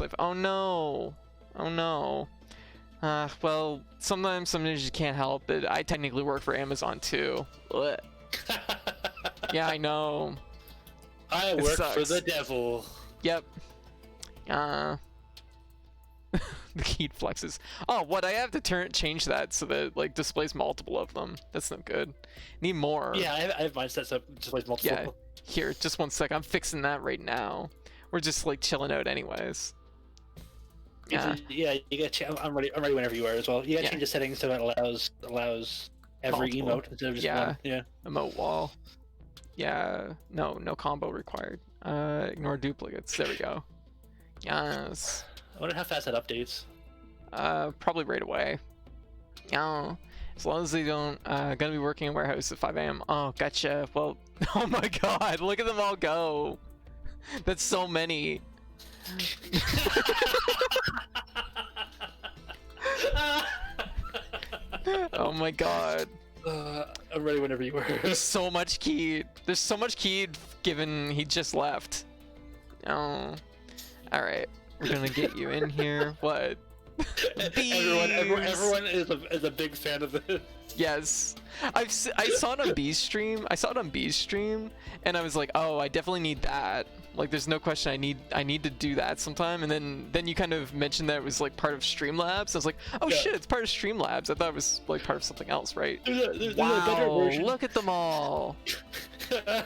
Oh no! Oh no! Well, sometimes some ninjas can't help it. I technically work for Amazon too. Blech. Yeah, I know. I work for the devil. Yep. The keyed flexes. Oh, what? I have to change that so that it, like, displays multiple of them. That's no good. Need more. Yeah, I have mine set up displays multiple. Yeah. Here, just one sec. I'm fixing that right now. We're just like chilling out, anyways. Yeah. Yeah, you gotta. I'm ready. I'm ready whenever you are as well. You gotta change the settings so it allows every Multiple. emote instead of just one. Yeah. Emote wall. Yeah. No combo required. Ignore duplicates. There we go. Yes. I wonder how fast that updates. Probably right away. Yeah. As long as they don't, gonna be working in warehouse at 5 a.m. Oh, gotcha. Well, oh my god, look at them all go. That's so many. Oh my god. I'm ready whenever you are. There's so much keyed. There's so much keyed given he just left. Oh. Alright. We're gonna get you in here. What? Everyone is a big fan of this. Yes, I saw it on B's stream. I saw it on B's stream, and I was like, oh, I definitely need that. Like, there's no question. I need to do that sometime. And then you kind of mentioned that it was like part of Streamlabs. I was like, oh shit, it's part of Streamlabs. I thought it was like part of something else, right? There's wow, a better version. Look at them all.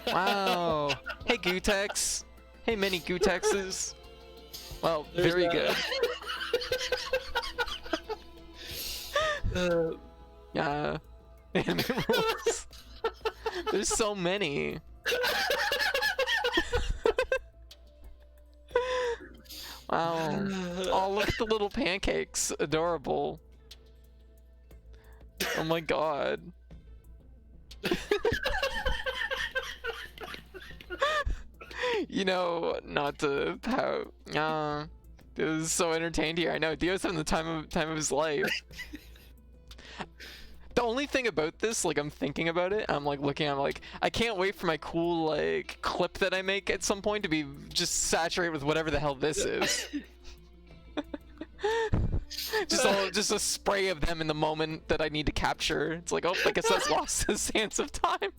Wow. Hey, Gootex. Hey, many Gootexes. Well, very good. Yeah. Anime rules. There's so many. Wow. Oh, look at the little pancakes. Adorable. Oh my god. You know, not to pout. It was so entertained here. I know Dio's having the time of his life. The only thing about this, like, I'm thinking about it, I'm like looking, I'm like, I can't wait for my cool like clip that I make at some point to be just saturated with whatever the hell this is. just a spray of them in the moment that I need to capture. It's like, oh, I guess that's lost the sands of time.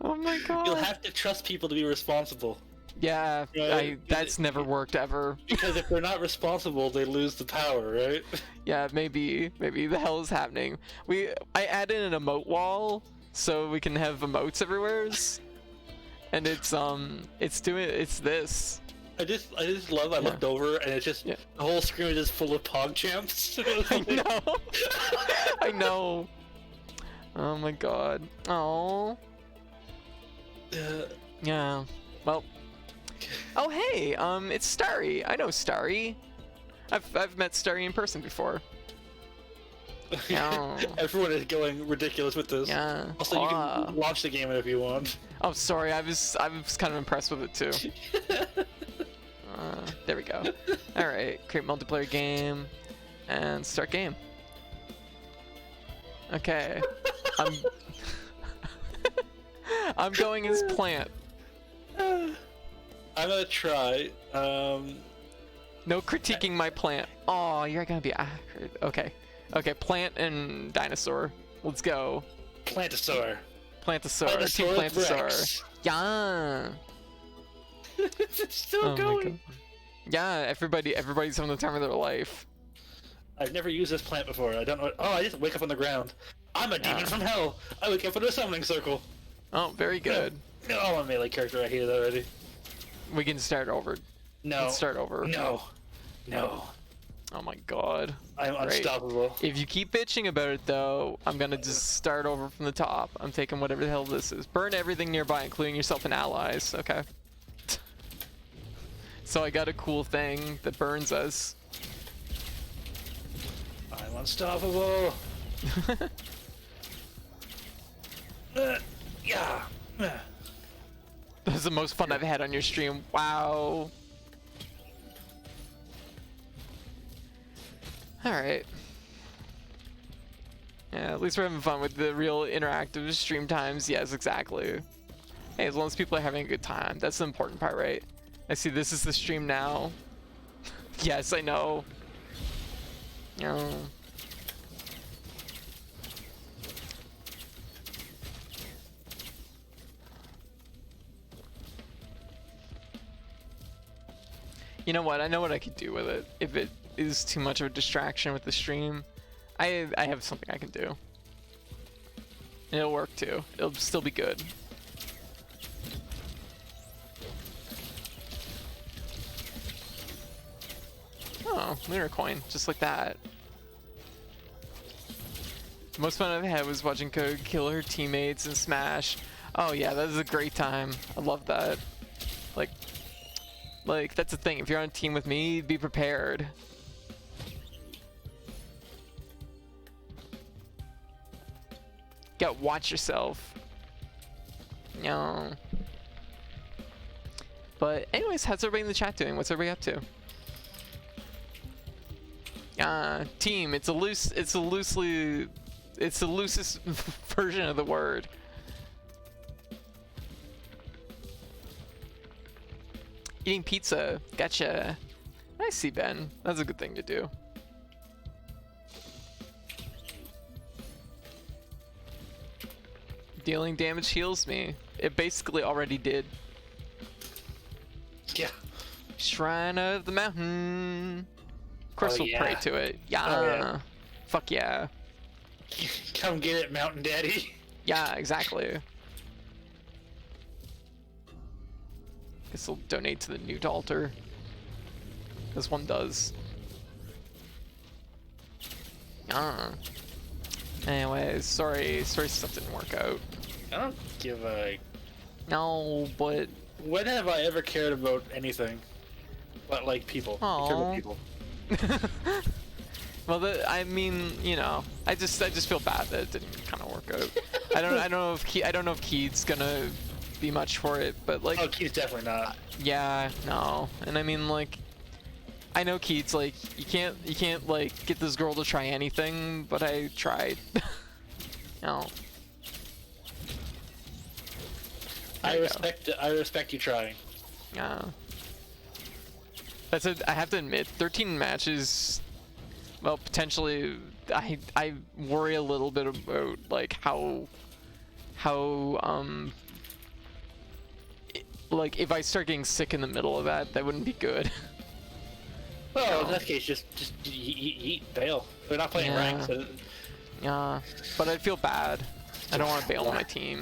Oh my god. You'll have to trust people to be responsible. Yeah, right? That's never worked ever. Because if they're not responsible, they lose the power, right? Yeah, maybe the hell is happening. I added an emote wall so we can have emotes everywhere, and it's this. I just love. I looked over and it's just the whole screen is just full of PogChamps. I know. I know. Oh my god. Oh. Yeah. Well. Oh hey, it's Starry. I know Starry. I've met Starry in person before. Oh. Everyone is going ridiculous with this. Yeah. Also, you can launch the game if you want. Oh, sorry. I was kind of impressed with it too. There we go. All right. Create multiplayer game, and start game. Okay. I'm going as plant. I'm gonna try. No critiquing my plant. Oh, you're gonna be accurate. Okay. Okay, plant and dinosaur. Let's go. Plantosaur. Plantosaur. Team Plantosaur. Yeah. It's still going. Yeah, everybody's having the time of their life. I've never used this plant before. I don't know. Oh, I just wake up on the ground. I'm a demon from hell. I wake up in a summoning circle. Oh, very good. No, I'm a melee character. I hate it already. We can start over. No. Let's start over. No. No. Oh my god. I'm unstoppable. If you keep bitching about it though, I'm gonna just start over from the top. I'm taking whatever the hell this is. Burn everything nearby, including yourself and allies. Okay. So I got a cool thing that burns us. I'm unstoppable. Yeah. That was the most fun I've had on your stream. Wow. Alright. Yeah, at least we're having fun with the real interactive stream times. Yes, exactly. Hey, as long as people are having a good time, that's the important part, right? I see this is the stream now. Yes, I know. No. You know what? I know what I could do with it. If it is too much of a distraction with the stream, I have something I can do. And it'll work too. It'll still be good. Oh, lunar coin, just like that. The most fun I've had was watching Code kill her teammates in Smash. Oh yeah, that was a great time. I love that. Like that's the thing. If you're on a team with me, be prepared. Gotta watch yourself. No. But anyways, how's everybody in the chat doing? What's everybody up to? Team. It's the loosest version of the word. Eating pizza. Gotcha. I see, Ben. That's a good thing to do. Dealing damage heals me. It basically already did. Yeah. Shrine of the Mountain. Of course we'll pray to it. Yeah. Oh, yeah. Fuck yeah. Come get it, Mountain Daddy. Yeah, exactly. Guess we'll donate to the Newt altar. This one does. Anyways, sorry stuff didn't work out. I don't give a... No, but... When have I ever cared about anything? But, like, people. I care about people. Well, I mean, you know, I just feel bad that it didn't kind of work out. I don't know if Keith's gonna be much for it, but like. Oh, Keith's definitely not. Yeah, no, and I mean like, I know Keith's like you can't like get this girl to try anything, but I tried. No. I respect you trying. Yeah. That's it. I have to admit, 13 matches. Well, potentially, I worry a little bit about like how like if I start getting sick in the middle of that wouldn't be good. Well, in that case, just eat, bail. We're not playing rank, so... Yeah, but I feel bad. I don't want to bail on my team.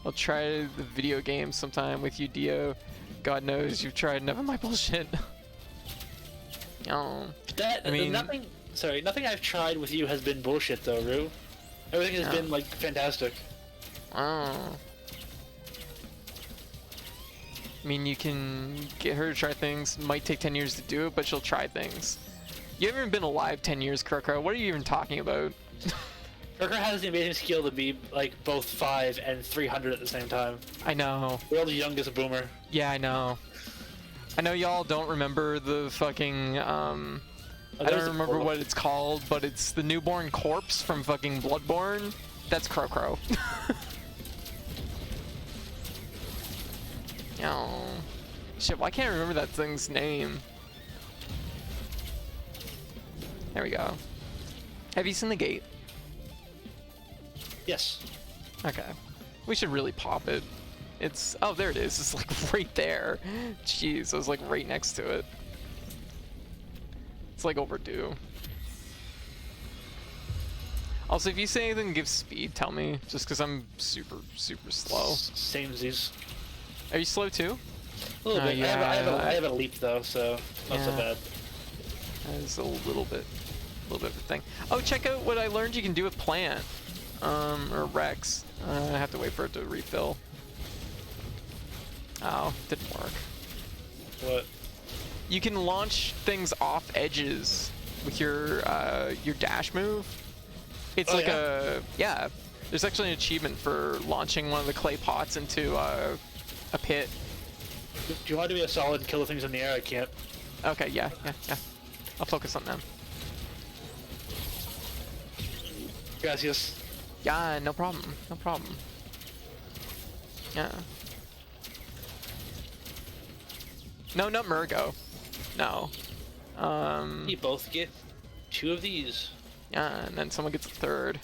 I'll try the video game sometime with you, Dio. God knows you've tried enough of my bullshit. Oh. I mean, nothing I've tried with you has been bullshit though, Rue. Everything has been like fantastic. Oh. I mean, you can get her to try things. Might take 10 years to do it, but she'll try things. You haven't been alive 10 years, Kirkra. What are you even talking about? Kirkra has the amazing skill to be like both 5 and 300 at the same time. I know. World's youngest boomer. Yeah, I know. I know y'all don't remember the fucking, I don't remember what it's called, but it's the newborn corpse from fucking Bloodborne. That's Crow. Oh. Shit, why can't I remember that thing's name? There we go. Have you seen the gate? Yes. Okay. We should really pop it. It's... Oh, there it is. It's like right there. Jeez, I was like right next to it. It's like overdue. Also, if you say anything that gives speed, tell me. Just because I'm super slow. Samesies. Are you slow too? A little bit. Yeah. I have a leap though, so not so bad. That is a little bit of a thing. Oh, check out what I learned you can do with Plant. Or Rex. I have to wait for it to refill. Oh, didn't work. What? You can launch things off edges with your dash move. It's there's actually an achievement for launching one of the clay pots into a pit. Do you want to be a solid and kill the things in the air? I can't. Okay, yeah. I'll focus on them. Gracias. Yeah, no problem. Yeah. No, not Murgo. No. You both get 2 of these. Yeah, and then someone gets a third.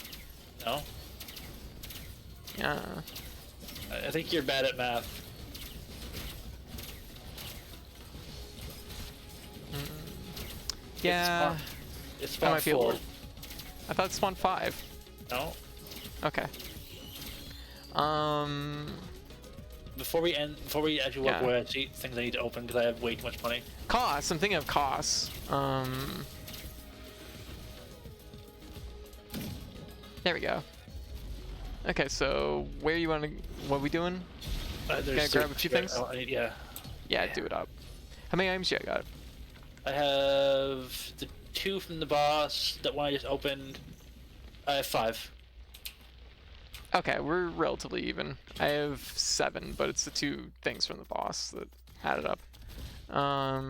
No. Yeah. I think you're bad at math. Yeah. It's That might spawned be a 4. little... I thought it spawned 5. No. Okay. Before we actually walk away, I see things I need to open because I have way too much money. Costs. I'm thinking of costs. There we go. Okay, so where you want to? What are we doing? Can I grab a few things? Yeah, do it up. How many items you got? I have the 2 from the boss. That one I just opened. I have 5. Okay, we're relatively even. I have 7, but it's the 2 things from the boss that added up. I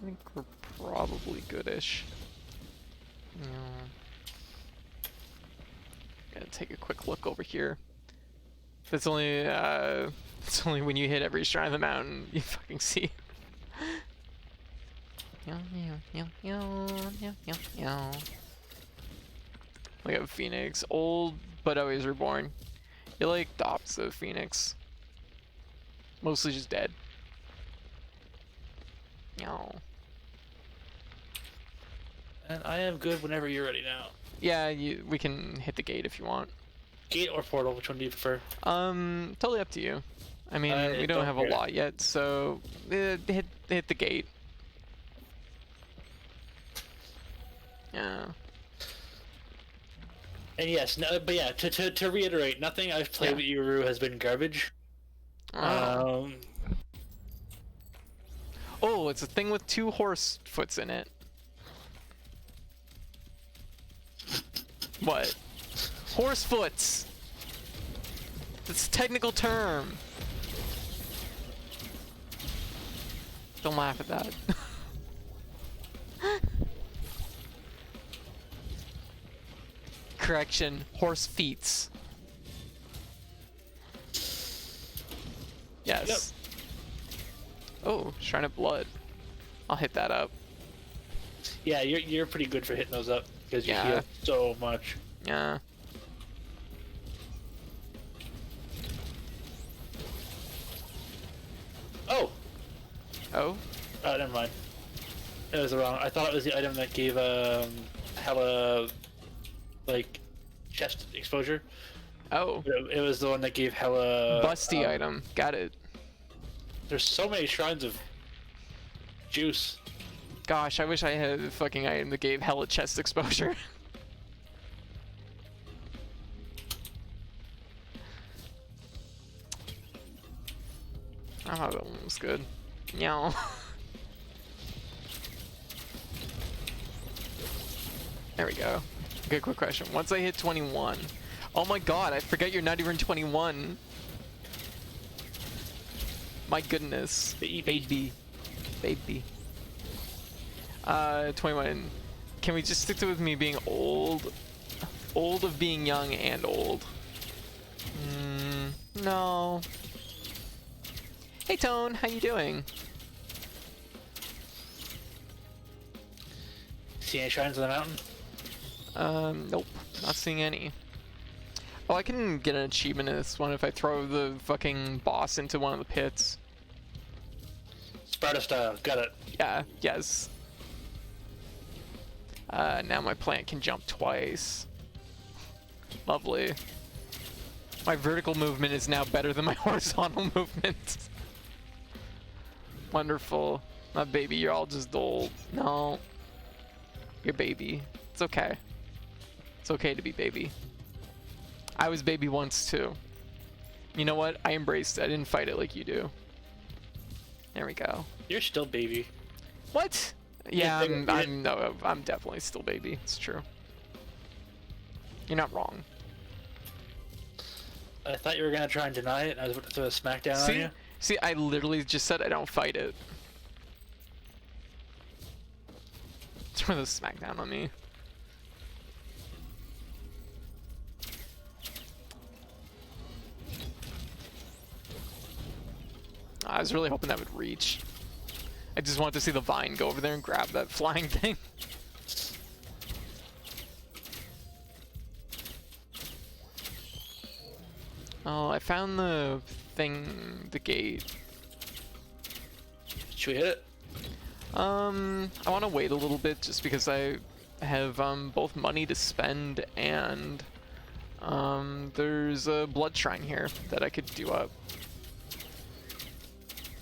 think we're probably goodish. Gonna take a quick look over here. It's only when you hit every shrine of the mountain you fucking see. We have Phoenix, old but always reborn. You're like the opposite of Phoenix. Mostly just dead. And I am good whenever you're ready now. Yeah, we can hit the gate if you want. Gate or portal, which one do you prefer? Totally up to you. I mean, we don't have a lot yet, so hit the gate. Yeah. And yes, no, but yeah, to reiterate, nothing I've played with Uru has been garbage. Oh, it's a thing with 2 horse foots in it. What? Horse foots! That's a technical term. Don't laugh at that. Correction, horse feets. Yes. Yep. Oh, Shrine of Blood. I'll hit that up. Yeah, you're pretty good for hitting those up because you heal so much. Yeah. Oh. Oh. Oh, never mind. It was wrong. I thought it was the item that gave hella like chest exposure. Oh. It was the one that gave hella busty item. Got it. There's so many shrines of juice. Gosh, I wish I had a fucking item that gave hella chest exposure. Oh, that one was good. Meow. There we go. Good quick question. Once I hit 21. Oh my god, I forgot you're not even 21. My goodness. Baby. 21. Can we just stick to with me being old? Old of being young and old. No. Hey Tone, how you doing? See any shrines on the mountain? Nope. Not seeing any. Oh, I can get an achievement in this one if I throw the fucking boss into one of the pits. Sparta style, got it. Yeah, yes. Now my plant can jump twice. Lovely. My vertical movement is now better than my horizontal movement. Wonderful. My baby, you're all just old. No. You're baby. It's okay. It's okay to be baby. I was baby once too. You know what? I embraced it. I didn't fight it like you do. There we go. You're still baby. What? Yeah, I'm definitely still baby. It's true. You're not wrong. I thought you were gonna try and deny it, and I was about to throw a smackdown on you. See, I literally just said I don't fight it. Throw the smackdown on me. I was really hoping that would reach. I just wanted to see the vine go over there and grab that flying thing. Oh, I found the thing, the gate. Should we hit it? I want to wait a little bit just because I have both money to spend and there's a blood shrine here that I could do up.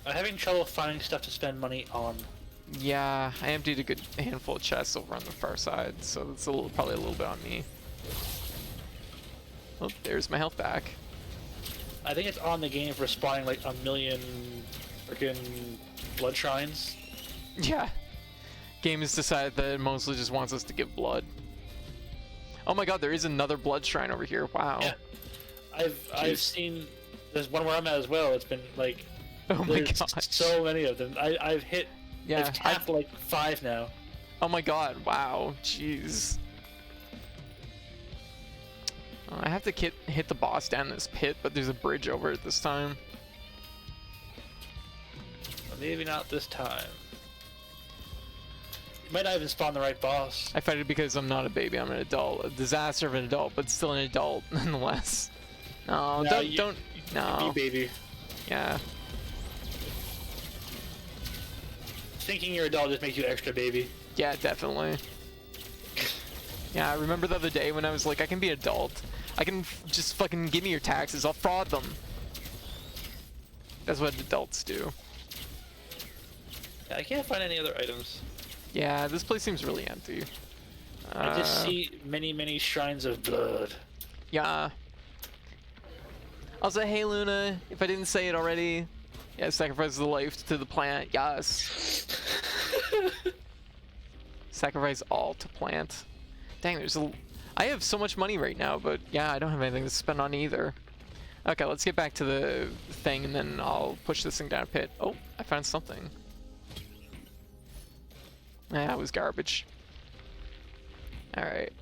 I'm having trouble finding stuff to spend money on. Yeah, I emptied a good handful of chests over on the far side, so it's probably a little bit on me. Oh, there's my health back. I think it's on the game for spawning like a million freaking blood shrines. Yeah. Game has decided that it mostly just wants us to give blood. Oh my god, there is another blood shrine over here. Wow. Yeah. I've seen there's one where I'm at as well. It's been like Oh my there's god. so many of them. I've Yeah. tapped like 5 now. Oh my god, wow. Jeez. I have to hit the boss down this pit, but there's a bridge over it this time. But maybe not this time. You might not even spawn the right boss. I fight it because I'm not a baby, I'm an adult. A disaster of an adult, but still an adult nonetheless. No, No, don't, no. Be baby. Yeah. Thinking you're adult just makes you extra baby. Yeah, definitely. Yeah, I remember the other day when I was like, I can be adult. I can just fucking give me your taxes, I'll fraud them. That's what adults do. Yeah, I can't find any other items. Yeah, this place seems really empty. I just see many shrines of blood. Yeah. Also, hey Luna, if I didn't say it already, yeah, sacrifice the life to the plant, yes. Sacrifice all to plant. Dang, I have so much money right now, but yeah, I don't have anything to spend on either. Okay, let's get back to the thing, and then I'll push this thing down a pit. Oh, I found something. That was garbage. Alright.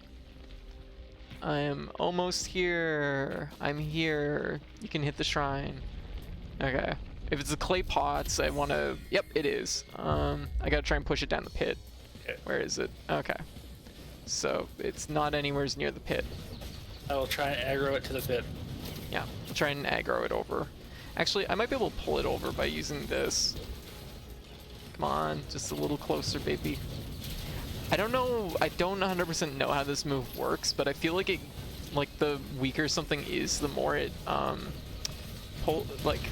I am almost here. I'm here. You can hit the shrine. Okay. If it's the clay pots, I want to... Yep, it is. I gotta try and push it down the pit. Okay. Where is it? Okay. So, it's not anywhere near the pit. I will try and aggro it to the pit. Yeah, I'll try and aggro it over. Actually, I might be able to pull it over by using this. Come on, just a little closer, baby. I don't know, I don't 100% know how this move works, but I feel like the weaker something is, the more it,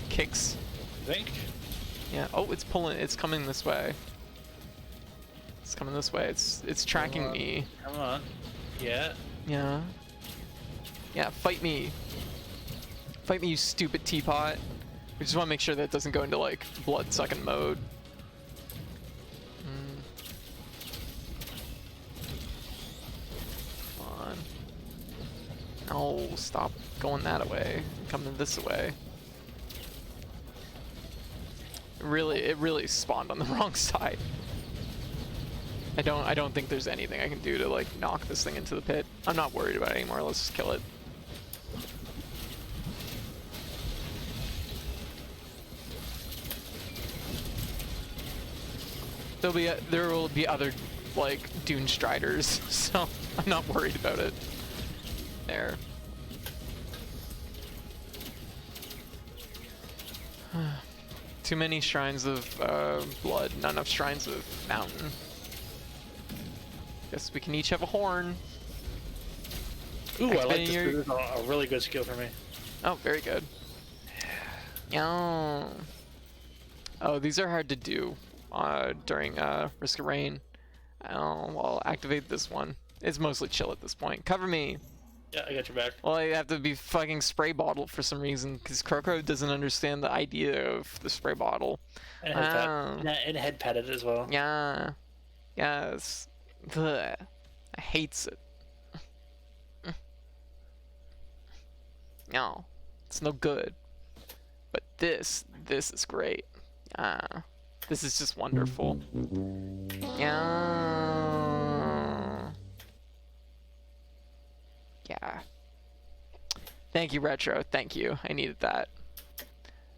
kicks. You think? Yeah, oh, it's coming this way. It's coming this way, it's tracking me. Come on. Yeah. Yeah. Yeah, fight me. Fight me, you stupid teapot. We just want to make sure that it doesn't go into, like, blood-sucking mode. Come on. No, stop going that way. Coming this way. It really spawned on the wrong side. I don't think there's anything I can do to, like, knock this thing into the pit. I'm not worried about it anymore. Let's just kill it. There will be other, like, Dune Striders, so I'm not worried about it. There. Too many shrines of blood, not enough shrines of mountain. Guess we can each have a horn. Ooh, I like this. This is a really good skill for me. Oh, very good. Yeah. Oh, these are hard to do during Risk of Rain. Well, I'll activate this one. It's mostly chill at this point. Cover me. Yeah, I got your back. Well, I have to be fucking spray bottled for some reason, because Croco doesn't understand the idea of the spray bottle. And head patted as well. Yeah. Yes. Ugh. I hates it. No. It's no good. But this is great. This is just wonderful. Yeah. Yeah. Thank you, Retro. Thank you. I needed that.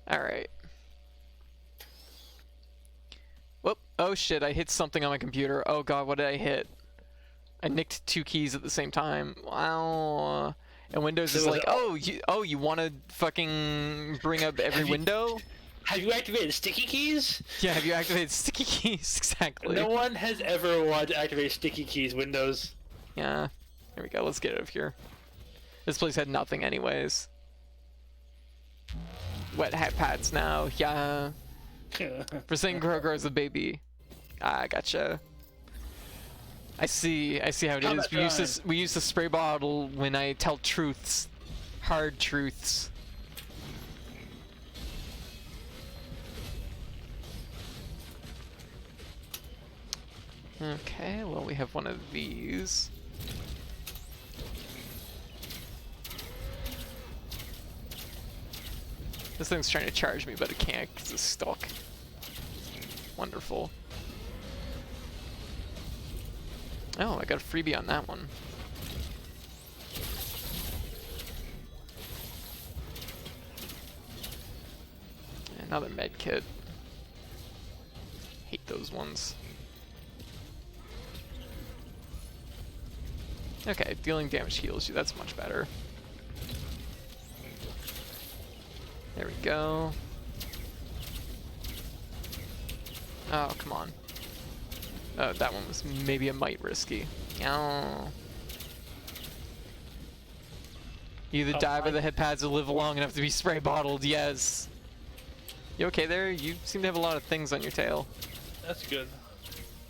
Alright. Oh shit, I hit something on my computer. Oh god, what did I hit? I nicked 2 keys at the same time. Wow. And Windows is like, oh, you want to fucking bring up every window? Have you activated sticky keys? Yeah, have you activated sticky keys? Exactly. No one has ever wanted to activate sticky keys, Windows. Yeah. There we go. Let's get out of here. This place had nothing anyways. Wet hat pads now. Yeah. For saying Grogar is a baby. Ah, gotcha. I see how it is. We use the spray bottle when I tell truths. Hard truths. Okay, well we have one of these. This thing's trying to charge me, but it can't because it's stuck. Wonderful. Oh, I got a freebie on that one. Another med kit. Hate those ones. Okay, dealing damage heals you. That's much better. There we go. Oh, come on. That one was maybe a mite risky. Oh. You either die by the head pads or live long enough to be spray bottled. Yes. You okay there? You seem to have a lot of things on your tail. That's good.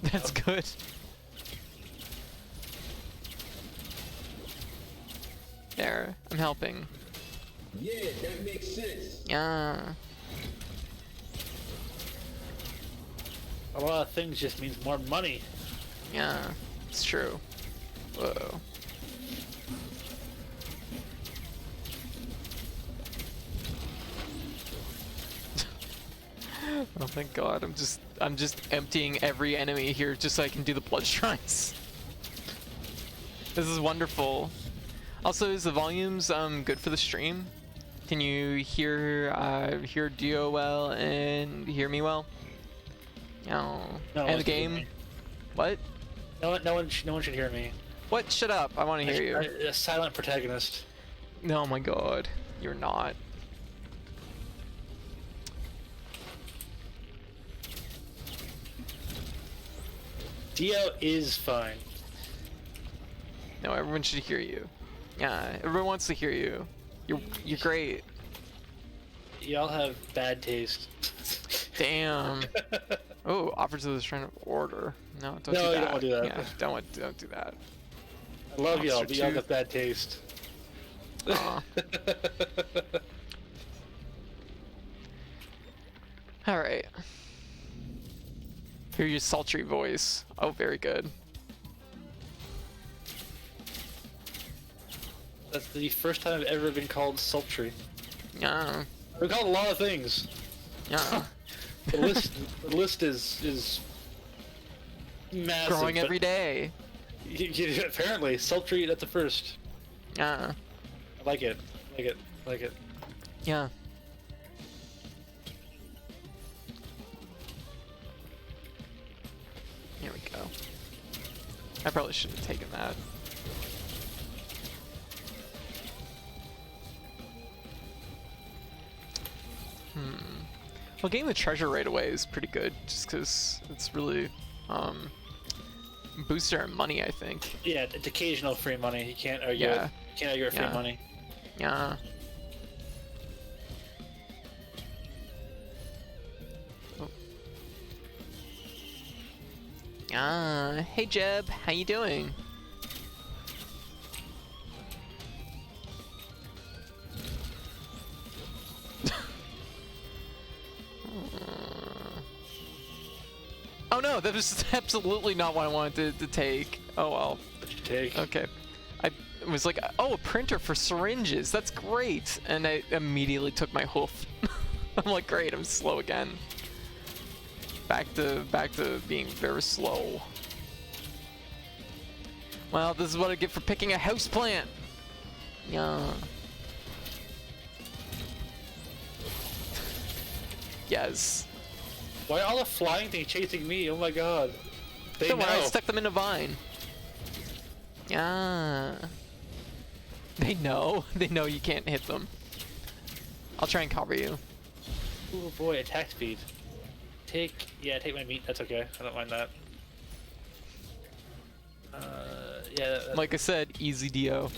That's good. There, I'm helping. Yeah, that makes sense. Yeah. A lot of things just means more money. Yeah, it's true. Whoa. Oh thank God! I'm just emptying every enemy here just so I can do the blood shrines. This is wonderful. Also, is the volumes good for the stream? Can you hear Dio well and hear me well? No. And the game? What? No one should hear me. What? Shut up! I want to hear you. A silent protagonist. Oh my God, you're not. Dio is fine. No, everyone should hear you. Yeah, everyone wants to hear you. You're great. Y'all have bad taste. Damn. Oh, offers of the Shrine of Order. No, don't do that. No, you don't want to do that. Yeah, don't do that. I love y'all, Monster but y'all tooth. have bad taste. Aw. All right. Hear your sultry voice. Oh, very good. That's the first time I've ever been called sultry. Yeah. I've been called a lot of things. Yeah. The list is massive. Growing every day. Apparently, sultry. That's the first. Yeah. I like it. Like it. Yeah. Here we go. I probably shouldn't have taken that. Well, getting the treasure right away is pretty good, just because it's really boosts our money, I think. Yeah, it's occasional free money. You can't argue. Yeah. You can't argue with free Yeah. money. Yeah. Oh. Ah, hey Jeb, how you doing? Oh no, that was absolutely not what I wanted to take. Oh well. What you take? Okay. I was like, oh, a printer for syringes. That's great. And I immediately took my hoof. I'm like, great, I'm slow again. Back to being very slow. Well, this is what I get for picking a houseplant. Yeah. Yes. Why are all the flying things chasing me? Oh my god. They Don't know. worry, I stuck them in a vine. Yeah. They know. They know you can't hit them. I'll try and cover you. Oh boy, attack speed. Take my meat. That's okay. I don't mind that. Yeah. Like I said, easy DO.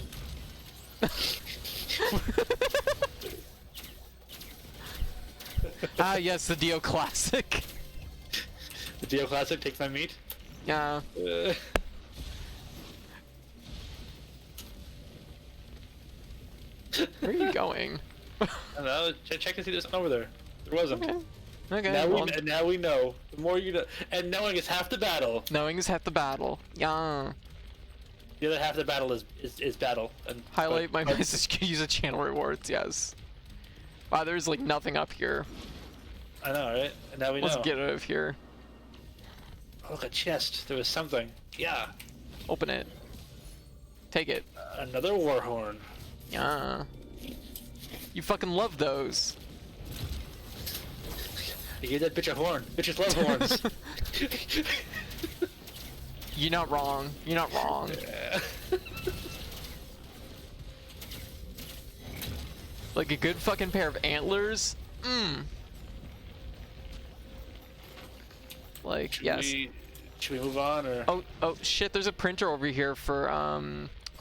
Ah, yes, the DO classic. The Dio Classic. Take my meat. Yeah. Where are you going? I don't know. Check to see there's something over there. There wasn't. Okay. Okay. Now, well, now we know. The more you know, and knowing is half the battle. knowing is half the battle. Yeah. The other half of the battle is battle. And Highlight my but- message. Use a channel rewards. Yes. Wow, there's like nothing up here. I know, right? And now we Let's know. get out of here. Oh, look, a chest. There was something. Yeah. Open it. Take it. Another war horn. Yeah. You fucking love those. You gave that bitch a horn. Bitches love horns. You're not wrong. You're not wrong. Like a good fucking pair of antlers. Mmm. Like, yes. Should we move on or? Oh shit, there's a printer over here for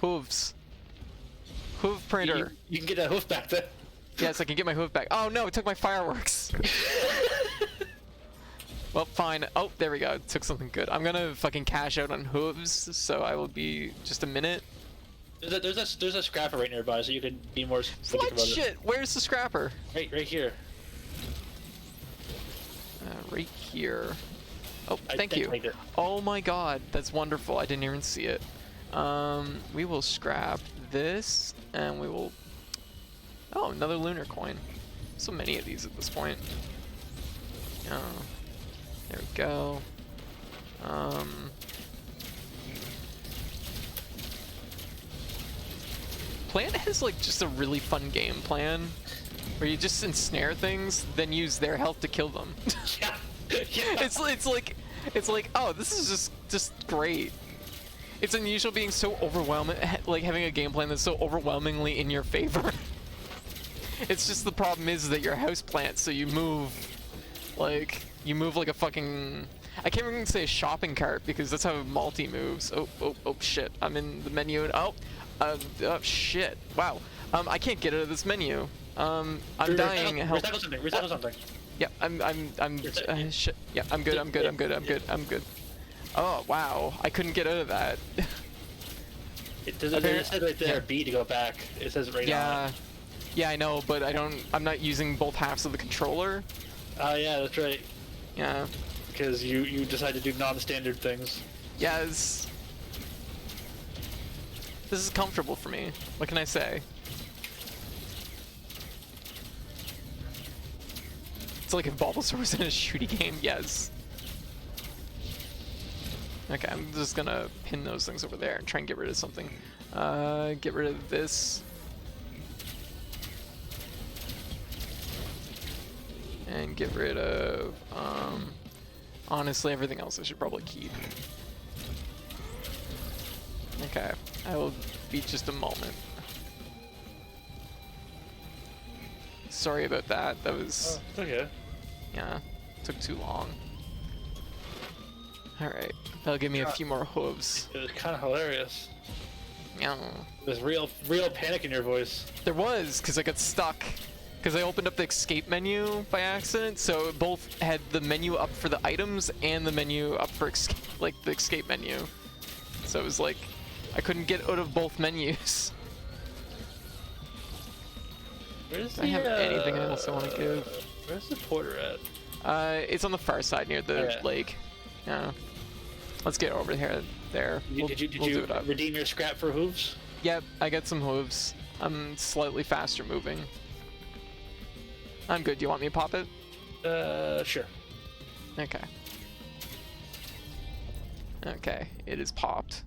hooves. Hoof printer. You can get that hoof back then. Yes, I can get my hoof back. Oh no, it took my fireworks. Well, fine. Oh, there we go. It took something good. I'm gonna fucking cash out on hooves, so I will be just a minute. There's a scrapper right nearby, so you can be more specific What about shit? Where's the scrapper? it. Right here. Right here. Oh, I thank you. tagged it. Oh my god, that's wonderful. I didn't even see it. We will scrap this, and we will... Oh, another lunar coin. So many of these at this point. Oh, there we go. Plan has like just a really fun game plan, where you just ensnare things, then use their health to kill them. Yeah. It's like oh, this is just great. It's unusual being so overwhelming, like having a game plan that's so overwhelmingly in your favor. It's just the problem is that you're a houseplant, so you move like a fucking, I can't even say a shopping cart because that's how multi moves. Oh shit, I'm in the menu and oh shit, wow. I can't get out of this menu. I'm dying. Help. Recycle something. Yeah, I'm shit. Yeah, I'm good. Oh wow, I couldn't get out of that. It says right there, Yeah. B to go back. It says right on Yeah, it. yeah, I know, but I'm not using both halves of the controller. Oh yeah, that's right. Yeah, Because you decide to do non-standard things. yes. This is comfortable for me. What can I say? It's like if Bulbasaur was in a shooty game, yes. Okay, I'm just gonna pin those things over there and try and get rid of something. Get rid of this. And get rid of, honestly, everything else I should probably keep. Okay, I will be just a moment. Sorry about that, that was... Oh, it's okay. Yeah, took too long. Alright, that'll give me a few more hooves. It was kind of hilarious. Yeah. There's real panic in your voice. There was, because I got stuck. Because I opened up the escape menu by accident, so it both had the menu up for the items and the menu up for the escape menu. So it was like, I couldn't get out of both menus. Where's Do I have anything else I want to give? Where's the porter at? It's on the far side near the Yeah. lake. Yeah. Let's get over here. There. Did you do it up. redeem your scrap for hooves? Yep, I got some hooves. I'm slightly faster moving. I'm good. Do you want me to pop it? Sure. Okay. Okay, it is popped.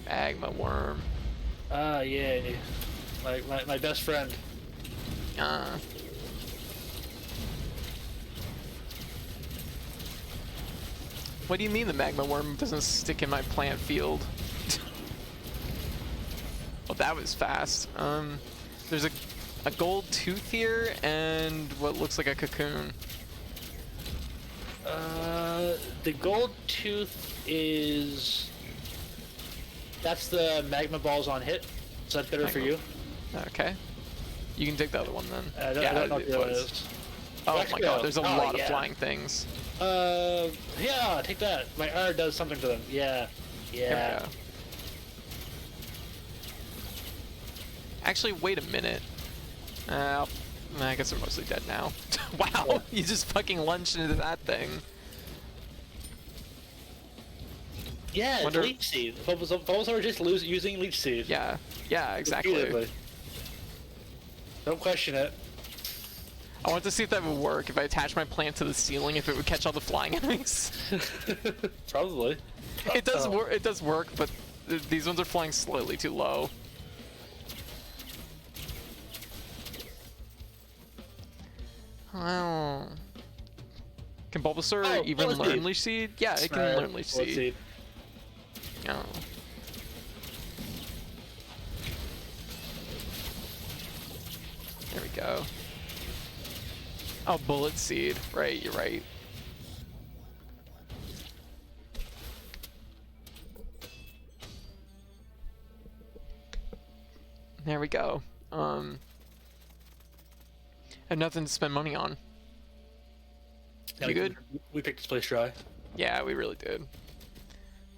Magma worm. Ah, yay. My best friend. What do you mean the magma worm doesn't stick in my plant field? Well, that was fast. There's a gold tooth here and what looks like a cocoon. The gold tooth is... That's the magma balls on hit. Is that better for you? Okay. You can take the other one then. I don't know what the other one is. Oh my god, there's a lot of yeah. flying things. Yeah, take that. My R does something to them. Yeah. Here we go. Actually, wait a minute. I guess they're mostly dead now. Wow, you just fucking lunged into that thing. Yeah, it's leech seed. Bulbasaur are just using leech seed. Yeah, yeah, exactly. Repeatedly. Don't question it. I want to see if that would work. If I attach my plant to the ceiling, if it would catch all the flying enemies. Probably. It does work. It does work, but these ones are flying slightly too low. Well, can Bulbasaur even learn Leech Seed? Yeah, it can learn Leech Seed. Oh. There we go. Oh, Bullet Seed. Right, you're right. There we go. I have nothing to spend money on. You good? We picked this place dry. Yeah, we really did.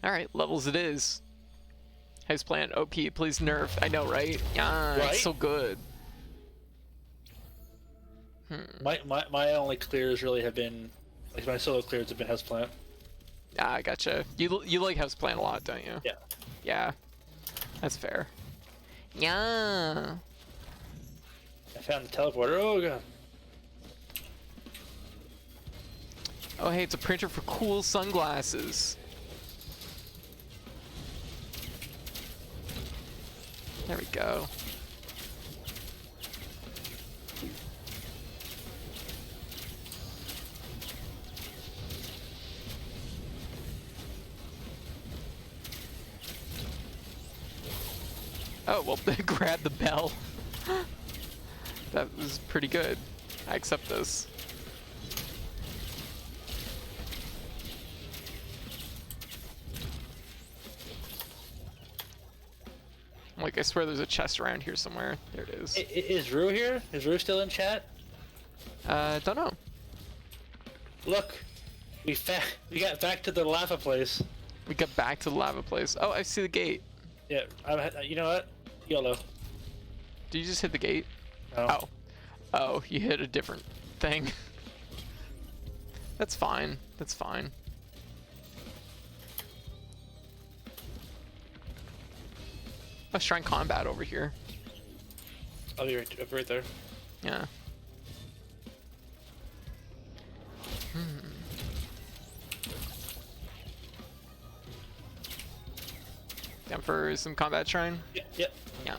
Alright, levels it is. Houseplant, OP, please nerf. I know, right? Yeah, right? It's so good. My only clears really have been, like my solo clears have been Houseplant. Ah, I gotcha. You like Houseplant a lot, don't you? Yeah. Yeah. That's fair. Yeah. I found the teleporter. Oh god. Oh hey, it's a printer for cool sunglasses. There we go. Oh, well, grab the bell. That was pretty good. I accept this. Like, I swear there's a chest around here somewhere. There it is. Is Rue here? Is Rue still in chat? Don't know. Look, we got back to the lava place. We got back to the lava place. Oh, I see the gate. Yeah, you know what? YOLO. Did you just hit the gate? No. Oh. Oh, you hit a different thing. That's fine. That's fine. Oh, Shrine Combat over here. I'll be right there. Yeah. Down for some combat shrine? Yep. Yep. Yeah.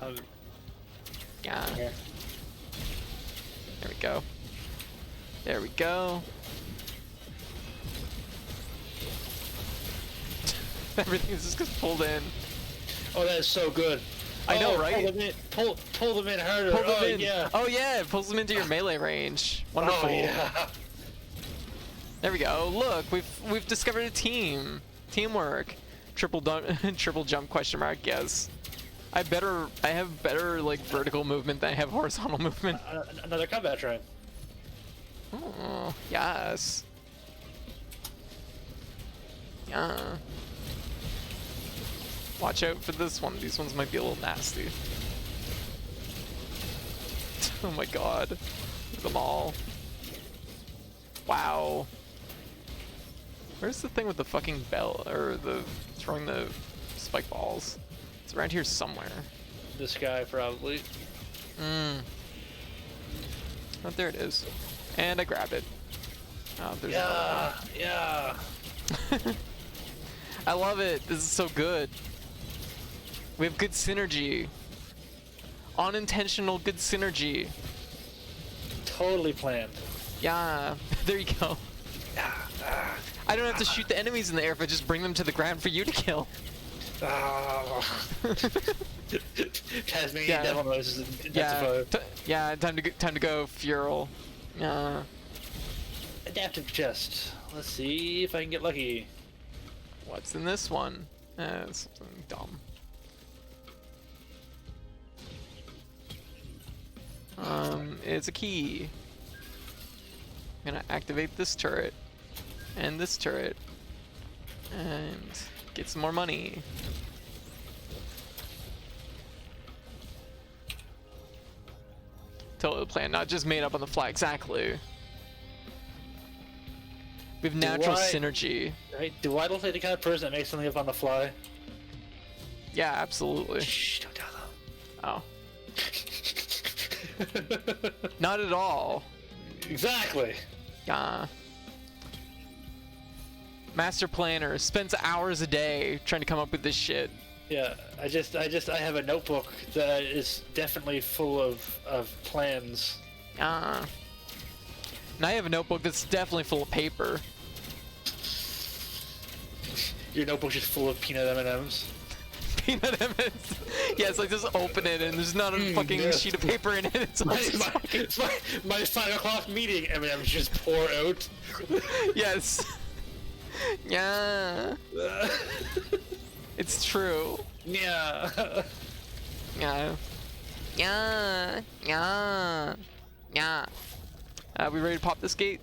Yeah. Yeah. There we go. There we go. Everything just gets pulled in. Oh, that is so good. I know, right? Pull them in harder. Pull them in. Yeah. Oh yeah, it pulls them into your melee range. Wonderful. Oh, yeah. There we go. Look, we've discovered a team. Teamwork. Triple jump question mark. Yes. I have better like vertical movement than I have horizontal movement. Another combat shrine. Oh, yes. Yeah. Watch out for this one. These ones might be a little nasty. Oh my god. Look at them all. Wow. Where's the thing with the fucking bell, or the throwing the spike balls? It's around here somewhere. This guy probably. Oh, there it is. And I grabbed it. Oh, there's yeah. I love it. This is so good. We have good synergy. Unintentional good synergy. Totally planned. Yeah, there you go. I don't have to shoot the enemies in the air if I just bring them to the ground for you to kill. Tasmanian Yeah. devil nose is Yeah. intensified. Yeah. Time to go, Fural. Adaptive chest. Let's see if I can get lucky. What's in this one? Something dumb. It's a key. I'm gonna activate this turret and this turret and get some more money. Total plan, not just made up on the fly. Exactly. We have natural synergy. Right? Do I look like the kind of person that makes something up on the fly? Yeah, absolutely. Shh, don't tell them. Oh. Not at all. Exactly. Master planner spends hours a day trying to come up with this shit. Yeah, I have a notebook that is definitely full of plans. And I have a notebook that's definitely full of paper. Your notebook's just full of peanut M&Ms. Peanut M&Ms. Yeah, it's like just open it and there's not a fucking yes. sheet of paper in it. It's all just fucking... my 5 o'clock meeting M&Ms just pour out. Yes. Yeah. It's true. Yeah. Yeah. Yeah. Yeah. Yeah. We ready to pop this gate?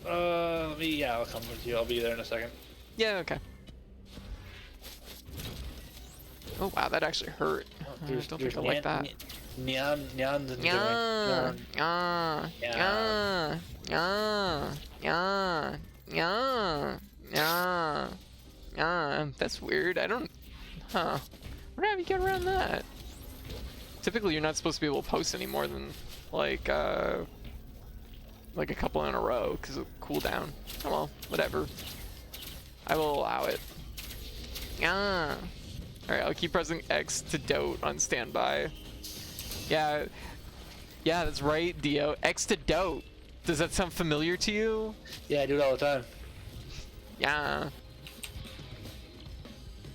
I'll come with you. I'll be there in a second. Yeah, okay. Oh wow, that actually hurt. I don't think I like that. Neon's in Yeah. Yeah. Yeah. Yeah. Yeah. Yeah. Yeah. Yeah. That's weird. I don't... Huh. How do you get around that? Typically, you're not supposed to be able to post any more than, like a couple in a row, because it'll cool down. Oh well, whatever. I will allow it. Yeah. Alright, I'll keep pressing X to dote on standby. Yeah. Yeah, that's right, Dio. X to dote. Does that sound familiar to you? Yeah, I do it all the time. Yeah.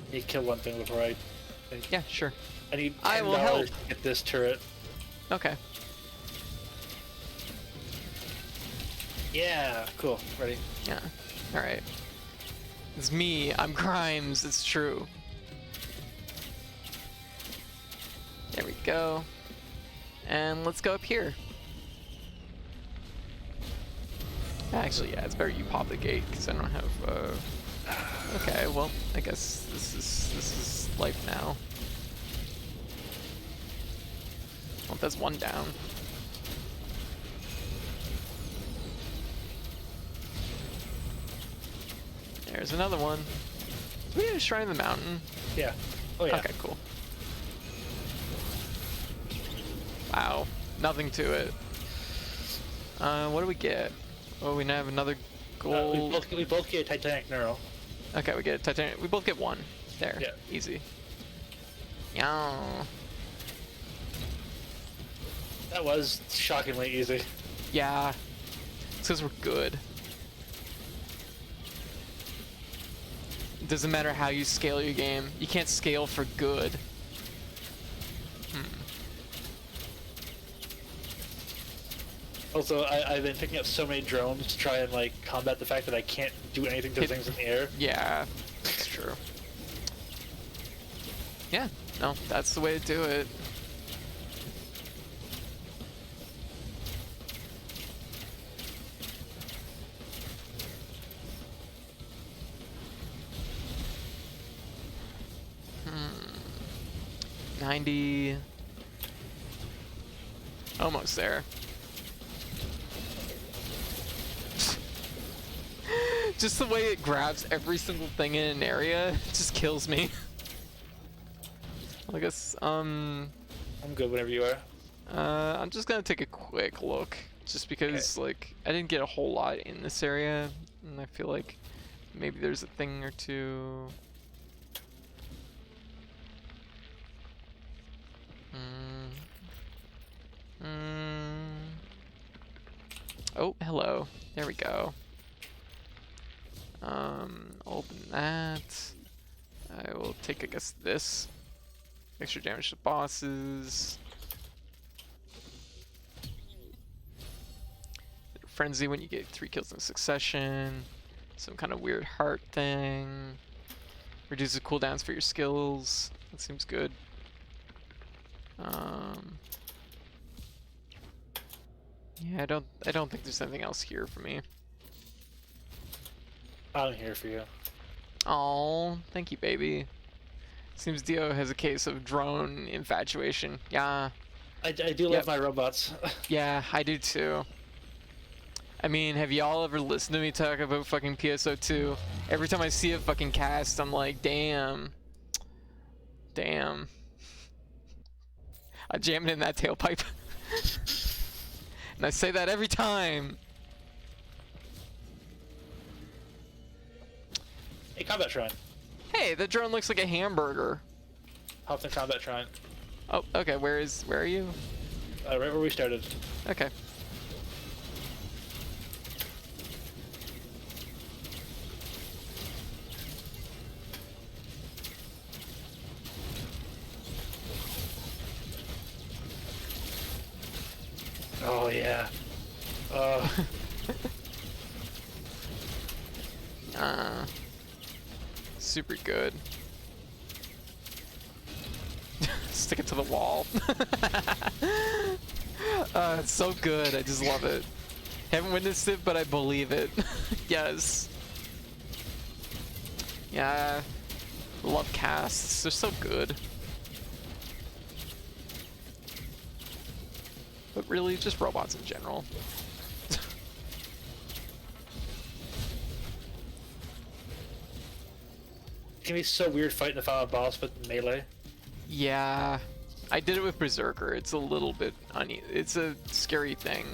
I need to kill one thing before I Yeah, sure. I need I will help. $10 to get this turret. Okay. Yeah, cool. Ready? Yeah. Alright. It's me. I'm Grimes. It's true. There we go. And let's go up here. Actually, yeah, it's better you pop the gate because I don't have. Okay, well, I guess this is life now. Well, that's one down. There's another one. Did we have a shrine in the mountain? Yeah. Oh yeah. Okay, cool. Wow, nothing to it. What do we get? Oh, we now have another gold. We both get a Titanic Neuro. Okay, we get a Titanic. We both get one. There. Yeah. Easy. Yeah. That was shockingly easy. Yeah. It's because we're good. It doesn't matter how you scale your game. You can't scale for good. Also, I've been picking up so many drones to try and like combat the fact that I can't do anything to things in the air. Yeah, that's true. Yeah, no, that's the way to do it. Hmm. 90. Almost there. Just the way it grabs every single thing in an area just kills me. I guess, I'm good whenever you are. I'm just gonna take a quick look, just because, like, I didn't get a whole lot in this area, and I feel like maybe there's a thing or two. Oh, hello. There we go. Open that. I will take, I guess, this. Extra damage to bosses. Frenzy when you get 3 kills in succession. Some kind of weird heart thing. Reduces cooldowns for your skills. That seems good. Yeah, I don't think there's anything else here for me. I'm here for you. Oh, thank you, baby. Seems Dio has a case of drone infatuation. Yeah. I do love my robots. Yeah, I do too. I mean, have y'all ever listened to me talk about fucking PSO2? Every time I see a fucking cast, I'm like, damn. Damn. I jam it in that tailpipe. And I say that every time. Hey, Combat Shrine. Hey, the drone looks like a hamburger. Hop in Combat Shrine. Oh, okay, where are you? Right where we started. Okay. Oh, yeah. Super good. Stick it to the wall. It's so good. I just love it. Haven't witnessed it, but I believe it. Yes. Yeah. Love casts. They're so good. But really, just robots in general. It can be so weird fighting the final boss with melee. Yeah. I did it with Berserker. It's a little bit it's a scary thing.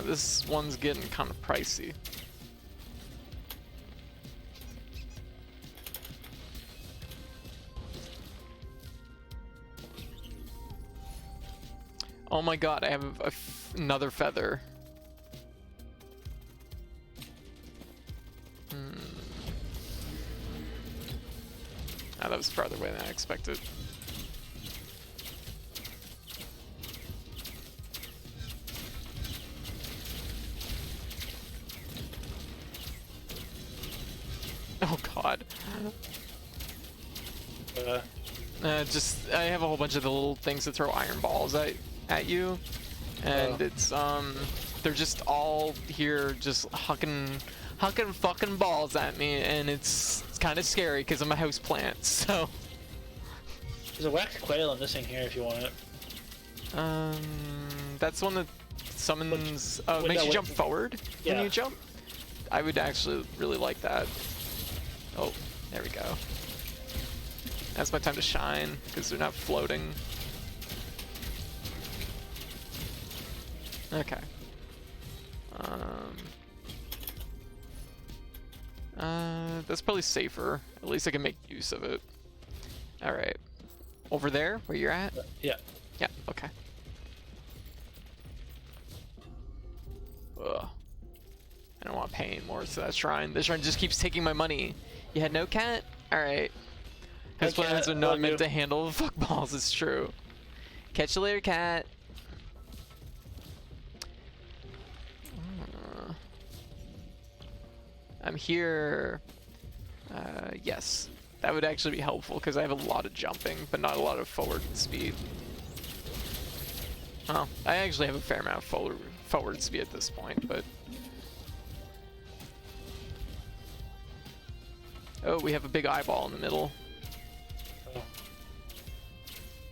This one's getting kind of pricey. Oh my god, I have another feather. Oh, that was farther away than I expected. Oh god. Just I have a whole bunch of the little things that throw iron balls at you, and it's they're just all here just hucking fucking balls at me, and it's kind of scary because I'm a houseplant. So there's a wax quail in this thing here if you want it. That's one that summons makes you jump forward when you jump. I would actually really like that. Oh, there we go. That's my time to shine because they're not floating. Okay. That's probably safer. At least I can make use of it. All right. Over there, where you're at? Yeah. Yeah. Okay. Ugh. I don't want to pay anymore to that shrine. The shrine just keeps taking my money. You had no cat? All right. His plans are not meant to handle fuck balls. It's true. Catch you later, cat. I'm here. Yes, that would actually be helpful because I have a lot of jumping, but not a lot of forward speed. Well, I actually have a fair amount of forward speed at this point, but. Oh, we have a big eyeball in the middle. Oh.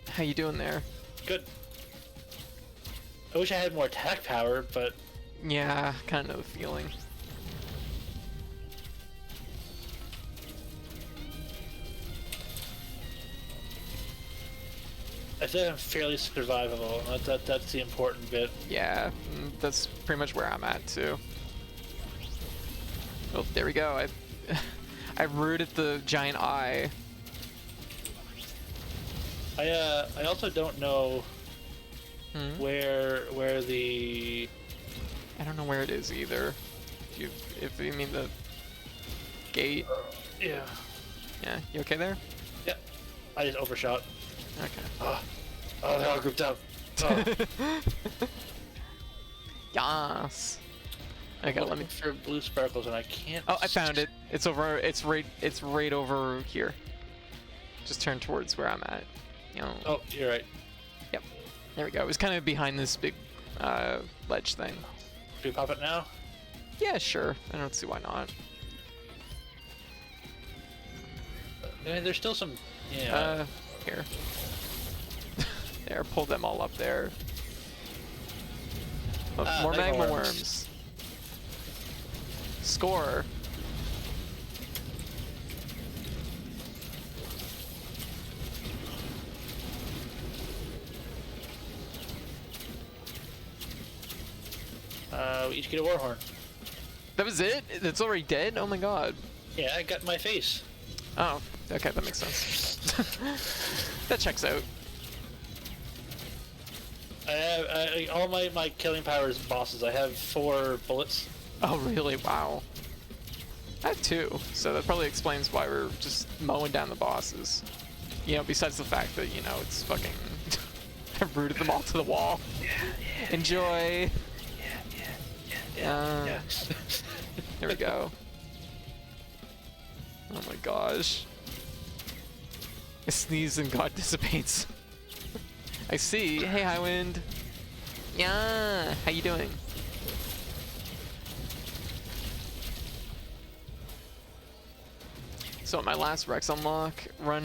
How you doing there? Good. I wish I had more attack power, but... Yeah, kind of a feeling. I feel like I'm fairly survivable. That's the important bit. Yeah, that's pretty much where I'm at too. Oh, there we go. I rooted the giant eye. I also don't know where the... I don't know where it is either. if you mean the gate. Yeah. Yeah, you okay there? Yep. I just overshot. Okay. Oh, they're all grouped up. Oh. Yas. Okay, let me. Looking for blue sparkles and I can't. Oh, I found it. It's over. It's right over here. Just turn towards where I'm at. You know. Oh, you're right. Yep. There we go. It was kind of behind this big ledge thing. Do we pop it now? Yeah, sure. I don't see why not. I mean, there's still some. Yeah. Here. There, pull them all up there. Oh, more magma worms. Score. We each get a war horn. That was it? It's already dead? Oh my god. Yeah, I got in my face. Oh, okay, that makes sense. That checks out. I have all my killing powers bosses. I have 4 bullets. Oh really? Wow. I have 2, so that probably explains why we're just mowing down the bosses. You know, besides the fact that, you know, it's fucking... I've rooted them all to the wall. Yeah. Enjoy! Yeah. There we go. Oh my gosh. I sneeze and God dissipates. I see. Hey, Highwind. Yeah. How you doing? So my last Rex unlock run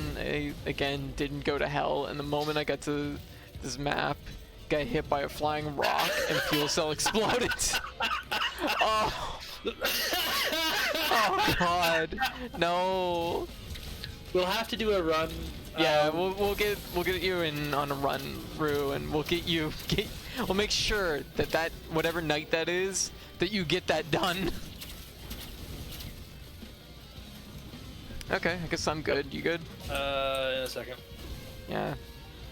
again didn't go to hell, and the moment I got to this map, got hit by a flying rock and fuel cell exploded. Oh. Oh God. No. We'll have to do a run. Yeah, we'll get you in on a run, Rue, and we'll we'll make sure that whatever night that is, that you get that done. Okay, I guess I'm good. You good? In a second. Yeah.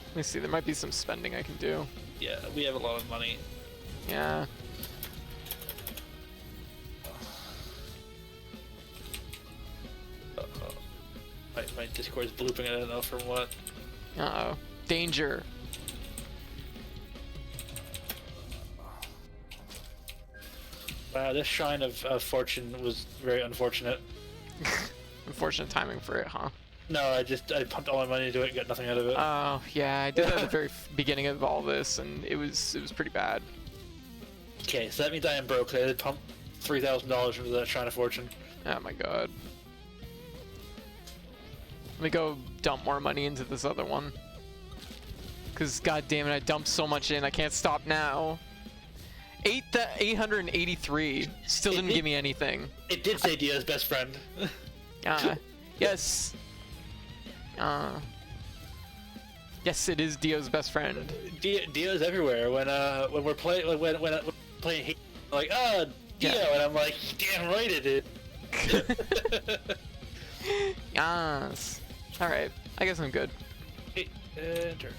Let me see. There might be some spending I can do. Yeah, we have a lot of money. Yeah. My Discord's blooping. I don't know from what. Uh-oh. Danger. Wow, this shrine of fortune was very unfortunate. Unfortunate timing for it, huh? No, I pumped all my money into it and got nothing out of it. Oh, yeah, I did that at the very beginning of all this, and it was pretty bad. Okay, so that means I am broke. I did pump $3,000 into that shrine of fortune. Oh my god. Let me go dump more money into this other one. Cause god damn it, I dumped so much in, I can't stop now. 883 still didn't give me anything. It did say Dio's best friend. Yes. Yes, it is Dio's best friend. Dio's everywhere. When we're playing, when playing, like, oh, Dio, Yeah. and I'm like, damn right it is. Yes. All right. I guess I'm good. Hey, enter.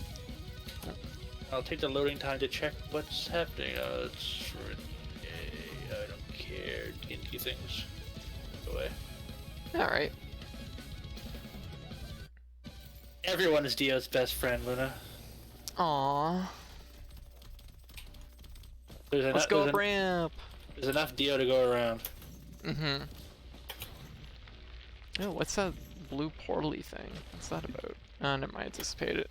I'll take the loading time to check what's happening. It's for I don't care. D&D things. Go away. All right. Everyone is Dio's best friend, Luna. Aww. There's Let's go up ramp. There's enough Dio to go around. Mm-hmm. Oh, what's that blue portal-y thing? What's that about? Oh, never mind. Anticipate it.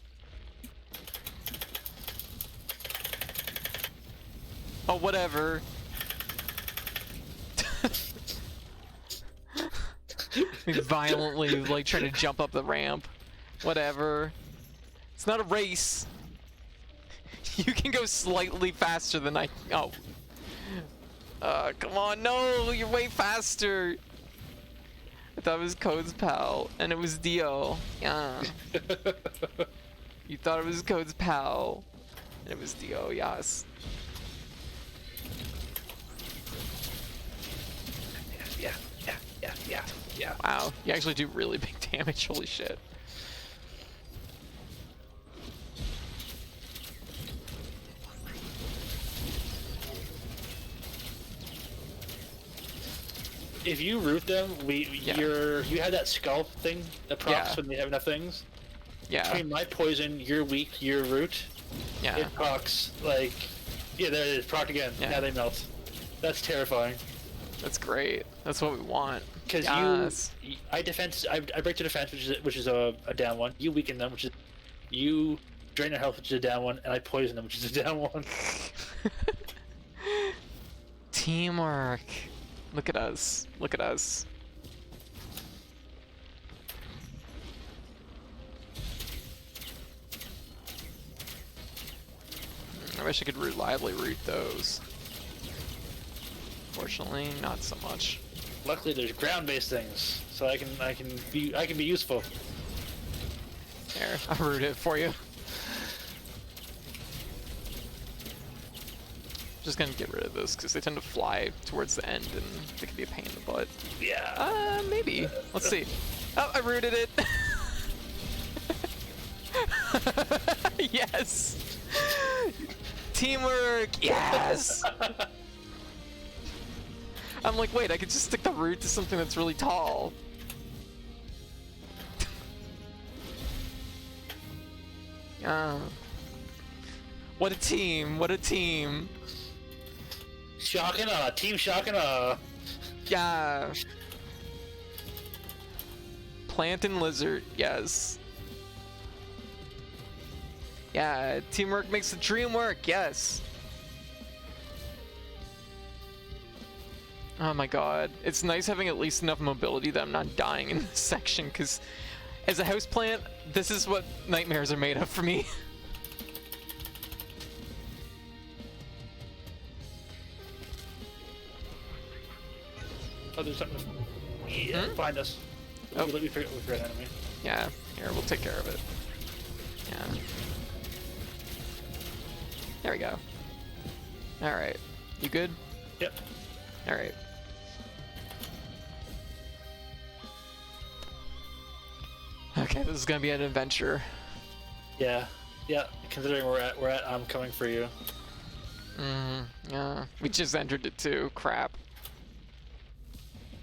Oh, whatever. Violently, like, trying to jump up the ramp. Whatever. It's not a race. You can go slightly faster than I... Oh. Come on, no! You're way faster! I thought it was Code's pal, and it was Dio. Yeah. You thought it was Code's pal, and it was Dio, yes. Yeah. Wow, you actually do really big damage, holy shit. if you root them, you have that skull thing that procs Yeah. when they have enough things. Yeah. Between my poison, your weak, your root, Yeah. it procs like there it is, proc again. Yeah. Now they melt. That's terrifying. That's great. That's what we want. Because Yes. I break to defense, which is a down one. You weaken them, which is you drain their health, which is a down one, and I poison them, which is a down one. Teamwork. Look at us. Look at us. I wish I could reliably root those. Fortunately, not so much. Luckily, there's ground-based things, so I can be useful. There, I'll root it for you. Just gonna get rid of this because they tend to fly towards the end and they can be a pain in the butt. Yeah. Maybe. Let's see. Oh, I rooted it. Yes. Teamwork. Yes. I'm like, wait, I could just stick the root to something that's really tall. What a team, what a team. Shocking, team shocking, Yeah. Plant and lizard, yes. Yeah, teamwork makes the dream work, yes. Oh my god. It's nice having at least enough mobility that I'm not dying in this section, because as a houseplant, this is what nightmares are made of for me. Oh, there's something. Yeah, find us. Oh. Let me figure out an enemy. Yeah, here, we'll take care of it. Yeah. There we go. Alright. You good? Yep. Alright. Okay, this is gonna be an adventure. Yeah. Yeah. Considering we're at, I'm coming for you. Yeah. We just entered it too. Crap.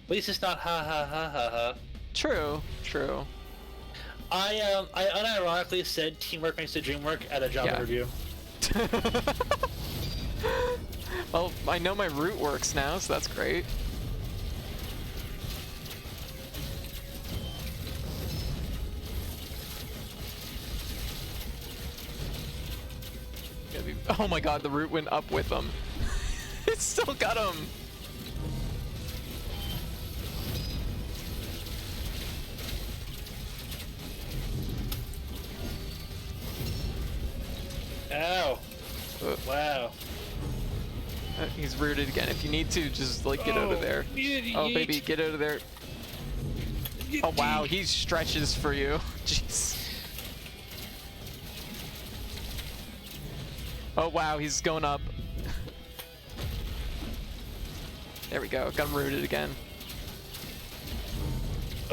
At least it's not ha ha ha ha ha. True. True. I unironically said teamwork makes the dream work at a job Yeah. interview. Well, I know my root works now, so that's great. Oh my god, the root went up with them. It still got him. Ow. Wow. He's rooted again. If you need to, just like get out of there. Oh baby, get out of there. Oh wow, he stretches for you. Jeez. Oh wow, he's going up. There we go, got him rooted again.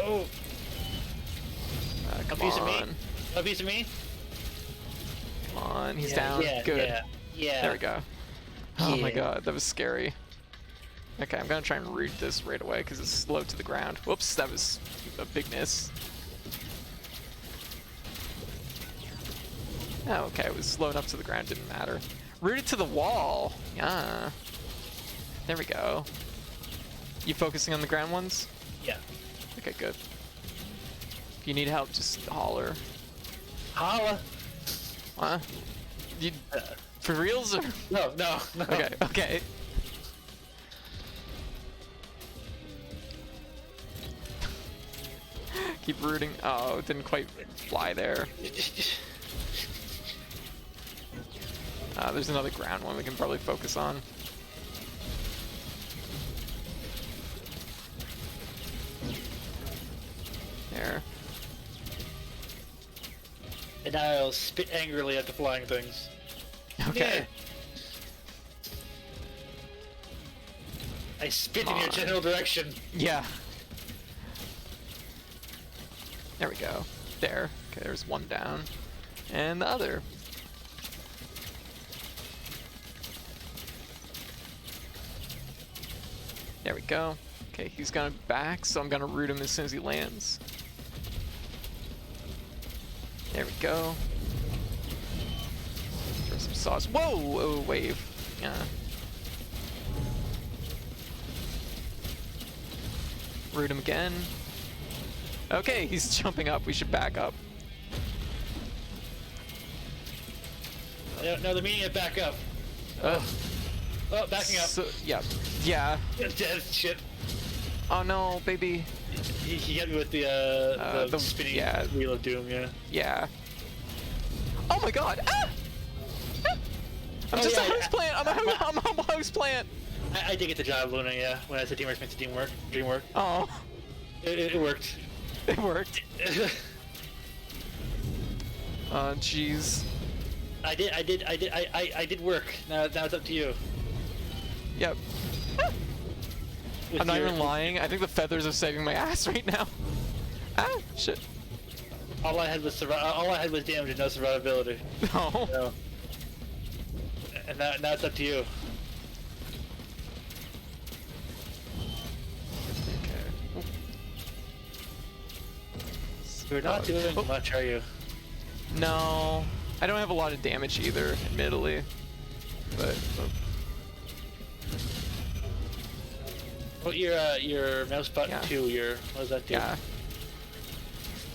Oh. Come A piece of me? on. A piece of me? Come on, he's Yeah, down. yeah, Good. Yeah. There we go. Oh my Yeah. god, that was scary. Okay, I'm gonna try and root this right away because it's slow to the ground. Whoops, that was a big miss. Oh, okay, it was slow enough to the ground, didn't matter. Root it to the wall. Yeah. There we go. You focusing on the ground ones? Yeah. Okay, good. If you need help, just holler. Holla. Huh? You, for reals or? No. Okay, okay. Keep rooting. Oh, it didn't quite fly there. There's another ground one we can probably focus on. There. And I'll spit angrily at the flying things. Okay. I spit Come in your on. general direction. Yeah. There we go. There. Okay, there's one down. And the other. There we go. Okay, he's gonna back, so I'm gonna root him as soon as he lands. There we go. Throw some sauce. Whoa! Oh, wave. Yeah. Root him again. Okay, he's jumping up. We should back up. No, the meaning of back up. Oh, backing up. So, yeah. Yeah. Dead shit. Oh no, baby. He got me with the spinning wheel of doom, yeah. Yeah. Oh my god! Ah! Ah! I'm just a houseplant! I'm a houseplant! I did get the job, Luna, yeah. When I said teamwork makes the dream work. Oh. It worked. It worked. Oh, jeez. I did work. Now it's up to you. Yep. I'm not even lying. I think the feathers are saving my ass right now. Ah, shit. All I had was damage and no survivability. No. So, and now it's up to you. Okay. You're not doing much, are you? No. I don't have a lot of damage either, admittedly. But. What your mouse button to your what does that do? Yeah.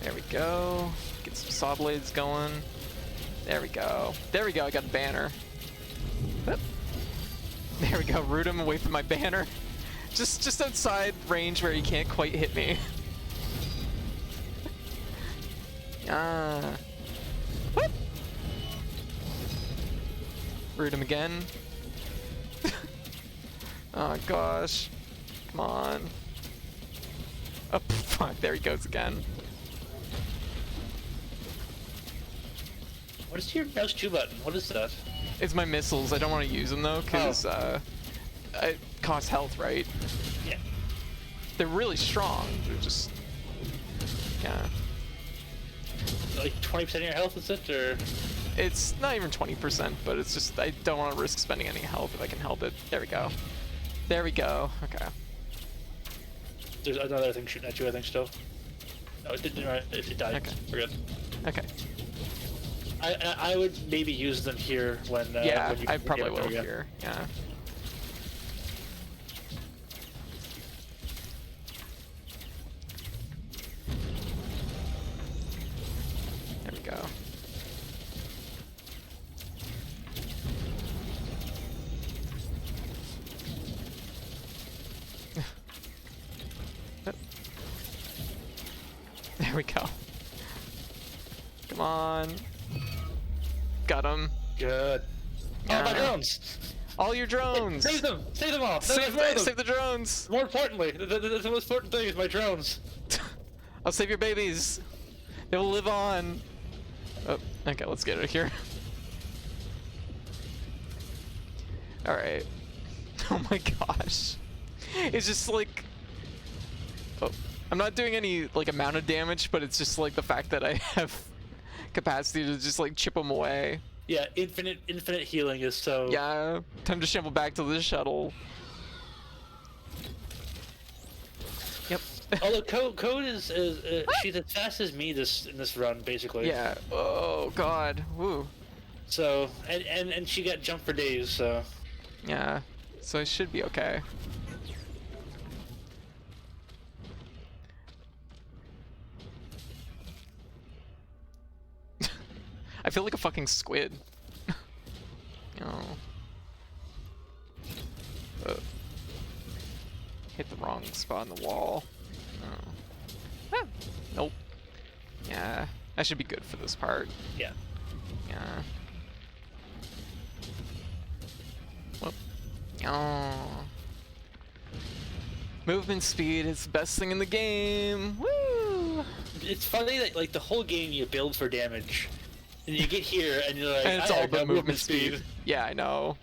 There we go. Get some saw blades going. There we go. There we go. I got a banner. Whoop. There we go. Root him away from my banner. Just outside range where he can't quite hit me. Ah. Whoop. Root him again. Oh gosh. Come on. Oh fuck, there he goes again. What is your mouse 2 button? What is that? It's my missiles. I don't want to use them though, because it costs health, right? Yeah. They're really strong. They're just... Yeah. Like 20% of your health, is it, or? It's not even 20%, but it's just, I don't want to risk spending any health if I can help it. There we go. There we go. Okay. There's another thing shooting at you, I think, still. No, it didn't. It died. Okay. We're good. Okay. I would maybe use them here when. Yeah, when you I probably get will there, here. Yeah. There we go. There we go. Come on. Got him. Good. Oh, my drones! All your drones! Save them! Save them all! Save the drones! More importantly, the most important thing is my drones. I'll save your babies. They will live on. Oh, okay, let's get out of here. Alright. Oh my gosh. It's just like... Oh, I'm not doing any like amount of damage, but it's just like the fact that I have capacity to just like chip them away. Yeah, infinite healing is so... Yeah, time to shamble back to the shuttle. Yep. Although Code is she's as fast as me in this run, basically. Yeah. Oh god. Woo. So and she got jumped for days, so... Yeah. So it should be okay. I feel like a fucking squid. Oh. Hit the wrong spot on the wall. Oh. Ah. Nope. Yeah. That should be good for this part. Yeah. Yeah. Whoop. Oh. Movement speed is the best thing in the game. Woo! It's funny that like the whole game you build for damage. And you get here and you're like, And it's all about movement speed. Yeah, I know.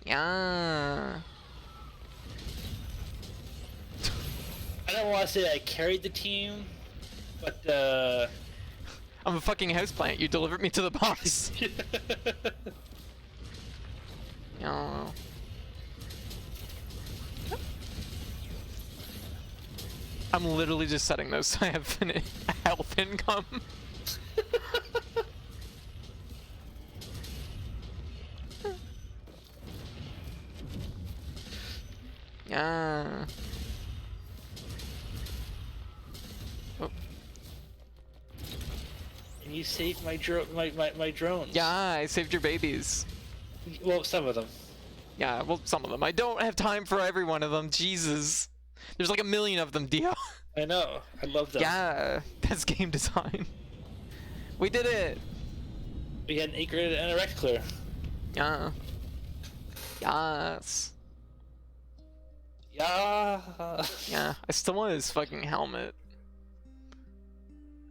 Yeah. I don't want to say I carried the team, but I'm a fucking houseplant. You delivered me to the boss. I don't know. I'm literally just setting those so I have a health income. Yeah. Oh. And you saved my drones. Yeah, I saved your babies. Well, some of them. Yeah, well, some of them. I don't have time for every one of them. Jesus. There's like a million of them, Dio. I know. I love them. Yeah, that's game design. We did it. We had an 8 grid and a Rex clear. Yeah. Yes. Yeah. Yeah, I still want his fucking helmet.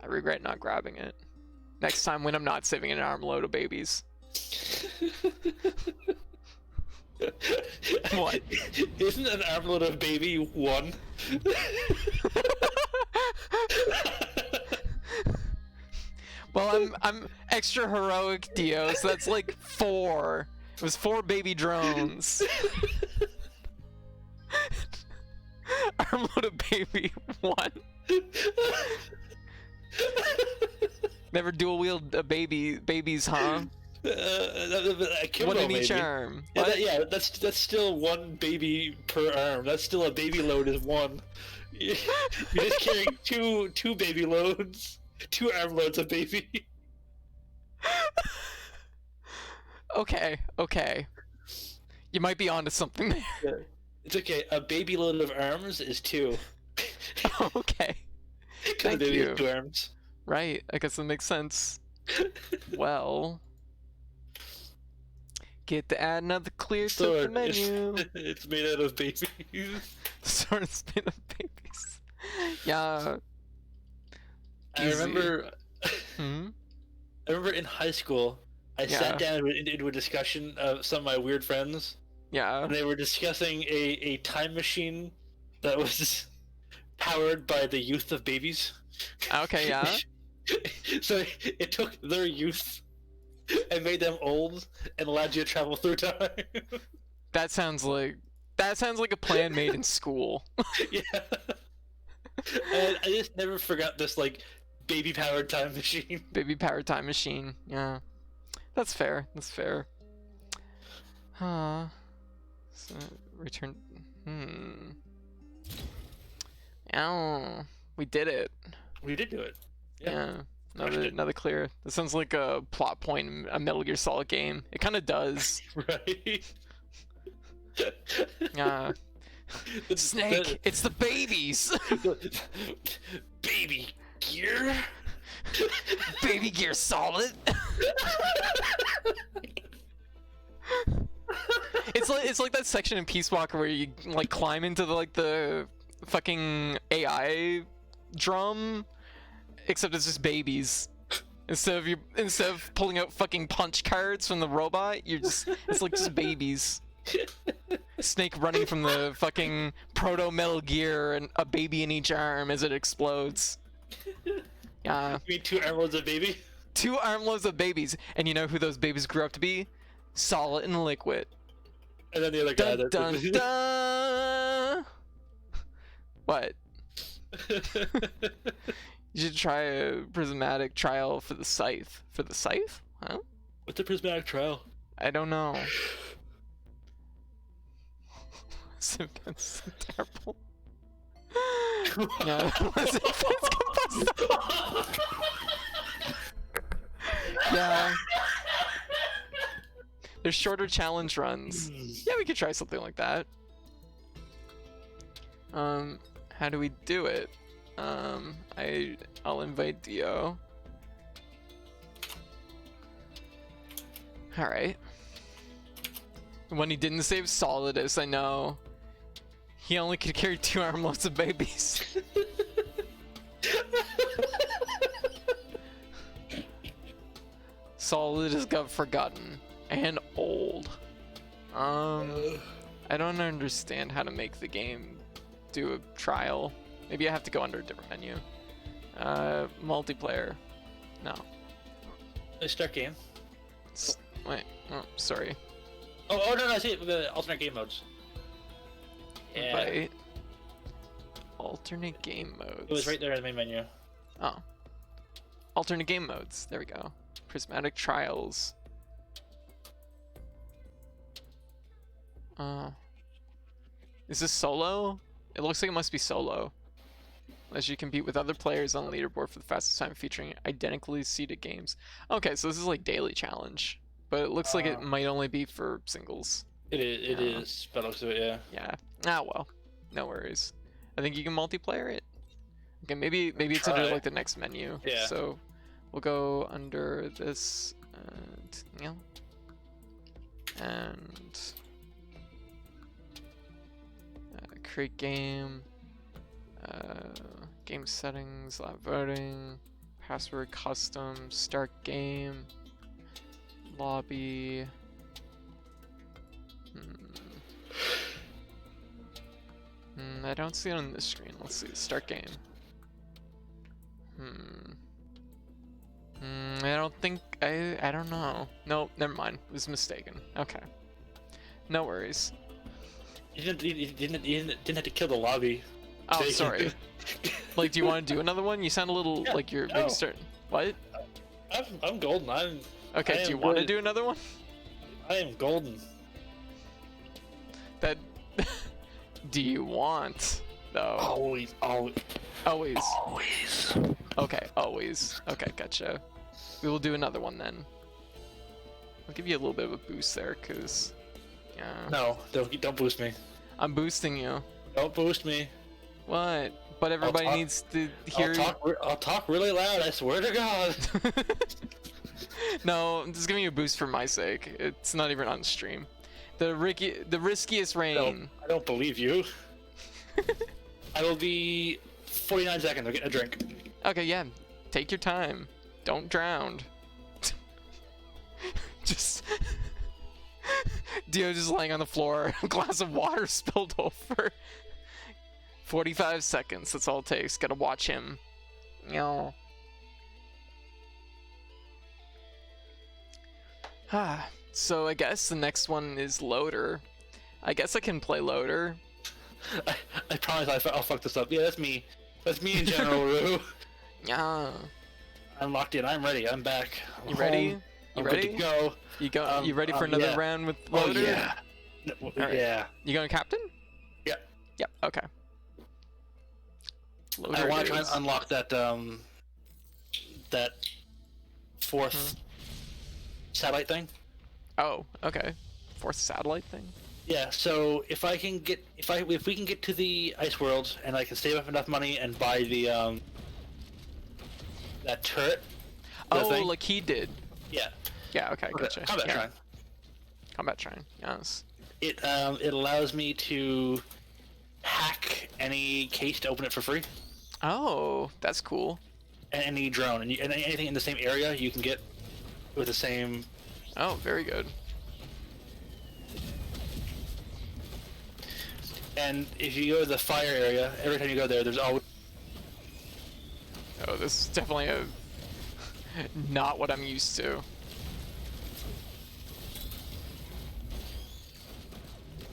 I regret not grabbing it. Next time when I'm not saving an armload of babies. What? Isn't an armload of baby 1? Well, I'm extra heroic, Dio, so that's like 4. It was 4 baby drones. Armload of baby 1. Never dual wield a babies, huh? One in each arm. Yeah, that's still 1 baby per arm. That's still a baby load is 1. You're just carrying two baby loads, 2 arm loads of baby. Okay. You might be onto something there. Yeah. It's okay. A baby load of arms is 2. Okay. Because baby has 2 arms. Right. I guess that makes sense. Well, get to add another clear to the menu. It's made out of babies. Sword is made of babies. Yeah. I remember. Hmm? I remember in high school, I sat down into a discussion of some of my weird friends. Yeah. And they were discussing a time machine that was powered by the youth of babies. Okay, yeah. So it took their youth and made them old and allowed you to travel through time. That sounds like a plan made in school. Yeah. And I just never forgot this like baby powered time machine. Baby powered time machine. Yeah. That's fair. Huh. So, return. Oh, we did it. We did do it. Yeah. Another clear. This sounds like a plot point in a Metal Gear Solid game. It kind of does. Right. Yeah. Snake, it's the babies. Baby Gear. Baby Gear Solid. It's like that section in Peace Walker where you like climb into the fucking AI drum, except it's just babies. Instead of pulling out fucking punch cards from the robot, it's like just babies. Snake running from the fucking proto Metal Gear and a baby in each arm as it explodes. Yeah. You mean 2 armloads of baby? 2 armloads of babies, and you know who those babies grew up to be? Solid and Liquid. And then the other guy. Dun, dun, dun. What? You should try a prismatic trial for the scythe. For the scythe? Huh? What's a prismatic trial? I don't know. That's terrible. No, yeah. There's shorter challenge runs. Yeah, we could try something like that. How do we do it? I'll invite Dio. Alright. When he didn't save Solidus, I know. He only could carry 2 armloads of babies. Solidus got forgotten and old. I don't understand how to make the game do a trial. Maybe I have to go under a different menu. Multiplayer. No. Let's start game. Wait. Oh, sorry. Oh no, I see it. The alternate game modes. Yeah. Right. Alternate game modes. It was right there in the main menu. Oh. Alternate game modes. There we go. Prismatic Trials. Is this solo? It looks like it must be solo. As you compete with other players on the leaderboard for the fastest time featuring identically seeded games. Okay, so this is like daily challenge. But it looks like it might only be for singles. It is. But looks of it, yeah. Yeah. Ah, well. No worries. I think you can multiplayer it. Okay, maybe it's under like the next menu. Yeah. So we'll go under this and yeah. And create game. Game settings, live voting, password custom, start game, lobby. I don't see it on this screen. Let's see. Start game. I don't think I don't know. Nope, never mind. It was mistaken. Okay. No worries. You didn't have to kill the lobby. Oh, sorry. Like, do you want to do another one? You sound a little Yeah, like you're maybe starting. What? I'm golden. Okay, do you want to do another one? I am golden. That. Do you want though? Always. Always. Okay, always. Okay, gotcha. We will do another one then. I'll give you a little bit of a boost there, cause. Yeah. No, don't boost me. I'm boosting you. Don't boost me. What? But everybody needs to hear. I'll talk really loud. I swear to God. No, I'm just giving you a boost for my sake. It's not even on stream. The riskiest rain. I don't believe you. I will be 49 seconds. I'm getting a drink. Okay, yeah. Take your time. Don't drown. Just. Dio just laying on the floor, a glass of water spilled over. 45 seconds, that's all it takes. Gotta watch him. No. So I guess the next one is Loader. I guess I can play Loader. I promise I'll fuck this up. Yeah, that's me. That's me in General Rue. Yeah. I'm locked in. I'm ready. I'm back. You ready? You I'm ready? good to go. You ready for another yeah. round with Loader? Oh, yeah. Right. Yeah. You going captain? Yeah. Yep. Okay. Loader I want to try and unlock that that fourth satellite thing. Oh, okay. Fourth satellite thing. Yeah. So if we can get to the ice world and I can save up enough money and buy the that turret. Oh, thing. like he did. Yeah. Yeah. Okay. Gotcha. Combat yeah. Shrine. Combat Shrine. Yes. It allows me to hack any case to open it for free. Oh, that's cool. And any drone and anything in the same area you can get with the same. Oh, very good. And if you go to the fire area, every time you go there, there's always. Oh, this is definitely not what I'm used to.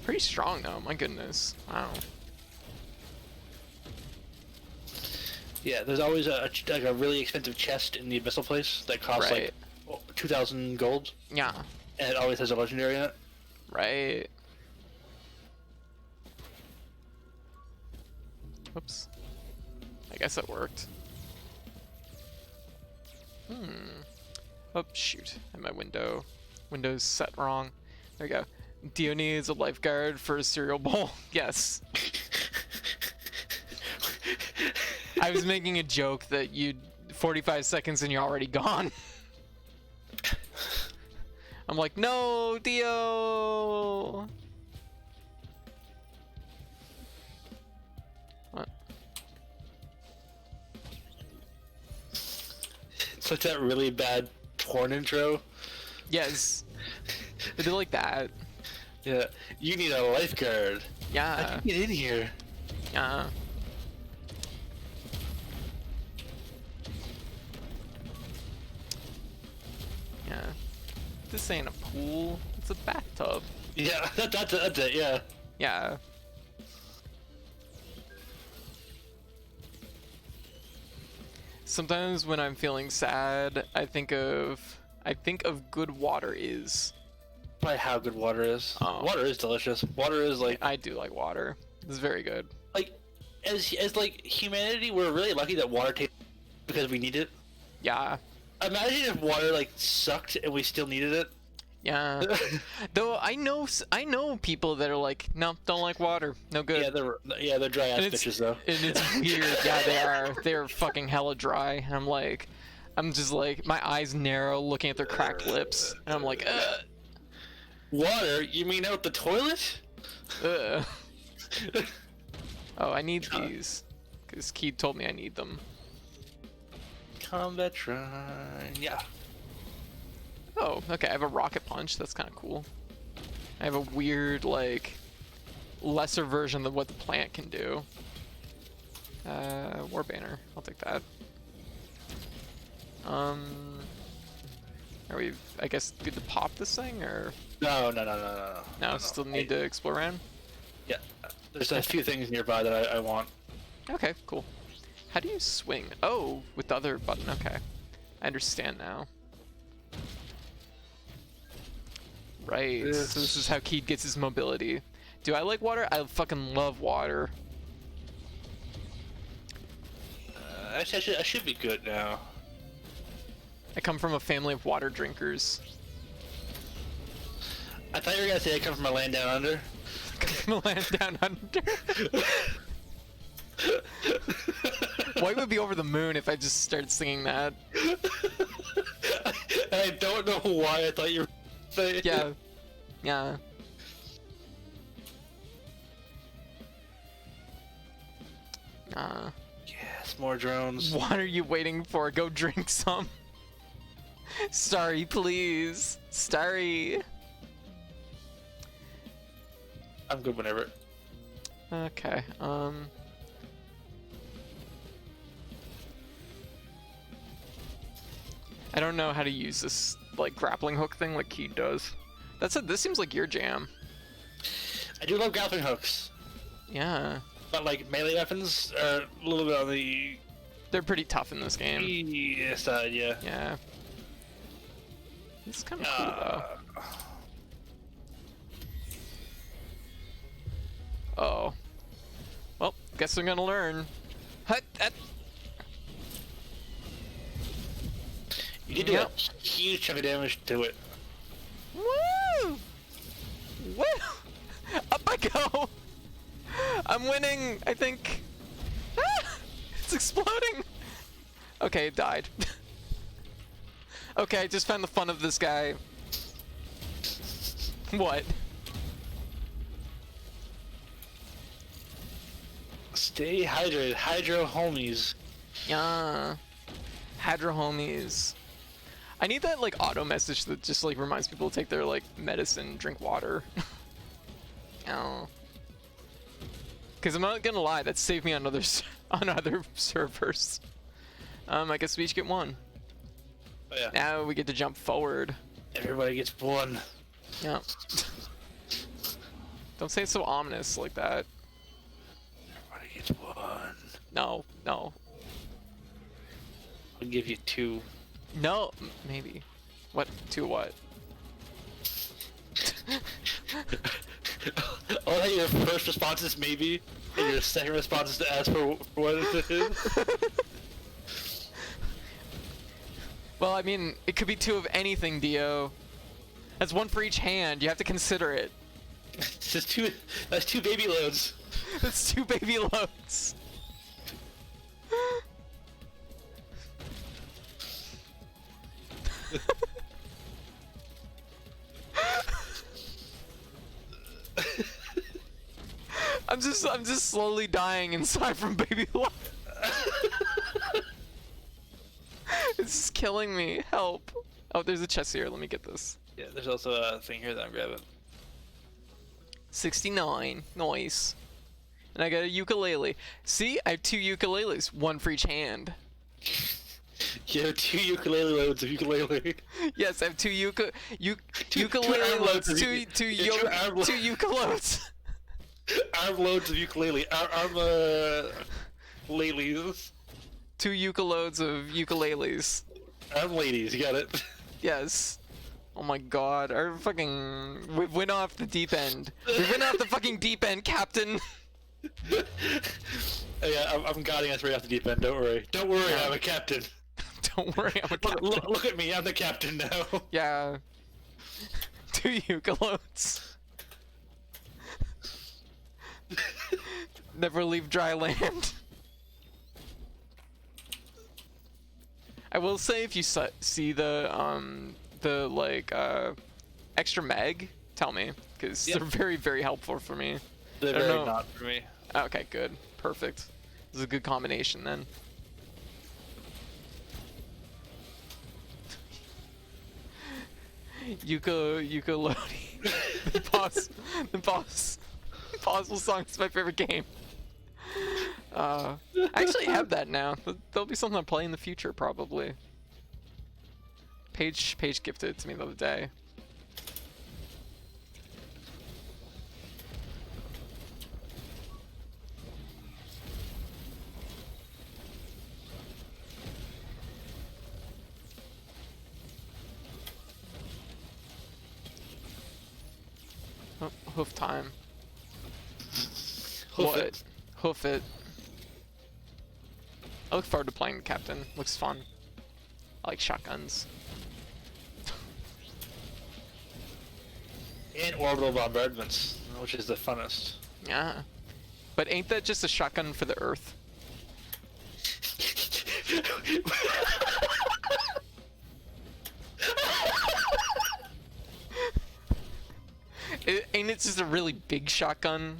Pretty strong though, my goodness. Wow. Yeah, there's always a really expensive chest in the abyssal place that costs Right. like 2,000 gold, Yeah. and it always has a legendary in it. Right. Whoops. I guess it worked. Oh, shoot. And my window's set wrong. There we go. Dio needs a lifeguard for a cereal bowl. Yes. I was making a joke that 45 seconds and you're already gone. I'm like, no, Dio! What? It's like that really bad porn intro. Yes. They do like that. Yeah, you need a lifeguard. Yeah. Get in here. Yeah. Yeah. This ain't a pool. It's a bathtub. Yeah, that's it. Yeah. Yeah. Sometimes when I'm feeling sad, I think of good water is. Probably how good water is. Oh. Water is delicious. Water is like I do like water. It's very good. like as like humanity, we're really lucky that water tastes because we need it. Yeah. Imagine if water like sucked and we still needed it. Yeah. Though I know people that are like, no, don't like water. No good. they're dry ass bitches though. And it's weird. Yeah, they are. They're fucking hella dry. And I'm just like, my eyes narrow looking at their cracked lips. And I'm like, ugh. Water? You mean out the toilet? Ugh. Oh, I need these. Because Keith told me I need them. Combat shrine. Yeah. Oh, okay. I have a rocket punch. That's kind of cool. I have a weird, like, lesser version of what the plant can do. War banner. I'll take that. Are we, I guess, good to pop this thing, or? No. No, still need to explore around? Yeah. There's a few things nearby that I want. Okay, cool. How do you swing? Oh, with the other button. Okay. I understand now. Right. So this is how Keith gets his mobility. Do I like water? I fucking love water. Actually, I should be good now. I come from a family of water drinkers. I thought you were gonna say I come from a land down under. Land down under. White would be over the moon if I just started singing that. I don't know why I thought you were saying. Yeah. Yeah. Yes, more drones. What are you waiting for? Go drink some. Starry, please. Starry. I'm good whenever. Okay, I don't know how to use this, like, grappling hook thing like Keith does. That said, this seems like your jam. I do love grappling hooks. Yeah. But, like, melee weapons are a little bit on the They're pretty tough in this game. easy side, yeah. Yeah. It's kind of cool, though. Oh. Well, guess I'm gonna learn. Hut, hut. You did do a huge chunk of damage to it. Woo! Woo! Up I go! I'm winning, I think. Ah! It's exploding! Okay, it died. Okay, I just found the fun of this guy. What? Stay hydrated. Hydro homies. Yeah. Hadra homies. I need that, like, auto message that just, like, reminds people to take their, like, medicine, drink water. Oh. Because I'm not gonna lie, that saved me on other servers. I guess we each get one. Oh, yeah. Now we get to jump forward. Everybody gets one. Yeah. Don't say it so ominous like that. Everybody gets one. No, no. I'll give you two. No, maybe. What? To what? Oh, your first response is maybe, and your second response is to ask for what it is. Well, I mean, it could be two of anything, Dio. That's one for each hand. You have to consider it. It's just two. That's two baby loads. That's two baby loads. I'm just slowly dying inside from baby love. It's just killing me. Help. Oh, there's a chest here. Let me get this. Yeah, there's also a thing here that I'm grabbing. 69. Nice. And I got a ukulele. See? I have two ukuleles. One for each hand. You have 2 ukulele loads of ukulele. Yes, I have two Two ukulele arm loads, loads of two yeah, two ukulodes. Arm loads of ukulele. Arm ladies. Two ukulodes of ukuleles. Arm ladies, you got it. Yes. Oh my god, we went off the deep end. We went off the fucking deep end, Captain. Yeah, I'm guiding us right off the deep end, don't worry. Don't worry, I'm a captain. Don't worry, I'm a captain. Look at me, I'm the captain now. Yeah. Two ukulodes. Never leave dry land. I will say, if you see the like extra meg, tell me, because they're very, very helpful for me. They're very not for me. Okay, good, perfect. This is a good combination then. Ukulele. The Possible Song is my favorite game. I actually have that now. There'll be something I play in the future, probably. Paige gifted it to me the other day. Oh, hoof time. Hoof it. Hoof it. I look forward to playing the captain. Looks fun. I like shotguns. And orbital bombardments, which is the funnest. Yeah. But ain't that just a shotgun for the Earth? Ain't it just a really big shotgun?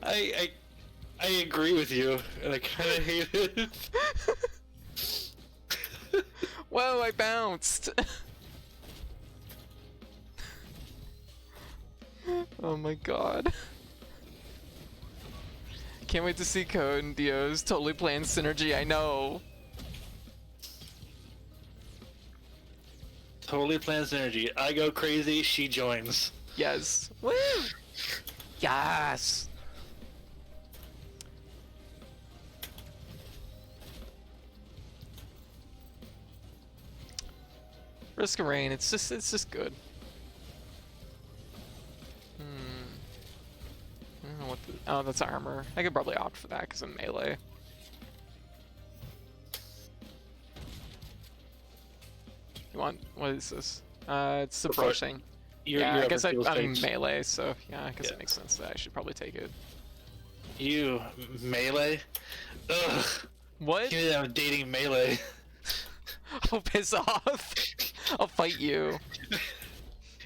I agree with you, and I kind of hate it. Whoa, I bounced! Oh my god. Can't wait to see Code and Dio's totally playing synergy, I know. Totally plans synergy. I go crazy, she joins. Yes. Woo! Yes! Risk of Rain, it's just good. I don't know what the, oh, that's armor. I could probably opt for that because I'm melee. You want, what is this? It's the brushing. Yeah, I guess I'm melee, so yeah, I guess it makes sense that I should probably take it. You, melee? Ugh. What? Give me that, I'm dating melee. Oh, piss off. I'll fight you.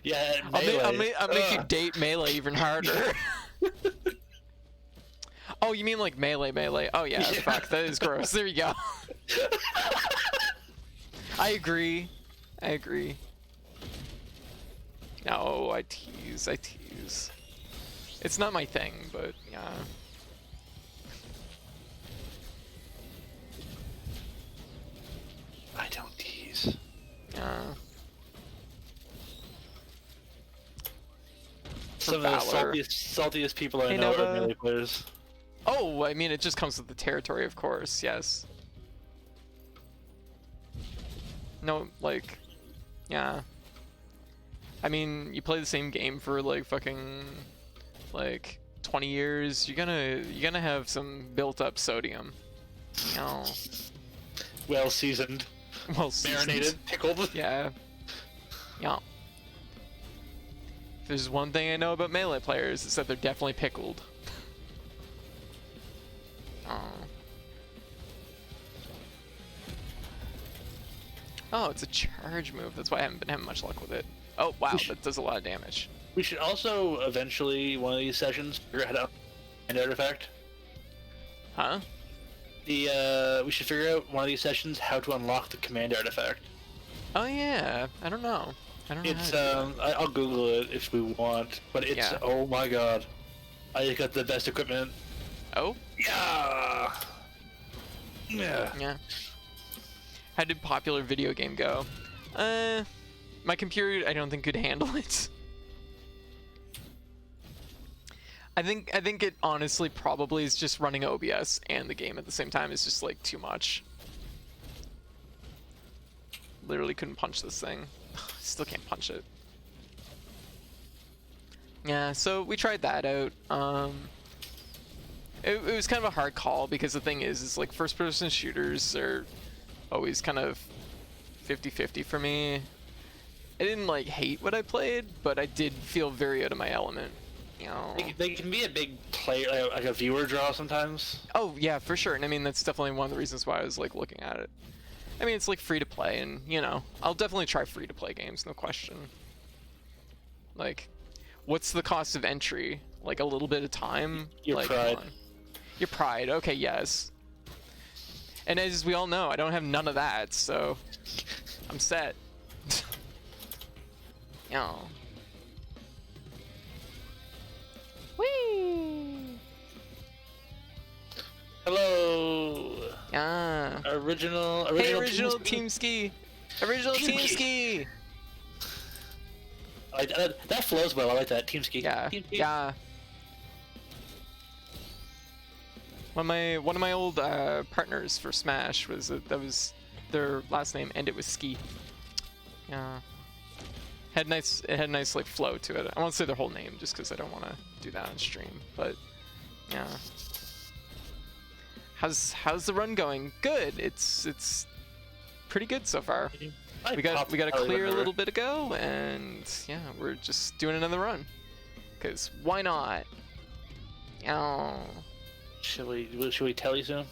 Yeah, melee. I'll make you date melee even harder. Oh, you mean like melee? Oh yeah, fuck, that is gross. There you go. I agree. No, I tease. It's not my thing, but yeah. I don't tease. Yeah. Some of the saltiest people I know are melee players. Oh, I mean, it just comes with the territory, of course, yes. No, like, yeah. I mean, you play the same game for like fucking, like, 20 years, you're gonna have some built-up sodium. You know. Well seasoned. Well seasoned. Marinated, pickled. Yeah. Yeah. If there's one thing I know about melee players, it's that they're definitely pickled. Oh, it's a charge move. That's why I haven't been having much luck with it. Oh, wow, that does a lot of damage. We should also eventually, one of these sessions, figure out how to an artifact. Huh? We should figure out one of these sessions how to unlock the command artifact. Oh yeah, I don't know. It's I'll Google it if we want, but it's oh my god, I just got the best equipment. Oh? Yeah. Yeah. How did popular video game go? My computer I don't think could handle it. I think it honestly probably is just running OBS and the game at the same time is just like too much. Literally couldn't punch this thing. Still can't punch it. Yeah, so we tried that out. It was kind of a hard call because the thing is like first-person shooters are always kind of 50-50 for me. I didn't like hate what I played, but I did feel very out of my element. You know. They can be a big player, like a viewer draw sometimes. Oh yeah, for sure. And I mean that's definitely one of the reasons why I was like looking at it. I mean it's like free to play, and you know I'll definitely try free to play games, no question. Like, what's the cost of entry? Like a little bit of time. Your like, pride. Your pride. Okay, yes. And as we all know, I don't have none of that, so I'm set. Yeah. Whee! Hello. Yeah. Original Hey, original Team Ski. Original Team Ski. That flows well. I like that. Team Ski. Yeah. Team Ski. Yeah. One of my old partners for Smash was that was their last name, and it was Ski. Yeah. It had a nice like flow to it. I won't say their whole name just because I don't want to do that on stream, but yeah. How's the run going? Good. It's pretty good so far. We got a clear a little bit ago, and yeah, we're just doing another run. Cause why not? Oh. Should we tell you soon?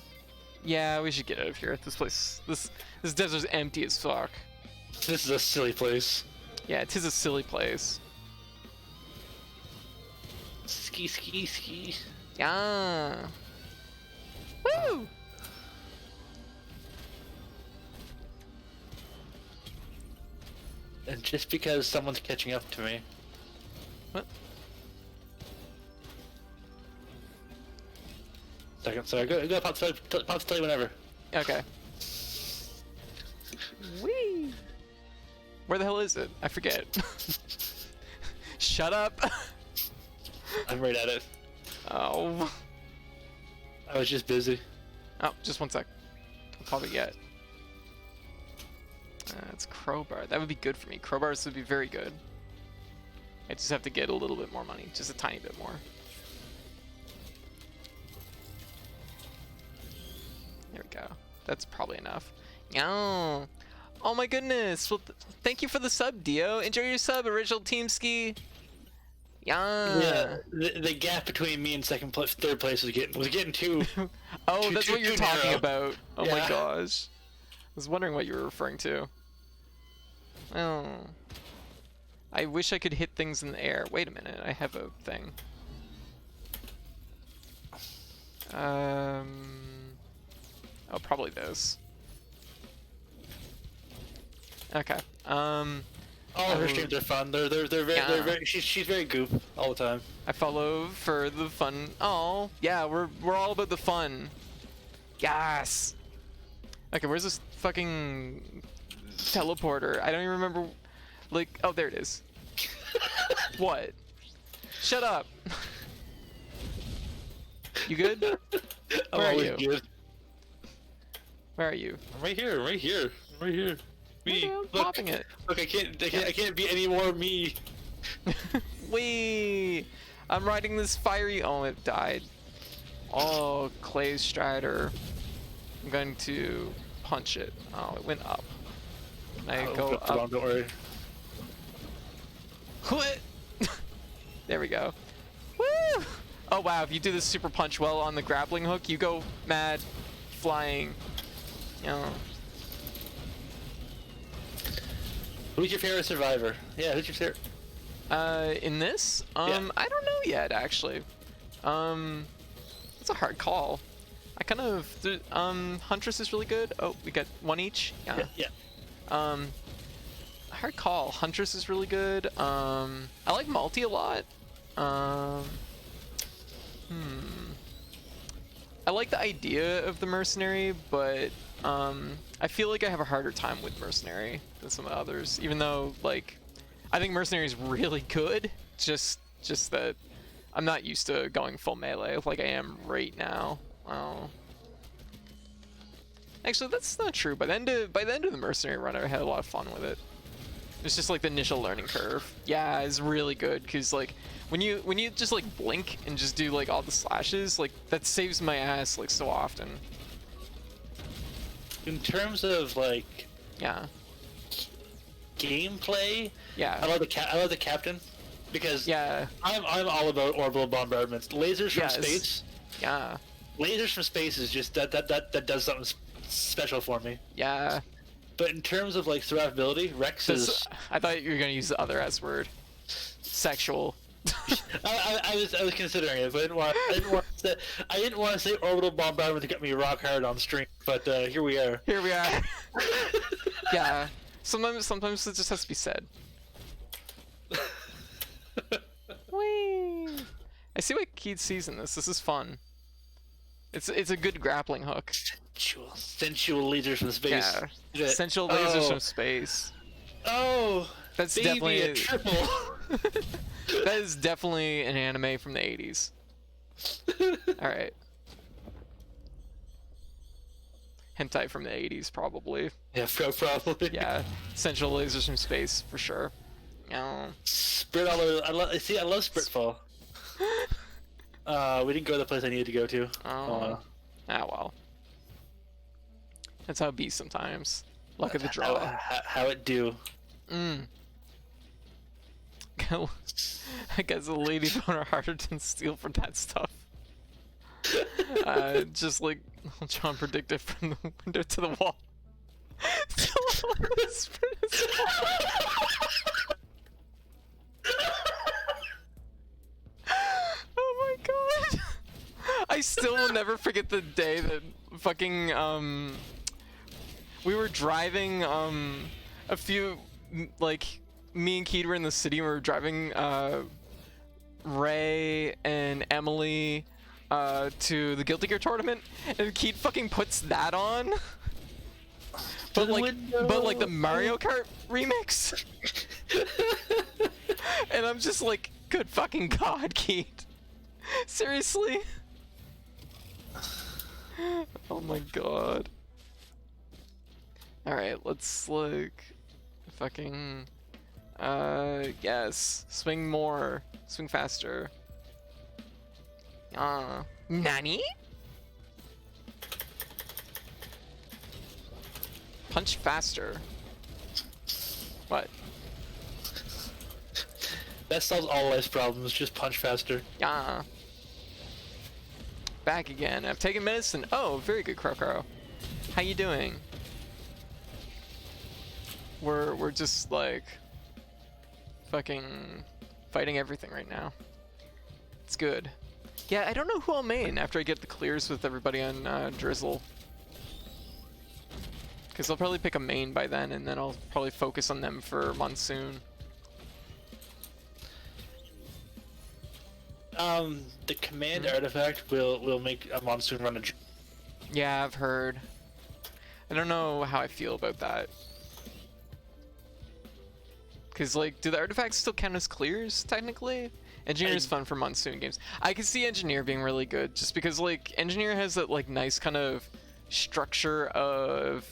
Yeah, we should get out of here. This desert's empty as fuck. This is a silly place. Yeah, it is a silly place. Ski. Yeah. Woo! And just because someone's catching up to me. What? Second, sorry. Go pop to tell you whenever. Okay. Whee! Where the hell is it? I forget. Shut up! I'm right at it. Oh. I was just busy. Oh, just one sec. Don't pop it yet. It's crowbar. That would be good for me. Crowbars would be very good. I just have to get a little bit more money. Just a tiny bit more. There we go. That's probably enough. Yeah. Oh my goodness. Well, thank you for the sub, Dio. Enjoy your sub, original Team Ski. Yeah. The gap between me and third place was getting too. Oh, that's what you're talking narrow. about. Oh Yeah. my gosh. I was wondering what you were referring to. Oh. I wish I could hit things in the air. Wait a minute. I have a thing. Oh, probably this. Okay. All of her streams are fun. They're very. She's very goop all the time. I follow for the fun. Oh, yeah, we're all about the fun. Yes. Okay, where's this fucking teleporter? I don't even remember. Like, oh, there it is. What? Shut up. You good? Where are you? Good. Where are you? I'm right here. Me. Okay, I'm Look, popping it. Look, I can't be any more me. Wee! I'm riding this fiery. Oh, it died. Oh, Clay Strider. I'm going to punch it. Oh, it went up. And I go up. Don't worry. What? There we go. Woo! Oh wow! If you do this super punch well on the grappling hook, you go mad, flying. Yeah. Who's your favorite survivor? Yeah, who's your favorite? In this? Yeah. I don't know yet, actually. It's a hard call. I kind of, Huntress is really good. Oh, we got one each? Yeah. Hard call. Huntress is really good. I like Multi a lot. I like the idea of the mercenary, but I feel like I have a harder time with mercenary than some of the others. Even though, like, I think mercenary is really good. Just that I'm not used to going full melee like I am right now. Oh. Actually, that's not true. By the end of the mercenary run, I had a lot of fun with it. It's just like the initial learning curve. Yeah, it's really good because like when you just like blink and just do like all the slashes, like that saves my ass like so often. In terms of like Yeah. gameplay, Yeah. I love the captain because Yeah. I'm all about orbital bombardments. Lasers from Yes. space. Yeah. Lasers from space is just that does something special for me. Yeah. But in terms of like survivability, Rex is. I thought you were gonna use the other S word. Sexual. I was considering it, but I didn't want to say orbital bombardment to get me rock hard on stream. But here we are. Here we are. Yeah. Sometimes it just has to be said. Whee! I see what Keith sees in this. This is fun. It's a good grappling hook. Sensual lasers from space. Yeah. Sensual lasers from space. Oh, that's baby, definitely a triple. That is definitely an anime from the 80s. All right. Hentai from the 80s, probably. Yeah, probably. Yeah, sensual lasers from space for sure. Yeah. Sprit all over. I love Spritfall. We didn't go to the place I needed to go to. Oh. Ah well. That's how it be sometimes. Luck of the draw. How it do. I guess a lady found her harder than steel for that stuff. Just like John predicted, from the window to the wall. Oh my god! I still will never forget the day that fucking we were driving a few like me and Keith were in the city and we were driving Ray and Emily to the Guilty Gear tournament, and Keith fucking puts that on. But like the Mario Kart remix. And I'm just like, good fucking god, Keith. Seriously? Oh my god. Alright, let's like fucking yes. Swing more. Swing faster. Nani? Punch faster. What? That solves all life's problems. Just punch faster. Yeah. Back again. I've taken medicine. Oh, very good, Crocro. How you doing? We're just like fucking fighting everything right now. It's good. Yeah, I don't know who I'll main after I get the clears with everybody on Drizzle. Because I'll probably pick a main by then, and then I'll probably focus on them for Monsoon. The command artifact will make a Monsoon run a... Yeah, I've heard. I don't know how I feel about that. Because, like, do the artifacts still count as clears, technically? Engineer is fun for Monsoon games. I can see Engineer being really good, just because, like, Engineer has that, like, nice kind of structure of...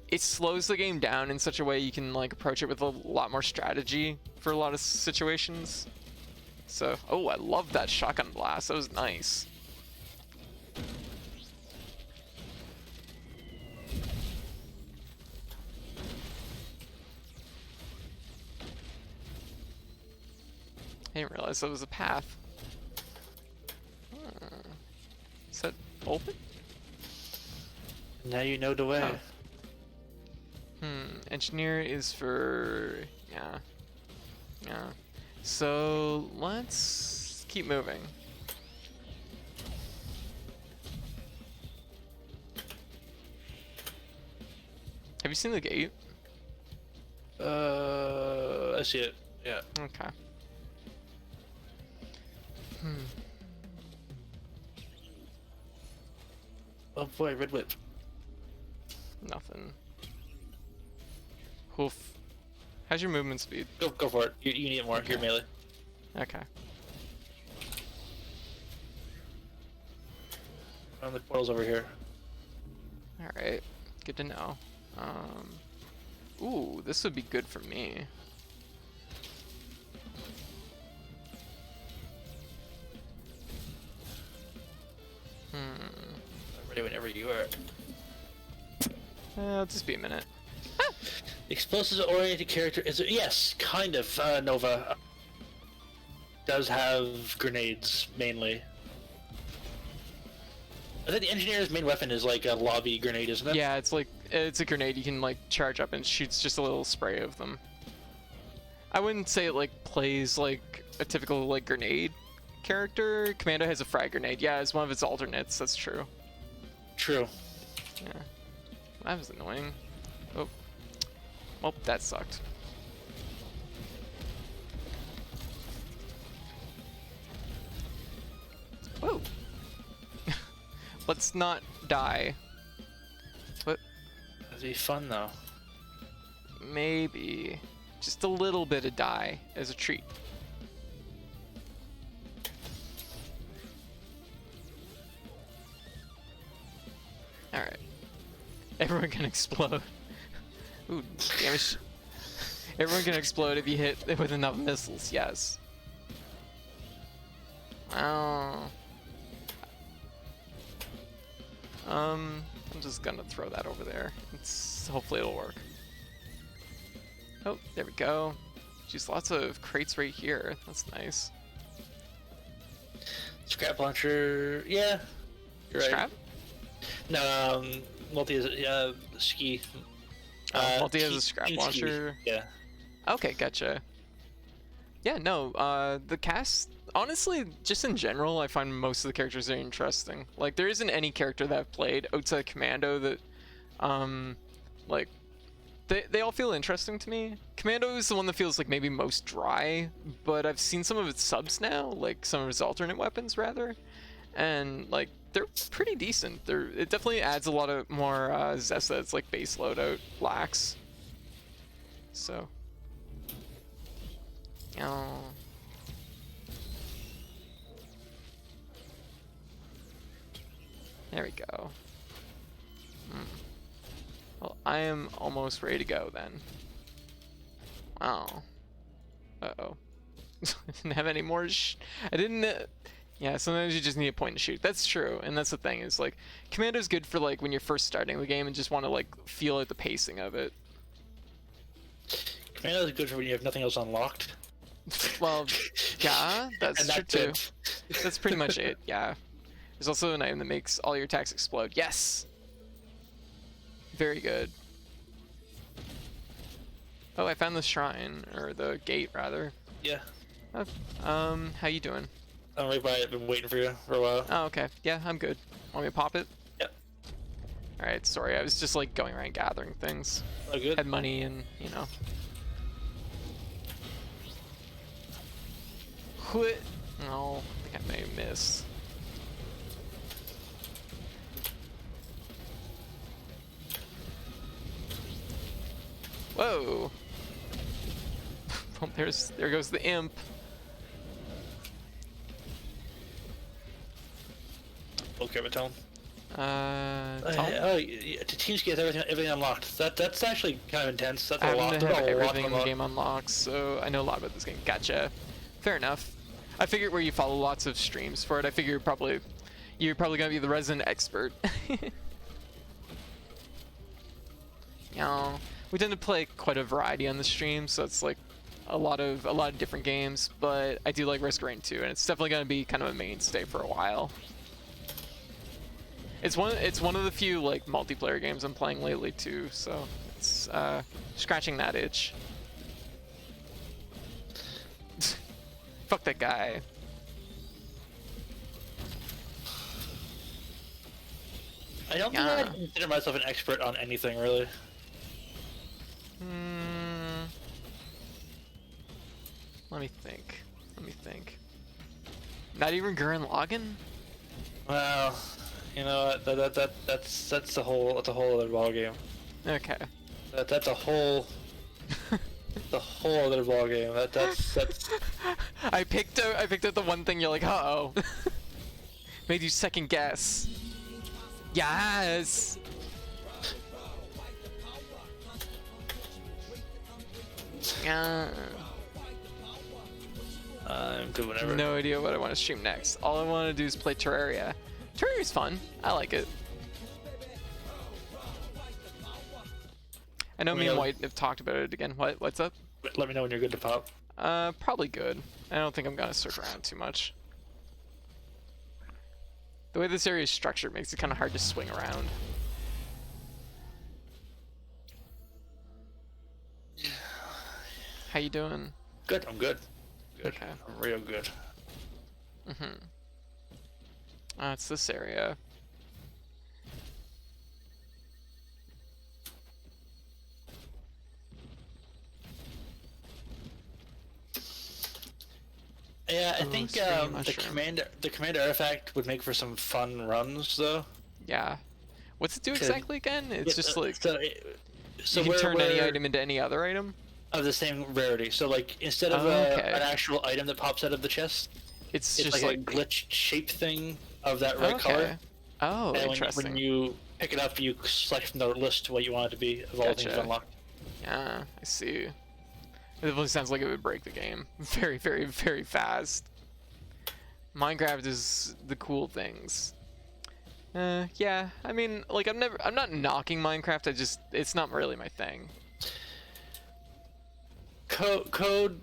It slows the game down in such a way you can, like, approach it with a lot more strategy for a lot of situations. So, oh, I love that shotgun blast. That was nice. I didn't realize that was a path. Is that open? Now you know the way. Oh. Engineer is for... yeah. Yeah. So, let's keep moving. Have you seen the gate? I see it. Yeah. Okay. Oh boy, red whip. Nothing. Hoof. How's your movement speed? Go for it. You need it more. Okay. You're melee. Okay. The portal's over here. Alright. Good to know. Ooh, this would be good for me. I'm ready whenever you are. It'll just be a minute. Explosives-oriented character is yes, kind of. Nova does have grenades mainly. I think the engineer's main weapon is like a lobby grenade, isn't it? Yeah, it's like it's a grenade you can like charge up and shoots just a little spray of them. I wouldn't say it like plays like a typical like grenade character. Commando has a frag grenade. Yeah, it's one of its alternates. That's true. True. Yeah, that was annoying. Oh, well, that sucked. Whoa. Let's not die. What? That'd be fun though. Maybe just a little bit of die as a treat. All right. Everyone can explode. Ooh, damage. Everyone can explode if you hit it with enough missiles. Yes. Oh. I'm just gonna throw that over there. Hopefully it'll work. Oh, there we go. Just lots of crates right here. That's nice. Scrap launcher. Yeah. You're right. Scrap? No, multi is ski. Multi has a scrap launcher. Yeah. Okay, gotcha. Yeah, no, the cast, honestly, just in general, I find most of the characters are interesting. Like, there isn't any character that I've played outside Commando that, like, they all feel interesting to me. Commando is the one that feels like maybe most dry, but I've seen some of its subs now, like some of its alternate weapons, rather, and, like, they're pretty decent. It definitely adds a lot of more zest that it's, like, base loadout lacks. So... Oh. There we go. Well, I am almost ready to go then. Wow. Uh-oh. I didn't have any more I didn't... Yeah, sometimes you just need a point to shoot. That's true, and that's the thing, is like, Commando's good for like when you're first starting the game and just want to like feel out the pacing of it. Commando's good for when you have nothing else unlocked. Well, yeah, that's true too. It. That's pretty much it, yeah. There's also an item that makes all your attacks explode. Yes! Very good. Oh, I found the shrine, or the gate, rather. Yeah. How you doing? I'm right by it. I've been waiting for you for a while. Oh, okay. Yeah, I'm good. Want me to pop it? Yep. Alright, sorry, I was just like going around gathering things. Oh, good. Had money and, you know. Quit. No, I think I may have missed. Whoa. Well, there goes the imp. Okay, but tell him. Tell me. Oh, to teams get everything unlocked. That's actually kind of intense. That's I a lot. happen to That's have a lot everything to in the unlock. game unlocked, so I know a lot about this game. Gotcha. Fair enough. I figured where you follow lots of streams for it, I figure you're probably gonna be the resident expert. Yeah, we tend to play quite a variety on the stream, so it's like a lot of different games. But I do like Risk Rain 2, and it's definitely gonna be kind of a mainstay for a while. It's one of the few like multiplayer games I'm playing lately too, so it's scratching that itch. Fuck that guy. I don't think I consider myself an expert on anything really. Let me think. Not even Gurren Lagann? Well, You know that's the whole other ball game. Okay. That's a whole other ball game. That's I picked out the one thing you're like, uh-oh. Made you second guess. Yes. Yeah. I'm good whenever. No idea what I want to stream next. All I want to do is play Terraria. Terraria's fun. I like it. I know me and White have talked about it again. What's up? Let me know when you're good to pop. Probably good. I don't think I'm gonna surf around too much. The way this area is structured makes it kind of hard to swing around. How you doing? Good. I'm good. Good. Okay. I'm real good. It's this area. Yeah, I Ooh, think screen the mushroom. commander artifact would make for some fun runs though. Yeah. What's it do exactly again? It's just like so you can turn any we're item into any other item. of the same rarity. So like instead of Okay. an actual item that pops out of the chest, It's it's just like a glitched shape thing of that red okay. color. Oh, And interesting. when you pick it up, you select from the list what you want it to be of all the things Gotcha. unlocked. Yeah, I see. It definitely sounds like it would break the game very, very, very fast. Minecraft is the cool things. Yeah, I mean, like I'm not knocking Minecraft. It's not really my thing. Code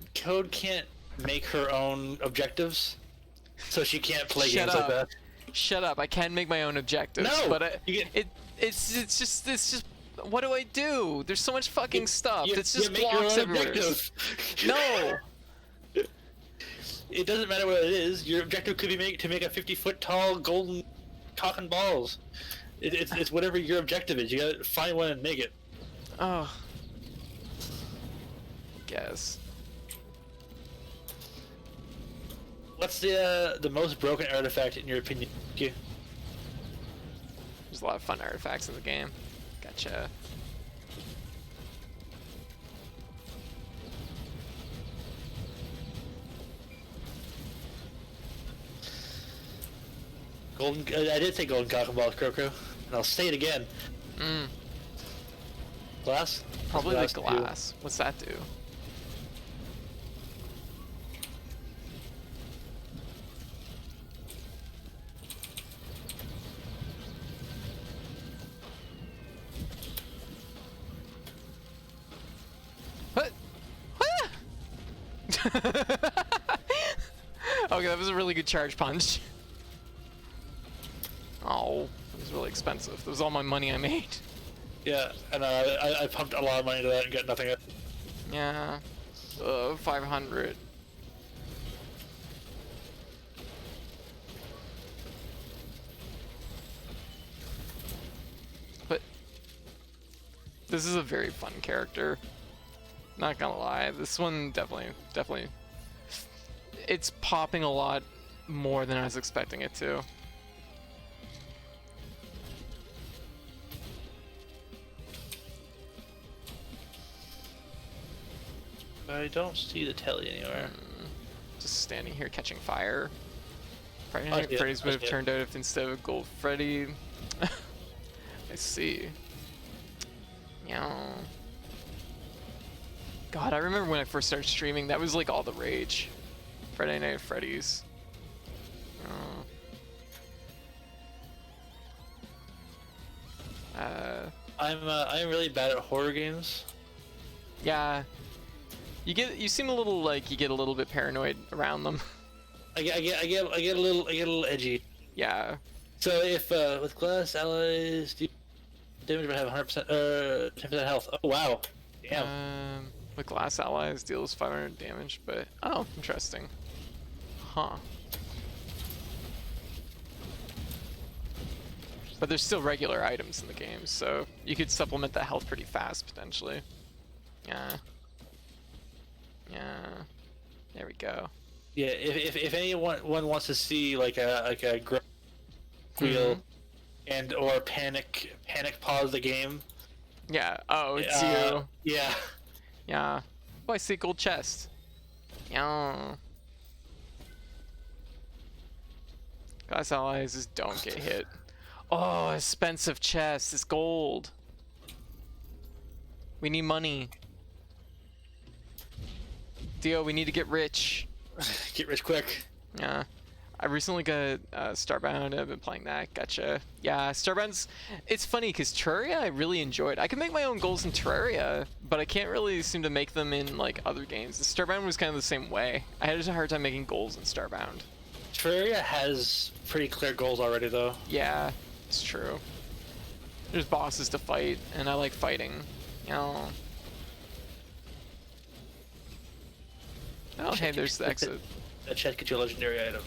can't make her own objectives, so she can't play Shut games up. like that. Shut up! I can make my own objectives, No, but you get- it's just what do I do? There's so much fucking stuff. It's you just make your blocks own everywhere. objectives. No. It doesn't matter what it is. Your objective could be to make a 50-foot tall golden cock and balls. It's whatever your objective is. You gotta find one and make it. Oh. Guess. What's the most broken artifact in your opinion? You? There's a lot of fun artifacts in the game. Gotcha. I did say golden cock and balls, Croco, and I'll say it again. Glass? Probably What's the do? glass. What's that do? What? Okay, that was a really good charge punch. Oh, it was really expensive. That was all my money I made. Yeah, and I pumped a lot of money into that and got nothing. Yeah. 500. But this is a very fun character. Not gonna lie, this one definitely. It's popping a lot more than I was expecting it to. I don't see the telly anywhere. Just standing here catching fire. Friday I Night see it, Freddy's I would have see it. turned out if instead of Gold Freddy. I see. Yeah. God, I remember when I first started streaming, that was like all the rage. Friday Night Freddy's. I'm really bad at horror games. Yeah. You seem a little like you get a little bit paranoid around them. I get a little edgy. Yeah. So if with glass allies, damage would have 100% 10% health. Oh wow, damn. With glass allies deals 500 damage, but oh, interesting. Huh. But there's still regular items in the game, so you could supplement that health pretty fast potentially. Yeah. Yeah. There we go. Yeah, if anyone wants to see like a wheel and or panic pause the game. Yeah. Oh, it's you. Yeah. Yeah. Oh, I see gold chest. Yeah. Glass allies just don't get hit. Oh, expensive chest. It's gold. We need money. Dio, we need to get rich. Get rich quick. Yeah. I recently got Starbound. I've been playing that. Gotcha. Yeah, Starbound's... It's funny, because Terraria I really enjoyed. I can make my own goals in Terraria, but I can't really seem to make them in, like, other games. Starbound was kind of the same way. I had a hard time making goals in Starbound. Terraria has pretty clear goals already, though. Yeah, it's true. There's bosses to fight, and I like fighting. You know... Oh, hey, there's the exit. That chest gets you a legendary item.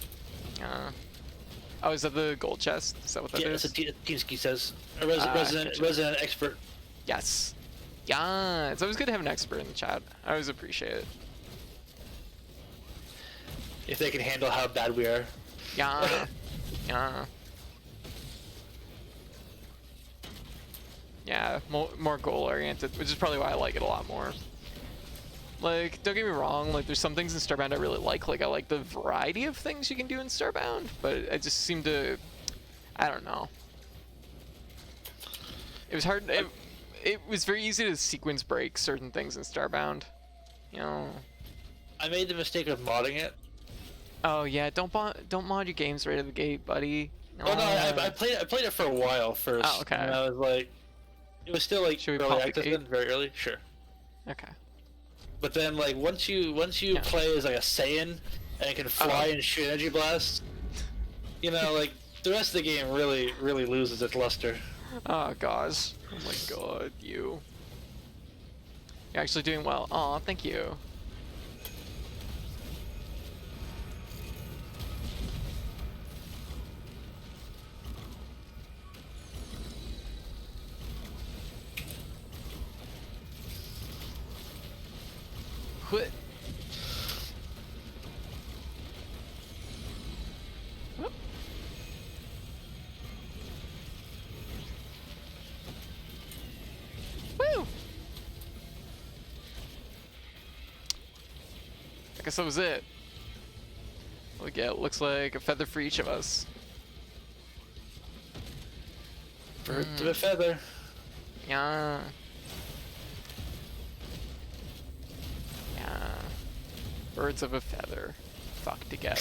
Oh, is that the gold chest? Is that what that is? Yeah, that's what Teamski says. A resident expert. Yes. Yeah, it's always good to have an expert in the chat. I always appreciate it. If they can handle how bad we are. Yeah. Yeah. Yeah, more goal-oriented, which is probably why I like it a lot more. Like, don't get me wrong, like, there's some things in Starbound I really like. Like, I like the variety of things you can do in Starbound, but I just seem to... I don't know. It was hard... It was very easy to sequence break certain things in Starbound. You know? I made the mistake of modding it. Oh, yeah, don't mod your games right out of the gate, buddy. Oh, no, I played it for a while first. Oh, okay. And I was like... It was still, like, Should we early pop the access gate? then, very early? Sure. Okay. But then, like, once you Yeah. play as, like, a Saiyan, and it can fly and shoot energy blasts, you know, like, the rest of the game really, really loses its luster. Oh, gosh. Oh, my God, you. You're actually doing well. Aw, thank you. Quit. Whoop. Woo! I guess that was it. Look, yeah, it looks like a feather for each of us. Birds of a feather. Yeah. Yeah. Birds of a feather. Fuck together.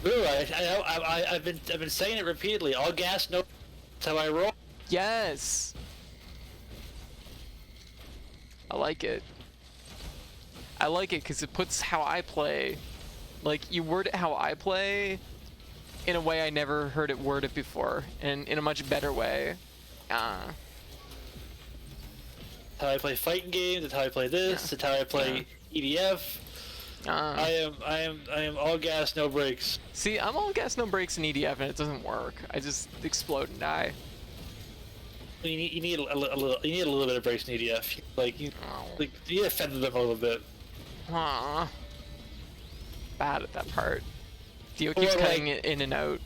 Ooh, I've been saying it repeatedly. All gas, no. That's how I roll. Yes! I like it. I like it because it puts how I play. Like, you word it how I play in a way I never heard it worded before, and in a much better way. That's how I play fighting games. That's how I play this. That's how I play EDF. I am all gas, no brakes. See, I'm all gas, no brakes in EDF, and it doesn't work. I just explode and die. You need a little bit of brakes in EDF. Like you need to fend them a little bit. Aww. Bad at that part. Dio keeps cutting it in and out.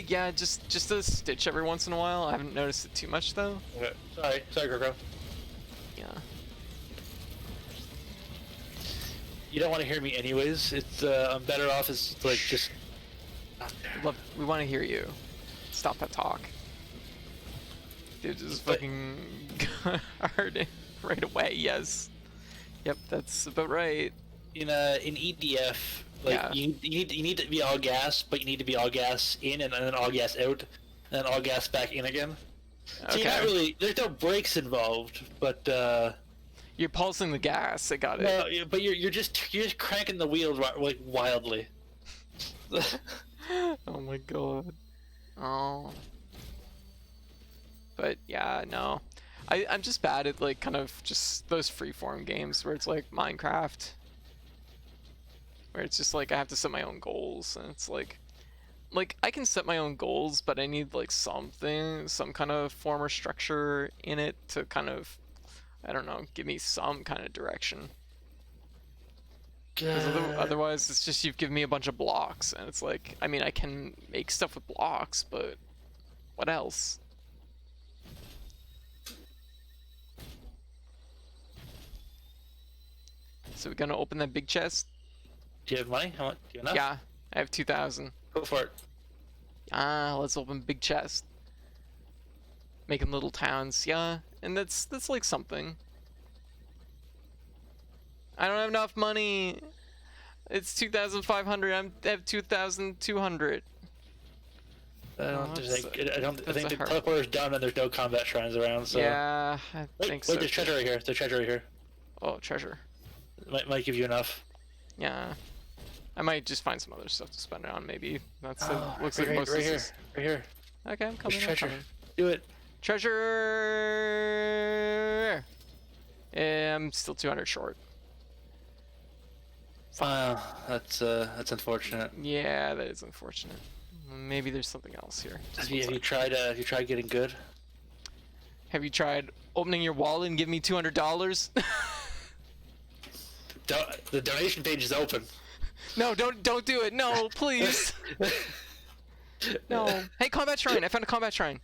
Yeah, just a stitch every once in a while. I haven't noticed it too much though. Okay. Sorry, Coco. Yeah. You don't want to hear me anyways. It's I'm better off as like just. We want to hear you. Stop that talk. Dude, just fucking hard right away. Yes. Yep, that's about right. In EDF, like you need to be all gas, but you need to be all gas in and then all gas out, and then all gas back in again. Okay. So you're not really, there's no brakes involved, but you're pulsing the gas. I got it. no, but you're just cranking the wheel like wildly. Oh my god. Oh. But yeah, no. I'm just bad at like kind of just those freeform games where it's like Minecraft. Where it's just like I have to set my own goals, and it's like I can set my own goals, but I need like some kind of form or structure in it to kind of, I don't know, give me some kind of direction. Because otherwise it's just you've given me a bunch of blocks, and it's like, I mean, I can make stuff with blocks, but What else? So we're gonna open that big chest? Do you have money? How much? Do you have enough? Yeah, I have 2,000. Go for it. Let's open big chest. Making little towns, yeah, and that's like something. I don't have enough money. It's 2,500. I have 2,200. I don't that's think. a- I don't. I that's think a the hard- teleporter's done and there's no combat shrines around. So. Yeah, I Wait, think so. wait, there's treasure right here. There's treasure right here. Oh, treasure. Might give you enough. Yeah. I might just find some other stuff to spend it on, maybe. That's looks right like here, most right of here, this. right here. Okay, I'm coming. There's I'm treasure. coming. Do it. Treasure. I'm still 200 short. Wow, that's unfortunate. Yeah, that is unfortunate. Maybe there's something else here. Just Have you one sec. tried? Have you tried getting good? Have you tried opening your wallet and giving me $200? The donation page is open. No, don't do it. No, please. No. Hey, combat shrine. I found a combat shrine.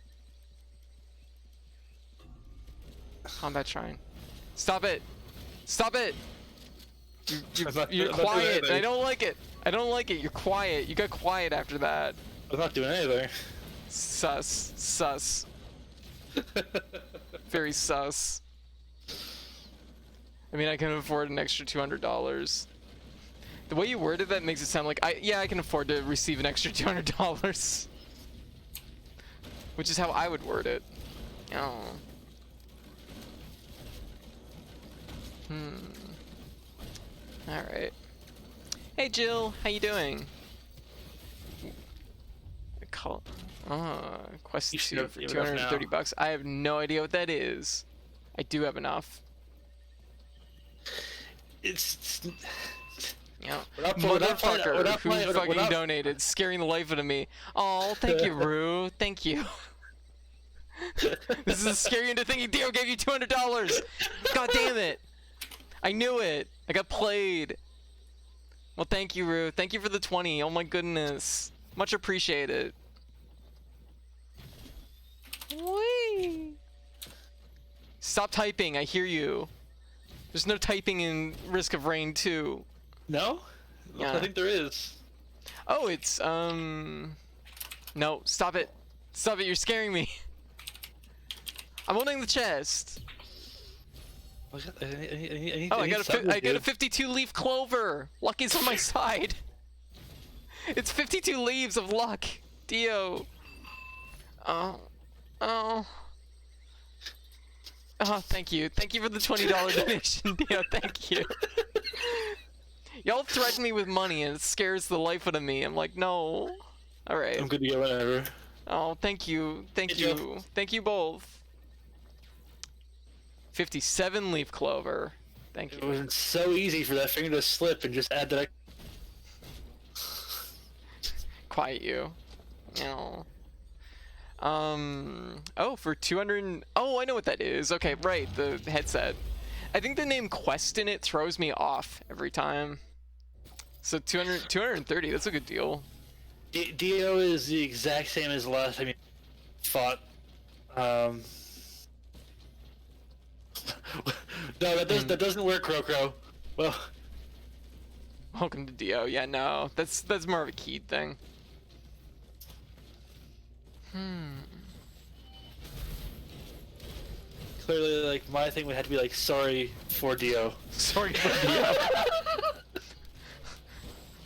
Combat shrine. Stop it. Stop it. You're I'm not doing quiet. anything. I don't like it. I don't like it. You're quiet. You got quiet after that. I'm not doing anything. Sus. Sus. Very sus. I mean, I can afford an extra $200. The way you worded that makes it sound like I can afford to receive an extra $200. Which is how I would word it. Oh. Alright. Hey Jill, how you doing? Quest You should 2 have- for you have enough 230 now. bucks. I have no idea what that is. I do have enough. It's. Yeah. We're not playing- we're not playing- Motherfucker we're not who playing- we're fucking not- donated, scaring the life out of me. Oh, thank you, Rue. Thank you. This is scary into thinking Dio gave you $200. God damn it. I knew it. I got played. Well, thank you, Rue. Thank you for the 20. Oh my goodness. Much appreciated. Whee! Stop typing. I hear you. There's no typing in Risk of Rain 2. No? Yeah. I think there is. Oh, it's no, stop it. Stop it. You're scaring me. I'm opening the chest. I need, Oh, I need got something, I got a dude. 52 leaf clover. Luck is on my side. It's 52 leaves of luck. Dio. Oh. Oh. Oh, thank you. Thank you for the $20 donation, Dio. Thank you. Y'all threaten me with money and it scares the life out of me. I'm like, no. Alright. I'm good to go whenever. Oh, thank you. Thank Hey, Joe. you. Thank you both. 57 leaf clover. Thank It you. was so easy for that finger to slip and just add that. Quiet you. No. Oh, for 200. Oh, I know what that is. Okay, right. The headset. I think the name Quest in it throws me off every time. So 230. That's a good deal. Dio is the exact same as the last time you fought. No, that doesn't work, Crocro. Well, Welcome to Dio. Yeah, no. That's more of a keyed thing. clearly, like my thing would have to be like, sorry for Dio. Sorry for Dio.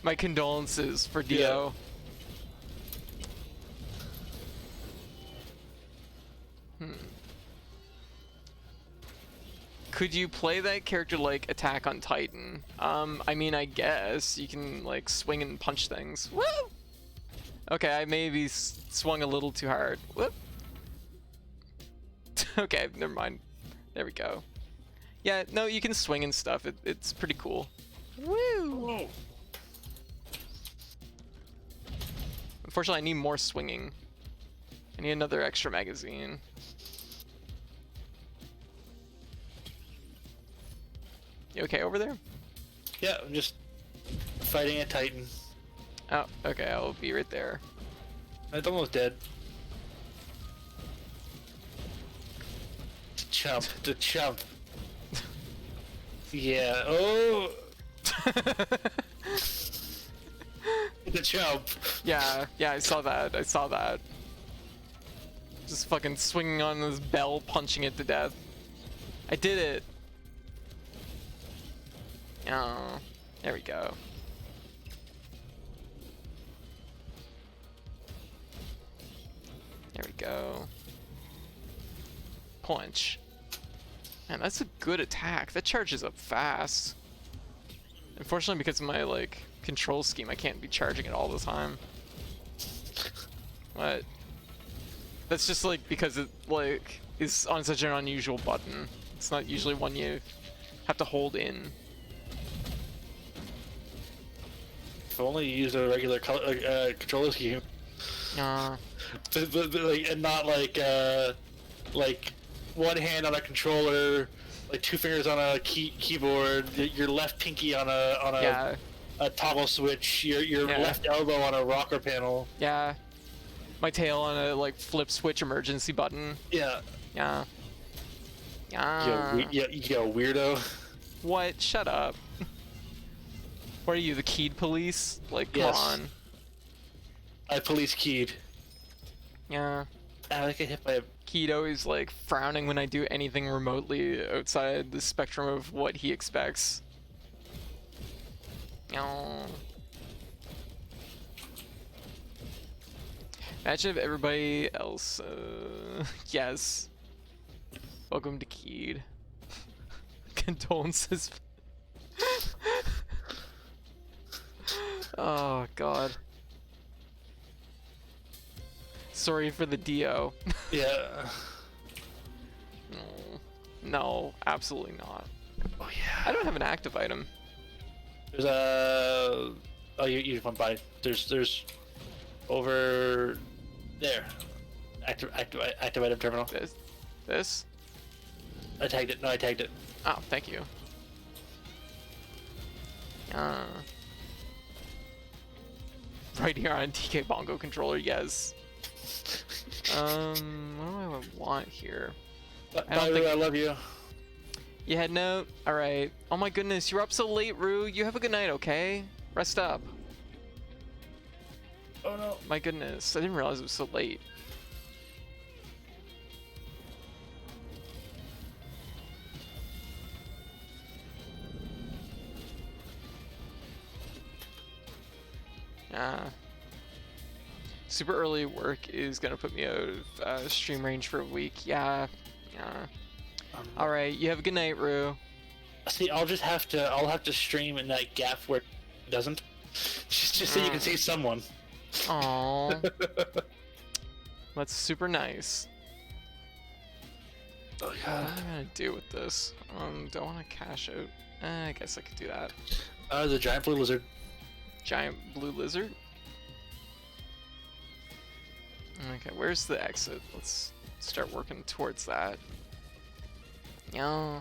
My condolences for Dio. Could you play that character like Attack on Titan? I mean, I guess you can like swing and punch things. Woo! Okay, I maybe swung a little too hard. Whoop. Okay, never mind. There we go. Yeah, no, you can swing and stuff. It's pretty cool. Woo! Unfortunately, I need more swinging. I need another extra magazine. You okay over there? Yeah, I'm just fighting a Titan. Oh, okay, I'll be right there. It's almost dead. chump. The chump. Yeah. Oh. The chump. Yeah, I saw that. I saw that. Just fucking swinging on this bell, punching it to death. I did it. Oh, there we go. There we go. Punch. Man, that's a good attack. That charges up fast. Unfortunately, because of my like control scheme, I can't be charging it all the time. What? That's just like because it like is on such an unusual button. It's not usually one you have to hold in. If only you used a regular controller scheme. But, like, and not like one hand on a controller, like 2 fingers on a keyboard, your left pinky on a toggle switch, your left elbow on a rocker panel. Yeah. My tail on a like flip switch emergency button. Yeah. Yeah. Yeah. Yo, weirdo. What? Shut up. What are you, the keyed police? Like, come Yes. on. I police keyed. Yeah. I get hit by a... Keyed always like frowning when I do anything remotely outside the spectrum of what he expects. Oh. Imagine if everybody else, yes. Welcome to Keyed. Condolences. Oh, God. Sorry for the DO. Yeah. No, absolutely not. Oh, yeah. I don't have an active item. There's a... Oh, you went by. There's... Over... There. Active item terminal. This? I tagged it. No, I tagged it. Oh, thank you. Right here on TK Bongo controller, yes. What do I want here? I love you. You had no? Alright. Oh my goodness, you're up so late, Rue. You have a good night, okay? Rest up. Oh no. My goodness, I didn't realize it was so late. Super early work is gonna put me out of stream range for a week. Yeah. All right, you have a good night, Rue. See, I'll have to stream in that gap where it doesn't. Just so you can see someone. Aww. That's super nice. Oh god. What am I gonna do with this? Do I want to cash out? I guess I could do that. The giant blue lizard. Giant blue lizard? Okay, where's the exit? Let's start working towards that. Yeah.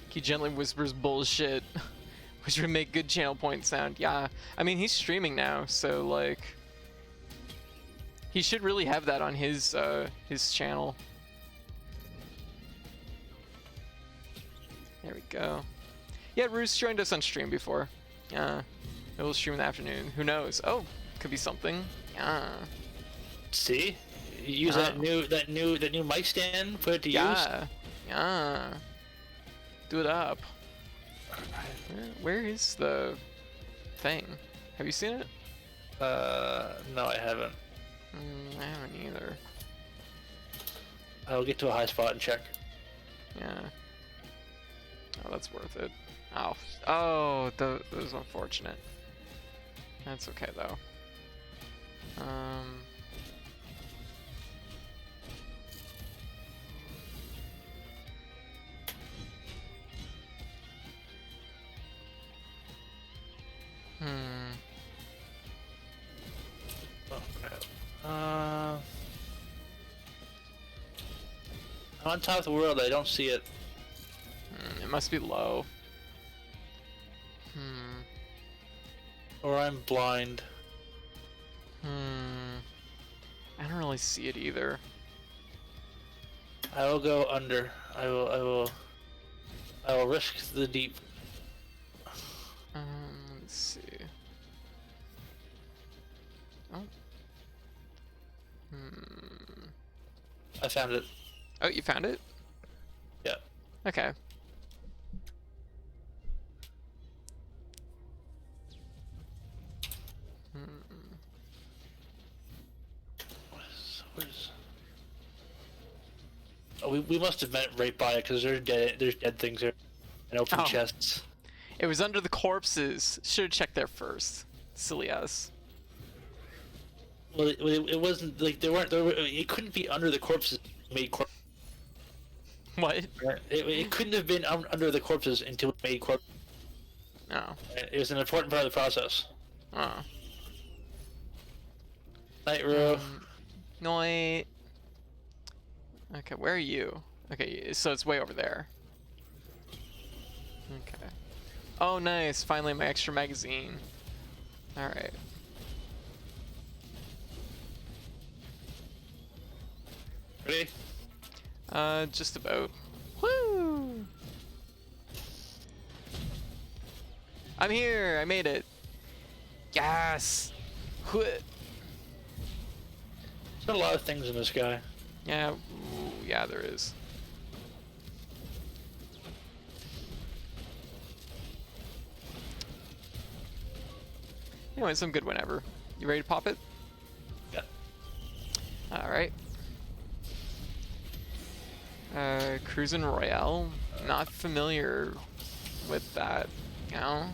He gently whispers bullshit, which would make good channel point sound. Yeah, I mean, he's streaming now, so like, he should really have that on his channel. There we go. Yeah, Roos joined us on stream before. Yeah, he'll stream in the afternoon. Who knows? Oh, could be something. Yeah. See, you use that new mic stand. Put it to use. Yeah. Do it up. Where is the thing? Have you seen it? No, I haven't. I haven't either. I'll get to a high spot and check. Yeah. Oh, that's worth it. Oh, that was unfortunate. That's okay though. I'm on top of the world. I don't see it. It must be low. Or I'm blind. I don't really see it either. I will go under. I will risk the deep. Let's see. Oh. I found it. Oh, you found it? Yeah. Okay. Where's... Oh, we must have met right by it because there's dead things there and open Oh. chests. It was under the corpses. Should have checked there first. Silly us. Well, it wasn't like it couldn't be under the corpses. Made What? it couldn't have been under the corpses until it made corpses. Oh. It was an important part of the process. Oh. Night row. No, wait. Okay, where are you? Okay, so it's way over there. Okay. Oh, nice. Finally, my extra magazine. Alright. Ready? Just about. Woo! I'm here! I made it! Yes! There's There's a lot of things in this guy. Yeah, ooh, yeah, there is. Anyway, some good whenever. You ready to pop it? Yeah. Alright. Cruisin' Royale. Not familiar with that, you know?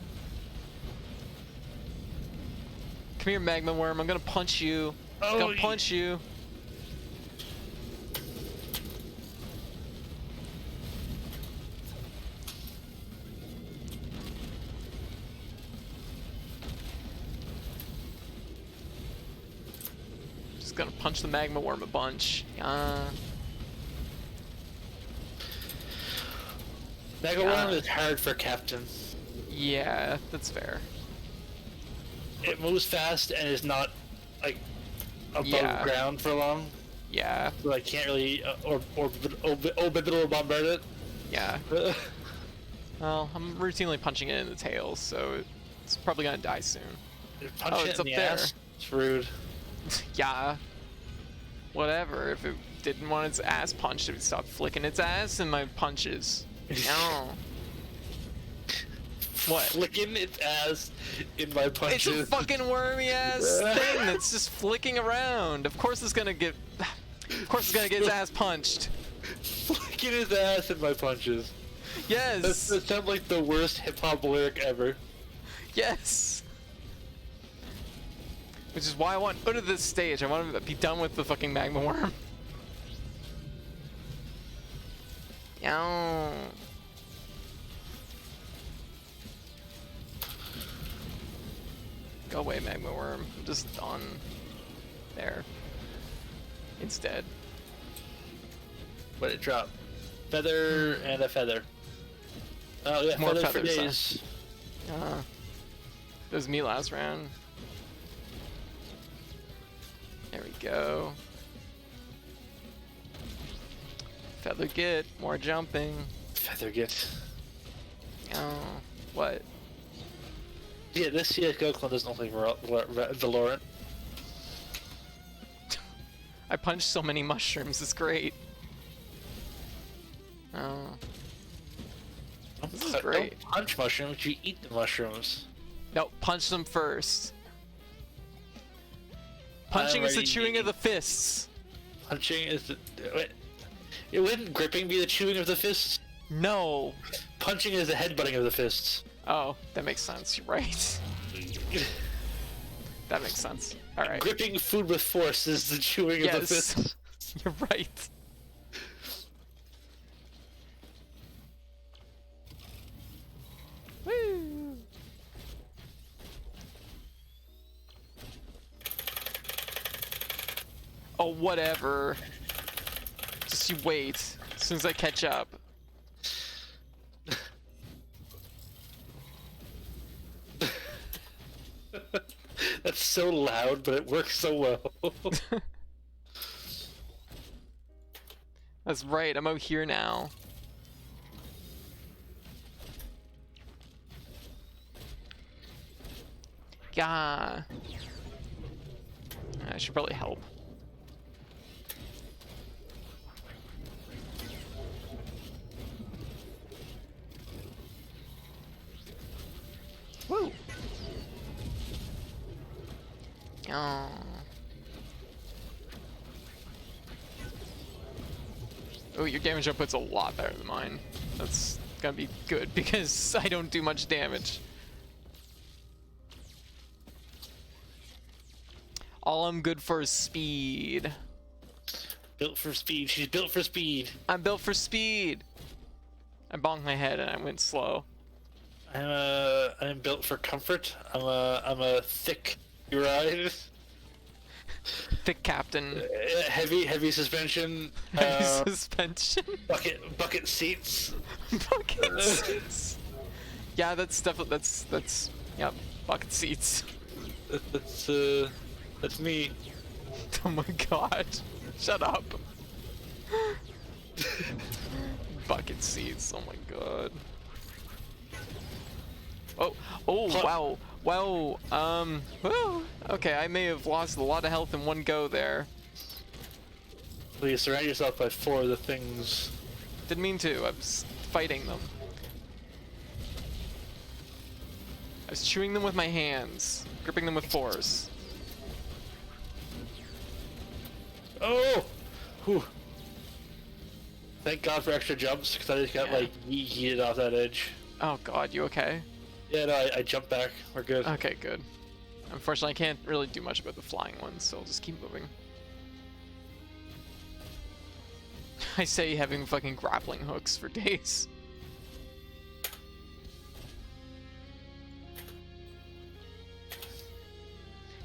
Come here, Magma Worm. I'm gonna punch you. I'm gonna punch you. Just gonna punch the Magma Worm a bunch. Mega Worm is hard for Captain. Yeah, that's fair. It moves fast and is not like above Yeah. ground for long, Yeah, so I can't really orbital bombard it. yeah. Well, I'm routinely punching it in the tail, so it's probably gonna die soon. Punch Oh, it it's in up the there. ass. It's rude. Yeah. Whatever. If it didn't want its ass punched, it would stop flicking its ass in my punches. No. What? Flicking its ass in my punches. It's a fucking wormy ass thing that's just flicking around. Of course it's gonna get. Of course it's gonna get its ass punched. Flicking his ass in my punches. Yes. That sounds like the worst hip hop lyric ever. Yes. Which is why I want out of this stage. I want to be done with the fucking Magma Worm. Yow. Go away, Magma Worm. I'm just on there. Instead. What did it drop? Feather and a feather. Oh yeah, More feather for feathers, huh? days. That was me last round. There we go. Feather get, more jumping. Feather get. Oh, what? Yeah, this CSGO clone doesn't look like Valorant. I punched so many mushrooms, it's great. Oh. This is great. Don't punch mushrooms, you eat the mushrooms. No, punch them first. Punching is the Alrighty, chewing of Nini. the fists. Punching is the... Wait. It wouldn't gripping be the chewing of the fists? No. Punching is the headbutting of the fists. Oh, that makes sense. You're right. That makes sense. All right. Gripping food with force is the chewing of the Yes. fists. You're right. Woo. Oh, whatever. Just you wait. As soon as I catch up. That's so loud, but it works so well. That's right, I'm out here now. Yeah. I should probably help. Woo! Oh. Oh, your damage output's a lot better than mine. That's gonna be good because I don't do much damage. All I'm good for is speed. Built for speed. She's built for speed. I'm built for speed. I bonked my head and I went slow. I'm built for comfort. I'm a thick ride. Thick captain. Heavy suspension. Heavy suspension. Bucket seats. Bucket seats. Yeah, that's definitely that's yep. Bucket seats. That's me. Oh my god. Shut up. Bucket seats. Oh my god. Oh, wow. Well, okay, I may have lost a lot of health in one go there. Please surround yourself by 4 of the things. Didn't mean to. I was fighting them. I was chewing them with my hands, gripping them with force. Oh! Whew. Thank God for extra jumps, because I just got like yeeted off that edge. Oh god, you okay? Yeah, no, I jumped back. We're good. Okay, good. Unfortunately, I can't really do much about the flying ones, so I'll just keep moving. I say having fucking grappling hooks for days.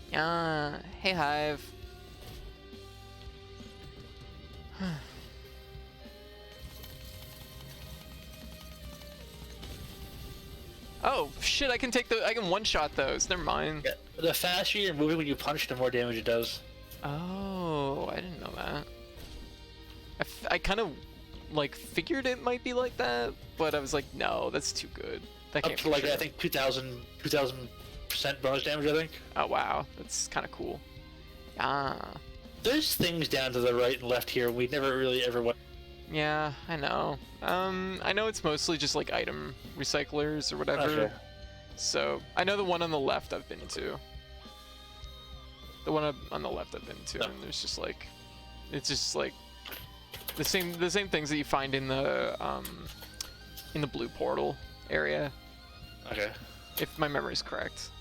Hey Hive. Oh shit! I can one-shot those. Never mind. Yeah, the faster you're moving when you punch, the more damage it does. Oh, I didn't know that. I kind of like figured it might be like that, but I was like, no, that's too good. That Up can't to be like true. I think 2,000% bonus damage. I think. Oh wow, that's kind of cool. Ah. There's things down to the right and left here. We never really ever went. Yeah, I know. I know it's mostly just like item recyclers or whatever. Okay. So I know the one on the left I've been to. The one on the left I've been to, and there's just like, it's just like the same things that you find in the blue portal area. Okay. If my memory is correct.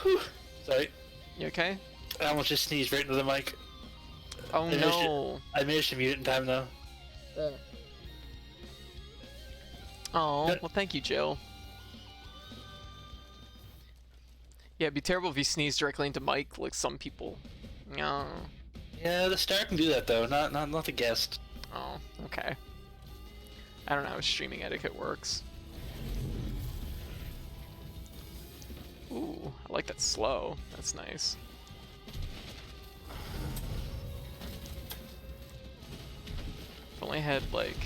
Whew. Sorry. You okay? I almost just sneezed right into the mic. Oh no. I managed to mute it in time though. Oh, well thank you, Jill. Yeah, it'd be terrible if you sneeze directly into mic like some people. No. Yeah, the star can do that though, not the guest. Oh, okay. I don't know how streaming etiquette works. Ooh, I like that slow. That's nice. If only I had like...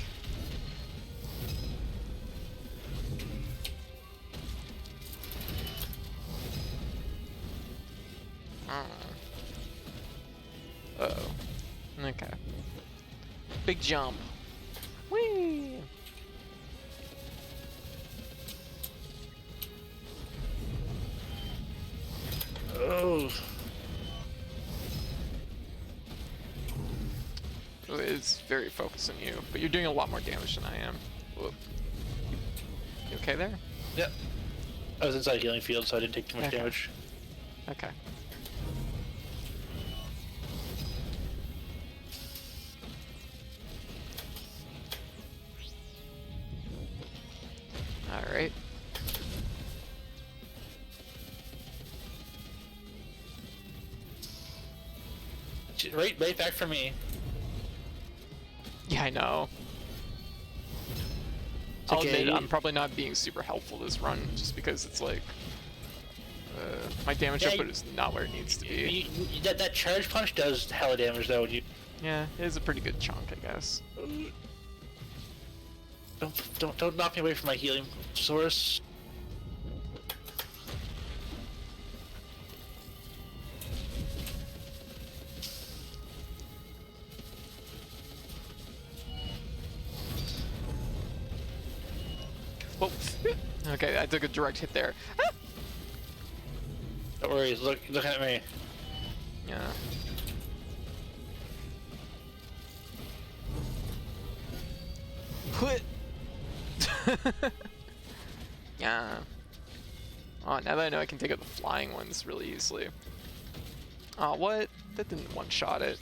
Uh-oh. Okay. Big jump. Whee! Oh. It's very focused on you, but you're doing a lot more damage than I am. Whoop. You okay there? Yep. I was inside healing field, so I didn't take too much Okay. damage. Okay. Alright. Right back for me. Yeah, I know. It's I'll okay. admit, I'm probably not being super helpful this run, just because it's like... My damage Yeah, output is not where it needs to be. That charge punch does hella damage though. Yeah, it is a pretty good chunk, I guess. Don't knock me away from my healing source. Whoa. Okay, I took a direct hit there. Ah! Don't worry, look at me. Yeah. Put. Yeah. Oh, now that I know I can take out the flying ones really easily. Oh, what? That didn't one-shot it.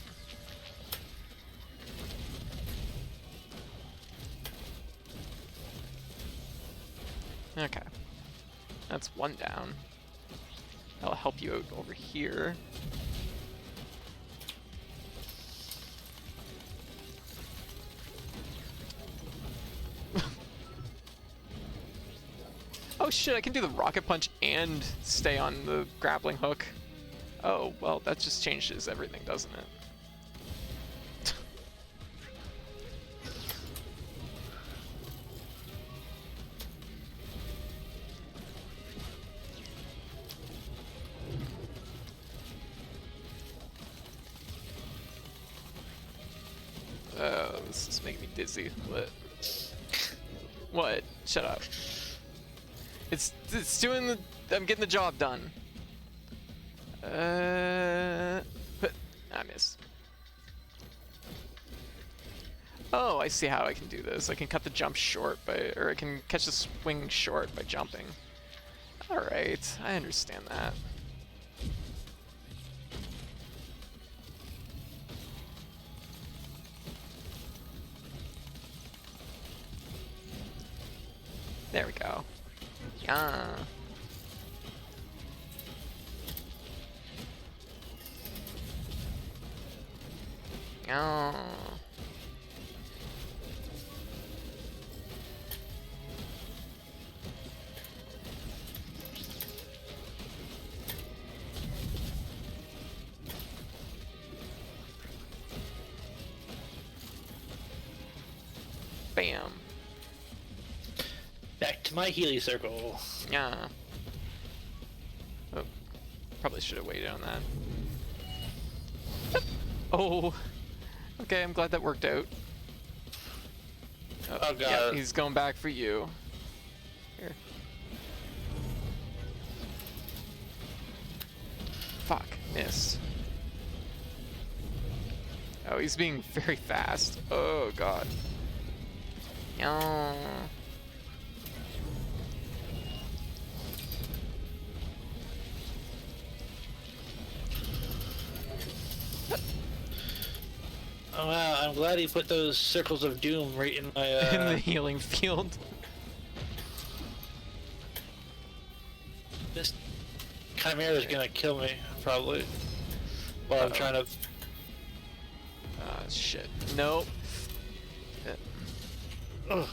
Okay. That's one down. That'll help you out over here. Oh shit, I can do the rocket punch and stay on the grappling hook. Oh, well, that just changes everything, doesn't it? Oh, this is making me dizzy. What? What? Shut up. It's doing the... I'm getting the job done. I missed. Oh, I see how I can do this. I can cut the jump short by... Or I can catch the swing short by jumping. Alright, I understand that. There we go. Yeah. Yeah. Bam. Back to my Healy circle. Yeah. Oh, probably should have waited on that. Oh. Okay, I'm glad that worked out. Oh god. Yeah, he's going back for you. Here. Fuck, missed. Oh, he's being very fast. Oh god. Yeah. Oh wow, I'm glad he put those circles of doom right in my In the healing field. This chimera is gonna kill me, probably. While I'm trying to... Ah, shit. Nope. Ugh.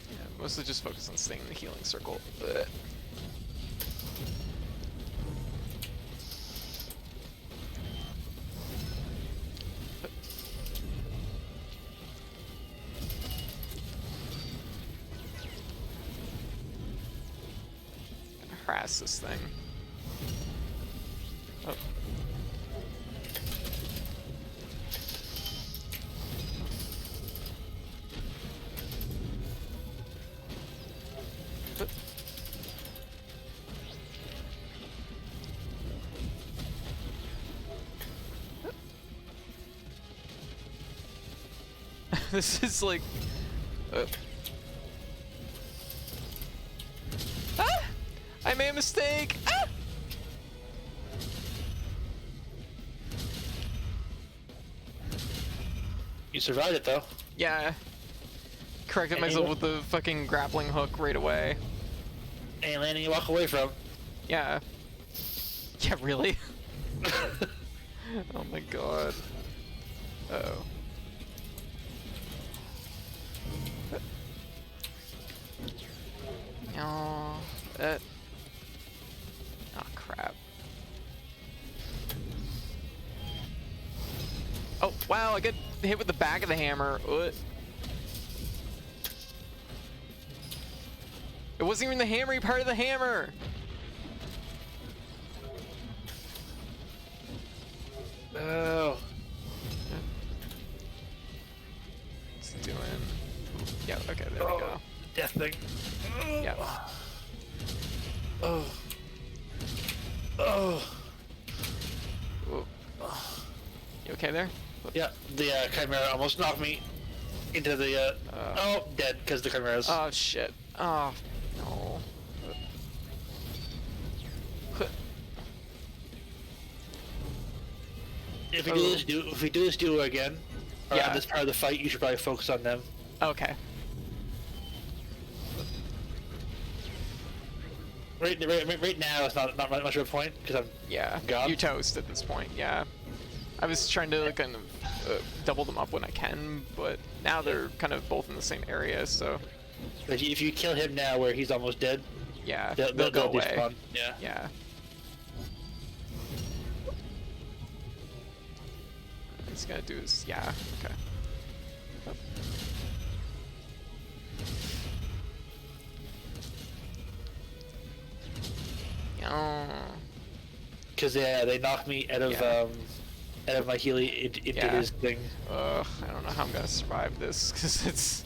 Yeah, mostly just focus on staying in the healing circle. Ugh. Harass this thing. Oh. This is like... Ah! I made a mistake! Ah! You survived it though. Yeah. Corrected myself with the fucking grappling hook right away. And landing you walk away from. Yeah. Yeah, really? Oh my god. Uh-oh. Oh, that. Oh crap. Oh wow! I got hit with the back of the hammer. It wasn't even the hammery part of the hammer. Oh. It's doing. Yeah. Okay. There we go. Death thing. Yeah. Oh. Oh. Ooh. You okay there? Yeah, the Chimera almost knocked me into the, oh, dead, because the Chimeras. Oh, shit. Oh, no. If we do this duo again, around this part of the fight, you should probably focus on them. Okay. Right now, it's not much of a point, because I'm gone. You're toast at this point, yeah. I was trying to kind of double them up when I can, but now they're kind of both in the same area, so... If you kill him now where he's almost dead, yeah, they'll go away. Despawn. Yeah. Yeah. He's gonna do his... yeah, okay. Because they knocked me out of my Healy into his thing. I don't know how I'm gonna survive this because it's.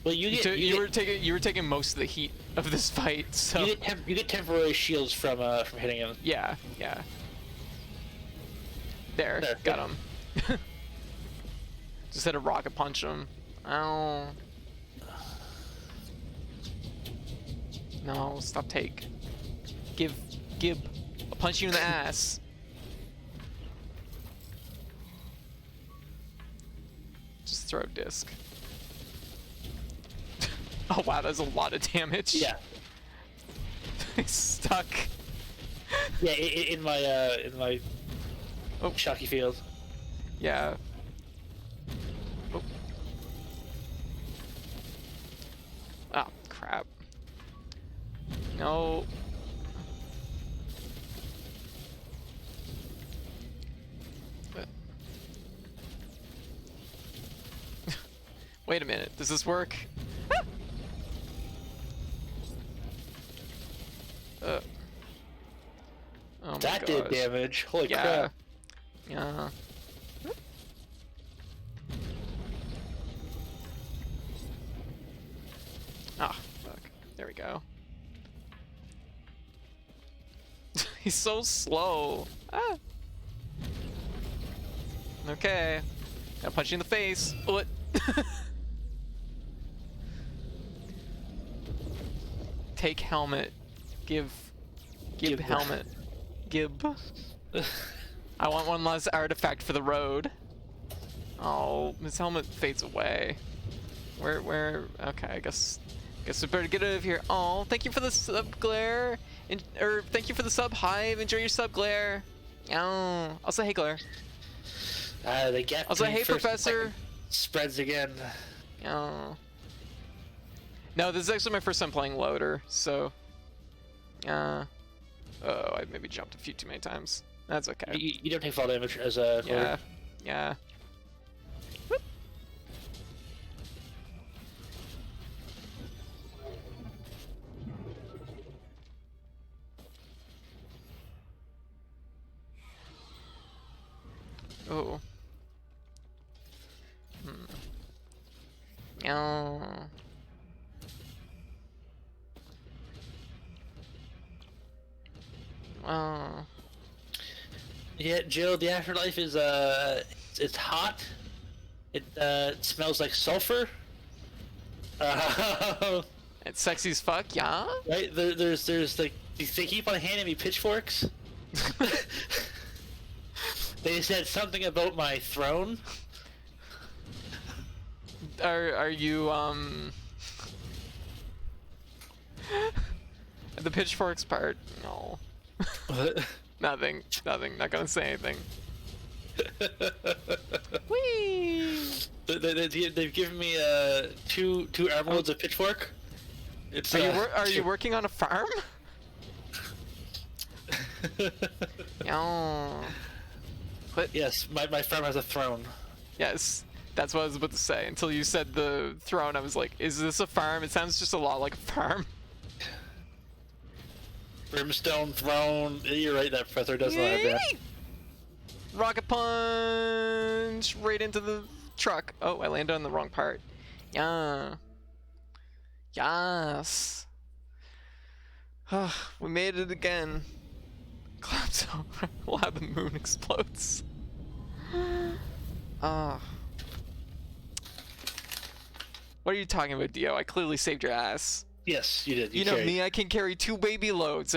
Well, you were taking most of the heat of this fight, so. You get temporary shields from hitting him. Yeah. There, got him. Just had to rocket punch him. Oh. No, stop take. Give. I'll punch you in the ass. Just throw a disc. Oh wow, that's a lot of damage. Yeah. He's stuck. Yeah, in my shocky field. Yeah. Oh. Oh crap. No. Wait a minute, does this work? Oh my that did gosh. damage. Holy crap. Yeah. Ah, fuck. There we go. He's so slow. Ah. Okay. Gotta punch you in the face. What? Take helmet. Give helmet. Give. I want one last artifact for the road. Oh, his helmet fades away. Where? Okay, I guess we better get out of here. Oh, thank you for the sub, Glare. Or thank you for the sub, Hive. Enjoy your sub, Glare. Oh, I'll say hey, Glare. They get. I'll say hey, Professor. Spreads again. Oh. No, this is actually my first time playing Loader, so. Oh, I maybe jumped a few too many times. That's okay. You don't take fall damage as a. Yeah. Yeah. Whoop. Oh. Oh. Oh. Yeah, Jill, the afterlife is it's hot. It smells like sulfur. It's sexy as fuck, yeah? Right? There's like they keep on handing me pitchforks. They said something about my throne. Are you the pitchforks part? No. What? Nothing. Not gonna say anything. Whee! They've given me two emeralds of pitchfork. It's Are you working on a farm? Yeah. But yes, my farm has a throne. yes, that's what I was about to say. Until you said the throne, I was like, is this a farm? It sounds just a lot like a farm. Brimstone throne. You're right, that professor does not have that. Rocket punch right into the truck. Oh, I landed on the wrong part. Yeah. Yes. We made it again. Collapse over while the moon explodes. What are you talking about, Dio? I clearly saved your ass. Yes, you did. You know me, I can carry 2 baby loads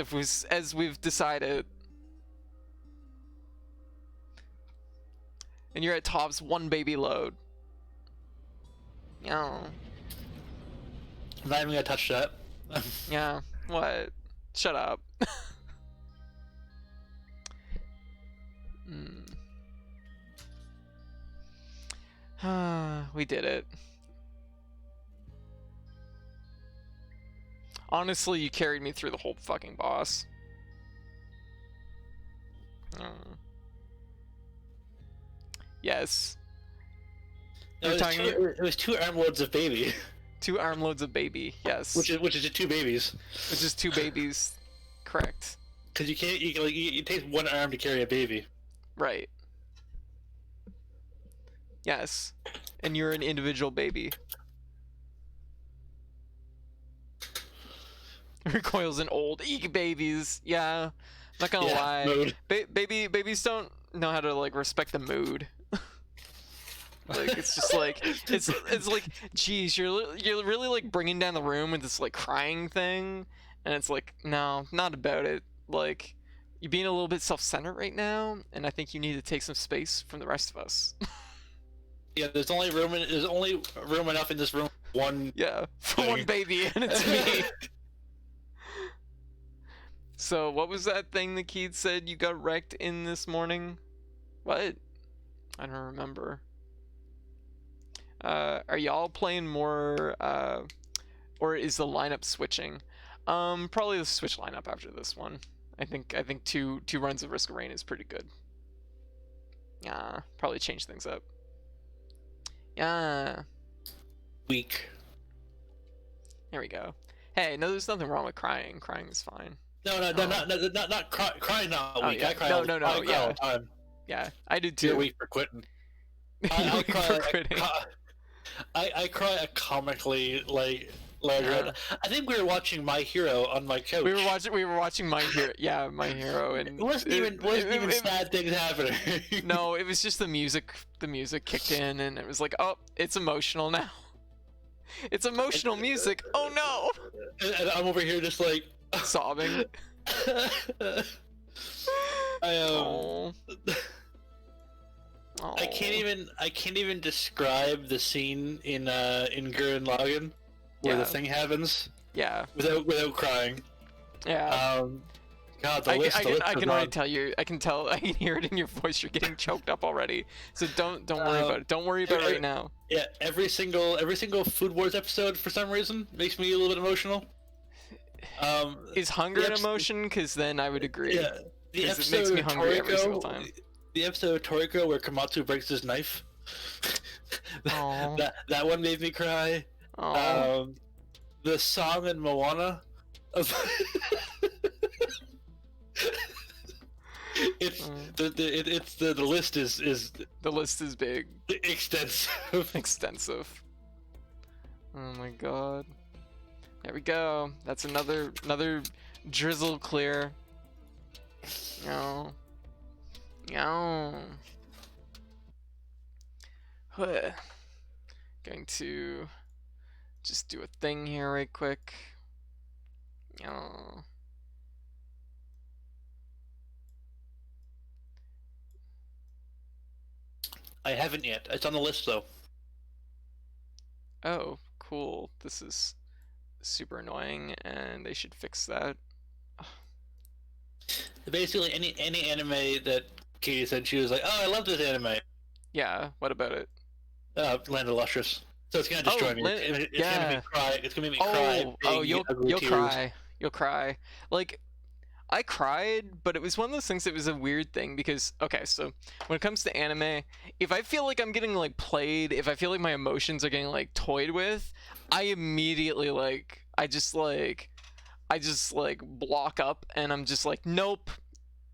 as we've decided. And you're at tops 1 baby load. Yeah. I'm not even gonna touch that. Yeah. What? Shut up. We did it. Honestly, you carried me through the whole fucking boss. Yes. It was 2 armloads of baby. 2 armloads of baby, yes. Which is 2 babies. Which is 2 babies, correct. Because you can't, it takes 1 arm to carry a baby. Right. Yes. And you're an individual baby. Recoils an old eek babies. Yeah. Not gonna lie. Babies don't know how to like respect the mood. Like it's just like it's like, geez, you're really like bringing down the room with this like crying thing, and it's like, no, not about it. Like you're being a little bit self-centered right now, and I think you need to take some space from the rest of us. Yeah, there's only room enough in this room for one. Yeah, for one baby, and it's me. So what was that thing that Keith said you got wrecked in this morning? What? I don't remember. Are y'all playing more, or is the lineup switching? Probably the switch lineup after this one. I think two runs of Risk of Rain is pretty good. Yeah, probably change things up. Yeah. Weak. There we go. Hey, no, there's nothing wrong with crying. Crying is fine. No, not crying. Not weak. Yeah. I cry. No, all the time. Yeah, I do too. You're weak for quitting. I cry comically like. I think we were watching My Hero on my couch. We were watching My Hero. Yeah, My Hero, and it wasn't even sad things happening. No, it was just the music. The music kicked in, and it was like, oh, it's emotional now. It's emotional music. Oh no! And I'm over here just like sobbing. I can't even describe the scene in Gurren Lagann where the thing happens. Yeah. Without crying. Yeah. God, I can already tell you. I can hear it in your voice. You're getting choked up already. So don't worry about it. Don't worry about it right now. Yeah. Every single Food Wars episode for some reason makes me a little bit emotional. Is hunger an emotion? Because then I would agree. Yeah. The episode it makes me hungry every single time. The episode of Toriko where Komatsu breaks his knife. that one made me cry. The song in Moana. The list is the list is big, extensive. Oh my god! There we go. That's another drizzle clear. No. Going to just do a thing here right quick. I haven't yet. It's on the list though. Oh, cool. This is super annoying, and they should fix that. Basically, any anime that Katie said, she was like, "Oh, I love this anime." Yeah. What about it? Land of Lustrous. So it's gonna destroy me. It's gonna make me cry. It's gonna make me cry. You'll cry. You'll cry. Like, I cried, but it was one of those things that was a weird thing because, okay, so when it comes to anime, if I feel like I'm getting like played, if I feel like my emotions are getting like toyed with, I immediately I just block up and I'm just like, nope,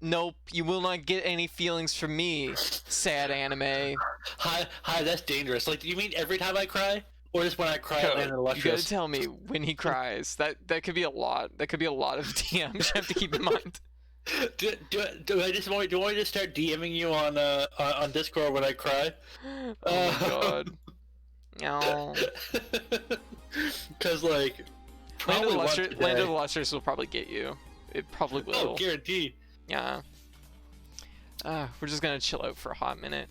you will not get any feelings from me, sad anime. Hi, that's dangerous. Like, do you mean every time I cry? Or just when I cry at Land of the Lustrous? You gotta tell me when he cries. That could be a lot. That could be a lot of DMs you have to keep in mind. Do I just want me to start DMing you on Discord when I cry? Oh my god. No. Because like, Land of the Lustrous will probably get you. It probably will. Oh, guaranteed. Yeah. We're just gonna chill out for a hot minute.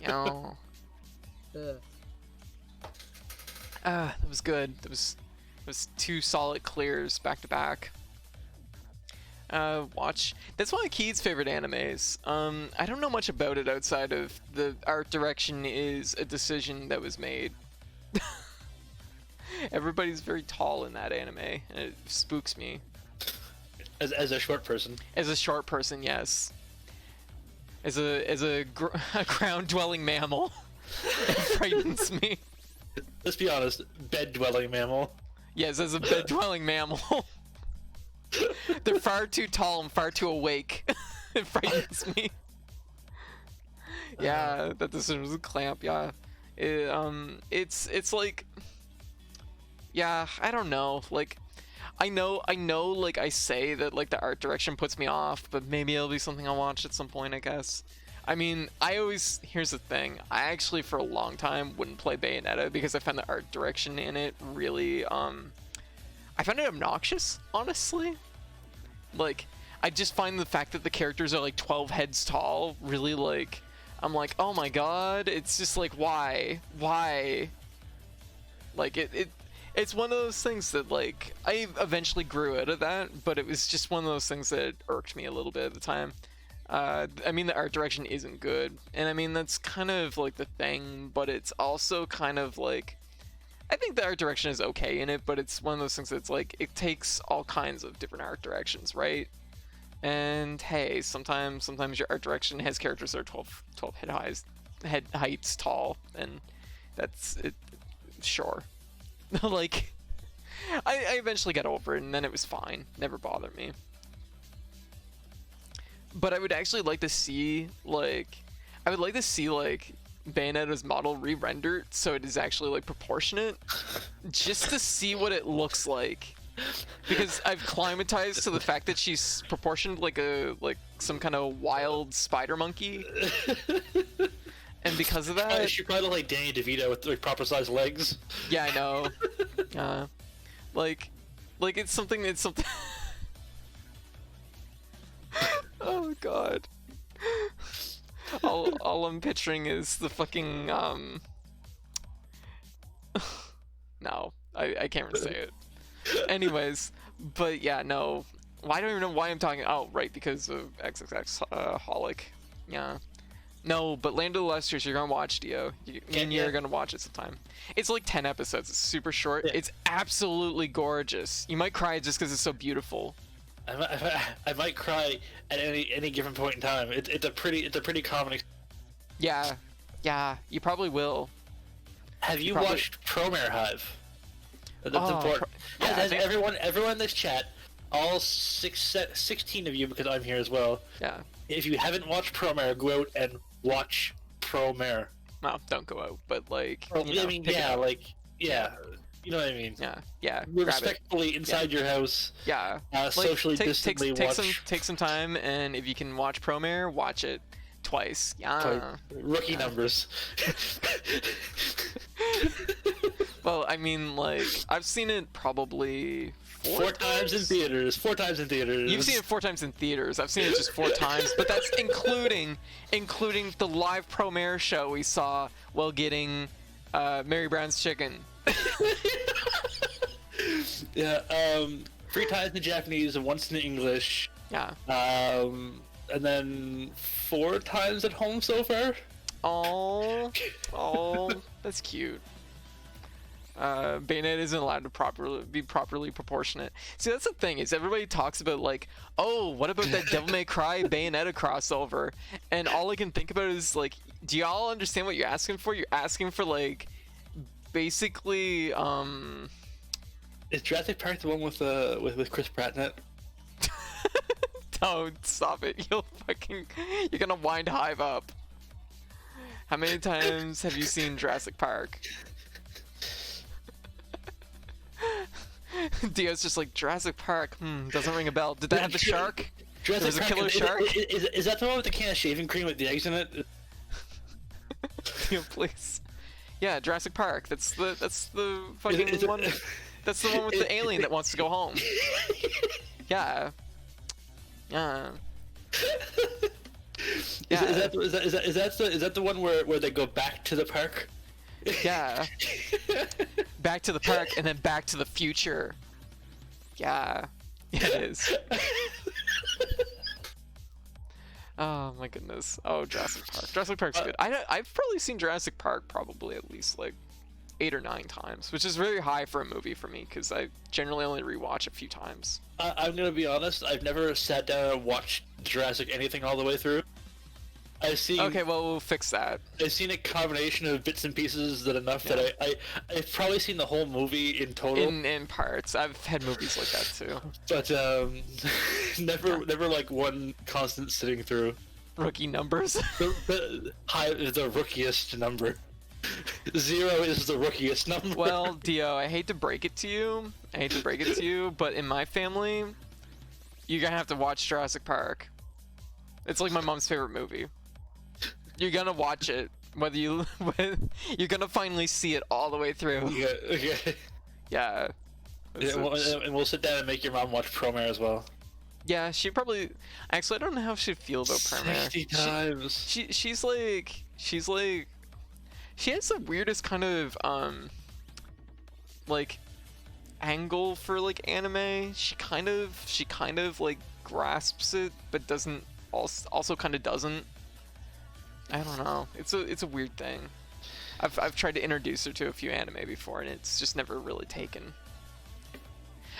No. That was good. That was 2 solid clears back to back. Watch. That's one of Keith's favorite animes. I don't know much about it outside of the art direction is a decision that was made. Everybody's very tall in that anime, and it spooks me. As a short person. As a short person, yes. As a ground-dwelling mammal, it frightens me. Let's be honest, bed-dwelling mammal. Yes, as a bed-dwelling mammal. They're far too tall and far too awake. It frightens me. Yeah, that decision was a clamp. Yeah, it's like, yeah, I don't know. Like, I know. Like, I say that like the art direction puts me off, but maybe it'll be something I'll watch at some point, I guess. I mean, here's the thing. I actually, for a long time, wouldn't play Bayonetta because I found the art direction in it really, I found it obnoxious, honestly. Like, I just find the fact that the characters are like 12 heads tall really like, I'm like, oh my god, it's just like, why? Like, it's one of those things that like, I eventually grew out of that, but it was just one of those things that irked me a little bit at the time. I mean, the art direction isn't good, and I mean, that's kind of like the thing, but it's also kind of like, I think the art direction is okay in it, but it's one of those things that's like, it takes all kinds of different art directions, right? And hey, sometimes your art direction has characters that are 12 head heights tall, and that's it. Sure. Like, I eventually got over it, and then it was fine. Never bothered me. But I would actually like to see, like, Bayonetta's model re-rendered so it is actually, like, proportionate, just to see what it looks like. Because I've climatized to the fact that she's proportioned like some kind of wild spider monkey. And because of that... She probably looked like Danny DeVito with, like, proper sized legs. Yeah, I know. Like, it's something... Oh god. All I'm picturing is the fucking no, I can't even say it. Anyways, but yeah, no. I don't even know why I'm talking. Oh, right, because of XXX Holic. Yeah. No, but Land of the Lustrous, you're gonna watch, Dio. You're gonna watch it sometime. It's like 10 episodes. It's super short. Yeah. It's absolutely gorgeous. You might cry just because it's so beautiful. I might cry at any given point in time. It's a pretty common. Yeah, you probably will. Have you watched Promare Hive? That's important. Has everyone in this chat, all 16 of you, because I'm here as well. Yeah. If you haven't watched Promare, go out and watch Promare. Well, don't go out, but like. I mean, yeah, you know what I mean. Yeah. Respectfully inside your house. Yeah. Socially distantly watch. Take some time, and if you can watch Promare, watch it twice. Yeah. Rookie numbers. Well, I mean, like, I've seen it probably four times in theaters. 4 times in theaters. You've seen it 4 times in theaters. I've seen it just 4 times, but that's including the live Promare show we saw while getting Mary Brown's chicken. Yeah, 3 times in Japanese and once in English. Yeah. And then 4 times at home so far. Oh, that's cute. Bayonet isn't allowed to be properly proportionate. See, that's the thing, is everybody talks about like, oh, what about that Devil May Cry Bayonetta crossover? And all I can think about is like, do y'all understand what you're asking for? You're asking for like, basically, Is Jurassic Park the one with Chris Pratt in it? Don't stop it. You're gonna wind Hive up. How many times have you seen Jurassic Park? Dio's just like, Jurassic Park, doesn't ring a bell. Did that have the shark? There's a killer shark? Is that the one with the can of shaving cream with the eggs in it? Dio, please. Yeah, Jurassic Park. That's the fucking one. That's the one with the alien that wants to go home. Yeah. Yeah. Is that the one where they go back to the park? Yeah. Back to the park and then back to the future. Yeah. Yeah, it is. Oh my goodness. Oh, Jurassic Park. Jurassic Park's good. I've probably seen Jurassic Park probably at least like 8 or 9 times, which is very high for a movie for me because I generally only rewatch a few times. I'm gonna be honest. I've never sat down and watched Jurassic anything all the way through. I've seen. Okay, well we'll fix that. I've seen a combination of bits and pieces that that I've probably seen the whole movie in total. In parts. I've had movies like that too. But never like one constant sitting through. Rookie numbers. The rookiest number. 0 is the rookiest number. Well, Dio, I hate to break it to you. But in my family, you're gonna have to watch Jurassic Park. It's like my mom's favorite movie. You're gonna watch it, you're gonna finally see it all the way through. Yeah, okay. Yeah. And we'll sit down and make your mom watch Promare as well. Yeah, she probably. Actually, I don't know how she'd feel about Promare. 60 times. She's like. She has the weirdest kind of like angle for like anime. She kind of like grasps it, but doesn't. Also kind of doesn't. I don't know. It's a weird thing. I've tried to introduce her to a few anime before, and it's just never really taken.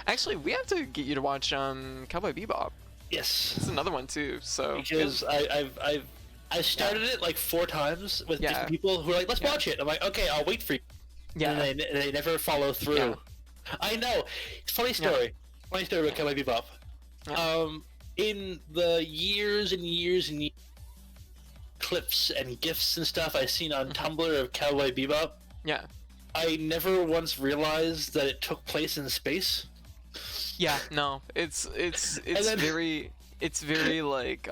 Actually, we have to get you to watch Cowboy Bebop. Yes. It's another one too. So because I started it like 4 times with different people who are like, let's watch it. I'm like, okay, I'll wait for you. Yeah. And they never follow through. Yeah. I know. Funny story. Funny story about Cowboy Bebop. Yeah. In the years and years and years, clips and gifs and stuff I've seen on Tumblr of Cowboy Bebop, Yeah. I never once realized that it took place in space. Yeah. No. It's very like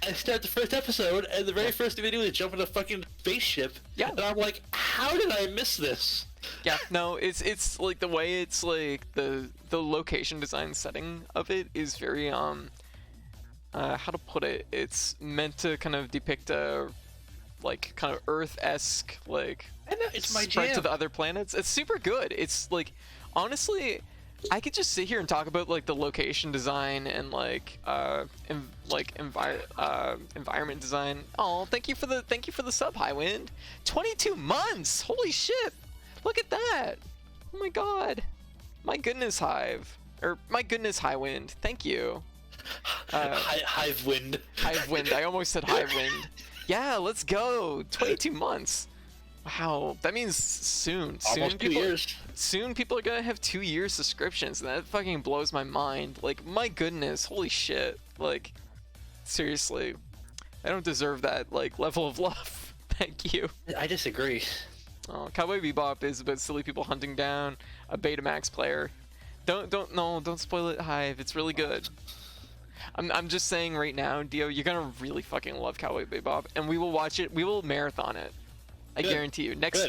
I start the first episode, and the very first video is jump in a fucking spaceship. Yeah. And I'm like, how did I miss this? Yeah, no, it's like the way it's like the location design setting of it is very how to put it? It's meant to kind of depict a like kind of Earth-esque like I know, it's my spread jam. to the other planets. It's super good. It's like honestly, I could just sit here and talk about like the location design and like environment design. Oh, thank you for the sub, Highwind. 22 months. Holy shit. Look at that. Oh my god. My goodness, Hive. Or my goodness, Highwind. Thank you. Hivewind. Hivewind. I almost said Hivewind. Yeah, let's go. 22 months. Wow, that means soon. Almost 2 years. Soon people are gonna have 2-year subscriptions, and that fucking blows my mind. Like, my goodness, holy shit. Like, seriously, I don't deserve that like level of love. Thank you. I disagree. Oh, Cowboy Bebop is about silly people hunting down a Betamax player. Don't spoil it, Hive. It's really good. I'm just saying right now, Dio, you're gonna really fucking love Cowboy Bebop, and we will watch it. We will marathon it. I guarantee you. Next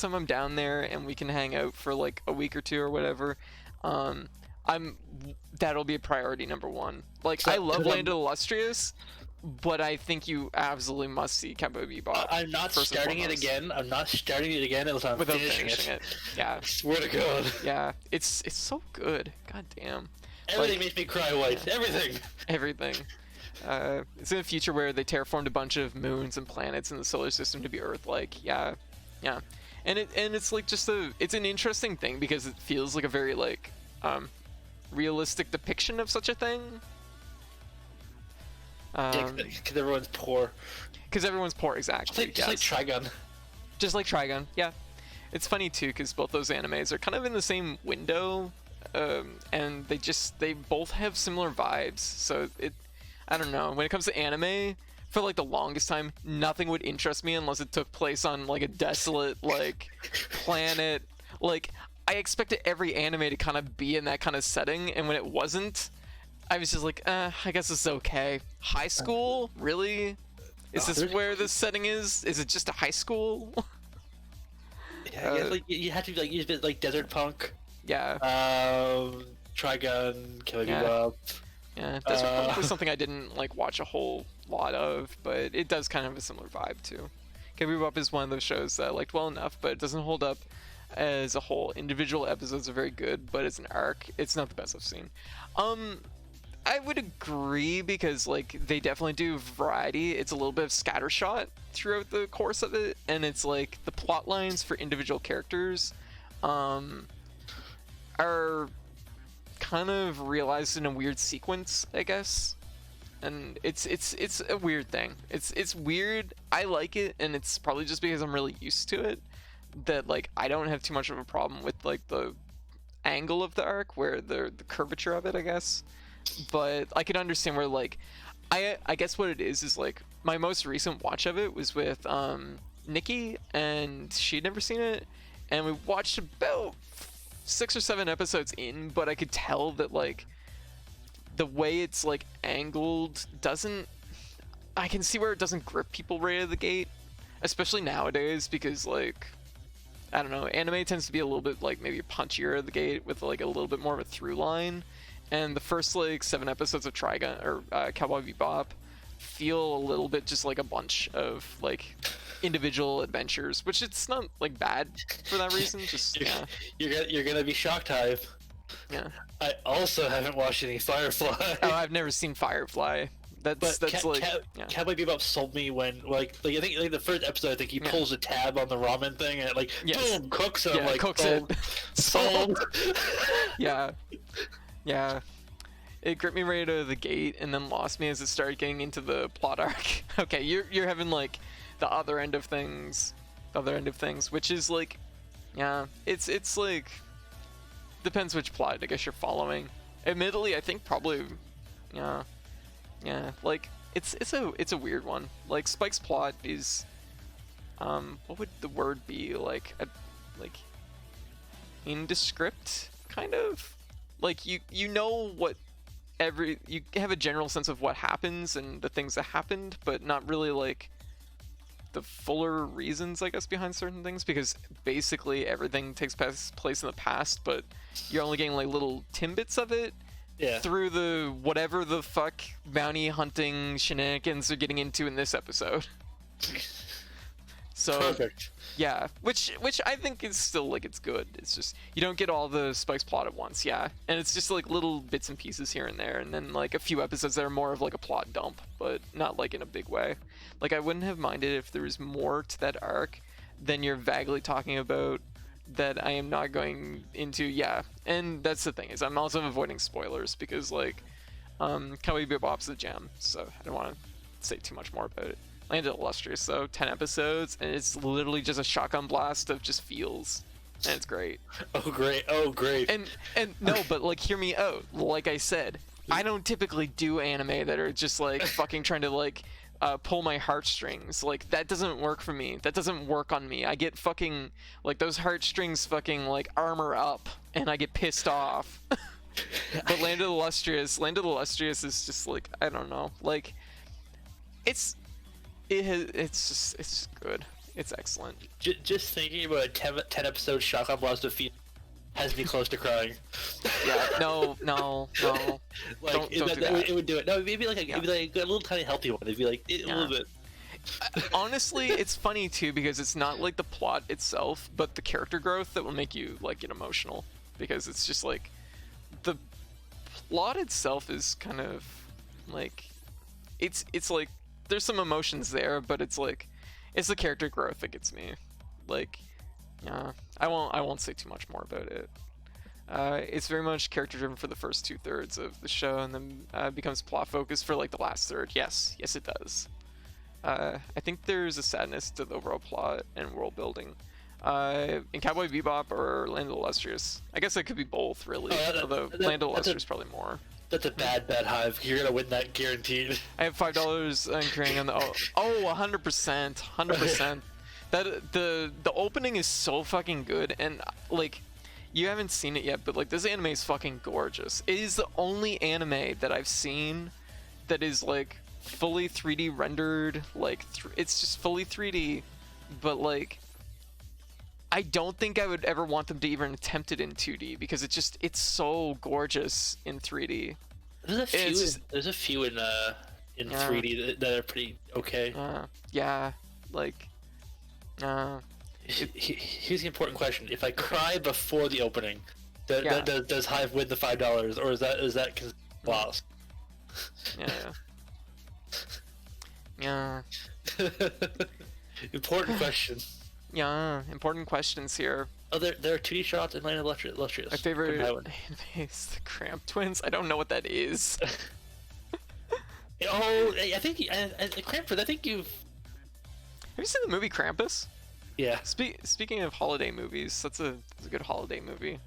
time I'm down there and we can hang out for like a week or 2 or whatever, that'll be a priority number 1. Like, I love Land of the Illustrious, but I think you absolutely must see Cowboy Bebop. I'm not starting it again. I'm not starting it again unless I'm without finishing it. Yeah. I swear to God. Yeah, it's so good. God damn. Everything makes me cry white. Everything. Everything. It's in a future where they terraformed a bunch of moons and planets in the solar system to be Earth-like. Yeah, and it's like it's an interesting thing because it feels like a very like realistic depiction of such a thing. Because everyone's poor. Because everyone's poor, exactly. Just like Trigun. Just like Trigun, yeah. It's funny too because both those animes are kind of in the same window, and they both have similar vibes. So I don't know. When it comes to anime, for like the longest time, nothing would interest me unless it took place on like a desolate like planet. Like I expected every anime to kind of be in that kind of setting, and when it wasn't, I was just like, I guess it's okay. High school, really? Is this where this setting is? Is it just a high school? Yeah, I guess, like you have to be like Desert Punk. Yeah. Trigun, Cowboy Bebop. Yeah, Desert Punk was something I didn't like watch a whole lot of, but it does kind of have a similar vibe too. Cowboy Bebop is one of those shows that I liked well enough, but it doesn't hold up as a whole. Individual episodes are very good, but as an arc, it's not the best I've seen. I would agree because like they definitely do variety. It's a little bit of scattershot throughout the course of it, and it's like the plot lines for individual characters are kind of realized in a weird sequence, I guess. And it's a weird thing. It's weird. I like it, and it's probably just because I'm really used to it that like I don't have too much of a problem with like the angle of the arc, where the curvature of it, I guess. But I could understand where like I guess what it is like my most recent watch of it was with Nikki, and she'd never seen it, and we watched about 6 or 7 episodes in, but I could tell that like the way it's like angled I can see where it doesn't grip people right out of the gate, especially nowadays, because like I don't know, anime tends to be a little bit like maybe punchier out of the gate with like a little bit more of a through line. And the first like 7 episodes of Trigun or Cowboy Bebop feel a little bit just like a bunch of like individual adventures, which it's not like bad for that reason. Just you're gonna be shocked, Hive. Yeah. I also haven't watched any Firefly. Oh, I've never seen Firefly. That's Cowboy Bebop sold me when like I think like the first episode I think he pulls a tab on the ramen thing and it like boom cooks and I'm like cooks sold. it. Sold. Yeah, it gripped me right out of the gate and then lost me as it started getting into the plot arc. Okay, you're having like the other end of things, which is like, yeah, it's like depends which plot I guess you're following. Admittedly, I think probably, yeah, like it's a weird one. Like Spike's plot is, what would the word be like indescript kind of. Like you know what you have a general sense of what happens and the things that happened, but not really like the fuller reasons, I guess, behind certain things, because basically everything takes place in the past, but you're only getting like little tidbits of it through the whatever the fuck bounty hunting shenanigans they're getting into in this episode. So perfect. Yeah, which I think is still like it's good. It's just you don't get all the Spike's plot at once, and it's just like little bits and pieces here and there, and then like a few episodes that are more of like a plot dump, but not like in a big way. Like I wouldn't have minded if there was more to that arc than you're vaguely talking about that I am not going into. And that's the thing is I'm also avoiding spoilers because like Cowboy Bebop's the gem, so I don't want to say too much more about it. Landed Illustrious though, 10 episodes, and it's literally just a shotgun blast of just feels, and it's great. Oh great. And no, but like hear me out. Like I said, I don't typically do anime that are just like fucking trying to like pull my heartstrings. Like that doesn't work for me. That doesn't work on me. I get fucking like those heartstrings fucking like armor up, and I get pissed off. But Landed Illustrious is just like I don't know, like it's just good. It's excellent. Just thinking about a 10 episode shotgun blast of feet has me close to crying. Yeah, no. Like don't do that. It would do it. No, maybe like it'd be like a little tiny healthy one. It'd be like a little bit. Honestly, it's funny too because it's not like the plot itself, but the character growth that will make you like get emotional, because it's just like the plot itself is kind of like it's like there's some emotions there, but it's like it's the character growth that gets me. Like, yeah, I won't say too much more about it. It's very much character driven for the first 2/3 of the show, and then becomes plot focused for like the last third. Yes, it does. I think there's a sadness to the overall plot and world building. In Cowboy Bebop or Land of the Illustrious, I guess it could be both, really. Although Land of the Illustrious probably more. That's a bad Hive. You're gonna win that guaranteed. I have $5 carrying on the 100%. That the opening is so fucking good, and like, you haven't seen it yet, but like this anime is fucking gorgeous. It is the only anime that I've seen that is like fully 3D rendered. Like it's just fully 3D, but like I don't think I would ever want them to even attempt it in 2D because it's so gorgeous in 3D. There's a few in 3D that are pretty okay. Yeah, like. Here's the important question: if I cry before the opening, does Hive win the $5, or is that lost? Yeah. Important question. Yeah, important questions here. Oh, there are 2D shots in Land of the Illustrious. My favorite anime is the Cramp Twins. I don't know what that is. I think Krampus. I think you've. Have you seen the movie Krampus? Yeah. Speaking of holiday movies, that's a good holiday movie.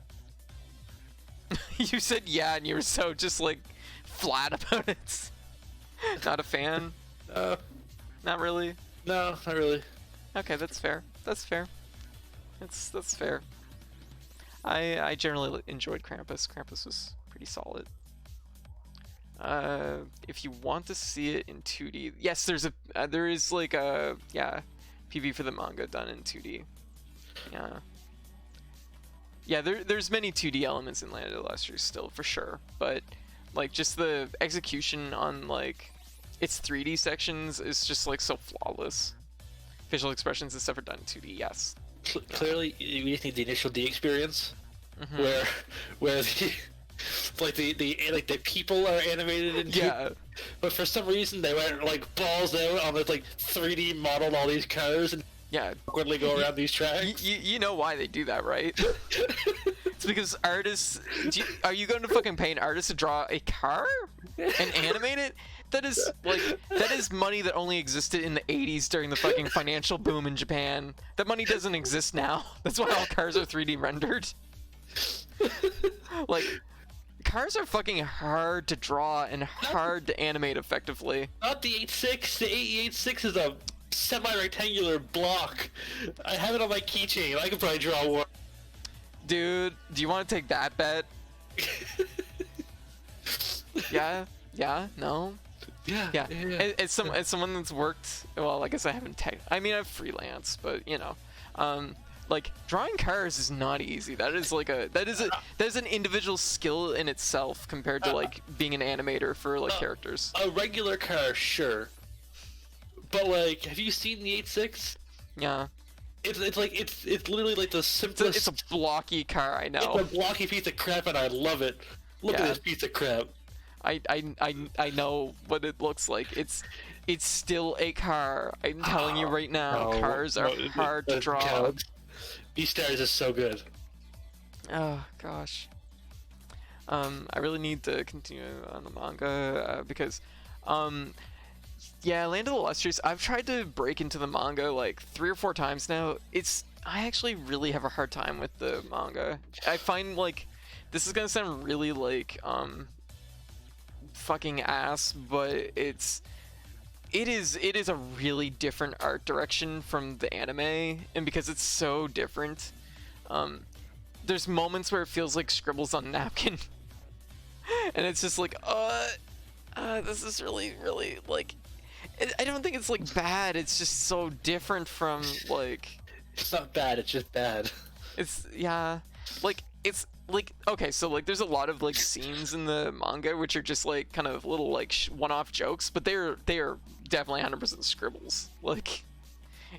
You said yeah, and you were so just like flat about it. Not a fan? No. Not really? No, not really. Okay, that's fair. That's fair. That's fair. I generally enjoyed Krampus. Krampus was pretty solid. If you want to see it in 2D, yes, there is like a PV for the manga done in 2D. Yeah, there's many 2D elements in Land of the Illustrious still for sure, but like just the execution on like its 3D sections is just like so flawless. Facial expressions and stuff are done in 2D. Yes. Clearly, you just need the initial D experience, where the people are animated in 2D. But for some reason they went like balls out on this like 3D modeled all these cars and awkwardly go around these tracks. You know why they do that, right? It's because artists. Are you going to fucking pay an artist to draw a car and animate it? That is money that only existed in the 80s during the fucking financial boom in Japan. That money doesn't exist now. That's why all cars are 3D rendered. Like, cars are fucking hard to draw and hard to animate effectively. Not the 8.6. The 8.6 is a semi-rectangular block. I have it on my keychain. I could probably draw one. Dude, do you want to take that bet? Yeah, no. Yeah. As someone that's worked, well, I guess I haven't I've freelance, but you know, like drawing cars is not easy. That is an individual skill in itself compared to like being an animator for like characters. A regular car, sure, but like, have you seen the 8.6? Yeah. It's literally like the simplest. It's a blocky car, I know. It's a blocky piece of crap, and I love it. Look at this piece of crap. I know what it looks like. It's still a car. I'm telling you right now, cars are hard to draw. Beastars is so good. Oh gosh. I really need to continue on the manga because, yeah, Land of the Illustrious. I've tried to break into the manga like 3 or 4 times now. I actually really have a hard time with the manga. I find like this is gonna sound really like fucking ass, but it is a really different art direction from the anime, and because it's so different, there's moments where it feels like scribbles on a napkin. And it's just like this is really like I don't think it's like bad, it's just so different from like, it's not bad, it's just bad. It's like, okay, so like there's a lot of like scenes in the manga which are just like kind of little like one-off jokes, but they are definitely 100% scribbles. Like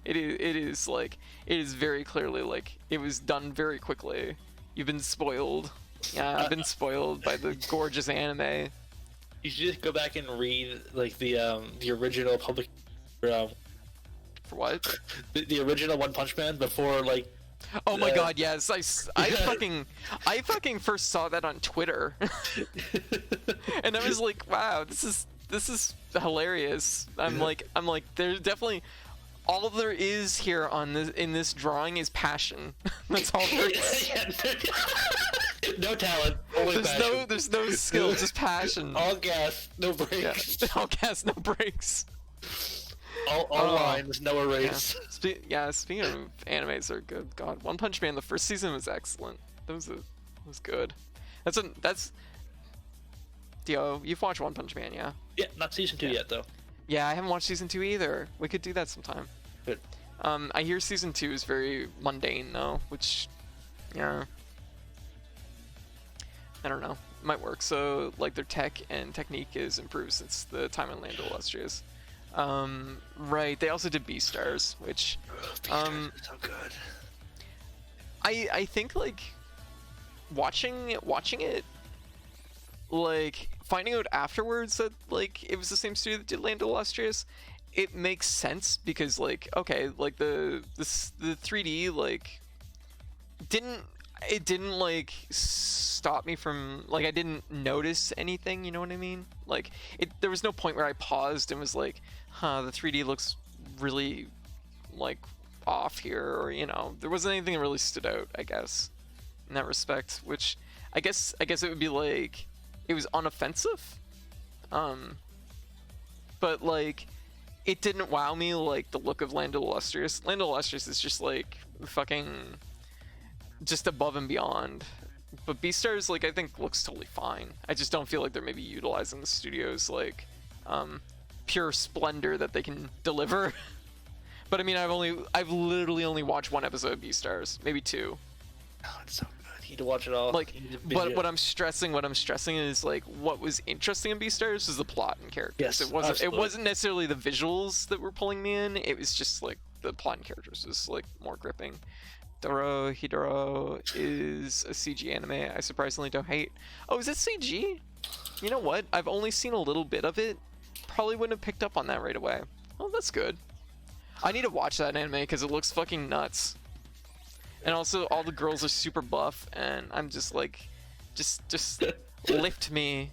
it is very clearly like it was done very quickly. You've been spoiled. Yeah, I've been spoiled by the gorgeous anime. You should just go back and read like the original public For what? the original One Punch Man before like. Oh my god, yes. I fucking first saw that on Twitter. And I was like, wow, this is hilarious. I'm like there's definitely all there is here in this drawing is passion. That's all there is. No talent, only passion. There's no skill, just passion. All gas, no brakes. Yeah. All gas, no brakes. All lines, no erase. Yeah. Speaking of animes, are good. God, One Punch Man. The first season was excellent. That was good. That's. Dio, you've watched One Punch Man, yeah? Yeah, not season 2 yet though. Yeah, I haven't watched season 2 either. We could do that sometime. Good. I hear season 2 is very mundane though, which, yeah. I don't know. Might work. So like their tech and technique is improved since the time in Land of Illustrious. Right. They also did Beastars, which Beastars is so good. I think like watching it, like finding out afterwards that like it was the same studio that did Land of Illustrious, it makes sense because like okay, like the 3D like didn't like stop me from like I didn't notice anything, you know what I mean? Like there was no point where I paused and was like, huh, the 3D looks really like off here, or you know, there wasn't anything that really stood out, I guess, in that respect, which I guess it would be like it was unoffensive, but like it didn't wow me like the look of Land of Illustrious. Land of Illustrious is just like fucking just above and beyond, but Beastars like I think looks totally fine. I just don't feel like they're maybe utilizing the studio's like pure splendor that they can deliver. But I mean, I've literally only watched one episode of Beastars, maybe 2. Oh, it's so good. You need to watch it all. Like, but what I'm stressing is like what was interesting in Beastars is the plot and characters. Yes, it wasn't necessarily the visuals that were pulling me in. It was just like the plot and characters was like more gripping. Hidoro is a CG anime I surprisingly don't hate. Oh, is it CG? You know what? I've only seen a little bit of it. Probably wouldn't have picked up on that right away. Oh, that's good. I need to watch that anime because it looks fucking nuts. And also, all the girls are super buff, and I'm just like, just lift me.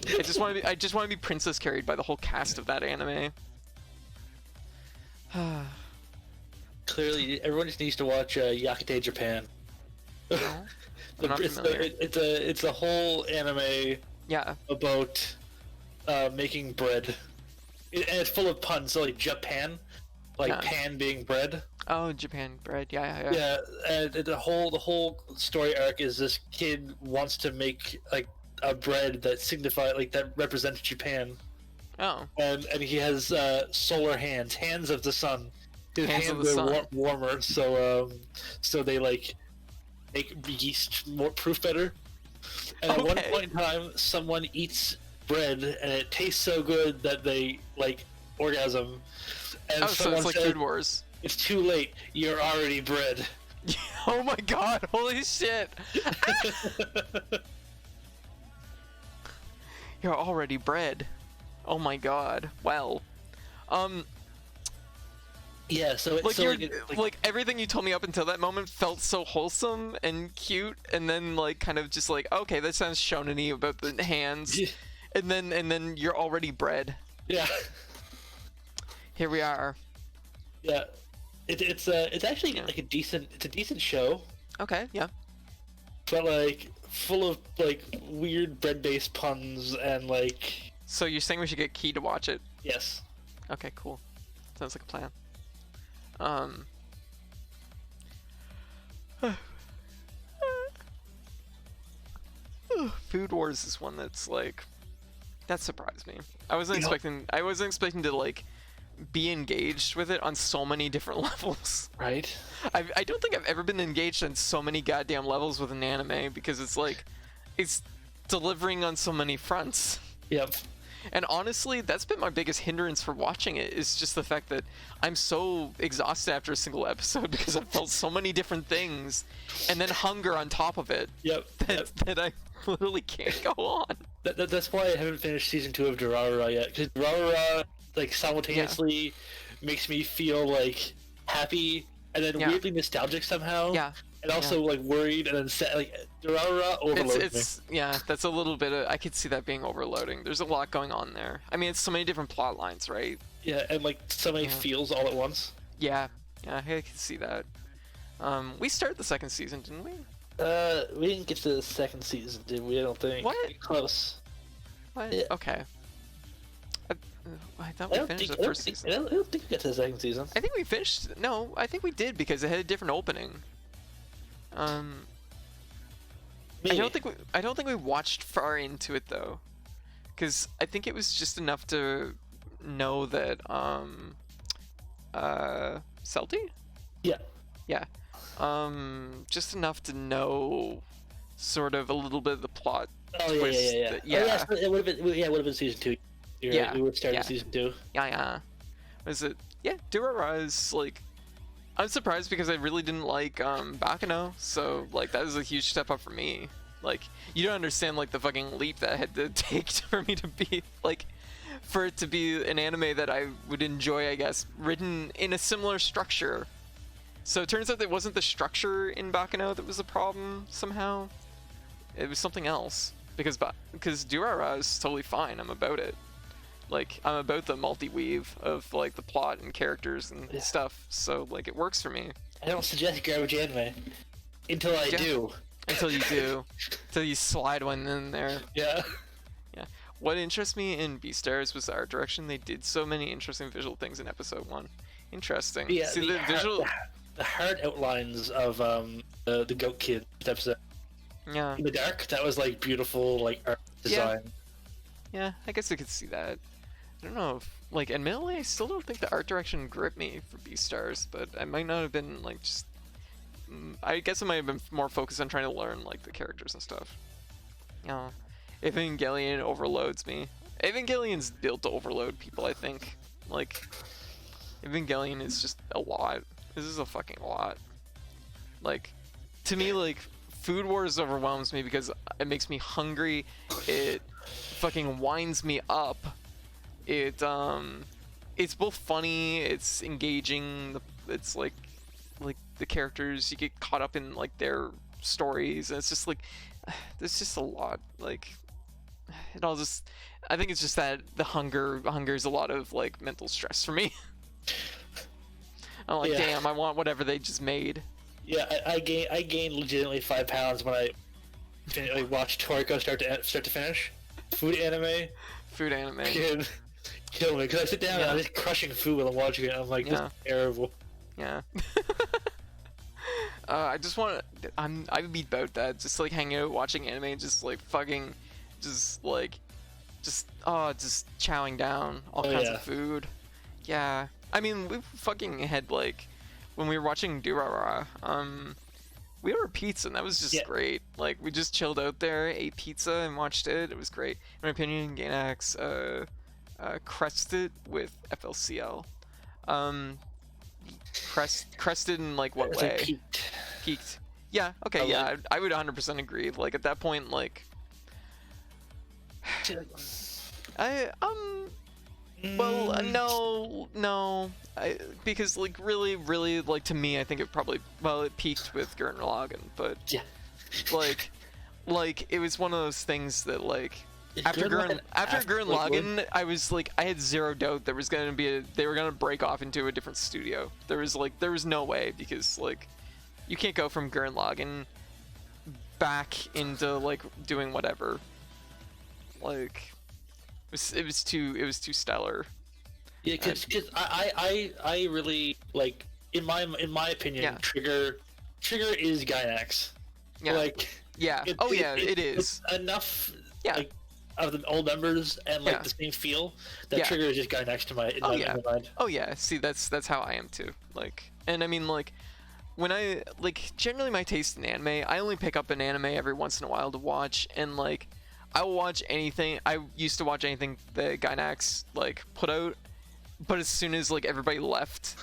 I just want to be princess carried by the whole cast of that anime. Clearly, everyone just needs to watch Yakute Japan. No, I'm not familiar. It's a whole anime. Yeah. About making bread. And it's full of puns, so like Japan, like yeah. pan being bread. Oh, Japan bread, yeah. Yeah, and the whole story arc is this kid wants to make like a bread that represents Japan. Oh. And he has solar hands of the sun. His hands are warmer, so they like make yeast more proof better. And at one point in time, someone eats bread and it tastes so good that they like orgasm. And so it's like Food Wars. It's too late. You're already bread. Oh my god! Holy shit! You're already bread. Oh my god. Well, yeah. So it's like everything you told me up until that moment felt so wholesome and cute, and then like kind of just like okay, that sounds shonen-y about the hands. And then you're already bread. Yeah. Here we are. Yeah, it's actually like a decent show. Okay. Yeah. But like full of like weird bread-based puns and like. So you're saying we should get Key to watch it? Yes. Okay. Cool. Sounds like a plan. Food Wars is one that's like. That surprised me. I wasn't expecting to like be engaged with it on so many different levels. Right. I don't think I've ever been engaged on so many goddamn levels with an anime because it's like it's delivering on so many fronts. Yep. And honestly, that's been my biggest hindrance for watching it is just the fact that I'm so exhausted after a single episode because I've felt so many different things and then hunger on top of it. Yep. That literally can't go on. That's why I haven't finished season 2 of Durarara yet, because Durarara like simultaneously makes me feel like happy and then weirdly nostalgic somehow. Yeah. And also like worried and then sad. Like Durarara overloads me. Yeah, that's a little bit of, I could see that being overloading. There's a lot going on there. I mean, it's so many different plot lines, right? Yeah, and like so many feels all at once. Yeah, I can see that. We started the second season, didn't we? We didn't get to the second season, did we? I don't think. What? Close. What? Yeah. Okay. I thought we finished the first season. I don't think we got to the second season. I think we finished. No, I think we did because it had a different opening. Maybe. I don't think we watched far into it though, because I think it was just enough to know that Celty? Yeah. Yeah. Just enough to know sort of a little bit of the plot twist. Oh, yeah, so it would have been season 2. Yeah. We would have started season 2. Yeah. Was it? Yeah, Durarara is like, I'm surprised because I really didn't like Bakano, so like that was a huge step up for me. Like, you don't understand like the fucking leap that I had to take for me to be like, for it to be an anime that I would enjoy, I guess, written in a similar structure. So it turns out that it wasn't the structure in Bakano that was the problem somehow. It was something else. Because Durarara is totally fine. I'm about it. Like, I'm about the multi-weave of like the plot and characters and stuff. So like it works for me. I don't suggest garbage anime until I do. Until you do. Until you slide one in there. Yeah. Yeah. What interests me in Beastars was the art direction. They did so many interesting visual things in episode 1. Interesting. Yeah, see the visual. The hard outlines of the goat kid episode. Yeah. In the dark, that was like beautiful like art design. Yeah, I guess I could see that. I don't know if, like, admittedly, I still don't think the art direction gripped me for Beastars, but I might not have been like just. I guess I might have been more focused on trying to learn like the characters and stuff. Yeah. Evangelion overloads me. Evangelion's built to overload people, I think. Like, Evangelion is just a lot. This is a fucking lot. Like, to me, like, Food Wars overwhelms me because it makes me hungry. It fucking winds me up. It's both funny, it's engaging, it's like the characters, you get caught up in like their stories, and it's just like, there's just a lot, like, it all just, I think it's just that the hunger is a lot of like mental stress for me. I'm like, damn, I want whatever they just made. Yeah, I gained legitimately 5 pounds when I watched Toriko start to finish. Food anime. Kill me, because I sit down and I'm just crushing food while I'm watching it. I'm like, this is terrible. Yeah. I just want to. I would be about that. Just like hanging out, watching anime, just like fucking, just chowing down all kinds of food. Yeah. I mean, we fucking had like, when we were watching Durarara, we ordered pizza and that was just great. Like, we just chilled out there, ate pizza and watched it. It was great. In my opinion, Gainax crested with FLCL. Crested in like what way? Peaked. Yeah. Okay. Yeah. I would 100% agree. Like at that point, like, well, no. Because like really, like to me, I think it probably it peaked with Gurren Lagann, but like it was one of those things that like. After Gurren Lagann, I was like, I had zero doubt there was gonna be they were gonna break off into a different studio. There was no way, because like, you can't go from Gurren Lagann back into like doing whatever. Like, it was too stellar. Yeah, because I really like, in my opinion, Trigger is Gainax. Yeah. Like. Yeah. It is enough. Yeah. Like, of the old members and like the same feel, that Trigger is just guy next to in my mind. Oh yeah, see, that's how I am too. Like, and I mean, like, when I like, generally my taste in anime, I only pick up an anime every once in a while to watch, and like, I will watch anything. I used to watch anything that Gainax like put out, but as soon as like everybody left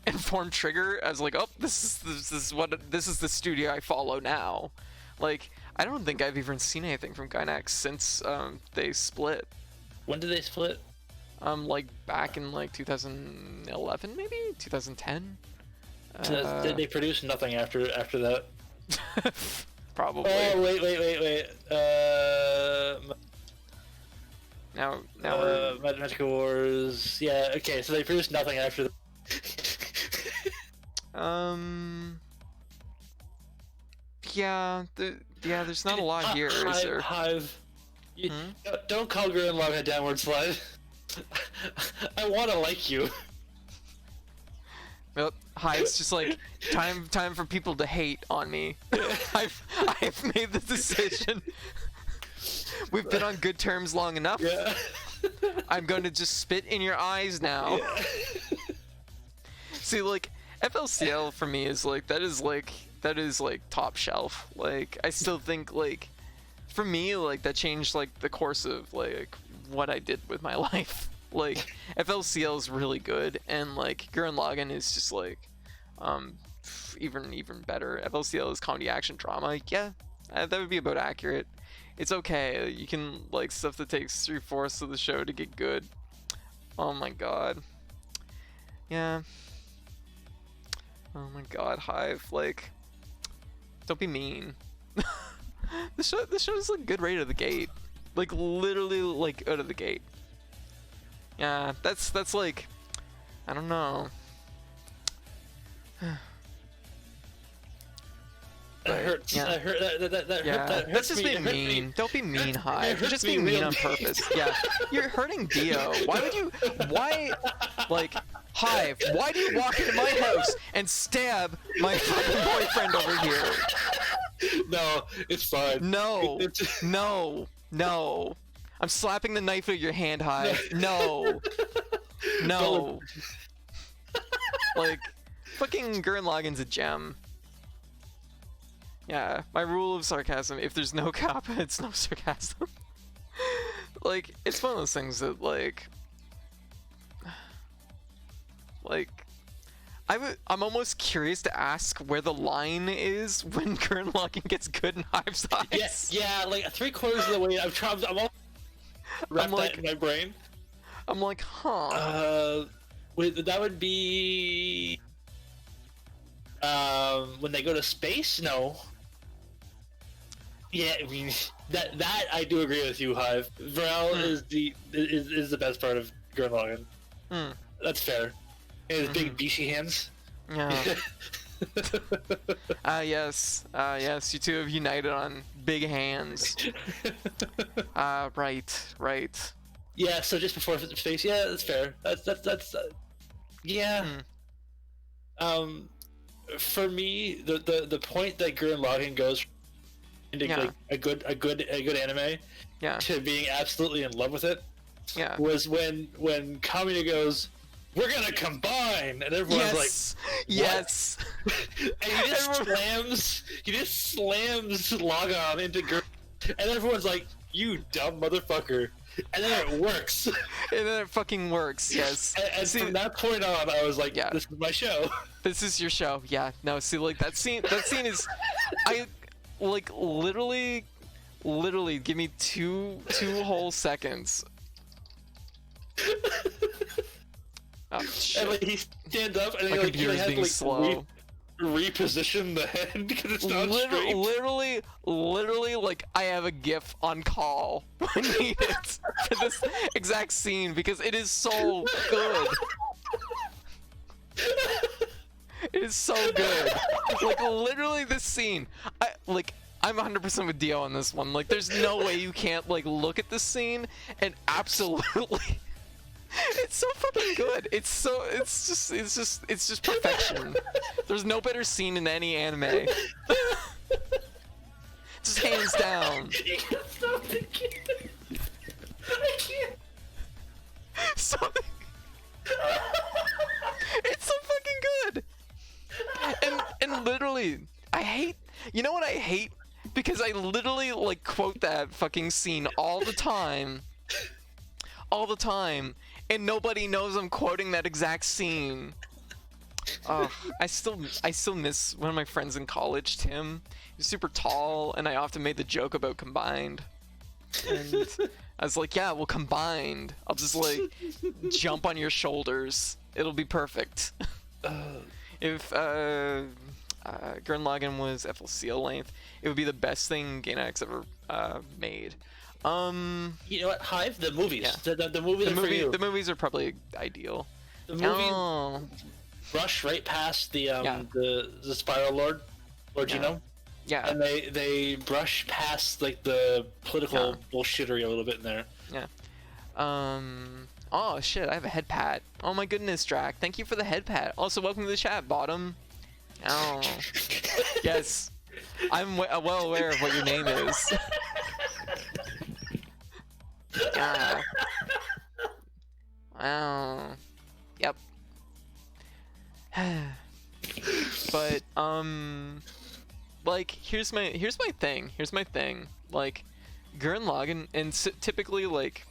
and formed Trigger, I was like, oh, this is the studio I follow now. Like, I don't think I've even seen anything from Gainax since they split. When did they split? Like back in like 2011, maybe 2010. Did they produce nothing after that? Probably. Oh wait. Now we're... Magical Wars. Yeah. Okay. So they produced nothing after that. Yeah. There's not a lot here, is there? Hive. Don't call Gurren Lagann a downward slide. I want to like you. Well, Hive's just like time for people to hate on me. I've made the decision. We've been on good terms long enough. Yeah. I'm going to just spit in your eyes now. Yeah. See, like FLCL for me is like that is like top shelf. Like I still think like for me like that changed like the course of like what I did with my life. Like FLCL is really good, and like Gurren Lagann is just like even better. FLCL is comedy action drama. Yeah, that would be about accurate. It's okay. You can like stuff that takes 3/4 of the show to get good. Oh my god. Yeah. Oh my god, Hive. Like, don't be mean. The show's like good right out of the gate. Like literally like out of the gate. Yeah, that's like, I don't know. That hurts. Yeah. That hurt. That Yeah, hurt. that's just being mean. Don't be mean, Hive. You're just being mean on purpose. Yeah, you're hurting Dio. Why, like, Hive, why do you walk into my house and stab my fucking boyfriend over here? No, it's fine. No. I'm slapping the knife out of your hand, Hive. No. Like, fucking Gurren Lagann's a gem. Yeah, my rule of sarcasm, if there's no kappa, it's no sarcasm. Like, it's one of those things that, like, I'm almost curious to ask where the line is when Gurren Lagann gets good in Hive's eyes. Yeah, like 3/4 of the way, I'm all wrapped like, that in my brain. I'm like, huh. That would be when they go to space. No. Yeah, I mean that I do agree with you, Hive. Varel is the best part of Gurren Lagann. That's fair. And his big beastie hands. Yeah. Yes, you two have united on big hands. Right. Yeah, so just before space, yeah, that's fair. That's yeah. For me, the point that Gurren Lagann goes into like a good anime to being absolutely in love with it was when Kamina goes, "We're gonna combine," and everyone's like, yes. And he just slams Lagann into Gurren, and everyone's like, "You dumb motherfucker." And then it works. And then it fucking works, yes. And see, from that point on, I was like, this is my show. This is your show, yeah. No, see, like, that scene is... I, like, literally, give me two whole seconds. Oh, shit. And, like, he stands up, and my he, computer's has being to, like, slow. Reposition the head, because it's not straight. Literally, like, I have a GIF on call when needed for this exact scene, because it is so good. It is so good. Like, literally this scene, I'm 100% with Dio on this one. Like, there's no way you can't, like, look at this scene and absolutely... It's so fucking good. It's just perfection. There's no better scene in any anime. Just hands down. I can't. Something. It's so fucking good. And literally, I hate. You know what I hate? Because I literally like quote that fucking scene all the time. And nobody knows I'm quoting that exact scene. Oh, I still miss one of my friends in college, Tim. He's super tall, and I often made the joke about combined. And I was like, yeah, well, combined. I'll just like jump on your shoulders. It'll be perfect. If Gurren Lagann was FLCL length, it would be the best thing Gainax ever made. You know what, Hive? The movies. Yeah. The movies are for you. The movies are probably ideal. The movies brush right past the Spiral Lord Genome. Yeah. And they brush past like the political bullshittery a little bit in there. Yeah. Oh shit! I have a head pat. Oh my goodness, Drac! Thank you for the head pat. Also, welcome to the chat, Bottom. Oh. Yes. I'm well aware of what your name is. Yeah. Wow. Yep. But like here's my thing. Like Gurren Lagann, and typically, like,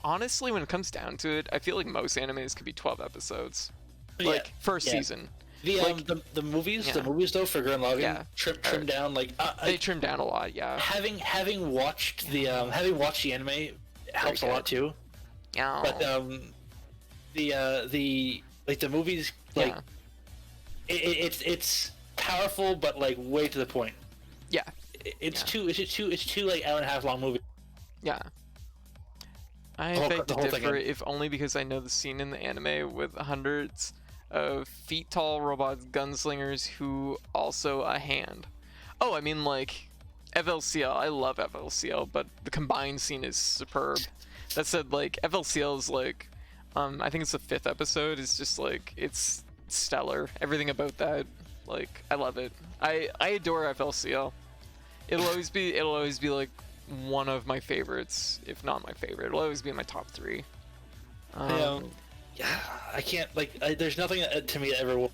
honestly, when it comes down to it, I feel like most animes could be 12 episodes. Like first season. The movies though for Gurren Lagann trim down like they trim down a lot. Yeah. Having watched the anime helps a lot too. Yeah. But the movies, like, it's powerful, but like way to the point. Yeah. It's too like hour and a half long movie. Yeah. I beg to differ, if only because I know the scene in the anime with hundreds of feet tall robot gunslingers who also a hand. Oh, I mean, like, FLCL, I love FLCL, but the combined scene is superb. That said, like, FLCL is like, I think it's the 5th episode, it's just like, it's stellar. Everything about that, like, I love it. I adore FLCL. It'll always be like one of my favorites, if not my favorite. It'll always be in my top 3. Yeah, I can't, like, there's nothing to me that ever will.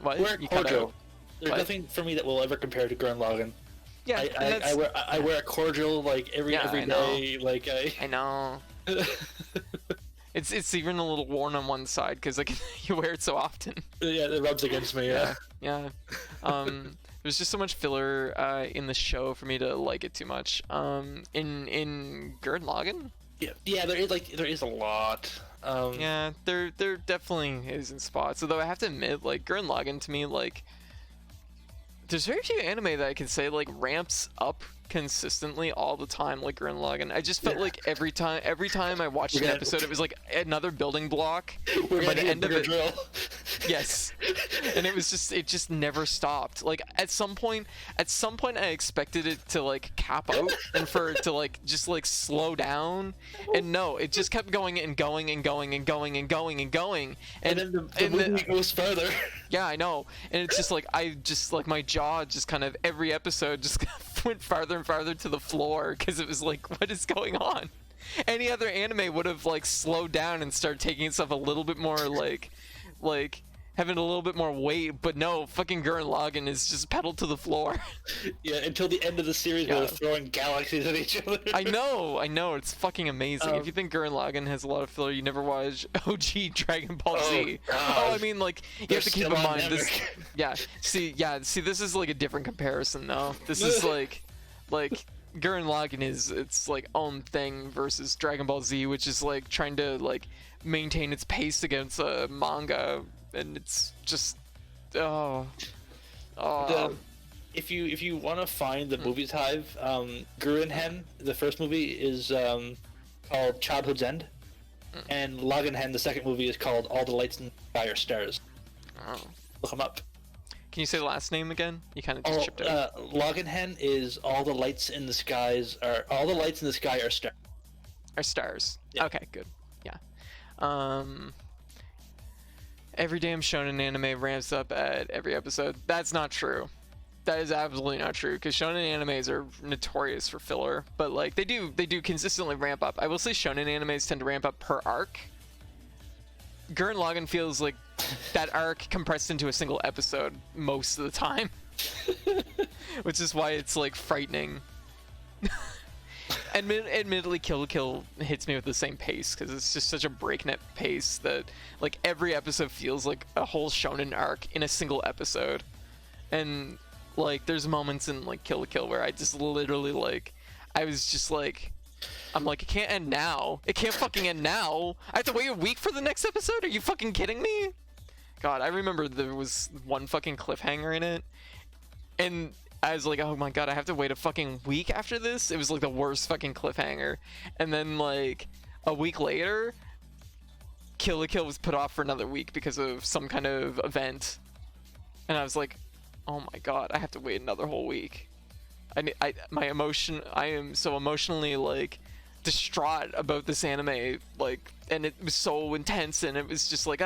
What? There's nothing for me that will ever compare to Gurren Lagann. Yeah, I wear a cordial like every day. Like I know. It's even a little worn on one side because like you wear it so often. Yeah, it rubs against me. Yeah. There's just so much filler in the show for me to like it too much. In Gurren Lagann. Yeah, there is a lot. Yeah, there definitely is in spots. Although I have to admit, like Gurren Lagann to me, like there's very few anime that I can say like ramps up consistently all the time like Gurren Lagann. I just felt like every time I watched an episode, it was like another building block. By the end of it, drill. Yes, and it just never stopped. Like at some point, I expected it to like cap out and for it to like just like slow down, and no, it just kept going and going and going and going and going and going. And then the movie goes further. Yeah, I know, and it's just like my jaw just kind of every episode just went farther and farther to the floor because it was like, what is going on? Any other anime would have like slowed down and started taking itself a little bit more like having a little bit more weight, but no, fucking Gurren Lagann is just pedal to the floor. Yeah, until the end of the series where they're throwing galaxies at each other. I know, it's fucking amazing. If you think Gurren Lagann has a lot of filler, you never watched OG Dragon Ball Z. I mean, like, you have to keep in mind this. See, this is like a different comparison though. This is like Gurren Lagann it's like own thing versus Dragon Ball Z, which is like trying to like maintain its pace against a manga. And it's just if you want to find the movies Hive, Gurren Hen, the first movie is called Childhood's End, and Lagann Hen, the second movie, is called All the Lights in the Sky Are Stars. Look them up. Can you say the last name again? You kind of just chipped out. Lagann Hen is All the Lights in the Sky Are Stars. Are stars. Yeah. Okay, good. Yeah. Every damn shonen anime ramps up at every episode. That's not true. That is absolutely not true, because shonen animes are notorious for filler, but like they do consistently ramp up. I will say shonen animes tend to ramp up per arc. Gurren Lagann feels like that arc compressed into a single episode most of the time, which is why it's like frightening. Admittedly, Kill la Kill hits me with the same pace because it's just such a breakneck pace that like every episode feels like a whole shonen arc in a single episode, and like there's moments in like Kill la Kill where I just literally like I was just like I'm like, it can't end now. It can't fucking end now. I have to wait a week for the next episode? Are you fucking kidding me? God, I remember there was one fucking cliffhanger in it, and I was like, oh my god, I have to wait a fucking week after this? It was like the worst fucking cliffhanger. And then like a week later, Kill la Kill was put off for another week because of some kind of event. And I was like, oh my god, I have to wait another whole week. I am so emotionally like distraught about this anime, like, and it was so intense, and it was just like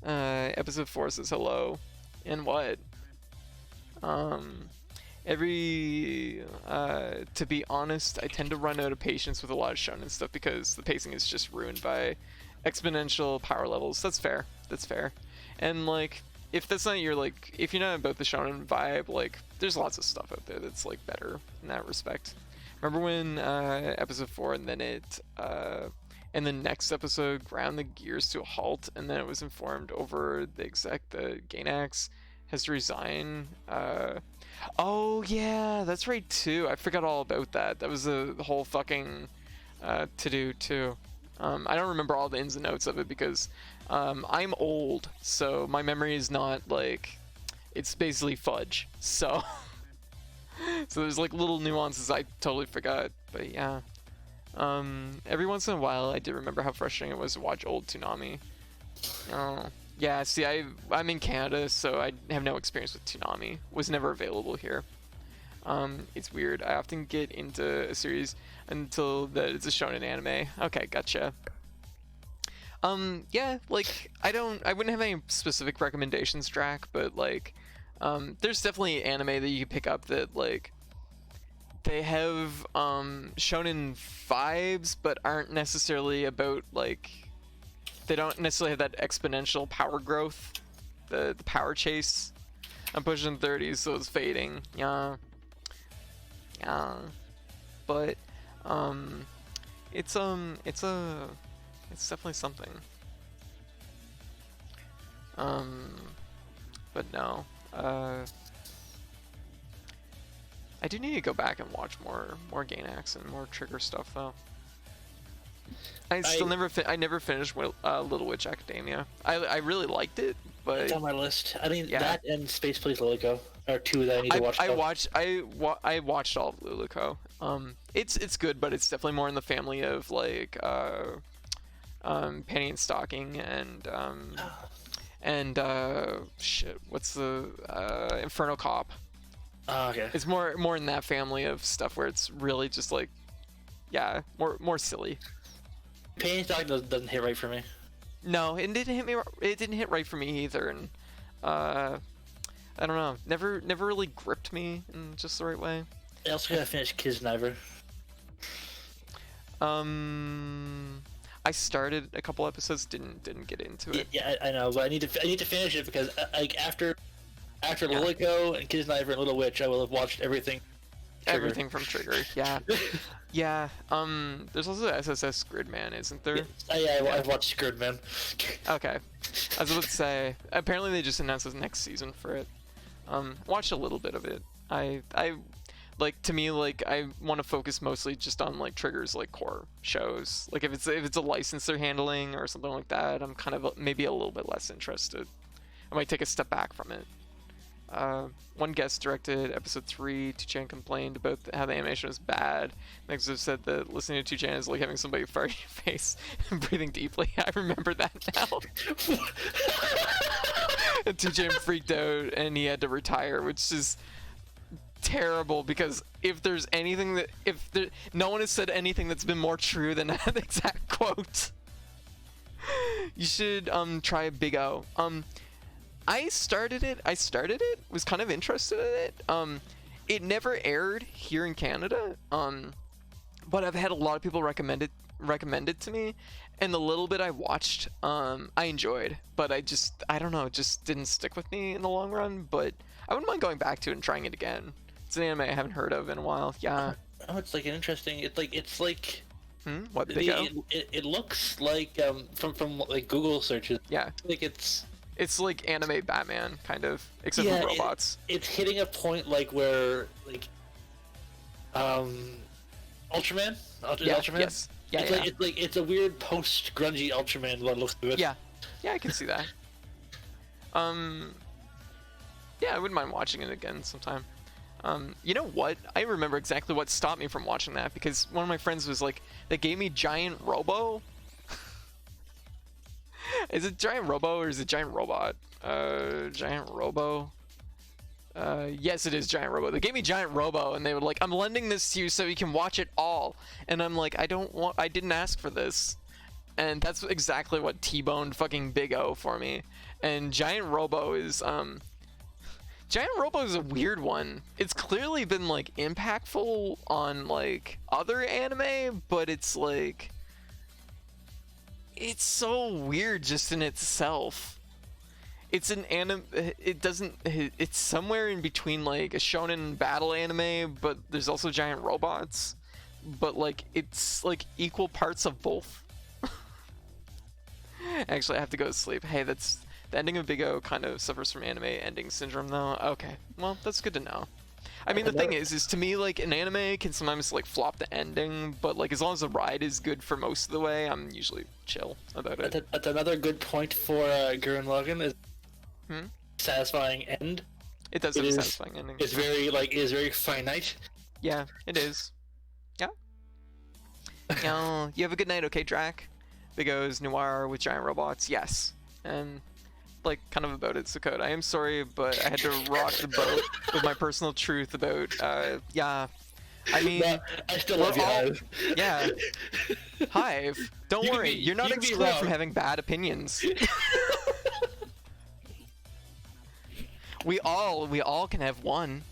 episode 4 says hello, and what? To be honest, I tend to run out of patience with a lot of shonen stuff because the pacing is just ruined by exponential power levels. That's fair. That's fair. And like, if that's not your like, if you're not about the shonen vibe, like, there's lots of stuff out there that's like better in that respect. Remember when episode 4 and then it and the next episode ground the gears to a halt, and then it was informed over the Gainax has to resign. Oh yeah, that's right too. I forgot all about that. That was the whole fucking to do too. I don't remember all the ins and outs of it because I'm old, so my memory is not like, it's basically fudge. So so there's like little nuances I totally forgot. But yeah, every once in a while I did remember how frustrating it was to watch old Toonami. Oh. Yeah, see, I'm in Canada, so I have no experience with Toonami. Was never available here. It's weird. I often get into a series until that it's a shonen anime. Okay, gotcha. Yeah, like I wouldn't have any specific recommendations, Drac, but like, there's definitely anime that you can pick up that like they have shonen vibes, but aren't necessarily about like. They don't necessarily have that exponential power growth, the power chase. I'm pushing 30s, so it's fading. Yeah, yeah, but it's definitely something. But no, I do need to go back and watch more Gainax and more Trigger stuff though. I never finished Little Witch Academia. I really liked it, but it's on my list. I mean, yeah. That and Space Police Lilico are two that I need to watch. I watched all of Lilico. It's good, but it's definitely more in the family of like Penny and Stocking and shit. What's the Inferno Cop? Oh, okay. It's more in that family of stuff where it's really just like, yeah, more silly. Penny and Stocking doesn't hit right for me. No, it didn't hit me. It didn't hit right for me either, and I don't know. Never really gripped me in just the right way. I also gotta finish Kisniver. I started a couple episodes, didn't get into it. Yeah, I know, but I need to finish it because like after Lilico and Kisniver and Little Witch, I will have watched everything. Trigger. Everything from Trigger, yeah. Yeah, there's also SSS Gridman, isn't there? Yeah, I've watched Gridman. Okay. I was about to say, apparently they just announced the next season for it. Watched a little bit of it. I like, to me, like, I want to focus mostly just on like Trigger's like core shows. Like if it's a license they're handling or something like that, I'm kind of maybe a little bit less interested. I might take a step back from it. One guest directed episode 3. 2chan complained about how the animation was bad. Next have said that listening to 2chan is like having somebody fart in your face and breathing deeply. I remember that now. And 2chan freaked out and he had to retire, which is terrible because if there's anything that no one has said anything that's been more true than that exact quote. You should try Big O. I started it, was kind of interested in it. It never aired here in Canada, but I've had a lot of people recommend it to me, and the little bit I watched, I enjoyed, but I don't know, it just didn't stick with me in the long run, but I wouldn't mind going back to it and trying it again. It's an anime I haven't heard of in a while, yeah. Oh, it's like an interesting. It's like. What Big O? It looks like from like Google searches. Yeah. Like it's like anime Batman kind of, except yeah, for robots. It's hitting a point like where like Ultraman. Yeah. Ultraman. Yes. Yeah. It's Yeah. like it's a weird post grungy Ultraman what it looks to it. Yeah. Yeah, I can see that. Yeah, I wouldn't mind watching it again sometime. You know what? I remember exactly what stopped me from watching that, because one of my friends was like, they gave me Giant Robo. Is it Giant Robo or is it Giant Robot? Giant Robo. Yes, it is Giant Robo. They gave me Giant Robo, and they were like, "I'm lending this to you so you can watch it all." And I'm like, I didn't ask for this. And that's exactly what T-boned fucking Big O for me. And Giant Robo is Giant Robo is a weird one. It's clearly been like impactful on like other anime, but it's like it's so weird just in itself. It's an anime. It's somewhere in between like a shonen battle anime, but there's also giant robots. But like it's like equal parts of both. Actually, I have to go to sleep. Hey, that's the ending of Big O kind of suffers from anime ending syndrome, though. Okay, well, that's good to know. I mean, the thing is to me, like, an anime can sometimes, like, flop the ending, but, like, as long as the ride is good for most of the way, I'm usually chill about it. That's another good point for Gurren Lagann is satisfying end. It does have a satisfying ending. It's very, like, it is very finite. Yeah, it is. Yeah. You have a good night, okay, Drac? Big O's noir with giant robots, yes. And, like, kind of about it, Sakota. I am sorry, but I had to rock the boat with my personal truth about, yeah. I mean, but I still love you, Hive. Yeah. Hive, don't worry, you're not excluded from having bad opinions. we all can have one.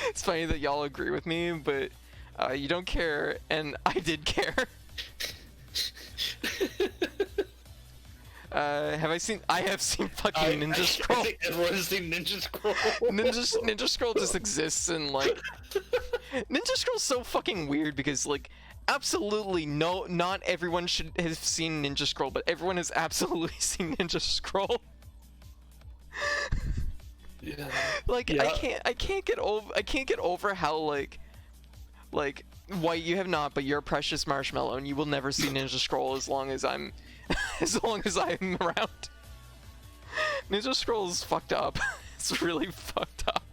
It's funny that y'all agree with me, but you don't care, and I did care. I have seen fucking Ninja Scroll. I think everyone's seen Ninja Scroll. Ninja Scroll just exists, and like Ninja Scroll's so fucking weird because like absolutely not everyone should have seen Ninja Scroll, but everyone has absolutely seen Ninja Scroll. Yeah. Like yeah. I can't get over how like White, you have not, but you're a precious marshmallow, and you will never see Ninja Scroll as long as I'm around. Ninja Scroll is fucked up. It's really fucked up.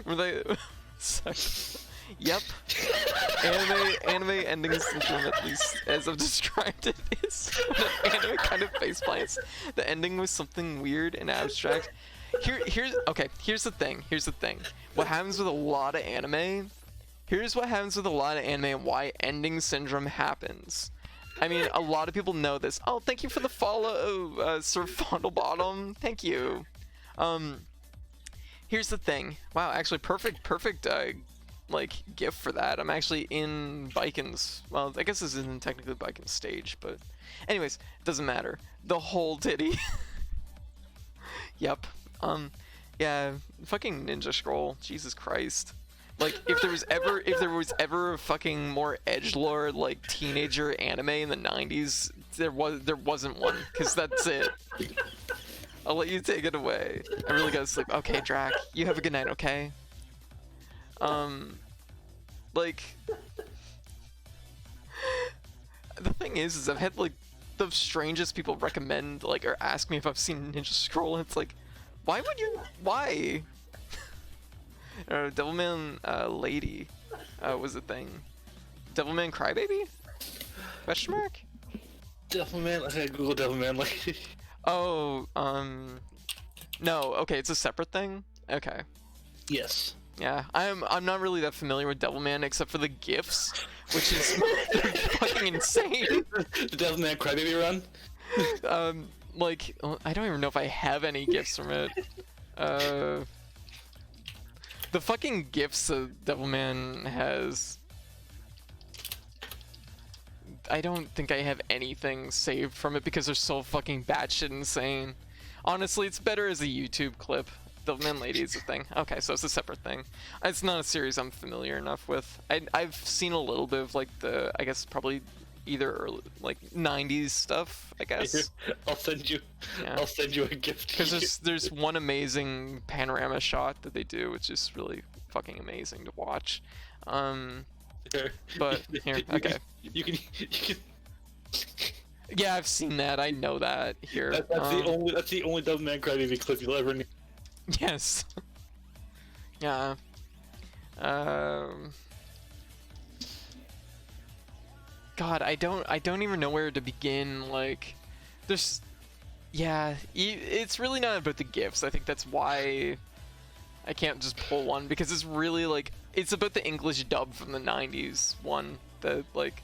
Were they? Yep. Anime ending syndrome, at least as I've described it, is when an anime kind of faceplants. The ending was something weird and abstract. Here's the thing. What happens with a lot of anime? Here's what happens with a lot of anime and why ending syndrome happens. I mean, a lot of people know this. Oh, thank you for the follow, Sir Fondlebottom. Thank you. Here's the thing. Wow, actually, perfect, like, gift for that. I'm actually in Biken's. Well, I guess this isn't technically Biken's stage, but anyways, it doesn't matter. The whole titty. Yep. Yeah, fucking Ninja Scroll. Jesus Christ. Like, if there was ever a fucking more edgelord like teenager anime in the 90s, there wasn't one, cause that's it. I'll let you take it away. I really gotta sleep. Okay, Drac, you have a good night, okay? Like, the thing is I've had like the strangest people recommend like or ask me if I've seen Ninja Scroll, and it's like, why? Devilman Lady was a thing. Devilman Crybaby? Question mark? Devilman, I think I googled Devilman Lady. Oh, no, okay, it's a separate thing? Okay. Yes. Yeah, I'm not really that familiar with Devilman except for the GIFs, which is fucking insane. The Devilman Crybaby run? Like, I don't even know if I have any GIFs from it. The fucking GIFs that Devilman has... I don't think I have anything saved from it because they're so fucking batshit insane. Honestly, it's better as a YouTube clip. Devilman Lady is a thing. Okay, so it's a separate thing. It's not a series I'm familiar enough with. I've seen a little bit of like the, I guess probably either early, like 90s stuff, I guess. I'll send you a gift. Because there's one amazing panorama shot that they do, which is really fucking amazing to watch. But here, okay. You can. Yeah, I've seen that. I know that here. That's the only Devilman Crybaby clip you'll ever need. Yes. Yeah. God, I don't even know where to begin. Like, there's, yeah, it's really not about the gifts. I think that's why I can't just pull one, because it's really like, it's about the English dub from the 90s one. That like,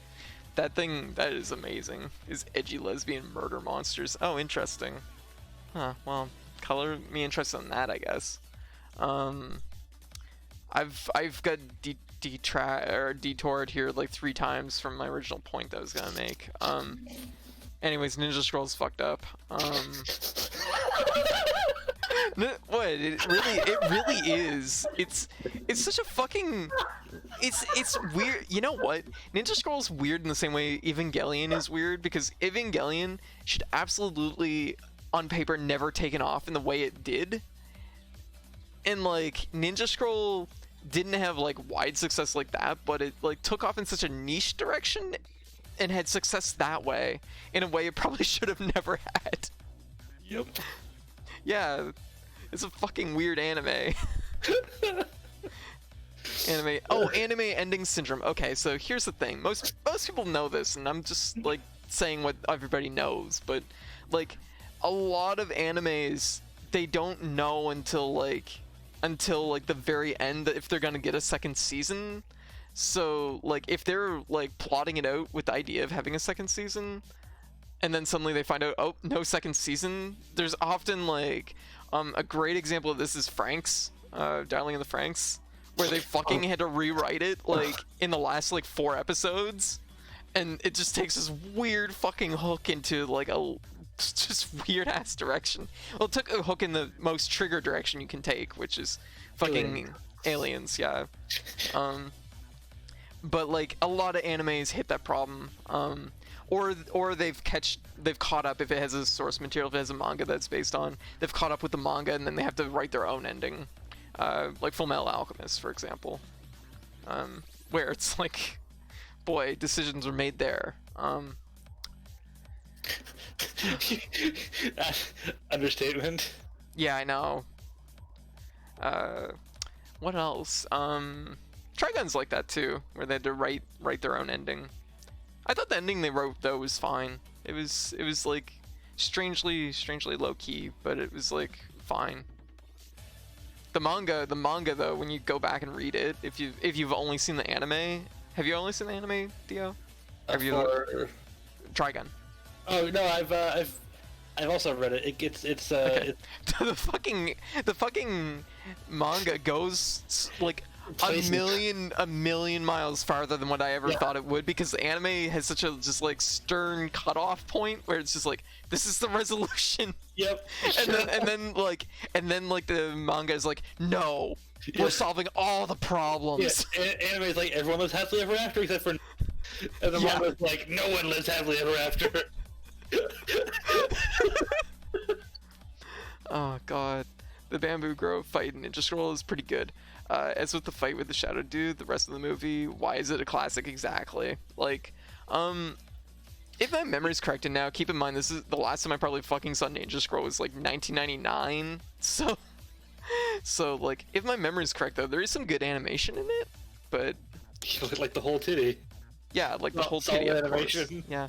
that thing that is amazing is edgy lesbian murder monsters. Oh, interesting. Huh. Well, color me interested in that, I guess. I've got detoured here like 3 times from my original point that I was gonna make. Anyways, Ninja Scroll's fucked up. What? It really is. It's such a fucking. It's weird. You know what? Ninja Scroll's weird in the same way Evangelion is weird, because Evangelion should absolutely, on paper, never taken off in the way it did. And like Ninja Scroll didn't have like wide success like that, but it like took off in such a niche direction and had success that way, in a way it probably should have never had. Yep. Yeah, it's a fucking weird anime. Anime ending syndrome. Okay, so here's the thing. Most people know this, and I'm just like saying what everybody knows, but like a lot of animes, they don't know until the very end if they're gonna get a second season. So like if they're like plotting it out with the idea of having a second season, and then suddenly they find out, oh, no second season, there's often like a great example of this is Franks, Darling in the Franks, where they fucking had to rewrite it like in the last like 4 episodes, and it just takes this weird fucking hook into like a just weird ass direction. Well, it took a hook in the most trigger direction you can take, which is fucking aliens, yeah. But like a lot of animes hit that problem, or they've caught up, if it has a source material, if it has a manga that's based on, they've caught up with the manga and then they have to write their own ending, like Fullmetal Alchemist, for example, where it's like, boy, decisions are made there. Understatement. Yeah, I know. What else? Trigun's like that too, where they had to write their own ending. I thought the ending they wrote though was fine. It was like strangely low key, but it was like fine. The manga though, when you go back and read it, if you've only seen the anime, have you only seen the anime, Dio? Have you? Trigun. Oh no, I've also read it. It's okay. The fucking manga goes like a million miles farther than what I ever thought it would, because the anime has such a just like stern cutoff point where it's just like, this is the resolution. Yep. And then the manga is like, no, we're solving all the problems. Yeah. Anime is like, everyone lives happily ever after except for, and the manga is like, no one lives happily ever after. Oh god, the Bamboo Grove fight in Ninja Scroll is pretty good. As with the fight with the Shadow Dude, the rest of the movie, why is it a classic exactly? Like, if my memory's correct, and now keep in mind this is the last time I probably fucking saw Ninja Scroll was like 1999, so like if my memory's correct though, there is some good animation in it, but like the whole titty. Yeah, like the whole titty, of course. Yeah.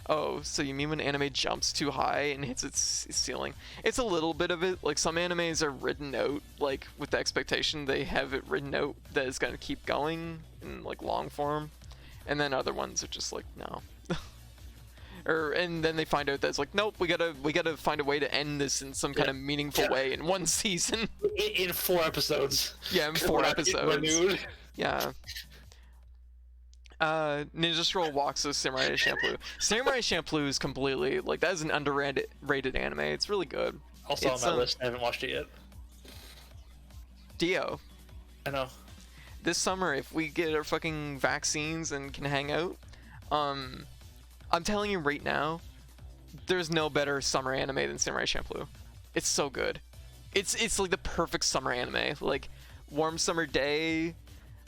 Oh, so you mean when anime jumps too high and hits its ceiling? It's a little bit of it. Like some animes are written out, like with the expectation they have it written out that it's gonna keep going in like long form, and then other ones are just like, no. And then they find out that it's like, nope, we gotta find a way to end this in some kind of meaningful way in one season. In 4 episodes. Yeah, in 4 episodes. Yeah. Ninja Scroll walks with Samurai Champloo. Samurai Champloo is completely like, that is an underrated anime. It's really good. Also on my list, I haven't watched it yet. Dio, I know. this summer, if we get our fucking vaccines and can hang out, I'm telling you right now, there's no better summer anime than Samurai Champloo. It's so good. It's like the perfect summer anime. Like, warm summer day.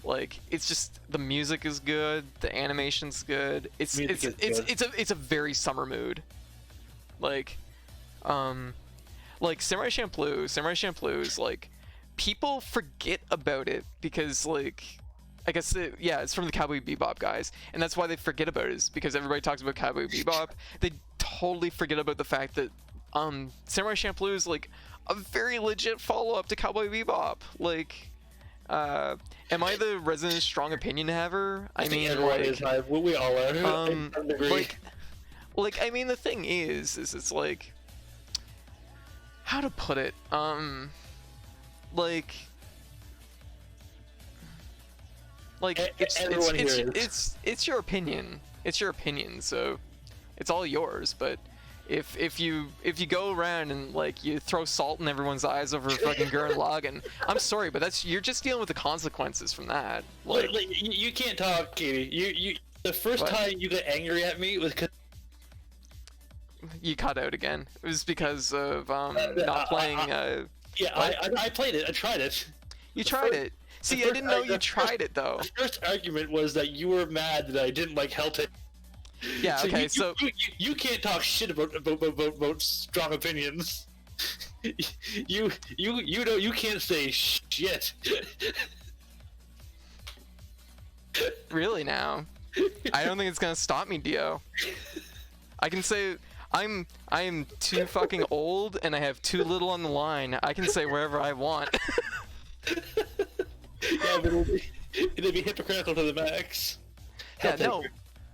Like, it's just, the music is good, the animation's good. It's a very summer mood. Like Samurai Champloo is like, people forget about it because, like, I guess it's from the Cowboy Bebop guys, and that's why they forget about it, is because everybody talks about Cowboy Bebop. They totally forget about the fact that Samurai Champloo is like a very legit follow-up to Cowboy Bebop. Like, am I the resident strong opinion haver? I mean, everyone is. We all are. Like, I mean, the thing is it's like, how to put it? Like it's your opinion. It's your opinion, so it's all yours. But if you go around and like you throw salt in everyone's eyes over fucking Gurren Lagann, I'm sorry, but you're just dealing with the consequences from that. Like you can't talk, Katie. You the first time you got angry at me was because you cut out again. It was because of not playing. I played it. I tried it. You tried it. See, I didn't know you tried it though. The first argument was that you were mad that I didn't like Helltaker. Yeah. Okay. So you can't talk shit about strong opinions. You can't say shit. Really now? I don't think it's gonna stop me, Dio. I can say I am too fucking old and I have too little on the line. I can say wherever I want. Yeah, but it'll be hypocritical to the max. Yeah, no.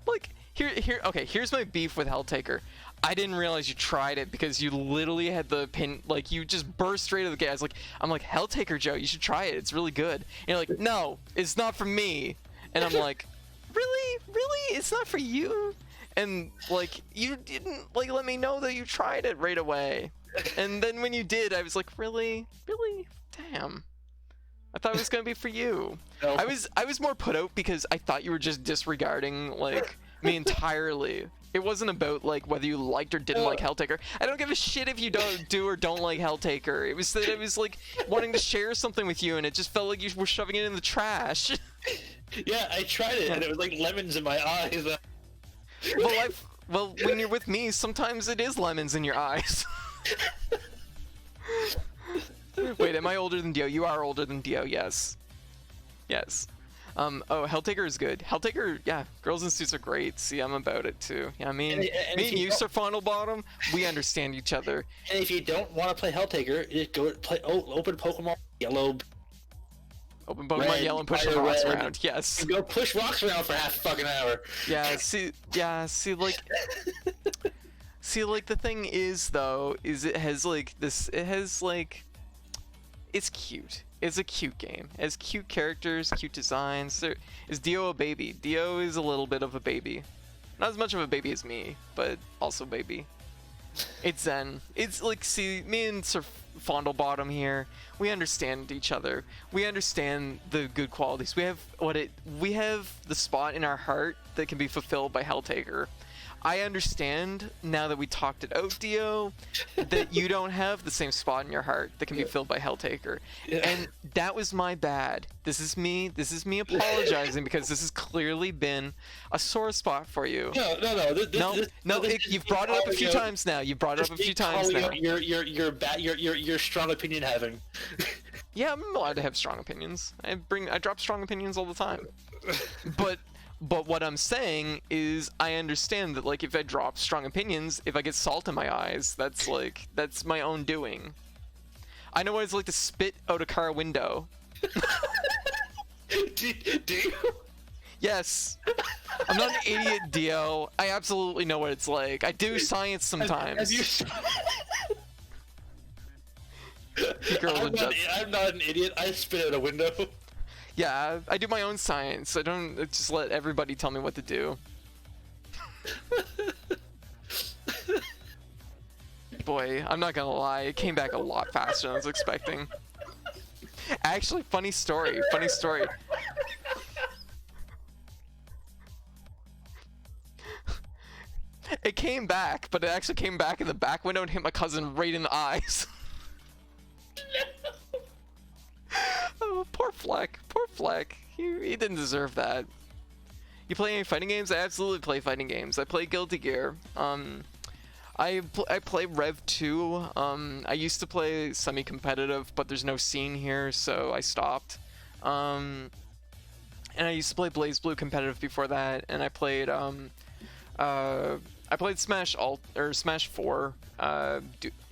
Like, here's my beef with Helltaker. I didn't realize you tried it because you literally had the pin, like, you just burst straight to the gas. Like, I'm like, Helltaker, Joe, you should try it. It's really good. And you're like, no, it's not for me. And I'm like, really? Really? It's not for you? And, like, you didn't, like, let me know that you tried it right away. And then when you did, I was like, really? Really? Damn. I thought it was gonna be for you. No. I was more put out because I thought you were just disregarding, like, me entirely. It wasn't about, like, whether you liked or didn't like Helltaker. I don't give a shit if you do or don't like Helltaker. It was that I was, like, wanting to share something with you, and it just felt like you were shoving it in the trash. Yeah, I tried it, and it was like lemons in my eyes. Well, when you're with me, sometimes it is lemons in your eyes. Wait, am I older than Dio? You are older than Dio, yes. Yes. Oh, Helltaker is good. Helltaker, yeah, Girls in Suits are great. See, I'm about it too. Yeah, me and you, Sir Final Bottom, we understand each other. And if you don't want to play Helltaker, just go play open Pokemon Yellow. Open Pokemon Yellow and push the rocks around. Yes. And go push rocks around for half a fucking hour. Yeah. See, like the thing is though, is it has like this. It has like. It's cute. It's a cute game. It has cute characters, cute designs. Is Dio a baby? Dio is a little bit of a baby. Not as much of a baby as me, but also baby. It's zen. It's like, see, me and Sir Fondlebottom here, we understand each other. We understand the good qualities. We have the spot in our heart that can be fulfilled by Helltaker. I understand, now that we talked it out, Dio, that you don't have the same spot in your heart that can be filled by Helltaker. Yeah. And that was my bad. This is me apologizing because this has clearly been a sore spot for you. No. You've brought it up a few times now. You've brought it up a few times now. You're strong opinion having. Yeah, I'm allowed to have strong opinions. I drop strong opinions all the time. But what I'm saying is I understand that, like, if I drop strong opinions, if I get salt in my eyes, that's my own doing. I know what it's like to spit out a car window. Do you? Yes. I'm not an idiot, Dio. I absolutely know what it's like. I do science sometimes. I'm not an idiot. I spit out a window. Yeah, I do my own science. I don't just let everybody tell me what to do. Boy, I'm not gonna lie, it came back a lot faster than I was expecting. Actually, funny story. Funny story. It came back, but it actually came back in the back window and hit my cousin right in the eyes. Oh, poor Fleck. Poor Fleck. He didn't deserve that. You play any fighting games? I absolutely play fighting games. I play Guilty Gear. I play Rev 2. I used to play semi-competitive, but there's no scene here, so I stopped. And I used to play BlazBlue competitive before that, and I played Smash Smash 4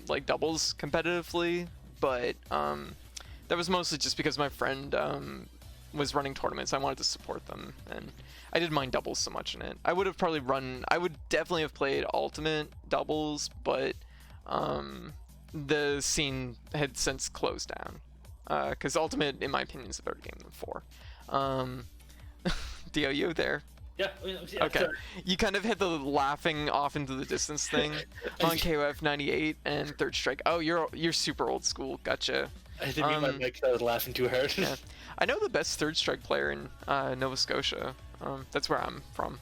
like doubles competitively, but that was mostly just because my friend was running tournaments. I wanted to support them, and I didn't mind doubles so much in it. I would definitely have played Ultimate doubles, but the scene had since closed down, because Ultimate, in my opinion, is a better game than 4. Dio, you there? Yeah. Okay. You kind of hit the laughing off into the distance thing on KOF 98 and Third Strike. Oh, you're super old school. Gotcha. I didn't mean my mic 'cause I was laughing too hard. Yeah. I know the best Third Strike player in Nova Scotia. That's where I'm from.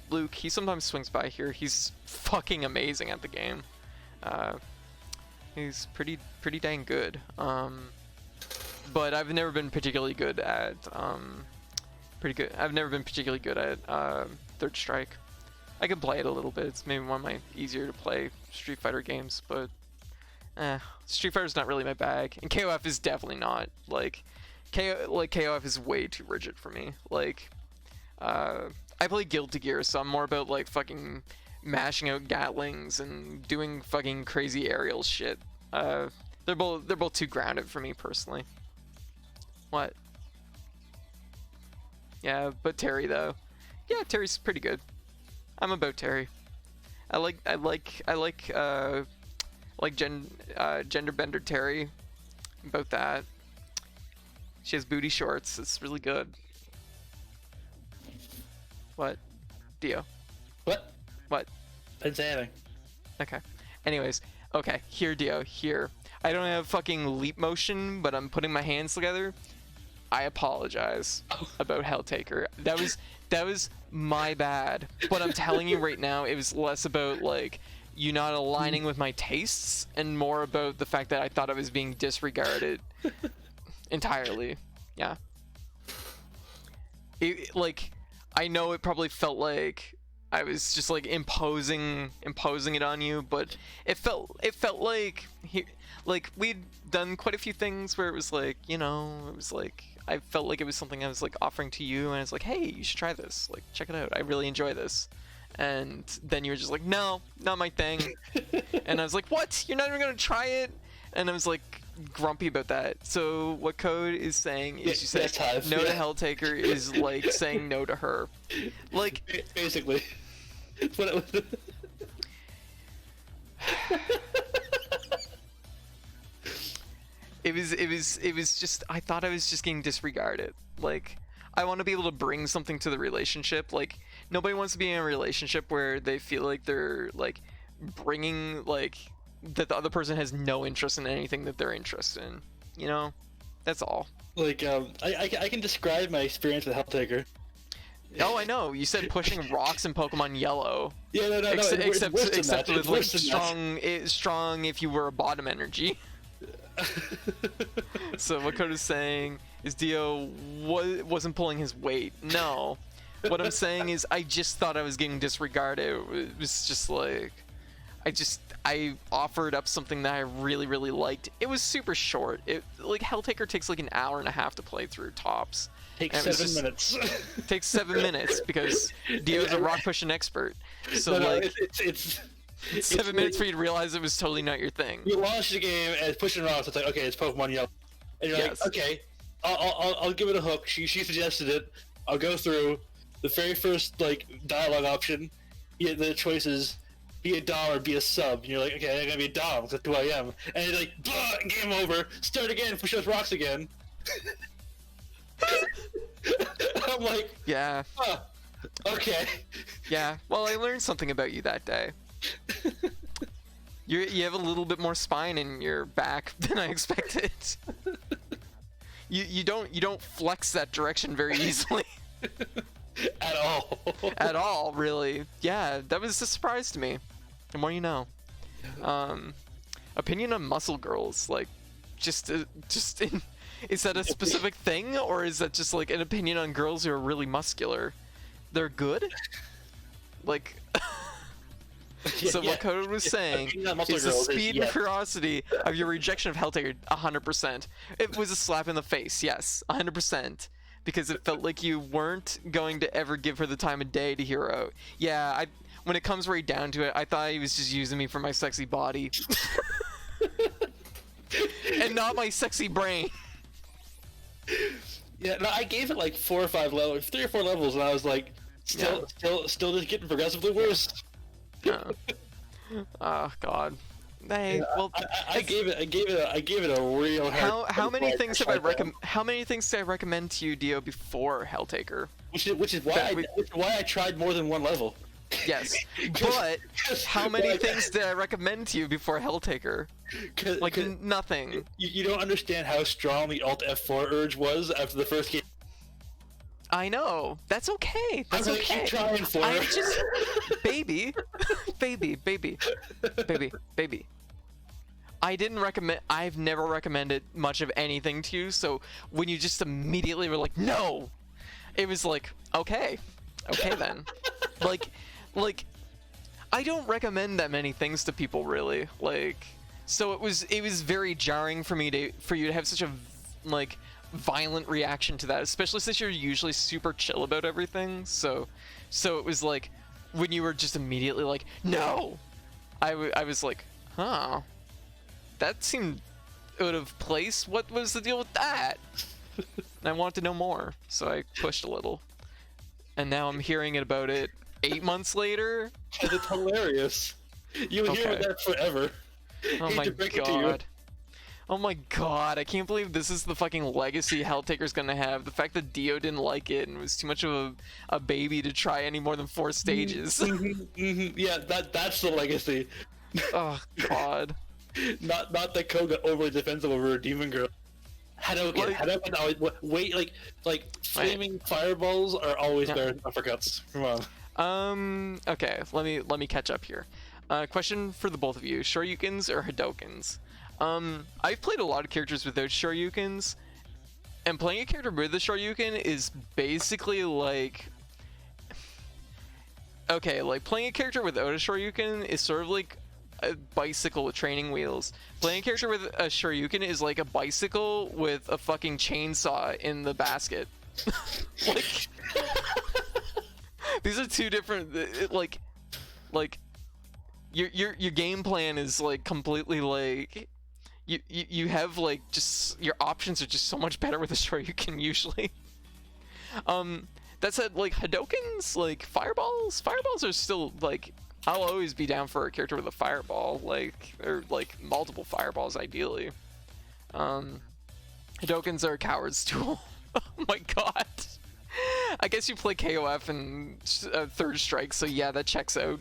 Luke, he sometimes swings by here. He's fucking amazing at the game. He's pretty dang good. But I've never been particularly good at I've never been particularly good at Third Strike. I can play it a little bit. It's maybe one of my easier to play Street Fighter games, but Street Fighter's not really my bag. And KOF is definitely not. Like KOF is way too rigid for me. Like I play Guilty Gear, so I'm more about like fucking mashing out Gatlings and doing fucking crazy aerial shit. They're both too grounded for me personally. What? Yeah, but Terry though. Yeah, Terry's pretty good. I'm about Terry. I like gender bender Terry. About that. She has booty shorts. It's really good. What? Dio. What? What? I didn't say anything. Okay. Anyways, okay. Here, Dio. Here. I don't have fucking leap motion, but I'm putting my hands together. I apologize about Helltaker. That was my bad. But I'm telling you right now, it was less about like you not aligning with my tastes and more about the fact that I thought I was being disregarded entirely. Yeah. Like I know it probably felt like I was just like imposing it on you, but it felt like we'd done quite a few things where it was like, you know, it was like I felt like it was something I was like offering to you, and it's like, hey, you should try this. Like, check it out. I really enjoy this. And then you were just like, no, not my thing. And I was like, what? You're not even gonna try it? And I was like grumpy about that. So what Code is saying is you said no to Helltaker is like saying no to her. Like basically. That's what it was. It was just, I thought I was just getting disregarded. Like, I want to be able to bring something to the relationship. Like, nobody wants to be in a relationship where they feel like they're, like, bringing, like, that the other person has no interest in anything that they're interested in. You know? That's all. Like, I can describe my experience with Helltaker. Oh, I know. You said pushing rocks in Pokemon Yellow. Yeah, no. Except with, like, strong if you were a bottom energy. So what Code is saying is Dio wasn't pulling his weight. No. What I'm saying is I just thought I was getting disregarded. It was just like I offered up something that I really, really liked. It was super short. Like Helltaker takes like an hour and a half to play through tops. Takes 7 minutes. Takes 7 minutes because Dio's a rock pushing expert. So it's 7 minutes for you to realize it was totally not your thing. You launch the game and it's pushing rocks. It's like, okay, it's Pokemon Yellow, and you're like, okay, I'll give it a hook. She suggested it. I'll go through the very first like dialogue option. The choice is be a Dom or be a sub. And you're like, okay, I'm gonna be a Dom. That's who I am. And you're like, game over. Start again. Push those rocks again. I'm like, yeah. Okay. Yeah. Well, I learned something about you that day. You have a little bit more spine in your back than I expected. you don't flex that direction very easily. At all. At all, really. Yeah, that was a surprise to me. The more you know. Opinion on muscle girls, like, is that a specific thing, or is that just like an opinion on girls who are really muscular? They're good? Like, so what Coda was saying is the speed and ferocity of your rejection of Helltaker, 100%. It was a slap in the face, yes, 100%. Because it felt like you weren't going to ever give her the time of day to hear out. Yeah, when it comes right down to it, I thought he was just using me for my sexy body. And not my sexy brain. Yeah, no, I gave it like 4 or 5 levels, 3 or 4 levels, and I was like, still just getting progressively worse. Oh God. Hey, yeah, well, I gave it a real hard. How many things have I recommend? How many things did I recommend to you, Dio, before Helltaker? Which is why I tried more than 1 level. Yes, but how many things did I recommend to you before Helltaker? Like nothing. You don't understand how strong the Alt F4 urge was after the first game. I know. That's okay. That's I'm okay. Keep trying for I'm it. just baby. I didn't recommend. I've never recommended much of anything to you. So when you just immediately were like, no, it was like, okay then. like, I don't recommend that many things to people really. Like, so it was very jarring for me for you to have such a like violent reaction to that, especially since you're usually super chill about everything. So it was like when you were just immediately like, no, I was like, huh, that seemed out of place. What was the deal with that? And I wanted to know more, so I pushed a little, and now I'm hearing about it 8 months later. And it's hilarious. You'll hear that forever. Oh my God. Oh my God, I can't believe this is the fucking legacy Helltaker's gonna have. The fact that Dio didn't like it and was too much of a baby to try any more than 4 stages. Yeah, that's the legacy. Oh God. Not that Koga overly defensive over a demon girl. Hadouken always wait like flaming fireballs are always better than uppercuts. Come on. Okay, let me catch up here. Question for the both of you: Shoryukens or Hadokens? I've played a lot of characters without Shoryukens, and playing a character with a Shoryuken is basically like... Okay, like playing a character without a Shoryuken is sort of like a bicycle with training wheels. Playing a character with a Shoryuken is like a bicycle with a fucking chainsaw in the basket. Like... These are two different... Like... Your game plan is like completely like... You have like just your options are just so much better with a Shoryuken usually. That said, like Hadokens, like fireballs are still like, I'll always be down for a character with a fireball, like, or like multiple fireballs ideally. Hadokens are a coward's tool. Oh my God. I guess you play KOF and Third Strike, so yeah, that checks out.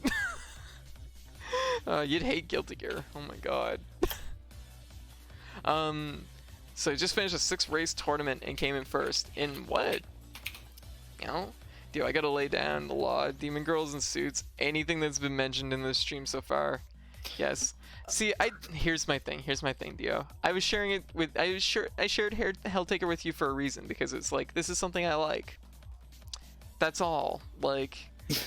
You'd hate Guilty Gear. Oh my God. So I just finished a 6-race tournament and came in first. In what? You know? Dude, I gotta lay down the law. Demon girls in suits. Anything that's been mentioned in this stream so far. Yes. See, here's my thing, Dio. I was sharing it with... I shared Helltaker with you for a reason, because it's like, this is something I like. That's all. Like...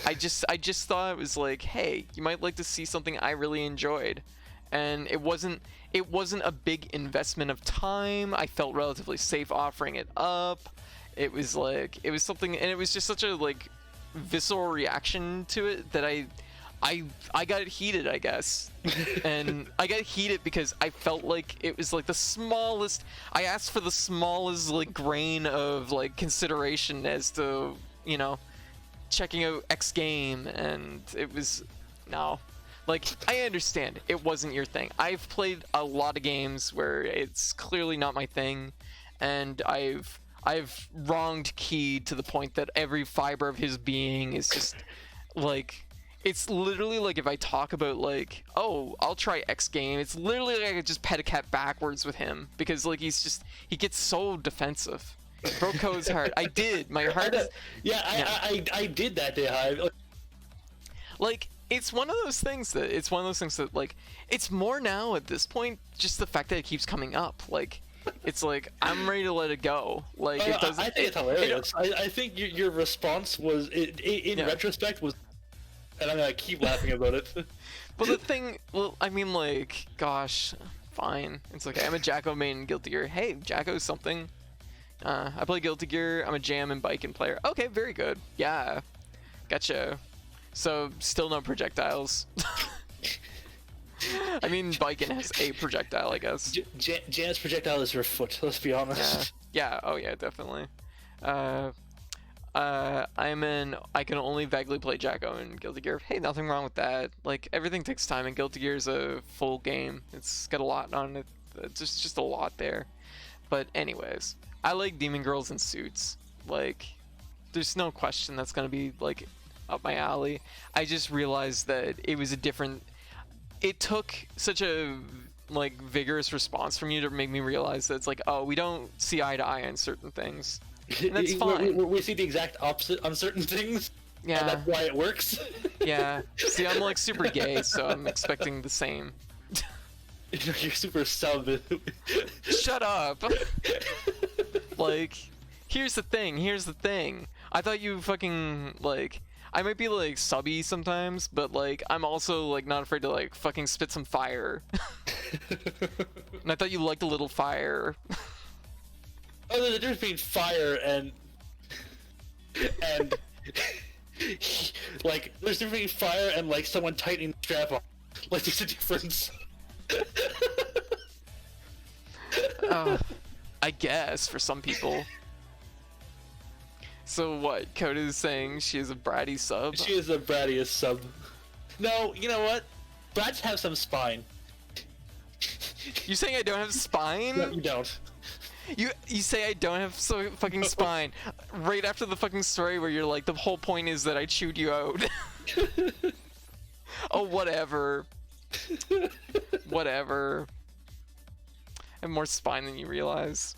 I just thought it was like, hey, you might like to see something I really enjoyed, and it wasn't a big investment of time. I felt relatively safe offering it up. It was something, and it was just such a like visceral reaction to it that I got heated, I guess. And I got heated because I felt like it was like the smallest. I asked for the smallest like grain of like consideration as to, you know, checking out X game, and it was no. Like, I understand it wasn't your thing. I've played a lot of games where it's clearly not my thing, and I've wronged Key to the point that every fiber of his being is just like, It's literally like if I talk about like, oh, I'll try X game. It's literally like I could just pet a cat backwards with him because like he gets so defensive. Broke Code's heart. I did. My heart is. Yeah, I did that day, Hive. Like it's one of those things that like it's more now at this point just the fact that it keeps coming up. Like it's like I'm ready to let it go. Like it doesn't. I think it's hilarious. I think your response was in retrospect was, and I'm gonna keep laughing about it. But the thing, well, I mean, like, gosh, fine. It's okay. I'm a Jacko main in Guilty Gear. Hey, Jacko's something. I play Guilty Gear. I'm a jam and biking player. Okay, very good. Yeah, gotcha. So still no projectiles. I mean, biking has a projectile, I guess. Jan's projectile is her foot. Let's be honest. Yeah. Oh yeah, definitely. I can only vaguely play Jacko in Guilty Gear. Hey, nothing wrong with that. Like everything takes time, and Guilty Gear is a full game. It's got a lot on it. It's just a lot there. But anyways, I like demon girls in suits. Like, there's no question that's gonna be like up my alley. I just realized that it was a different. It took such a like vigorous response from you to make me realize that it's like, oh, we don't see eye to eye on certain things. And that's fine. We see the exact opposite on certain things. Yeah. And that's why it works. Yeah. See, I'm like super gay, so I'm expecting the same. You're super sub. Shut up. Like, here's the thing. I thought you fucking, like, I might be like subby sometimes, but like, I'm also like not afraid to like fucking spit some fire. And I thought you liked a little fire. Oh, there's a difference between fire and like there's a difference between fire and like someone tightening the strap on. Like there's a difference. I guess for some people. So what? Coda's saying she is a bratty sub? She is the brattiest sub. No, you know what? Brats have some spine. You saying I don't have spine? No, you don't. You say I don't have so fucking spine right after the fucking story where you're like, the whole point is that I chewed you out. Oh, whatever. Whatever. I have more spine than you realize.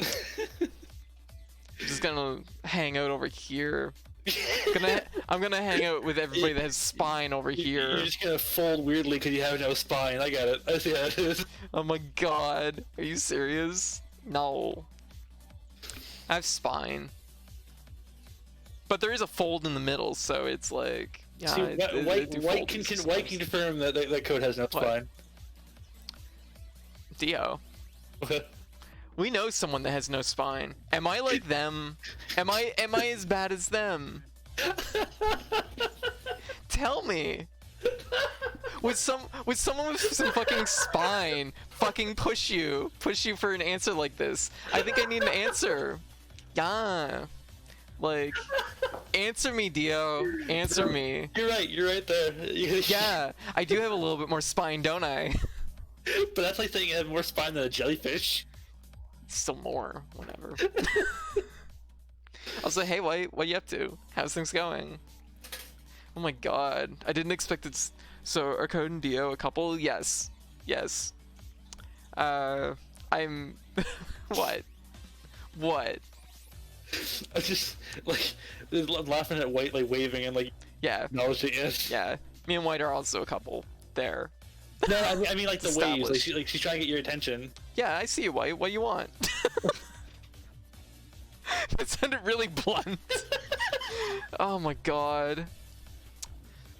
I'm just gonna hang out over here. I'm gonna hang out with everybody that has spine over here. You're just gonna fold weirdly because you have no spine. I get it. I see how it is. Oh my god. Are you serious? No. I have spine. But there is a fold in the middle, so it's like... Yeah, see, White can confirm that Code has no spine. Dio. We know someone that has no spine. Am I like them? Am I as bad as them? Tell me. Would someone with some fucking spine fucking push you for an answer like this? I think I need an answer. Yeah. Like, answer me, Dio. Answer me. You're right there. Yeah, I do have a little bit more spine, don't I? But that's like saying you have more spine than a jellyfish. Still more, whatever. I was like, hey, White, what you up to? How's things going? Oh my god, I didn't expect it. So, are Code and Dio a couple? Yes. I'm... What? I just, like, laughing at White, like, waving and, like, yeah, acknowledging it. Yeah, me and White are also a couple. There. No, I mean like the waves. Like she's trying to get your attention. Yeah, I see you, White. What do you want? That sounded really blunt. Oh my god.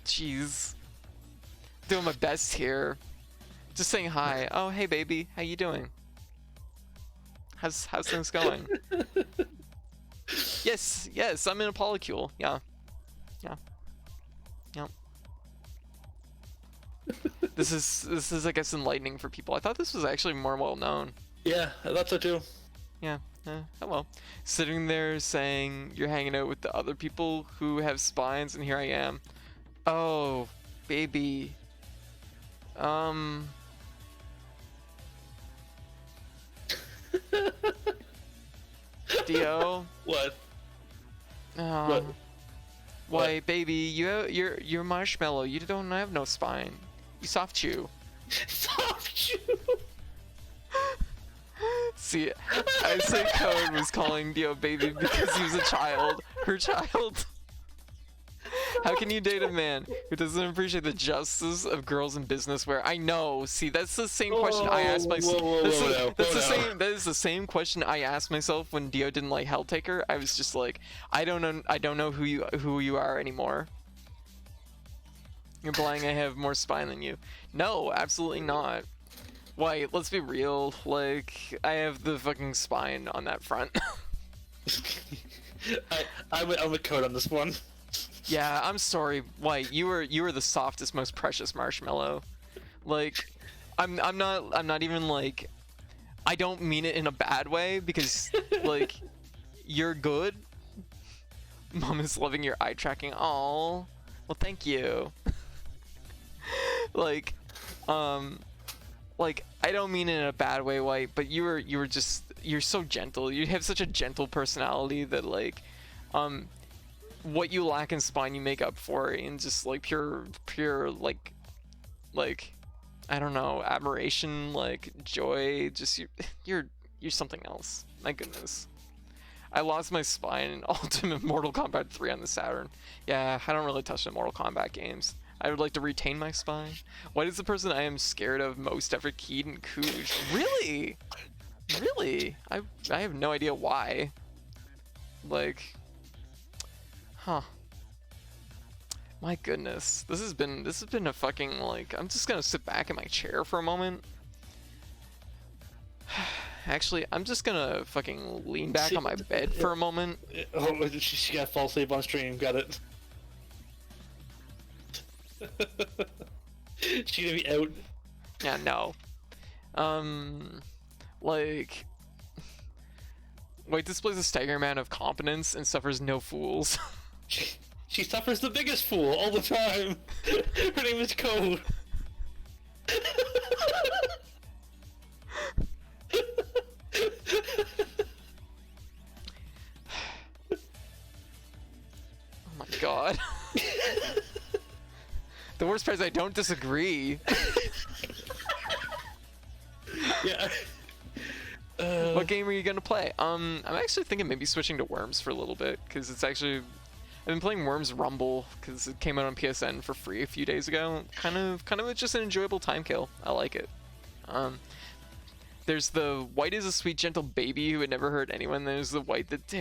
Jeez. Doing my best here. Just saying hi. Oh, hey baby. How you doing? How's things going? Yes, I'm in a polycule. Yeah. This is I guess enlightening for people. I thought this was actually more well known. Yeah, I thought so too. Yeah. Oh well. Sitting there saying you're hanging out with the other people who have spines, and here I am. Oh, baby. Dio. What? What? Why, baby, you're marshmallow. You don't have no spine. You soft chew. Soft chew. See, I say Code was calling Dio baby because he was a child. Her child. How can you date a man who doesn't appreciate the justice of girls in business wear? I know. See, that's the same question I asked myself. That is the same question I asked myself when Dio didn't like Helltaker. I was just like, I don't know who you are anymore. You're implying I have more spine than you. No, absolutely not. Why? Let's be real. Like, I have the fucking spine on that front. I'm a Code on this one. Yeah, I'm sorry. Why? You were the softest, most precious marshmallow. Like, I'm not even like, I don't mean it in a bad way because like, you're good. Mom is loving your eye tracking. Aw, well, thank you. like, I don't mean it in a bad way, White, but you're so gentle. You have such a gentle personality that like, what you lack in spine you make up for in just like pure like I don't know, admiration, like joy. Just you're something else. My goodness. I lost my spine in Ultimate Mortal Kombat 3 on the Saturn. Yeah, I don't really touch the Mortal Kombat games. I would like to retain my spine. What is the person I am scared of most after Keed and Cooge? Really? Really? I have no idea why. Like, huh. My goodness. This has been a fucking, like, I'm just gonna sit back in my chair for a moment. Actually, I'm just gonna fucking lean back on my bed for a moment. Oh, she got fall asleep on stream. Got it. She gonna be out. Yeah, no. Like, White displays a staggering amount of competence and suffers no fools. She suffers the biggest fool all the time. Her name is Code. Oh my god. The worst part is I don't disagree. Yeah. What game are you gonna play? I'm actually thinking maybe switching to Worms for a little bit, because it's actually, I've been playing Worms Rumble because it came out on PSN for free a few days ago. Kind of just an enjoyable time kill. I like it. There's the White is a sweet gentle baby who would never hurt anyone. There's the White that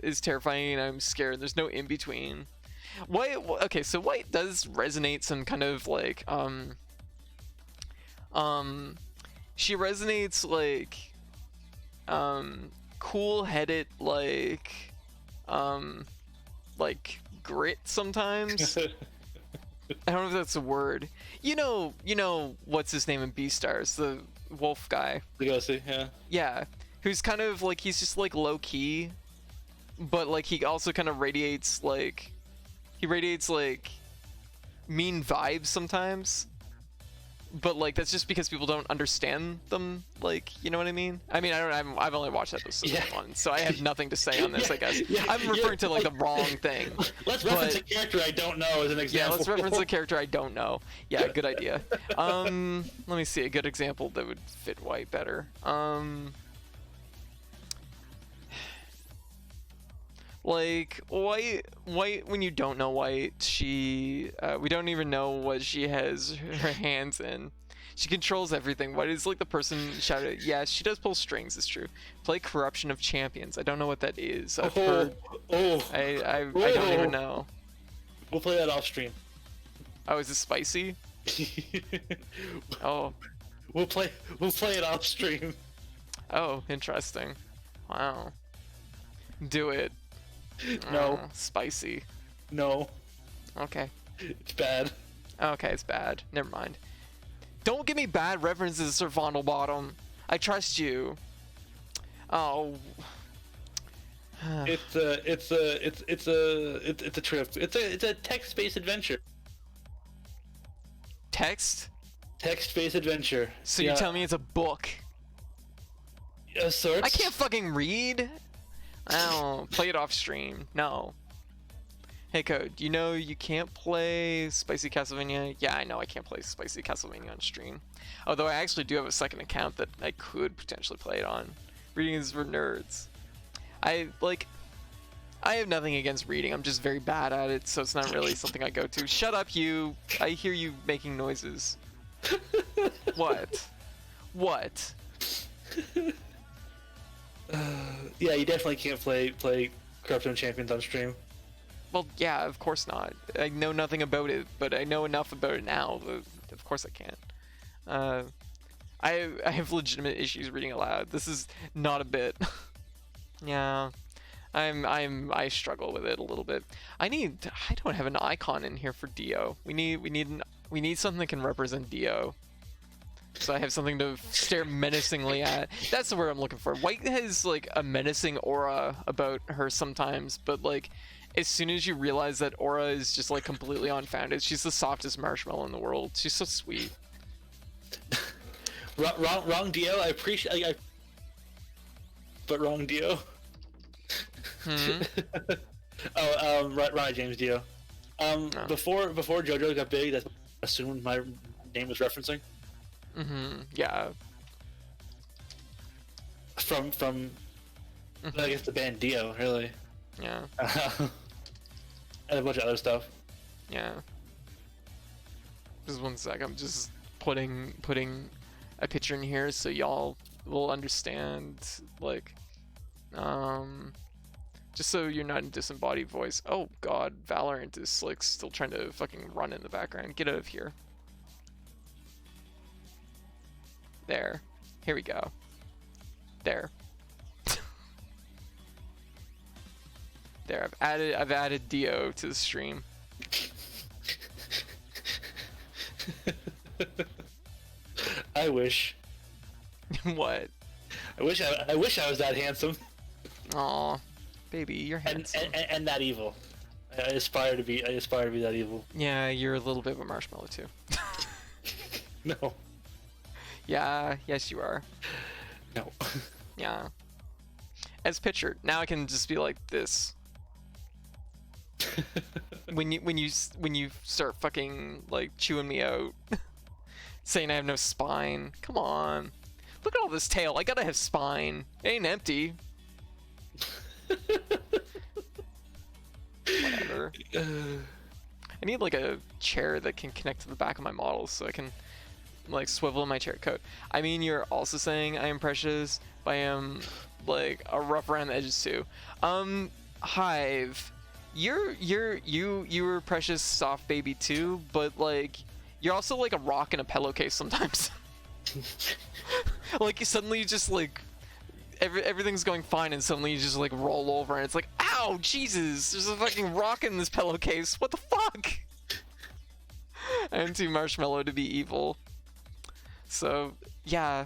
is terrifying and I'm scared. There's no in between. White, okay, so White does resonate some kind of like she resonates like cool-headed like grit sometimes. I don't know if that's a word. You know what's his name in Beastars, the wolf guy. Legacy, yeah. Yeah, who's kind of like, he's just like low key, but like he also kind of radiates like, he radiates like mean vibes sometimes. But like that's just because people don't understand them, like, you know what I mean? I've only watched episode 1, so I have nothing to say on this. I guess I'm referring to like the wrong thing. Let's reference a character I don't know as an example. Yeah, let's reference a character I don't know. Yeah, good idea. Let me see a good example that would fit White better. Like White, when you don't know White, she we don't even know what she has her hands in. She controls everything. White is like the person shouted. Yeah, she does pull strings. It's true. Play Corruption of Champions. I don't know what that is. I've heard. I don't even know. We'll play that off stream. Oh, is it spicy? Oh. We'll play it off stream. Oh, interesting. Wow. Do it. No. Spicy. No. Okay. It's bad. Okay, it's bad. Never mind. Don't give me bad references, Sir Fondlebottom. I trust you. Oh. It's a trip. It's a text-based adventure. Text? Text-based adventure. So you're telling me it's a book? Sorts. I can't fucking read. Oh, play it off stream. No. Hey Code, you know you can't play Spicy Castlevania? Yeah, I know I can't play Spicy Castlevania on stream. Although I actually do have a second account that I could potentially play it on. Reading is for nerds. I have nothing against reading, I'm just very bad at it, so it's not really something I go to. Shut up, you! I hear you making noises. What? What? Yeah, you definitely can't play Corruption Champions on stream. Well, yeah, of course not. I know nothing about it, but I know enough about it now. Of course I can't. I have legitimate issues reading aloud. This is not a bit. Yeah, I struggle with it a little bit. I don't have an icon in here for Dio. We need something that can represent Dio. So I have something to stare menacingly at. That's the word I'm looking for. White has like a menacing aura about her sometimes, but like as soon as you realize that aura is just like completely unfounded, she's the softest marshmallow in the world. She's so sweet. Wrong Dio. I appreciate. But wrong Dio. Right, James Dio. No. Before JoJo got big, that's what I assumed my name was referencing. Yeah. From I guess the band Dio, really. Yeah. And a bunch of other stuff. Yeah. Just one sec. I'm just putting a picture in here so y'all will understand. Like, just so you're not in disembodied voice. Oh God, Valorant is like still trying to fucking run in the background. Get out of here. There. Here we go. There. There. I've added Dio to the stream. I wish. What? I wish I was that handsome. Aw, baby, you're handsome. And that evil. I aspire to be that evil. Yeah, you're a little bit of a marshmallow too. No. Yeah, yes you are. No. Yeah. As pictured. Now I can just be like this. when you start fucking like chewing me out, saying I have no spine. Come on. Look at all this tail. I gotta have spine. It ain't empty. Whatever. I need like a chair that can connect to the back of my model so I can like swivel in my chair coat. I mean, you're also saying I am precious, but I am like a rough around the edges too. Hive, you're precious soft baby too, but like you're also like a rock in a pillowcase sometimes. Like suddenly you just like everything's going fine and suddenly you just like roll over and it's like, ow, Jesus, there's a fucking rock in this pillowcase. What the fuck? I am too marshmallow to be evil. So yeah,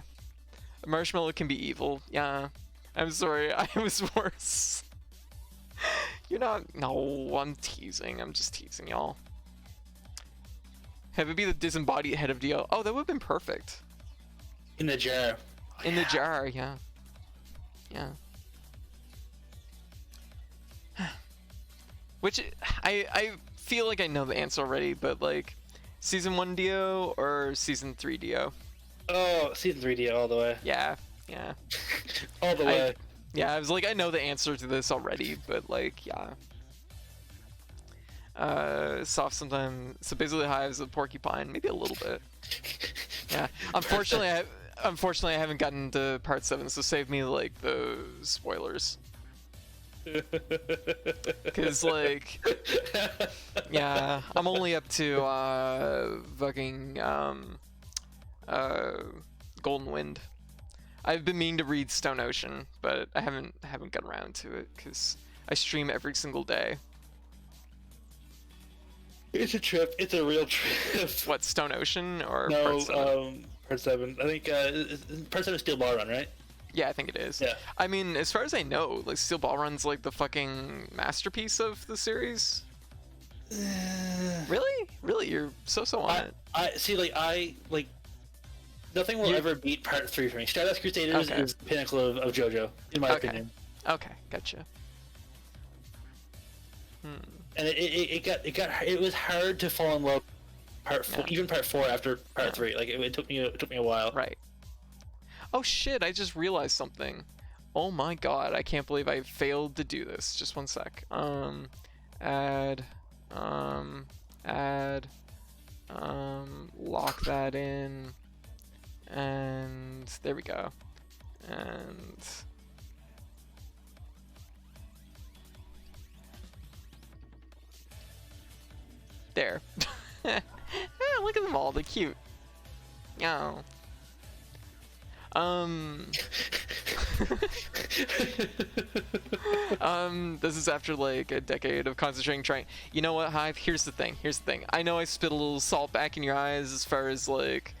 marshmallow can be evil. Yeah, I'm sorry, I was worse. You're not. No, I'm teasing. I'm just teasing y'all. Have it be the disembodied head of Dio. Oh, that would have been perfect. In the jar. In the jar, yeah. Yeah. Which I feel like I know the answer already, but like season 1 Dio or season 3 Dio? Oh, season 3 Dio all the way. Yeah, yeah. All the way. Yeah, I was like, I know the answer to this already, but like, yeah. Soft sometimes. So basically, Hive's a porcupine, maybe a little bit. Yeah. Unfortunately, I haven't gotten to part 7, so save me like the spoilers. Cause like, yeah, I'm only up to fucking Golden Wind. I've been meaning to read Stone Ocean, but I haven't gotten around to it because I stream every single day. It's a trip. It's a real trip. What, Stone Ocean or no, part 7? Part 7. I think part 7 is Steel Ball Run, right? Yeah, I think it is. Yeah. I mean, as far as I know, like Steel Ball Run's like the fucking masterpiece of the series. Really? Really? You're so on it. I see. Like nothing will ever beat Part 3 for me. Stardust Crusaders is the pinnacle of JoJo, in my opinion. Okay, gotcha. and it was hard to fall in love. Part 4, even part 4 after part 3, like it took me a while. Right. Oh shit! I just realized something. Oh my god! I can't believe I failed to do this. Just one sec. Add. Lock that in. And there we go. And there. Look at them all, they're cute. Yeah. This is after like a decade of concentrating trying. You know what, Hive? Here's the thing. I know I spit a little salt back in your eyes as far as like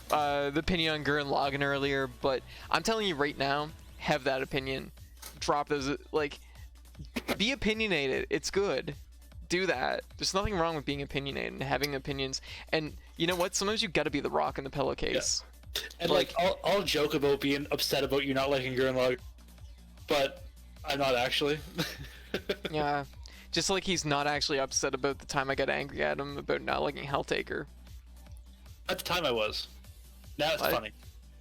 the opinion on Gurren Lagann earlier, but I'm telling you right now, have that opinion. Drop those, like, be opinionated. It's good. Do that. There's nothing wrong with being opinionated and having opinions. And you know what? Sometimes you gotta be the rock in the pillowcase. Yeah. And like I'll joke about being upset about you not liking Gurren Lagann, but I'm not actually. Yeah. Just like he's not actually upset about the time I got angry at him about not liking Helltaker. At the time I was. Now it's funny.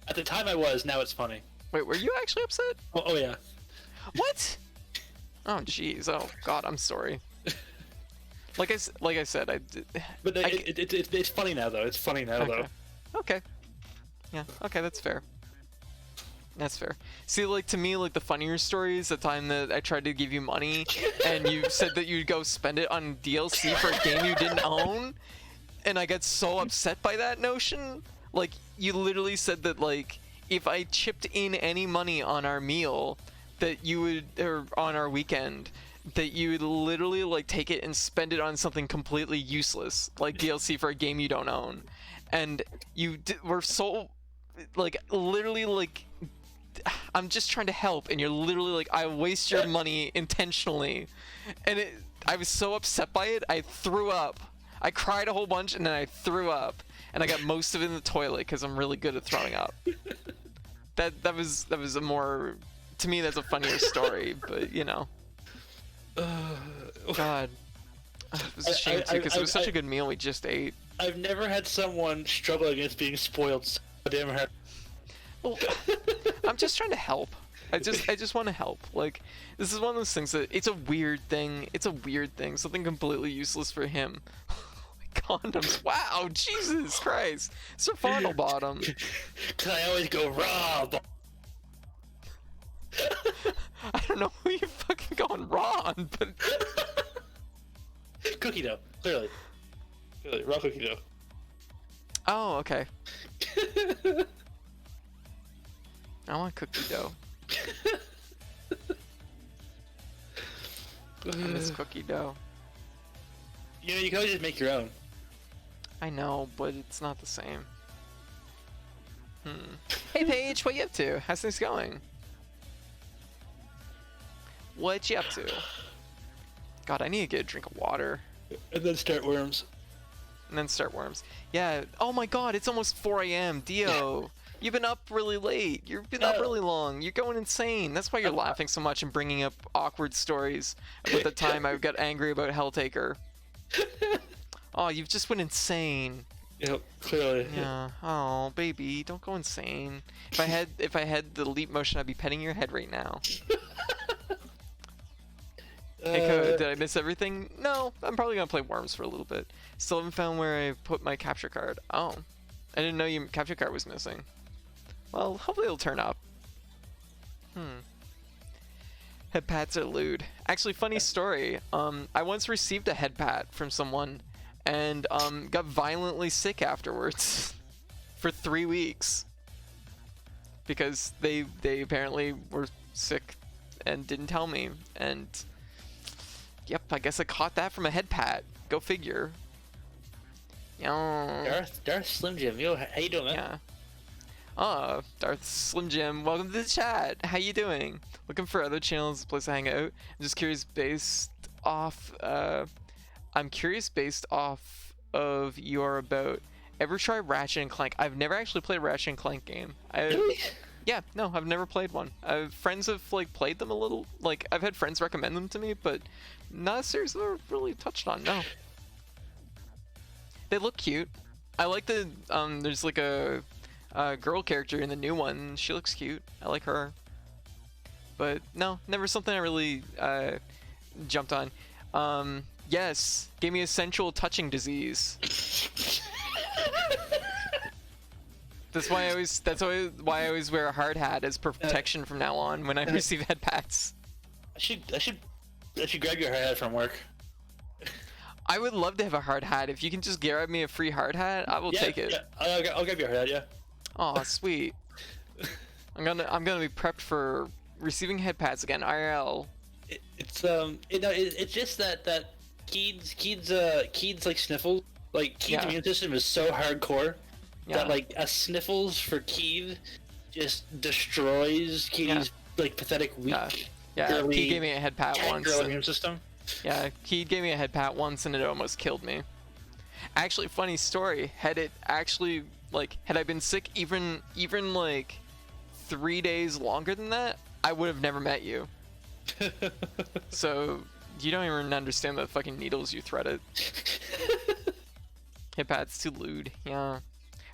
At the time I was, now it's funny. Wait, were you actually upset? Oh yeah. What? Oh jeez. Oh god, I'm sorry. Like I said, I did. But it's funny now though. It's funny now though. Okay. Yeah. Okay, that's fair. That's fair. See, like, to me, like, the funnier story is the time that I tried to give you money and you said that you'd go spend it on DLC for a game you didn't own, and I got so upset by that notion. Like, you literally said that, like, if I chipped in any money on our meal, that you would, or on our weekend, that you would literally, like, take it and spend it on something completely useless, like DLC for a game you don't own. And you were so, like, literally, like, I'm just trying to help, and you're literally like, I waste your money intentionally. And I was so upset by it, I threw up. I cried a whole bunch, and then I threw up. And I got most of it in the toilet, because I'm really good at throwing up. That was a more, to me, that's a funnier story, but, you know. God. It was a shame, too, because it was such a good meal we just ate. I've never had someone struggle against being spoiled so damn hard. Well, I'm just trying to help. I just want to help. Like, this is one of those things that it's a weird thing. It's a weird thing. Something completely useless for him. Condoms. Wow, Jesus Christ. Sir Fondlebottom. Cause I always go raw. I don't know who you're fucking going raw on, but cookie dough. Clearly, raw cookie dough. Oh, okay. I want cookie dough. I miss cookie dough. You know, you can always just make your own. I know, but it's not the same. Hey Paige, what you up to? How's things going? What you up to? God, I need to get a drink of water. And then start worms. Yeah. Oh my God, it's almost 4 a.m. Dio. You've been up really late. You've been up really long. You're going insane. That's why you're laughing so much and bringing up awkward stories about the time I got angry about Helltaker. Oh, you've just went insane. Yep, clearly. Yeah. Oh, baby, don't go insane. If I had the leap motion, I'd be petting your head right now. Hey, Code, did I miss everything? No, I'm probably gonna play Worms for a little bit. Still haven't found where I put my capture card. Oh, I didn't know your capture card was missing. Well, hopefully it'll turn up. Head pats are lewd. Actually, funny story. I once received a head pat from someone, and got violently sick afterwards for 3 weeks because they apparently were sick and didn't tell me. And yep, I guess I caught that from a head pat. Go figure. Yeah. Darth Slim Jim, yo, how you doing, man? Yeah. Darth Slim Jim, welcome to the chat. How you doing? Looking for other channels, a place to hang out. I'm just curious based off of your about. Ever try Ratchet and Clank? I've never actually played a Ratchet and Clank game. Really? Yeah, no, I've never played one. Friends have like played them a little. Like I've had friends recommend them to me, but not seriously really touched on. No. They look cute. I like the there's like a girl character in the new one. She looks cute. I like her. But no, never something I really jumped on. Yes, gave me a sensual touching disease. That's why I always wear a hard hat as protection from now on when I receive head pats. I should grab your hard hat from work. I would love to have a hard hat. If you can just grab me a free hard hat, I will take it. Yeah, I'll grab your hard hat. Yeah. Oh, sweet. I'm gonna be prepped for receiving head pats again. IRL. It's just that Keed's like sniffles. Like Keed's immune system is so hardcore that like a sniffles for Keed just destroys Keed's like pathetic weak. Yeah, Keed gave me a head pat once. Immune system. Yeah, Keed gave me a head pat once and it almost killed me. Actually, funny story. Had I been sick even like 3 days longer than that, I would have never met you. So you don't even understand the fucking needles you threaded. Hit pads too lewd. Yeah.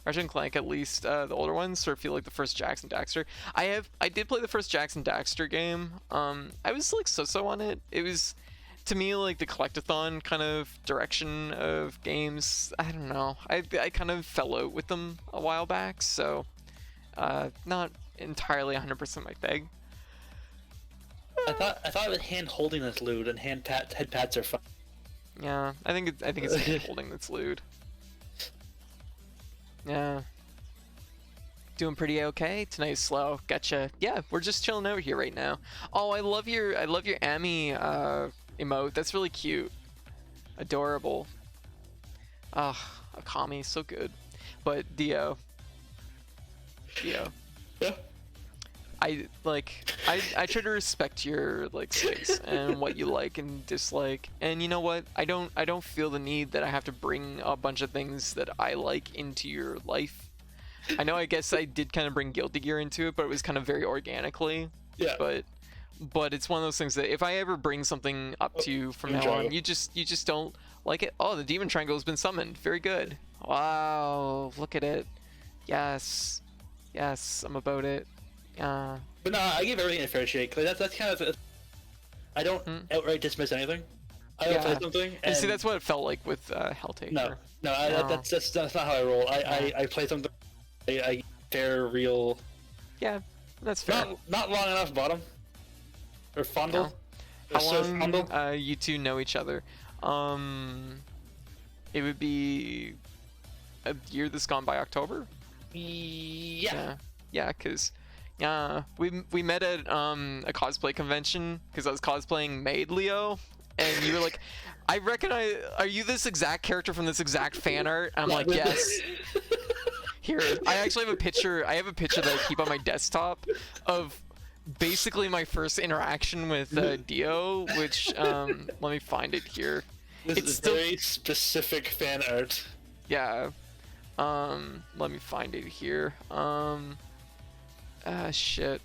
Ratchet and Clank, at least the older ones, sort of feel like the first Jax and Daxter. I did play the first Jax and Daxter game. I was like so on it. It was, to me, like the collectathon kind of direction of games. I don't know. I kind of fell out with them a while back, so not entirely 100% my thing. I thought it was hand holding that's lewd, and head pats are fun. Yeah, I think it's hand holding that's lewd. Yeah. Doing pretty okay. Tonight's slow. Gotcha. Yeah, we're just chilling out here right now. Oh, I love your Ami emote. That's really cute. Adorable. Ah, Akami, so good. But Dio. Yeah. I try to respect your like space and what you like and dislike. And you know what? I don't feel the need that I have to bring a bunch of things that I like into your life. I know I guess I did kind of bring Guilty Gear into it, but it was kind of very organically. Yeah. But it's one of those things that if I ever bring something up to you from now on, you just don't like it. Oh, the Demon Triangle has been summoned. Very good. Wow, look at it. Yes, I'm about it. But no, I give everything a fair shake. Like that's kind of. I don't outright dismiss anything. I don't play something. And see, that's what it felt like with Helltaker. No, that's not how I roll. I play something. I fair, real. Yeah, that's fair. Not long enough, bottom. Or fondle. No. How long you two know each other? It would be a year that's gone by October. Yeah. Yeah, because we met at a cosplay convention because I was cosplaying Maid Leo, and you were like, I recognize. Are you this exact character from this exact fan art? I'm like, yes. Here, I actually have a picture. I have a picture that I keep on my desktop of basically my first interaction with Dio, which let me find it here. This is very specific fan art. Yeah. Let me find it here. Shit.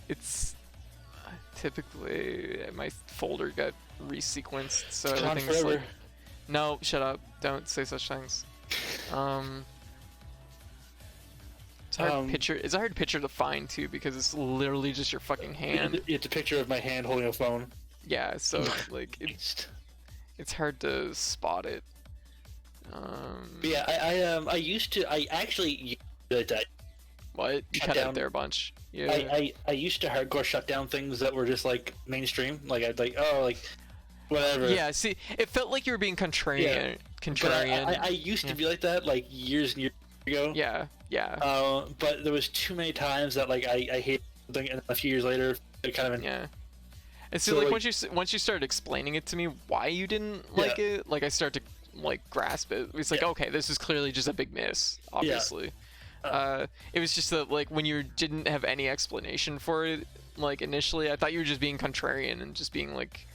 It's typically my folder got resequenced, so everything's like. No, shut up! Don't say such things. It's a hard picture. It's a hard picture to find too because it's literally just your fucking hand. It's a picture of my hand holding a phone. Yeah, so like it's hard to spot it. But yeah, I actually did that. What? You cut out there a bunch. Yeah. I used to hardcore shut down things that were just like mainstream. Like I'd like whatever. Yeah. See, it felt like you were being contrarian. Yeah. Contrarian. I used to be like that like years and years ago. Yeah. Yeah. But there was too many times that like I hated something, and a few years later, it kind of. Yeah. And so like once you started explaining it to me why you didn't like it, like I started to like grasp it. It's like okay, this is clearly just a big miss. Obviously. It was just that like when you didn't have any explanation for it, like initially, I thought you were just being contrarian and just being like,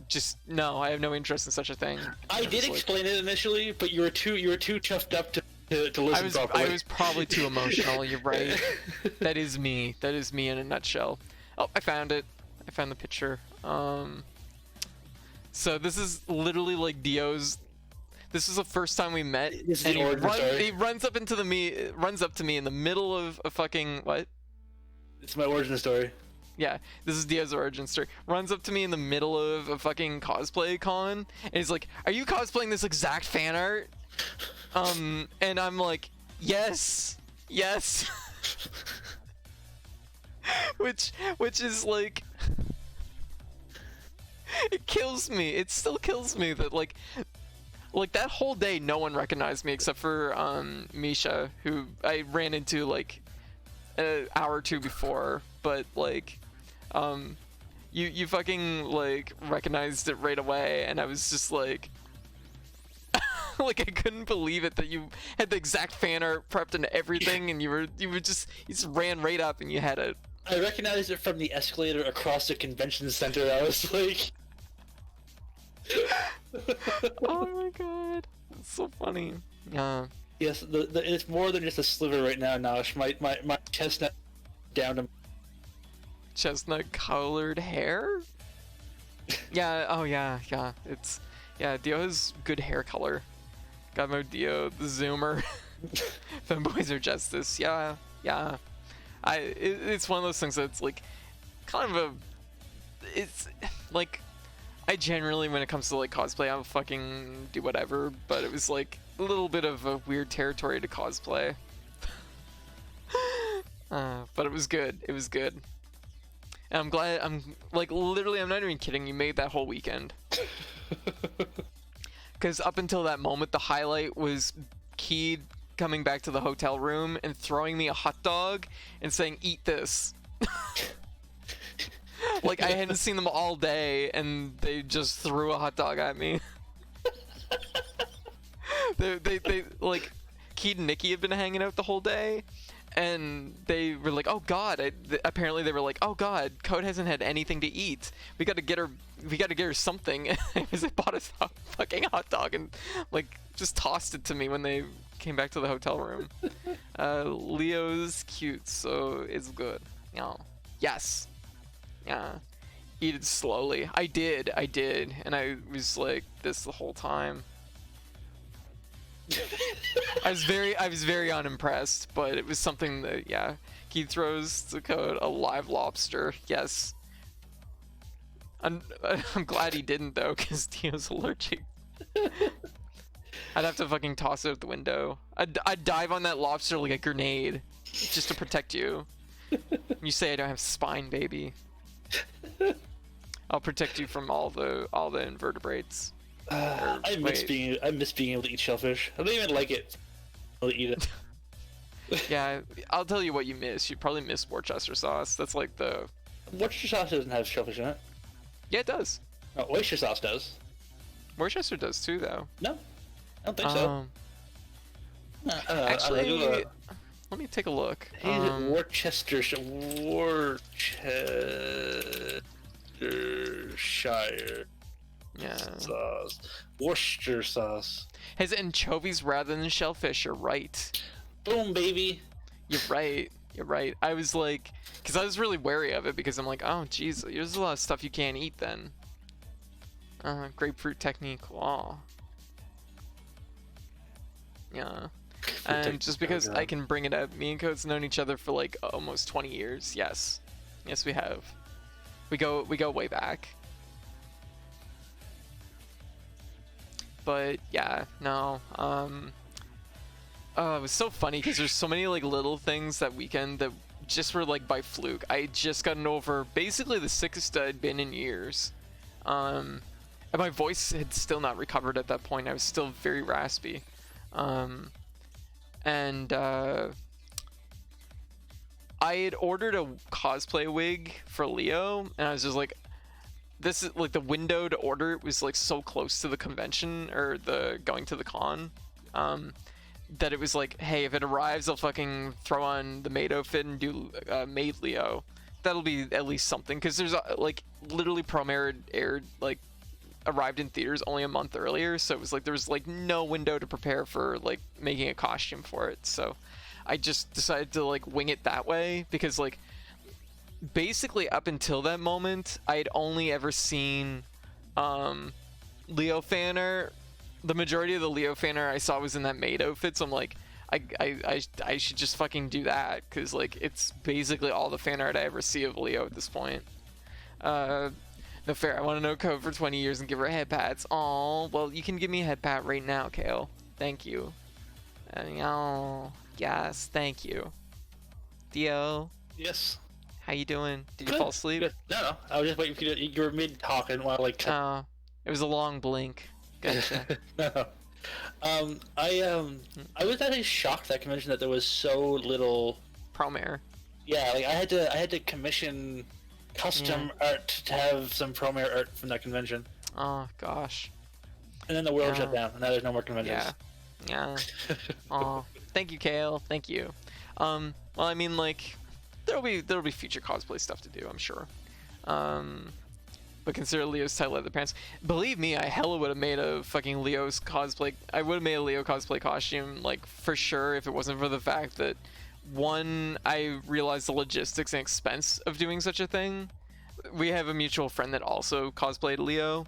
just no, I have no interest in such a thing. I did explain it initially, but you were too chuffed up to to listen properly. I was probably too emotional. You're right. That is me. That is me in a nutshell. Oh, I found it. I found the picture. So this is literally like Dio's. This is the first time we met, and he runs up to me in the middle of a fucking what? It's my origin story. Yeah, this is Dio's origin story. Runs up to me in the middle of a fucking cosplay con, and he's like, "Are you cosplaying this exact fan art?" And I'm like, "Yes, yes." which is like, it kills me. It still kills me that like that whole day no one recognized me except for Misha, who I ran into like an hour or two before, but like you fucking like recognized it right away, and I was just like like I couldn't believe it that you had the exact fan art prepped and everything, and you just ran right up and you had it. I recognized it from the escalator across the convention center. I was like oh my god, that's so funny. Yeah. Yes, it's more than just a sliver right now, Nosh. My chestnut down to chestnut colored hair. Yeah. Oh yeah. It's Dio has good hair color. Got my Dio, the Zoomer. Femboys are justice. Yeah. It's one of those things that's like kind of it's like, I generally, when it comes to like cosplay, I'll fucking do whatever, but it was like a little bit of a weird territory to cosplay. But it was good. It was good. And I'm glad, I'm like, literally, I'm not even kidding, you made that whole weekend. Because up until that moment, the highlight was Keed coming back to the hotel room and throwing me a hot dog and saying, "Eat this." Like, I hadn't seen them all day, and they just threw a hot dog at me. they like, Keed and Nikki have been hanging out the whole day, and they were like, "Oh God!" Apparently, they were like, "Oh God, Code hasn't had anything to eat. We got to get her something." Because they bought us a fucking hot dog and like just tossed it to me when they came back to the hotel room. Leo's cute, so it's good. Yeah. Yes. Yeah. Eat it slowly. I did, and I was like this the whole time. I was very unimpressed, but it was something that, yeah. Keith throws to Code a live lobster. Yes. I'm glad he didn't though, because Dio's allergic. I'd have to fucking toss it out the window. I'd dive on that lobster like a grenade, just to protect you. You say I don't have spine, baby. I'll protect you from all the invertebrates. I miss being able to eat shellfish. I don't even like it. I'll eat it. Yeah, I'll tell you what you miss. You probably miss Worcester sauce. That's like the... Worcester sauce doesn't have shellfish in it. Yeah, it does. Oh, oyster sauce does. Worcester does too, though. No, I don't think so. Actually, let me take a look. Worcestershire Yeah. sauce. Worcester sauce. Has anchovies rather than shellfish. You're right. Boom, baby. You're right. You're right. I was like, because I was really wary of it, because I'm like, oh, geez, there's a lot of stuff you can't eat then. Grapefruit technique. Law. Yeah. And just because I can bring it up, me and Code's known each other for like almost 20 years. Yes. Yes, we have. We go way back. But yeah, no. It was so funny because there's so many like little things that weekend that just were like by fluke. I had just gotten over basically the sickest I'd been in years. And my voice had still not recovered at that point. I was still very raspy. I had ordered a cosplay wig for Leo, and I was just like, this is like the window to order it was like so close to the convention or the going to the con, that it was like, hey, if it arrives, I'll fucking throw on the maid outfit and do maid Leo. That'll be at least something, because there's like literally aired like arrived in theaters only a month earlier, so it was like there was like no window to prepare for like making a costume for it. So I just decided to like wing it that way, because like basically up until that moment I'd only ever seen Leo fan art. The majority of the Leo fan art I saw was in that maid outfit, so I'm like, I should just fucking do that, because like it's basically all the fan art I ever see of Leo at this point. No fair, I want to know code for 20 years and give her head pats. Aw, well, you can give me a head pat right now, Kale. Thank you. Oh, yes, thank you. Theo, Yes. how you doing? Did you Good. fall asleep? Good. No, I was just waiting for you. You were mid talk. I didn't want to like. Oh, it was a long blink. Gotcha. No. I was actually shocked at convention that there was so little. Promare. Yeah, like I had to commission custom art to have some Promare art from that convention. Oh gosh. And then the world shut down, and now there's no more conventions. Yeah. Oh, thank you, Kale. Thank you. Well, I mean, like, there'll be future cosplay stuff to do, I'm sure. But consider Leo's tight leather pants. Believe me, I hella would have made a fucking Leo's cosplay. I would have made a Leo cosplay costume, like, for sure, if it wasn't for the fact that, one, I realized the logistics and expense of doing such a thing. We have a mutual friend that also cosplayed Leo,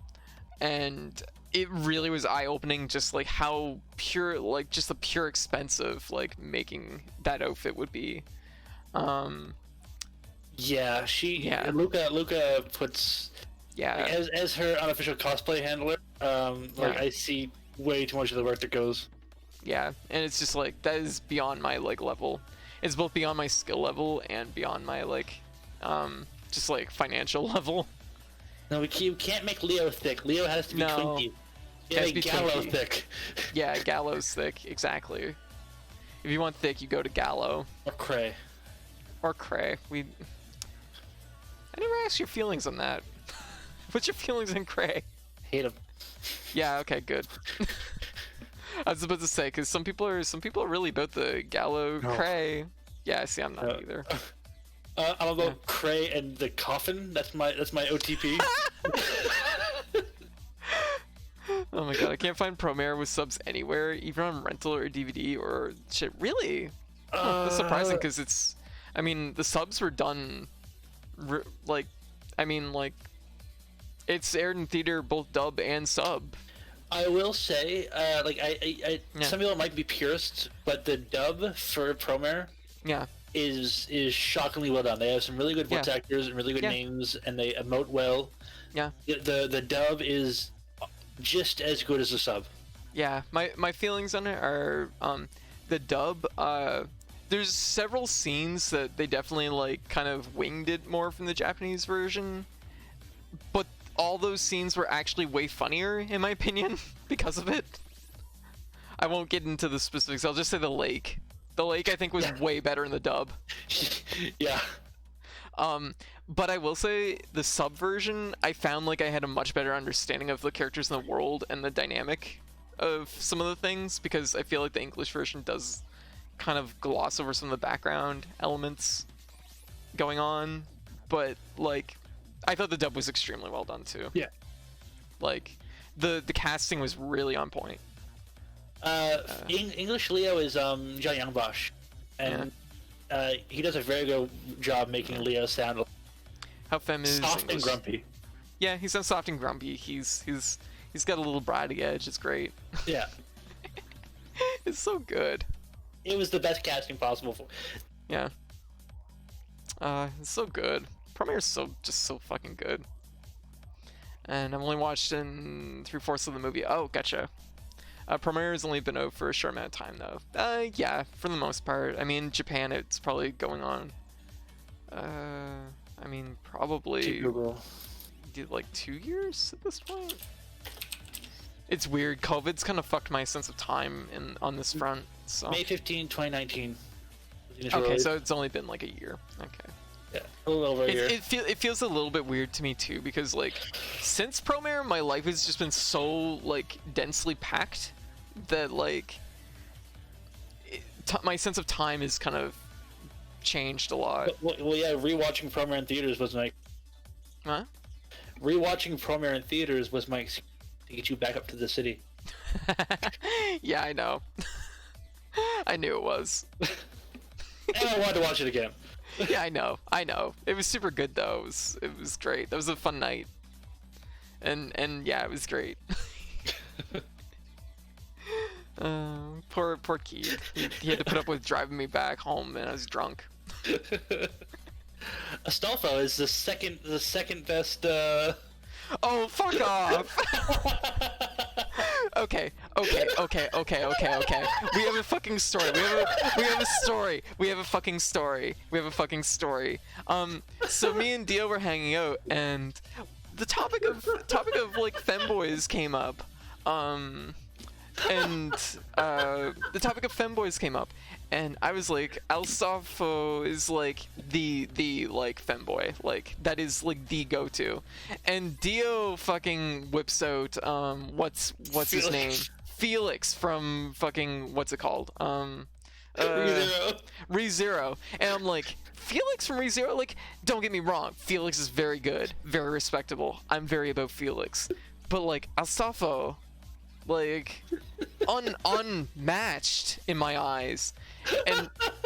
and it really was eye-opening just like how pure, like just the pure expense of like making that outfit would be. Yeah, Luca puts as her unofficial cosplay handler. I see way too much of the work that goes. Yeah, and it's just like that is beyond my like level. It's both beyond my skill level and beyond my like just like financial level. No, you can't make Leo thick. Leo has to be twinky. Yeah, Gallo thick. Yeah, Gallo's thick, exactly. If you want thick, you go to Gallo. Or Cray. I never asked your feelings on that. What's your feelings on Cray? Hate him. Yeah, okay, good. I was about to say, because some people are really about the Gallo Cray. Yeah, see, I'm not either. I'll go Cray and the coffin. That's my OTP. Oh my god, I can't find Promare with subs anywhere, even on rental or DVD or shit. Really? That's surprising, because it's, I mean, the subs were done, it's aired in theater both dub and sub. I will say, some people might be purists, but the dub for Promare is shockingly well done. They have some really good voice actors and really good names, and they emote well. Yeah. The dub is just as good as the sub. Yeah, my feelings on it are the dub. There's several scenes that they definitely like kind of winged it more from the Japanese version, but all those scenes were actually way funnier in my opinion because of it. I won't get into the specifics. I'll just say the lake. The lake I think was way better in the dub. Yeah. But I will say the sub version, I found like I had a much better understanding of the characters in the world and the dynamic of some of the things, because I feel like the English version does kind of gloss over some of the background elements going on. But like, I thought the dub was extremely well done too. Yeah. Like, the casting was really on point. English Leo is John Youngbosch, and he does a very good job making Leo sound how femme is soft English. and grumpy. Yeah, he sounds soft and grumpy. He's got a little bratty edge. It's great. Yeah. It's so good. It was the best casting possible for. Yeah. It's so good. Premiere's just so fucking good. And I've only watched in 3/4 of the movie. Oh, gotcha. Premiere has only been out for a short amount of time, though. Yeah, for the most part. I mean, Japan, it's probably going on. I mean, probably like 2 years at this point. It's weird. COVID's kind of fucked my sense of time on this front. So May 15, 2019. Okay, so it's only been like a year. Okay. Yeah, a little over a year. It feels a little bit weird to me too, because like since Promare, my life has just been so like densely packed that like my sense of time is kind of changed a lot. Well, yeah, rewatching Promare in theaters was like. Huh? rewatching Premiere in theaters was my excuse to get you back up to the city. Yeah, I know. I knew it was. And I wanted to watch it again. Yeah, I know. It was super good though. It was great. That was a fun night. And yeah, it was great. Poor Keith. He had to put up with driving me back home, and I was drunk. Astolfo is the second best. Oh, fuck off! Okay. We have a fucking story. We have a story. We have a fucking story. So me and Dio were hanging out, and the topic of like femboys came up. The topic of femboys came up, and I was like, Alsafo is like the like femboy, like that is like the go-to, and Dio fucking whips out what's his name, Felix from fucking what's it called, ReZero, and I'm like, Felix from ReZero, like, don't get me wrong, Felix is very good, very respectable, I'm very about Felix, but like Alsafo, like unmatched in my eyes,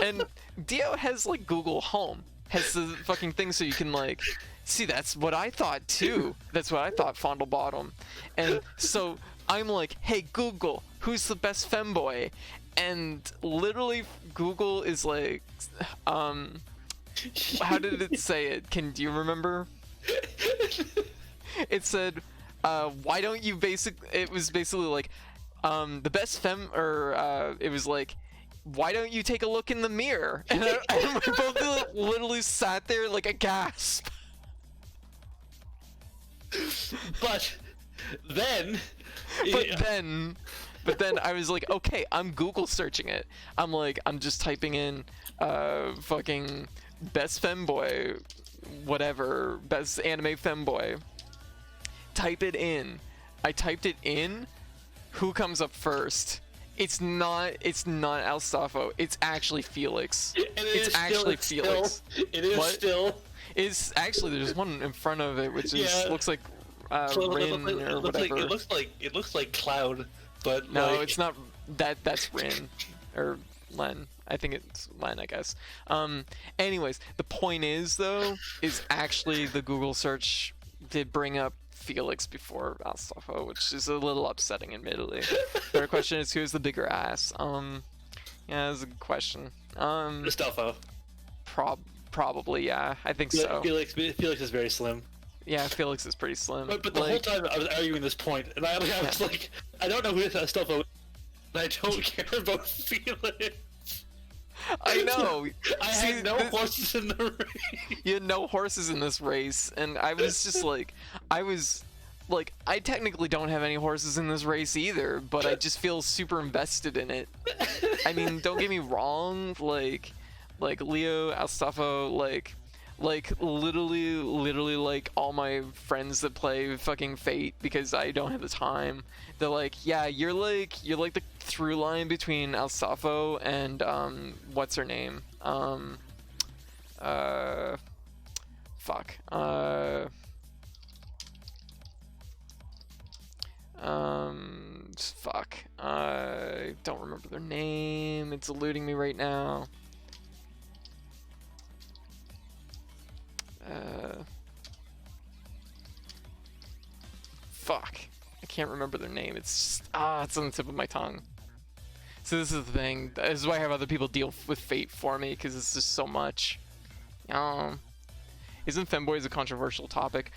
and Dio has like Google Home, has the fucking thing so you can like see. That's what I thought too. That's what I thought Fondle Bottom. And so I'm like, hey Google, who's the best femboy? And literally Google is like, how did it say it? Do you remember? It said, why don't you it was basically like, the best it was like, why don't you take a look in the mirror? And we both literally sat there like a gasp. But then I was like, okay, I'm Google searching it. I'm just typing in, fucking best femboy, whatever, best anime femboy. Type it in. I typed it in. Who comes up first? It's not Alsafo. It's actually Felix. It's actually Felix. It is what? still. It's actually, there's one in front of it which looks like Rin or whatever. It looks like Cloud, but no, like... it's not. That's Rin or Len. I think it's Len, I guess. Anyways, the point is though, is actually the Google search did bring up Felix before Alsafo, which is a little upsetting, admittedly. Third question is, who's the bigger ass? Yeah, that's a good question. Astolfo. Probably, yeah. I think so. Felix is very slim. Yeah, Felix is pretty slim. But the whole time I was arguing this point, and I was like, I don't know who Astolfo is, and I don't care about Felix. I know. I had no horses in the race. You had no horses in this race, and I was just like, I technically don't have any horses in this race either, but I just feel super invested in it. I mean, don't get me wrong, like Leo, Alsafo, like literally like all my friends that play fucking Fate, because I don't have the time, they're like, yeah, you're like the through line between Alsafo and what's her name, I don't remember their name, it's eluding me right now. I can't remember their name. It's just, it's on the tip of my tongue. So this is the thing. This is why I have other people deal with Fate for me, because it's just so much. Isn't femboys a controversial topic?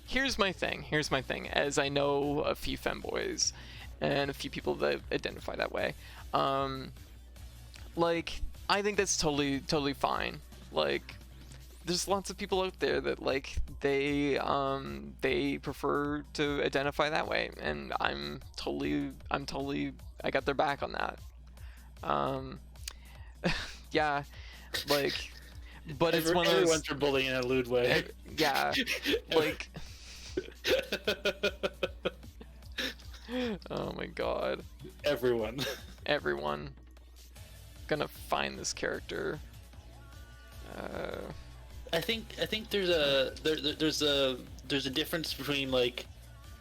Here's my thing. As I know a few femboys and a few people that identify that way. Like, I think that's totally fine. Like, there's lots of people out there that like they prefer to identify that way, and I'm totally I got their back on that. Yeah, like, but it's one of those. Everyone's bullying in a lewd way. Yeah, like. Oh my god. Everyone. Gonna find this character. I think there's a difference between like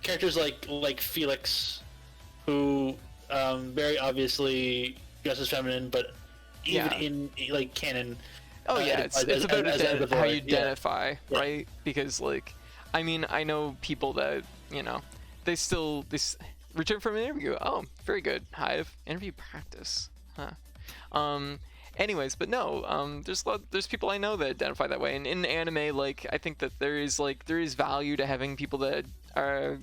characters like Felix, who very obviously dresses feminine, but even in like canon. Oh yeah, it's about how you identify, right? Because like, I mean, I know people that they return from an interview. Oh, very good. Hive interview practice, huh? Anyways, but no, there's people I know that identify that way, and in anime, like I think that there is value to having people that are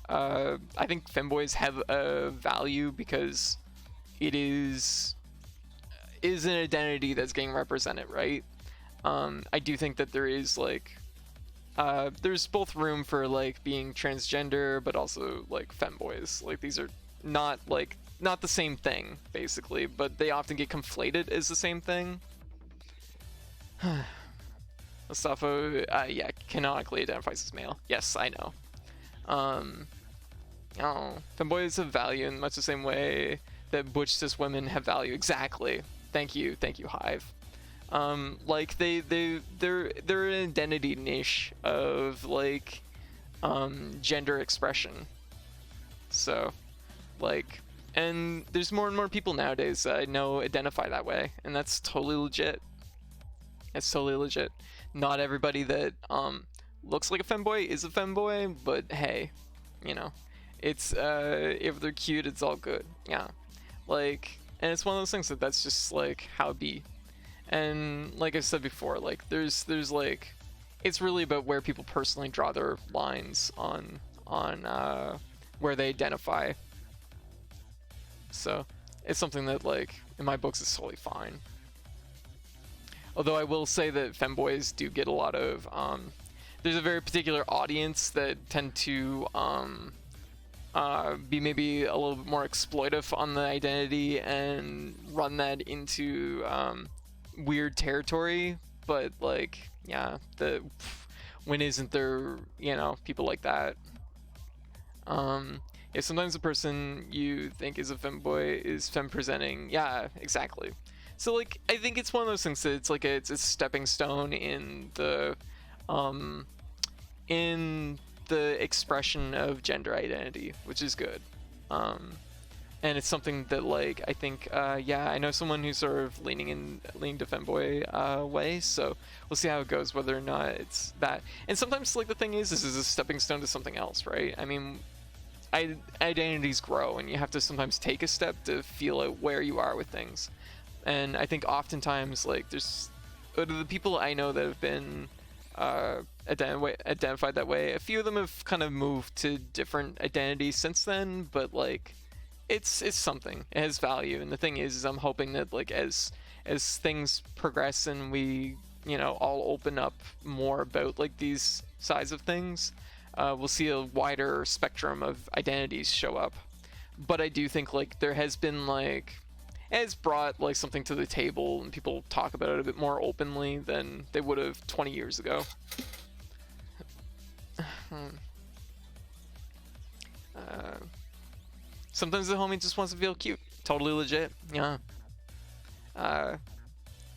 I think femboys have a value because it is an identity that's getting represented, right? I do think that there is like there's both room for like being transgender, but also like femboys. Like these are not the same thing, basically, but they often get conflated as the same thing. Mustafa, yeah, canonically identifies as male. Yes, I know. Femboys have value in much the same way that butch cis women have value. Exactly. Thank you, Hive. Like they're an identity niche of like gender expression. So, like. And there's more and more people nowadays that I know identify that way, and that's totally legit. It's totally legit. Not everybody that looks like a femboy is a femboy, but hey, it's if they're cute, it's all good. Yeah, like, and it's one of those things that's just like how it be. And like I said before, like there's like, it's really about where people personally draw their lines on where they identify. So it's something that like in my books is totally fine. Although I will say that femboys do get a lot of there's a very particular audience that tend to be maybe a little bit more exploitive on the identity and run that into weird territory. But like, yeah, when isn't there people like that? Yeah, sometimes the person you think is a femboy is femme presenting. Yeah, exactly. So like, I think it's one of those things that it's like it's a stepping stone in the expression of gender identity, which is good. And it's something that like I think yeah, I know someone who's sort of leaning to femboy way, so we'll see how it goes, whether or not it's that. And sometimes like the thing is, this is a stepping stone to something else, right? I mean, identities grow, and you have to sometimes take a step to feel out where you are with things. And I think oftentimes like there's the people I know that have been identified that way, a few of them have kind of moved to different identities since then, but like it's something, it has value. And the thing is I'm hoping that like as things progress and we all open up more about like these sides of things, we'll see a wider spectrum of identities show up. But I do think like there has been like, it's brought like something to the table, and people talk about it a bit more openly than they would have 20 years ago. Sometimes the homie just wants to feel cute. Totally legit. Yeah.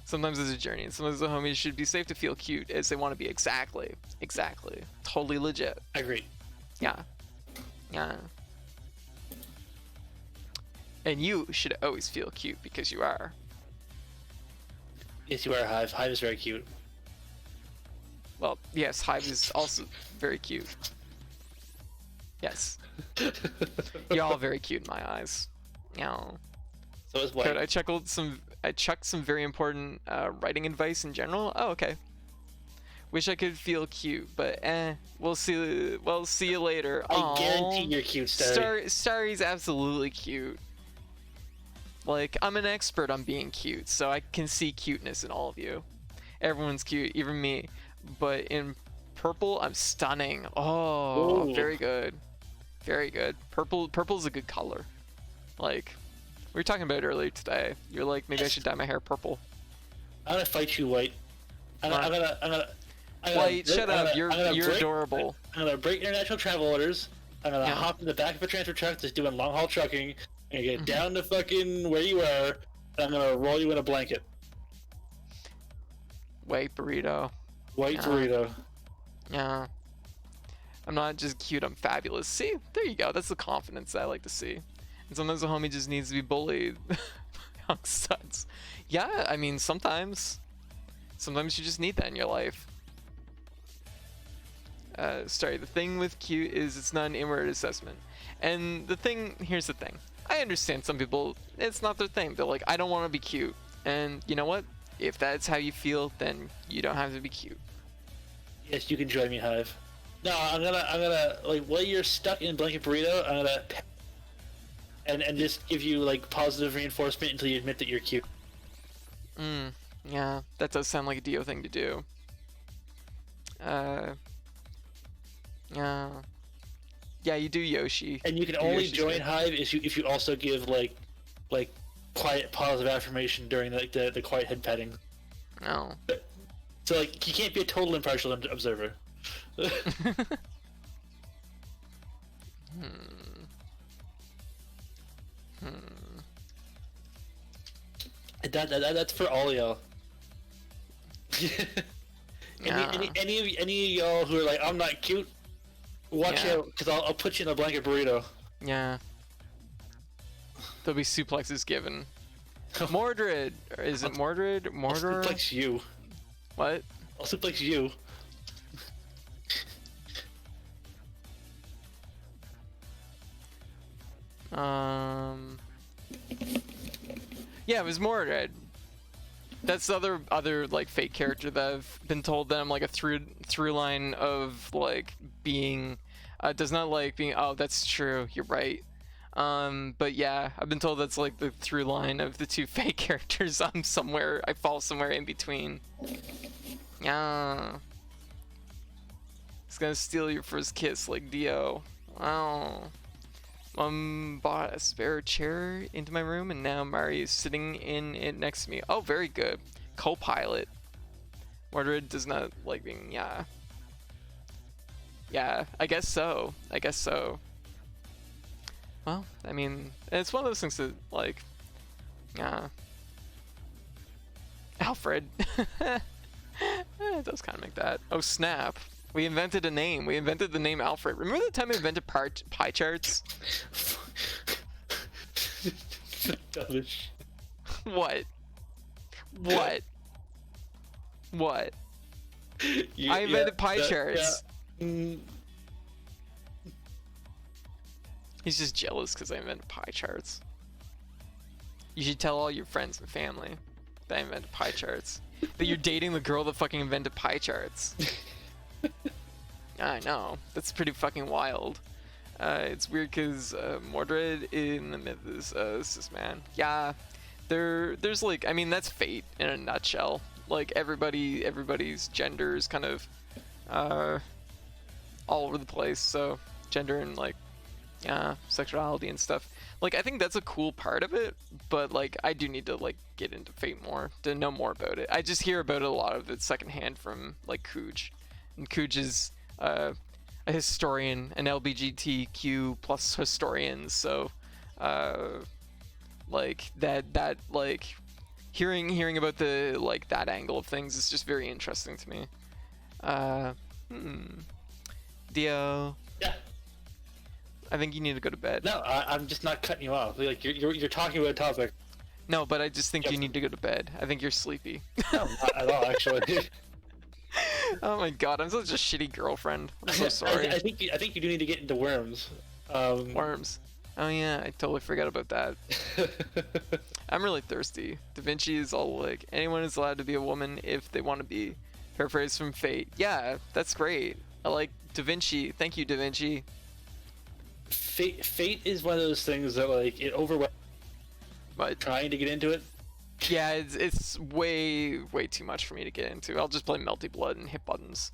Sometimes it's a journey, and sometimes the homies should be safe to feel cute as they want to be. Exactly. Totally legit. Agree. Yeah. And you should always feel cute because you are. Yes, you are, Hive. Hive is very cute. Well, yes, Hive is also very cute. Yes. You're all very cute in my eyes. Yeah. So is White. Good. I chucked some very important writing advice in general. Oh, okay. Wish I could feel cute, but we'll see. Well, see you later. I guarantee you're cute, Starry. Starry's absolutely cute. Like, I'm an expert on being cute, so I can see cuteness in all of you. Everyone's cute, even me. But in purple, I'm stunning. Oh, ooh. Very good. Purple's a good color. Like, we were talking about it earlier today. You're like, maybe I should dye my hair purple. I'm gonna fight you, White. I'm gonna White, shut up. You're adorable. I'm gonna break international travel orders. I'm gonna hop in the back of a transfer truck that's doing long haul trucking and get down to fucking where you are, and I'm gonna roll you in a blanket. White burrito. White Yeah. burrito. Yeah. I'm not just cute, I'm fabulous. See? There you go. That's the confidence that I like to see. And sometimes a homie just needs to be bullied. Young studs. Yeah, I mean, sometimes you just need that in your life. Sorry, the thing with cute is it's not an inward assessment. And here's the thing. I understand some people, it's not their thing. They're like, I don't want to be cute. And you know what? If that's how you feel, then you don't have to be cute. Yes, you can join me, Hive. No, I'm gonna like while you're stuck in blanket burrito, I'm gonna and just give you like positive reinforcement until you admit that you're cute. Yeah, that does sound like a Dio thing to do. Yeah, you do Yoshi. And you can only join Hive if you also give like quiet positive affirmation during the quiet head petting. No. So like you can't be a total impartial observer. That's for all y'all. Any of y'all who are like, I'm not cute, watch out, because I'll put you in a blanket burrito. Yeah. There'll be suplexes given. Mordred! Or is it Mordred? Mordor? I'll suplex you. What? I'll suplex you. Yeah, it was Mordred. That's the other like fake character that I've been told that I'm like a through line of like being does not like being. Oh, that's true. You're right. But yeah, I've been told that's like the through line of the two fake characters. I fall somewhere in between. Yeah. It's gonna steal your first kiss like Dio. Wow. Bought a spare chair into my room, and now Mari is sitting in it next to me. Oh, very good. Co-pilot. Mordred does not like being, yeah. Yeah, I guess so. Well, I mean, it's one of those things that, like, yeah. Alfred. It does kind of make that. Oh, snap. We invented a name. We invented the name Alfred. Remember the time we invented pie charts? What? What? What? I invented pie charts. He's just jealous because I invented pie charts. You should tell all your friends and family that I invented pie charts. That you're dating the girl that fucking invented pie charts. I know. That's pretty fucking wild. It's weird because Mordred in the myth is cis man. Yeah, there's like, I mean, that's fate in a nutshell. Like everybody's gender is kind of all over the place. So gender and like sexuality and stuff. Like I think that's a cool part of it, but like I do need to like get into fate more to know more about it. I just hear about it a lot of it secondhand from like Cooge, and Cooge is a historian, an LGBTQ plus historian, so like that like hearing about the like that angle of things is just very interesting to me. Dio. Yeah. I think you need to go to bed. No, I'm just not cutting you off. Like you're talking about a topic. No, but I just think you need to go to bed. I think you're sleepy. No, not at all, actually. Oh my god, I'm such a shitty girlfriend. I'm so sorry. I think you do need to get into worms. Worms. Oh yeah, I totally forgot about that. I'm really thirsty. Da Vinci is all like, anyone is allowed to be a woman if they want to be. Paraphrase from Fate. Yeah, that's great. I like Da Vinci. Thank you, Da Vinci. Fate is one of those things that like it overwhelms. But trying to get into it. Yeah, it's way too much for me to get into. I'll just play Melty Blood and hit buttons.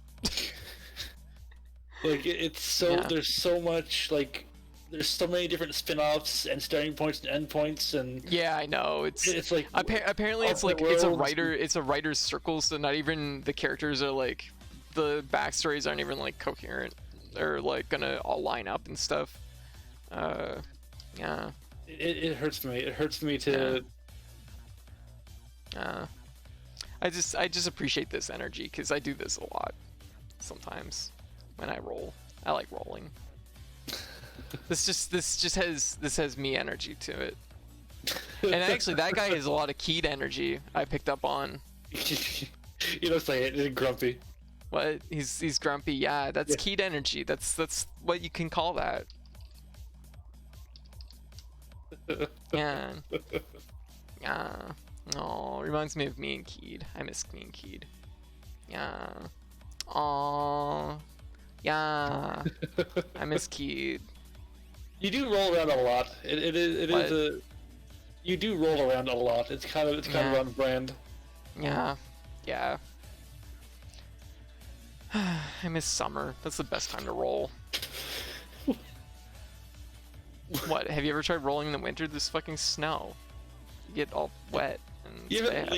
Like it's so there's so much like there's so many different spin-offs and starting points and end points and yeah, I know it's like apparently it's like it's a writer's circle, so not even the characters are like the backstories aren't even like coherent or like gonna all line up and stuff. Yeah. It hurts me. It hurts me to. I just appreciate this energy because I do this a lot sometimes when I roll. I like rolling. This just has me energy to it. And actually, that guy has a lot of keyed energy. I picked up on. You don't say it. It's grumpy. What? He's grumpy. Yeah, that's keyed energy. That's what you can call that. Yeah. Yeah. Oh, reminds me of me and Keed. I miss me and Keed. Yeah. Oh. Yeah. I miss Keed. You do roll around a lot. It is a. You do roll around a lot. It's kind of on brand. Yeah. Yeah. I miss summer. That's the best time to roll. What? Have you ever tried rolling in the winter? There's fucking snow. You get all wet. And you don't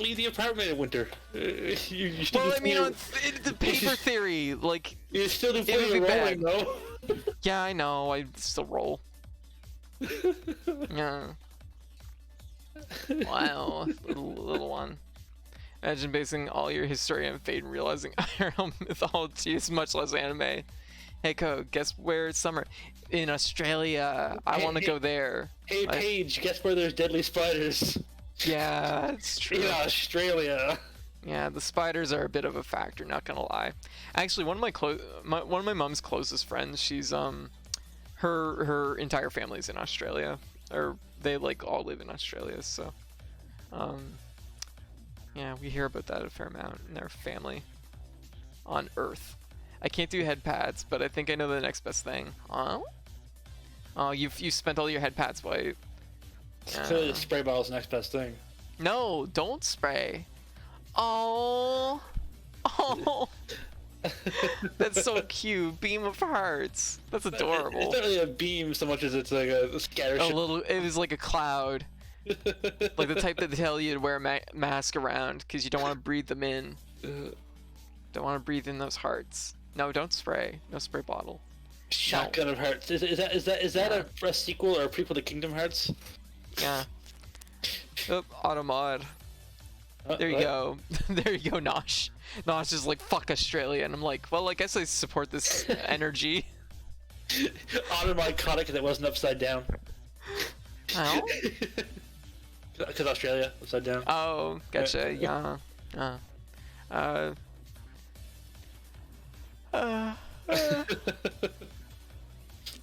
leave the apartment in winter. You well, I mean, it's the paper theory. Like, you still do plenty of rolling, though. Yeah, I know. I still roll. Yeah. Wow, little one. Imagine basing all your history on fate and realizing IRL mythology is much less anime. Hey, Code, guess where it's summer? In Australia. I want to go there. Hey, Paige, guess where there's deadly spiders? Yeah, it's true. In Australia. Yeah, the spiders are a bit of a factor, not gonna lie. Actually, one of my mom's closest friends, she's her entire family's in Australia, or they like all live in Australia, so yeah, we hear about that a fair amount in their family on Earth. I can't do head pads, but I think I know the next best thing. Oh, you spent all your head pads, White. Clearly, the spray bottle is the next best thing. No, don't spray. Oh. That's so cute. Beam of hearts. That's adorable. It's not really a beam so much as it's like a scatter. It was like a cloud. Like the type that they tell you to wear a mask around because you don't want to breathe them in. Don't want to breathe in those hearts. No, don't spray. No spray bottle. Shotgun of Hearts. Is that a sequel or a prequel to Kingdom Hearts? Yeah. Oh, Automod. There you go. There you go, Nosh. Nosh is like, fuck Australia. And I'm like, well, I guess I support this energy. Automod caught it because it wasn't upside down. Oh? Because Australia, upside down. Oh, gotcha. Yeah.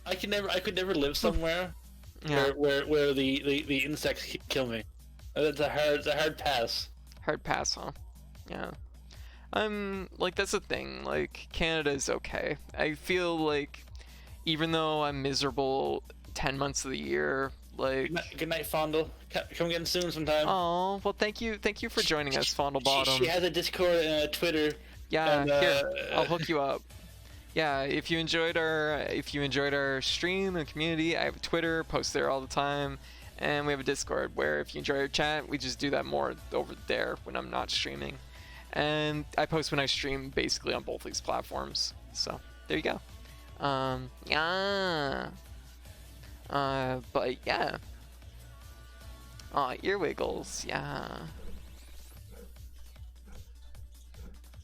I could never live somewhere where the insects kill me. It's a hard pass. Hard pass, huh? Yeah. Like, that's the thing. Like, Canada's okay. I feel like, even though I'm miserable 10 months of the year, like... Good night, Fondle. Come again soon sometime. Oh, well, thank you for joining us, Fondlebottom. She has a Discord and a Twitter. Yeah, and, here, I'll hook you up. Yeah, if you enjoyed our stream and community, I have a Twitter, post there all the time, and we have a Discord where if you enjoy our chat, we just do that more over there when I'm not streaming. And I post when I stream basically on both these platforms. So there you go. Yeah. But yeah. Ear wiggles. Yeah.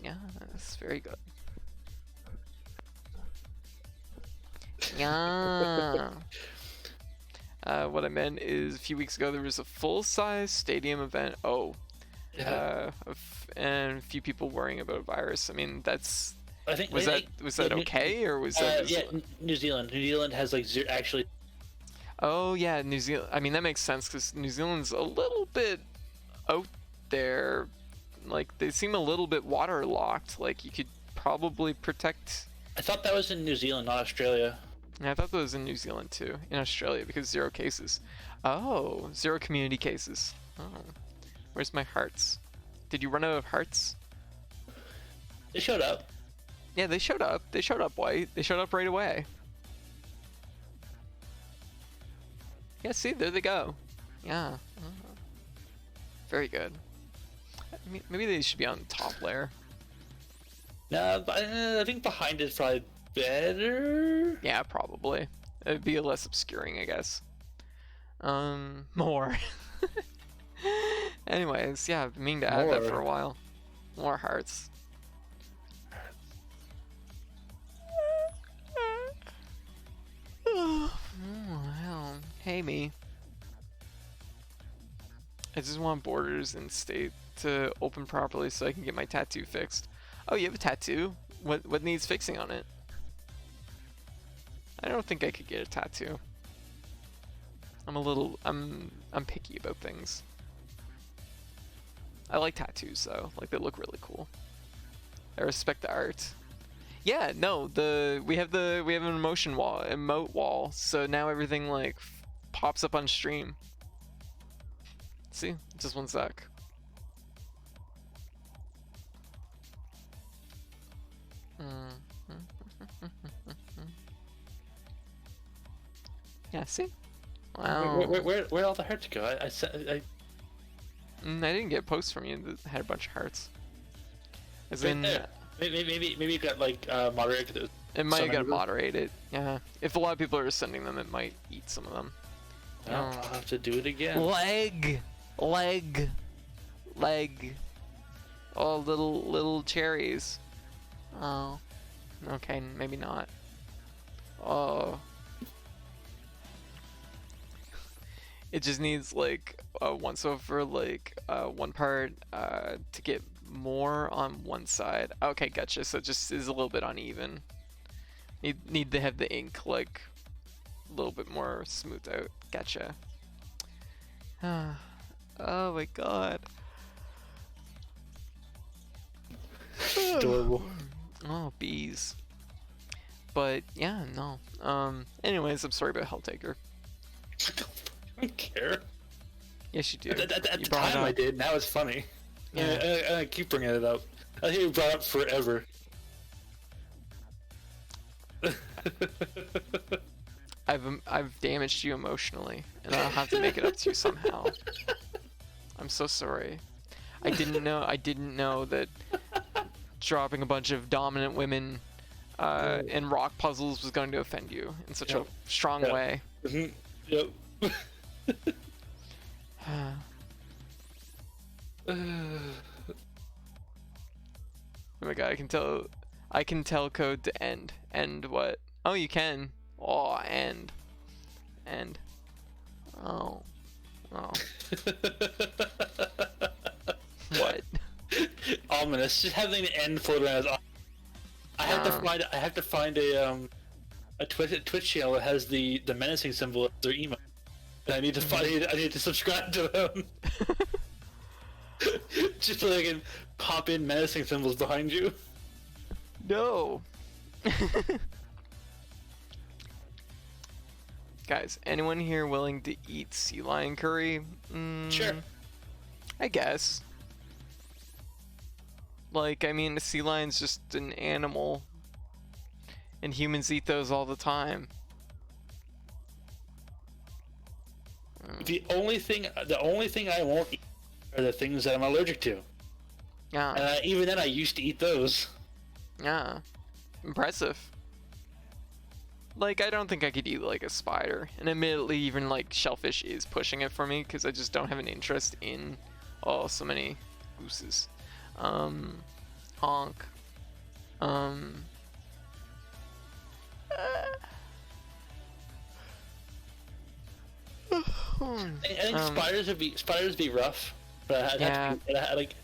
Yeah, that's very good. Yeah. What I meant is a few weeks ago there was a full-size stadium event. And a few people worrying about a virus. I mean, that's. Was that okay, or was that? Yeah, New Zealand. New Zealand has like zero actually. Oh yeah, New Zealand. I mean, that makes sense because New Zealand's a little bit out there. Like, they seem a little bit waterlocked. Like, you could probably protect. I thought that was in New Zealand, not Australia. Yeah, I thought that was in New Zealand too. In Australia, because 0 cases. Oh, 0 community cases. Oh, where's my hearts? Did you run out of hearts? They showed up. Yeah, they showed up. They showed up, White. They showed up right away. Yeah, see, there they go. Yeah. Very good. Maybe they should be on the top layer. No, I think behind is probably better. Yeah, probably. It'd be less obscuring, I guess. More. Anyways, yeah, I've been meaning to add that for More. a while. More hearts. Oh, hell. Hey, me. I just want borders and state to open properly so I can get my tattoo fixed. Oh, you have a tattoo? What needs fixing on it? I don't think I could get a tattoo. I'm picky about things. I like tattoos though, like they look really cool. I respect the art. Yeah, no, we have an emote wall, so now everything like pops up on stream. See, just one sec. Yeah, see? Wow. Where'd all the hearts go? I didn't get posts from you that had a bunch of hearts. As right in, there. Maybe you got like moderated. it might have got moderated. Yeah. If a lot of people are sending them, it might eat some of them. I'll have to do it again. Leg. Oh, little cherries. Oh. Okay, maybe not. Oh. It just needs like once over like one part to get more on one side. Okay, gotcha. So it just is a little bit uneven. Need to have the ink like a little bit more smoothed out. Gotcha. Oh my god. Adorable. Oh, bees. But yeah, no. Anyways, I'm sorry about Helltaker. I don't care. Yes, you do. At You the brought it time I up. did. Now it's funny. Yeah. I keep bringing it up. I think you brought it up forever. I've damaged you emotionally, and I'll have to make it up to you somehow. I'm so sorry. I didn't know that dropping a bunch of dominant women in rock puzzles was going to offend you in such a strong way. Mm-hmm. Yep. Oh my god, I can tell code to end. End what? Oh, you can. Oh, end. End. Oh. Oh. What? Ominous. Just having the end float around. I have to find a Twitch channel that has the menacing symbol as their email. And I need to subscribe to them. Just so I can pop in menacing symbols behind you. No. Guys, anyone here willing to eat sea lion curry? Sure. I guess. Like, I mean, a sea lion's just an animal, and humans eat those all the time. The only thing I won't eat are the things that I'm allergic to. Yeah. And even then, I used to eat those. Yeah. Impressive. Like, I don't think I could eat, like, a spider. And admittedly, even, like, shellfish is pushing it for me, because I just don't have an interest in, oh, so many gooses. Honk. I think spiders be rough, but I'd have to, like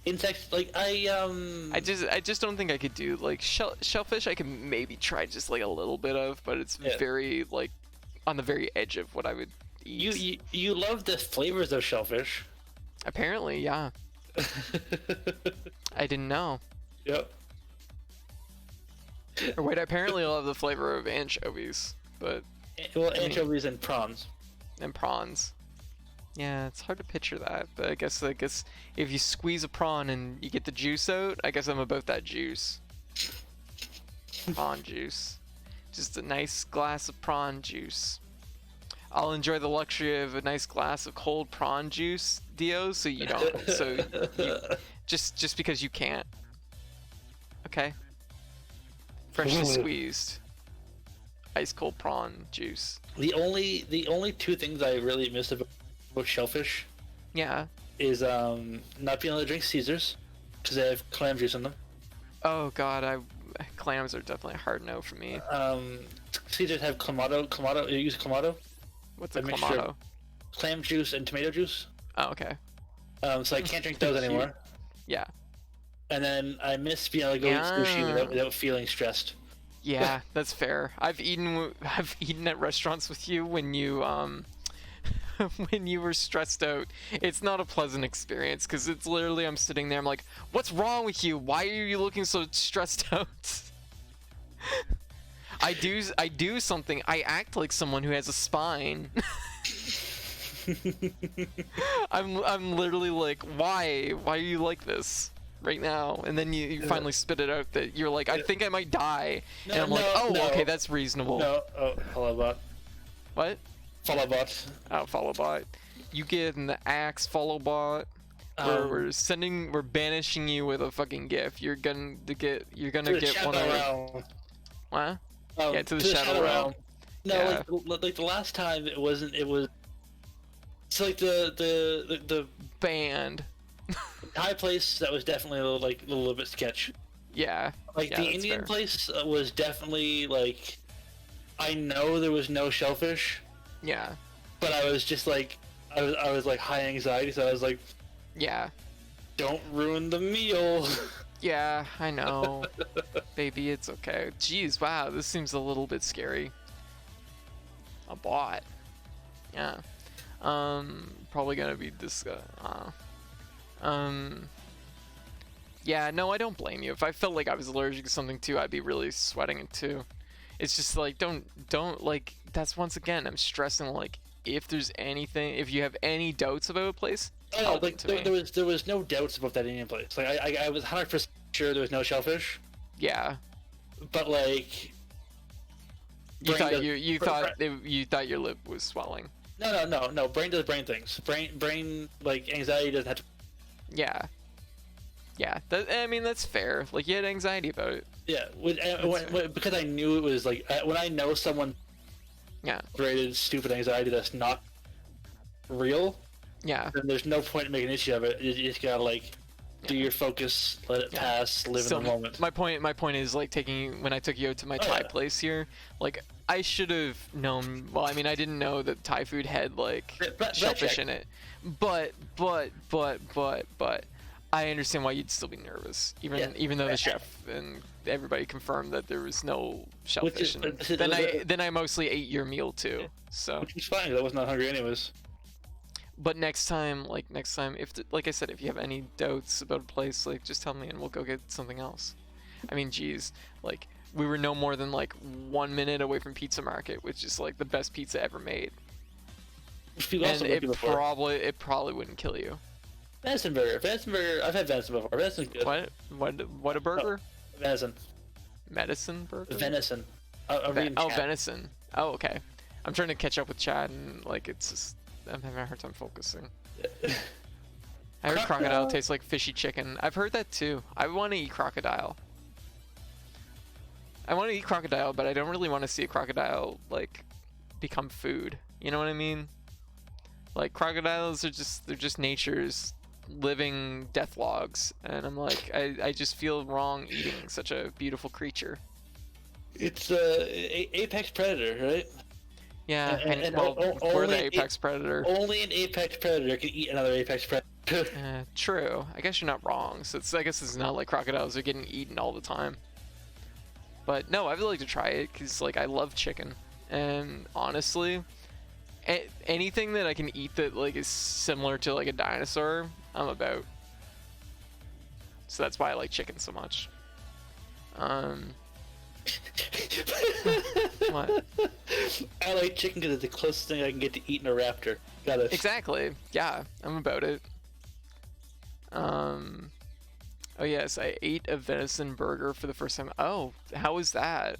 insects. Like I just don't think I could do like shellfish. I can maybe try just like a little bit of, but it's very like on the very edge of what I would eat. You love the flavors of shellfish. Apparently, yeah. I didn't know. Yep. Or wait, I apparently love the flavor of anchovies, but anchovies and prawns. And prawns. Yeah, it's hard to picture that, but I guess if you squeeze a prawn and you get the juice out, I guess I'm about that juice. Prawn juice. Just a nice glass of prawn juice. I'll enjoy the luxury of a nice glass of cold prawn juice, Dio, so you don't. So you, just because you can't. Okay? Freshly squeezed. Ice cold prawn juice. The only two things I really miss about shellfish. Yeah. is not being able to drink Caesars because they have clam juice in them. Oh god, clams are definitely a hard no for me. Caesars have clamato. You use clamato. What's a mixture clamato? of clam juice and tomato juice. Oh, okay. So I can't drink those anymore. Yeah. And then I miss being able to go eat sushi without feeling stressed. Yeah, that's fair. I've eaten at restaurants with you when you when you were stressed out. It's not a pleasant experience because it's literally I'm sitting there, I'm like, what's wrong with you? Why are you looking so stressed out? I do something. I act like someone who has a spine. I'm literally like, why are you like this right now? And then you finally spit it out that you're like, I think I might die. And I'm like, oh, okay, that's reasonable. No, follow bot. What? Follow bot. Oh, follow bot. You get in the axe, follow bot. We're banishing you with a fucking gift. You're gonna get one of. What? Yeah, to the shadow realm. No, yeah. like the last time it was. It's like the band. Thai place that was definitely a little bit sketch. Yeah. Like yeah, the Indian place was definitely like, I know there was no shellfish. Yeah. But I was just like, I was like high anxiety, so I was like, yeah. Don't ruin the meal. Yeah, I know. Baby, it's okay. Jeez, wow, this seems a little bit scary. A bot. Yeah. Probably gonna be this yeah, no, I don't blame you. If I felt like I was allergic to something too, I'd be really sweating it too. It's just like, don't like, that's once again, I'm stressing like, if you have any doubts about a place, oh, like there was no doubts about that Indian place. Like I was 100% sure there was no shellfish. Yeah. But like, you thought your lip was swelling. No. Brain does brain things. Brain like anxiety doesn't have to. Yeah. Yeah. I mean that's fair. Like you had anxiety about it. Yeah. Because I knew it was like when I know someone. Yeah. Rated stupid anxiety that's not real. Yeah. Then there's no point in making an issue of it. You just gotta like do your focus, let it pass, live in the moment. My point is like when I took you out to my Thai place here, like I should have known. Well, I mean I didn't know that Thai food had like shellfish in it, but I understand why you'd still be nervous, even though the chef and everybody confirmed that there was no shellfish. Then I mostly ate your meal too. So which is fine. I was not hungry anyways. But next time, if like I said, if you have any doubts about a place, like just tell me and we'll go get something else. I mean, geez, like we were no more than like 1 minute away from Pizza Market, which is like the best pizza ever made. And it probably wouldn't kill you. Venison burger. I've had venison before. Venison's good. What a burger? Venison. Medicine burger? Venison. Venison. Oh, okay. I'm trying to catch up with Chad, and like it's just I'm having a hard time focusing. I heard crocodile tastes like fishy chicken. I've heard that too. I want to eat crocodile. But I don't really want to see a crocodile like become food. You know what I mean? Like crocodiles are just nature's living death logs, and I'm like I just feel wrong eating such a beautiful creature. It's apex predator, right? Yeah, we're the apex predator. Only an apex predator can eat another apex predator. True. I guess you're not wrong. So I guess it's not like crocodiles are getting eaten all the time. But no, I'd like to try it because like I love chicken, and honestly, anything that I can eat that like is similar to like a dinosaur, I'm about. So that's why I like chicken so much. What? I like chicken because it's the closest thing I can get to eating a raptor. Exactly. Yeah, I'm about it. Oh yes, I ate a venison burger for the first time. Oh, how was that?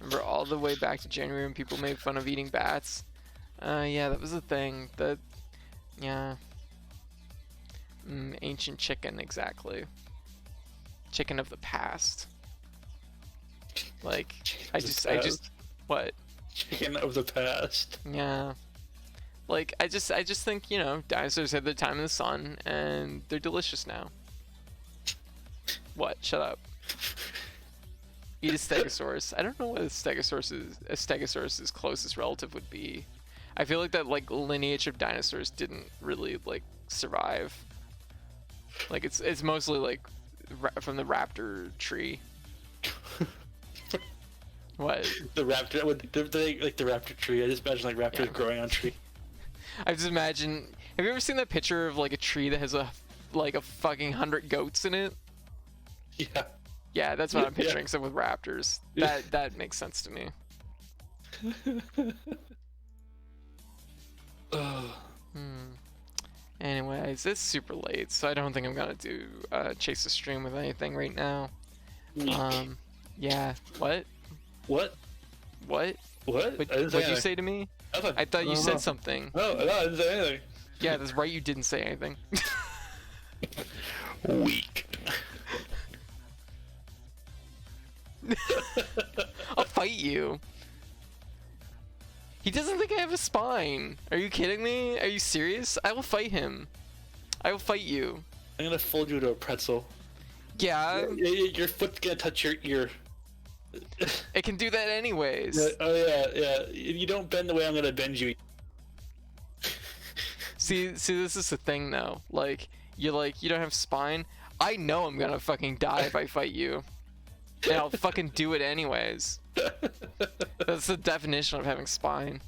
Remember all the way back to January when people made fun of eating bats? Yeah, that was a thing. Yeah. Ancient chicken, exactly. Chicken of the past. Like, I just, what? Chicken of the past. Yeah. Like, I just think, you know, dinosaurs had their time in the sun, and they're delicious now. What? Shut up. Eat a stegosaurus. I don't know what a stegosaurus's closest relative would be. I feel like that, like, lineage of dinosaurs didn't really, like, survive. Like, it's mostly, like, from the raptor tree. What? The raptor, like the raptor tree. I just imagine like raptors growing on tree. I just imagine. Have you ever seen that picture of like a tree that has a fucking 100 goats in it? Yeah. Yeah, that's what I'm picturing. Except with raptors. That makes sense to me. Anyways, it's super late, so I don't think I'm gonna do chase the stream with anything right now. Yeah. What? What? What? What'd you say to me? Nothing. I thought you said something. No, I didn't say anything. Yeah, that's right. You didn't say anything. Weak. I'll fight you. He doesn't think I have a spine. Are you kidding me? Are you serious? I will fight him. I will fight you. I'm gonna fold you to a pretzel. Yeah. Your foot's gonna touch your ear. It can do that anyways. Yeah, oh yeah. You don't bend the way I'm gonna bend you. See, this is the thing though. Like, you don't have spine. I know I'm gonna fucking die if I fight you. And I'll fucking do it anyways. That's the definition of having spine.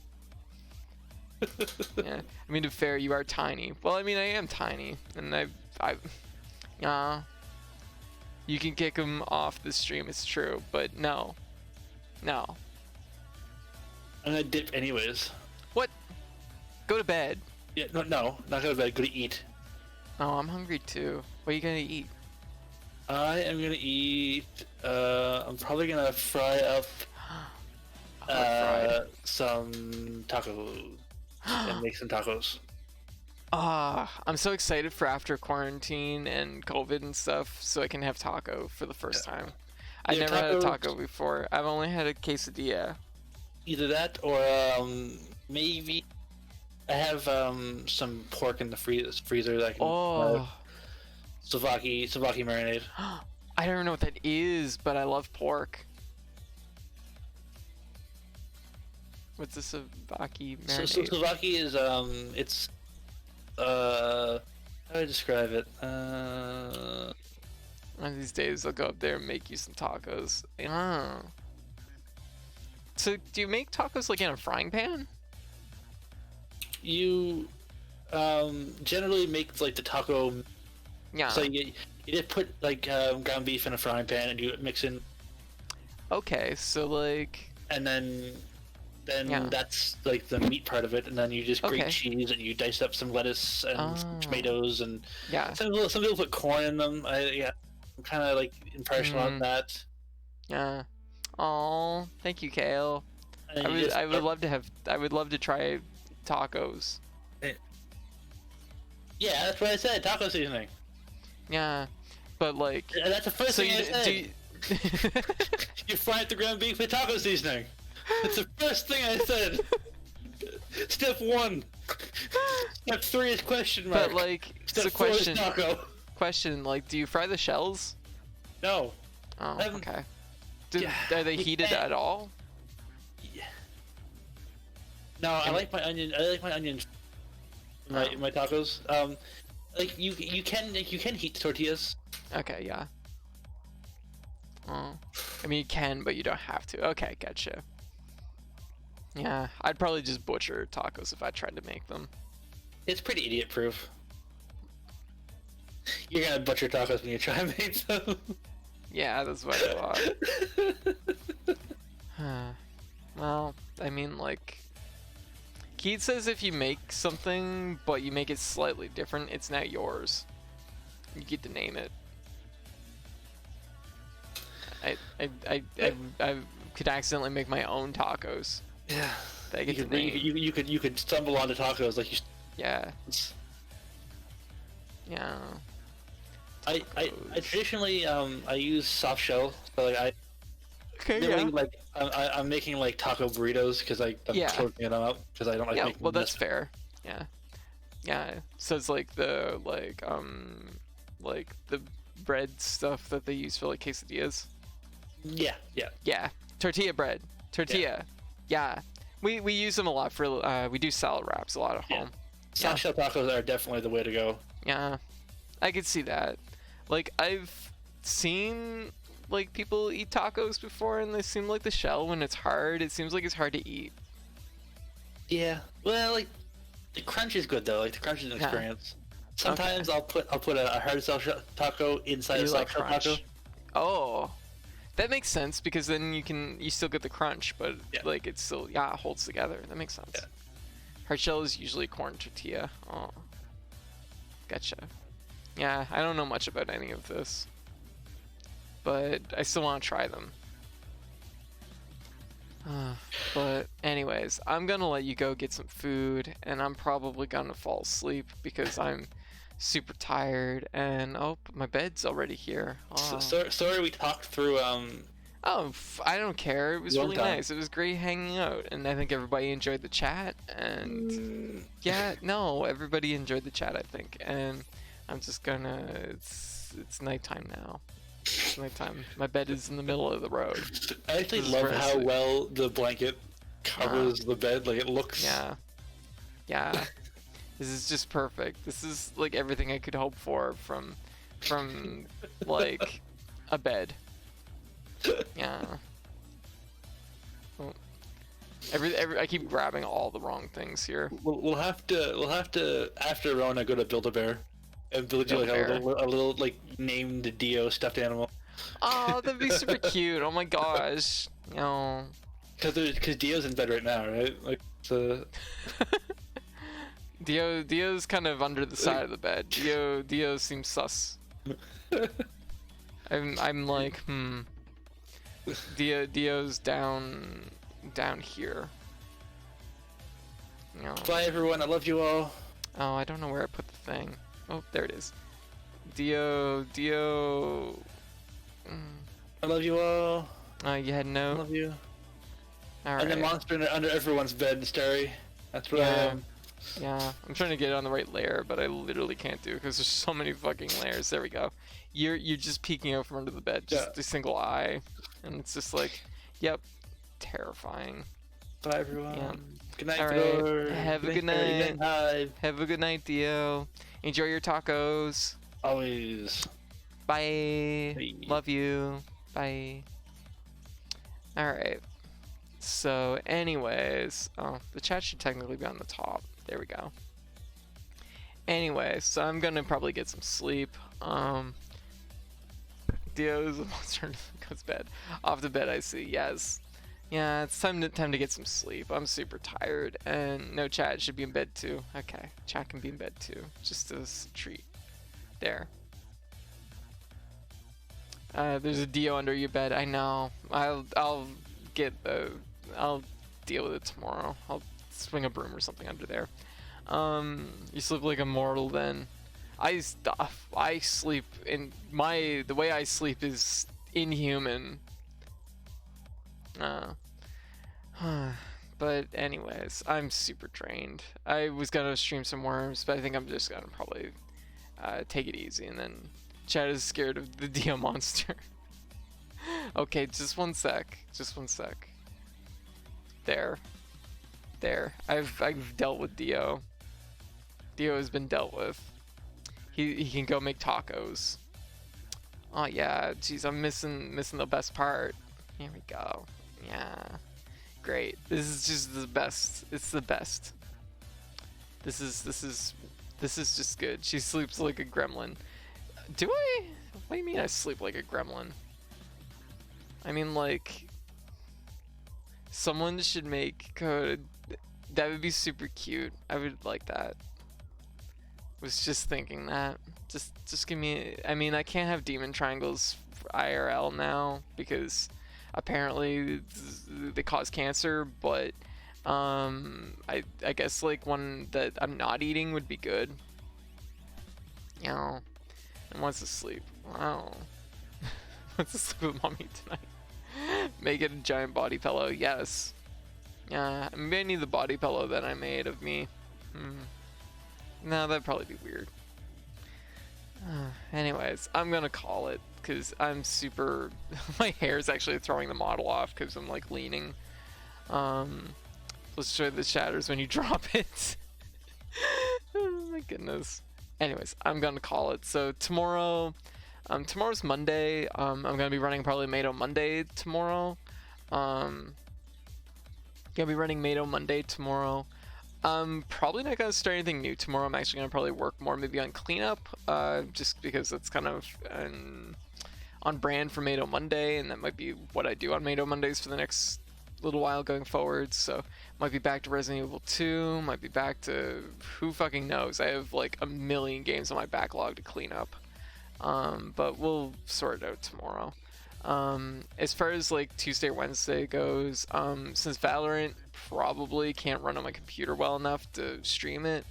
Yeah. I mean, to be fair, you are tiny. Well, I mean, I am tiny, and you can kick him off the stream, it's true, but no. I'm gonna dip anyways. What? Go to bed. Yeah, no, not go to bed, go to eat. Oh, I'm hungry too. What are you gonna eat? I am gonna eat, I'm probably gonna fry up some tacos and make some tacos. I'm so excited for after quarantine and COVID and stuff, so I can have taco for the first time. I never had a taco before. I've only had a quesadilla. Either that or maybe I have some pork in the freezer that I can Slovaki marinade. I don't even know what that is, but I love pork. What's the Slovaki marinade? So Slovaki is it's how do I describe it? One of these days I'll go up there and make you some tacos. So do you make tacos like in a frying pan? You generally make like the taco. Yeah. So you just put like ground beef in a frying pan and you mix in. Okay, so like. And then that's like the meat part of it, and then you just grate cheese and you dice up some lettuce and some tomatoes and some people put corn in them. I'm kind of like impartial on that. Yeah. Oh, thank you, Kale. I would love to try tacos. Yeah, that's what I said. Taco seasoning. Yeah, but like. That's the first thing I said. You fry up the ground beef with taco seasoning. That's the first thing I said. Step 1. Step 3 is question mark. But like, Step 4 question. Is taco. Question, like, do you fry the shells? No. Oh, okay. Are they heated at all? Yeah. No, I like my onions in my tacos. Like you can heat tortillas. Okay, yeah. Oh, I mean you can, but you don't have to. Okay, gotcha. Yeah, I'd probably just butcher tacos if I tried to make them. It's pretty idiot-proof. You're gonna butcher tacos when you try and make them. Yeah, that's what I thought. Well, I mean, like, Keith says if you make something, but you make it slightly different, it's now yours. You get to name it. I could accidentally make my own tacos. Yeah. That I get to name. You could stumble onto tacos like you. Yeah. Yeah. I traditionally I use soft shell, so like I'm making like taco burritos because I'm cooking them up because I don't like making them. Well, that's fair. Yeah. Yeah. So it's like the bread stuff that they use for like quesadillas. Yeah, yeah. Yeah. Tortilla bread. Tortilla. Yeah. We use them a lot for we do salad wraps a lot at home. Soft shell tacos are definitely the way to go. Yeah. I could see that. Like I've seen like people eat tacos before and they seem like the shell when it's hard, it seems like it's hard to eat. Yeah. Well, like the crunch is good though. Like the crunch is an experience. Sometimes I'll put a hard soft shell taco inside a soft shell taco. Oh. That makes sense because then you still get the crunch, but like it still holds together. That makes sense. Yeah. Hard shell is usually corn tortilla. Oh. Gotcha. Yeah, I don't know much about any of this, but I still want to try them. But anyways, I'm gonna let you go get some food, and I'm probably gonna fall asleep because I'm super tired, and my bed's already here. Oh. Sorry we talked through Oh, I don't care. It was really nice. It was great hanging out, and I think everybody enjoyed the chat. And everybody enjoyed the chat, I think. And I'm just gonna. It's nighttime now. It's nighttime. My bed is in the middle of the road. I actually love how well the blanket covers the bed. Like it looks. Yeah. Yeah. This is just perfect. This is like everything I could hope for from like a bed. Yeah. Well, I keep grabbing all the wrong things here. We'll have to after Rona go to Build-A-Bear and build you like a little like named Dio stuffed animal. Oh, that'd be super cute. Oh my gosh. No. Because Dio's in bed right now, right? Like the. Dio's kind of under the side of the bed. Dio seems sus. I'm like, Dio's down here. No. Bye everyone, I love you all. Oh, I don't know where I put the thing. Oh, there it is. Dio. I love you all. You had no. I love you. All right. I'm the monster under everyone's bed, Starry. That's what I am. Yeah, I'm trying to get it on the right layer, but I literally can't do because there's so many fucking layers. There we go. You're just peeking out from under the bed, just a single eye, and it's just like, yep, terrifying. Bye everyone. Yeah. Good night. All right. Have a good night. Have a good night, Dio. Enjoy your tacos. Always. Bye. Bye. Love you. Bye. All right. So, anyways, the chat should technically be on the top. There we go. Anyway, so I'm gonna probably get some sleep. Dio's a monster goes to bed. Off the bed, I see. Yes. Yeah, it's time to get some sleep. I'm super tired, and no, chat should be in bed too. Okay, chat can be in bed too. Just as a treat. There. There's a Dio under your bed. I know. I'll deal with it tomorrow. I'll swing a broom or something under there. You sleep like a mortal then. I sleep in the way I sleep is inhuman. But anyways, I'm super drained. I was gonna stream some worms, but I think I'm just gonna probably take it easy, and then Chad is scared of the Dio monster. Okay, just one sec. There. I've dealt with Dio. Dio has been dealt with. He can go make tacos. Oh yeah, jeez, I'm missing the best part. Here we go. Yeah, great. This is just the best. It's the best. This is just good. She sleeps like a gremlin. Do I? What do you mean I sleep like a gremlin? I mean, like, someone should make code. That would be super cute. I would like that. Was just thinking that. Just give me. I mean, I can't have demon triangles for IRL now because apparently they cause cancer. But I guess like one that I'm not eating would be good. You know, and wants to sleep. Wow. Wants to sleep with mommy tonight. Make it a giant body pillow. Yes. Yeah, maybe I need the body pillow that I made of me. No, that'd probably be weird. Anyways, I'm gonna call it because I'm super. My hair is actually throwing the model off because I'm like leaning. Let's show the shatters when you drop it. Oh my goodness. Anyways, I'm gonna call it. So tomorrow, tomorrow's Monday. I'm gonna be running probably Mado Monday tomorrow. Gonna be running Mado Monday tomorrow. I'm probably not gonna start anything new tomorrow. I'm actually gonna probably work more maybe on cleanup, just because that's kind of on brand for Mado Monday, and that might be what I do on Mado Mondays for the next little while going forward. So might be back to Resident Evil 2, might be back to who fucking knows. I have like a million games on my backlog to clean up, but we'll sort it out tomorrow. As far as like Tuesday or Wednesday goes, since Valorant probably can't run on my computer well enough to stream it,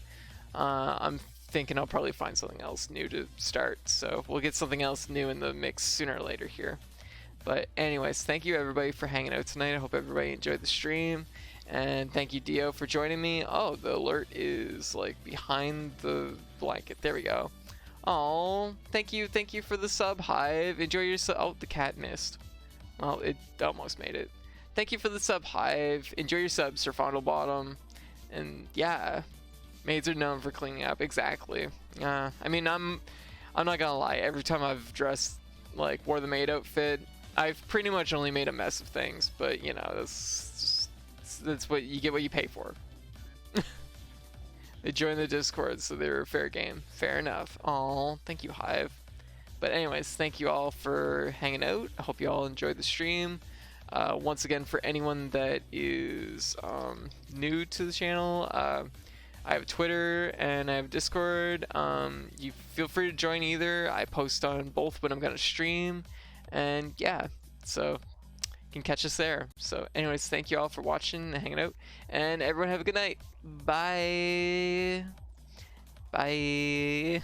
I'm thinking I'll probably find something else new to start. So we'll get something else new in the mix sooner or later here. But anyways, thank you everybody for hanging out tonight. I hope everybody enjoyed the stream. And thank you, Dio, for joining me. Oh, the alert is like behind the blanket. There we go. Oh, thank you for the sub, Hive. Enjoy your sub. Oh, the cat missed. Well, it almost made it. Thank you for the sub, Hive. Enjoy your sub, Sir Fondlebottom. And yeah, maids are known for cleaning up. Exactly. I mean, I'm not gonna lie. Every time I've dressed, like, wore the maid outfit, I've pretty much only made a mess of things. But you know, that's what you get. What you pay for. They joined the Discord, so they were fair game. Fair enough. Aw, thank you, Hive. But anyways, thank you all for hanging out. I hope you all enjoyed the stream. Once again, for anyone that is new to the channel, I have Twitter and I have Discord. You feel free to join either. I post on both when I'm going to stream. And yeah, so you can catch us there. So anyways, thank you all for watching and hanging out. And everyone have a good night. Bye. Bye.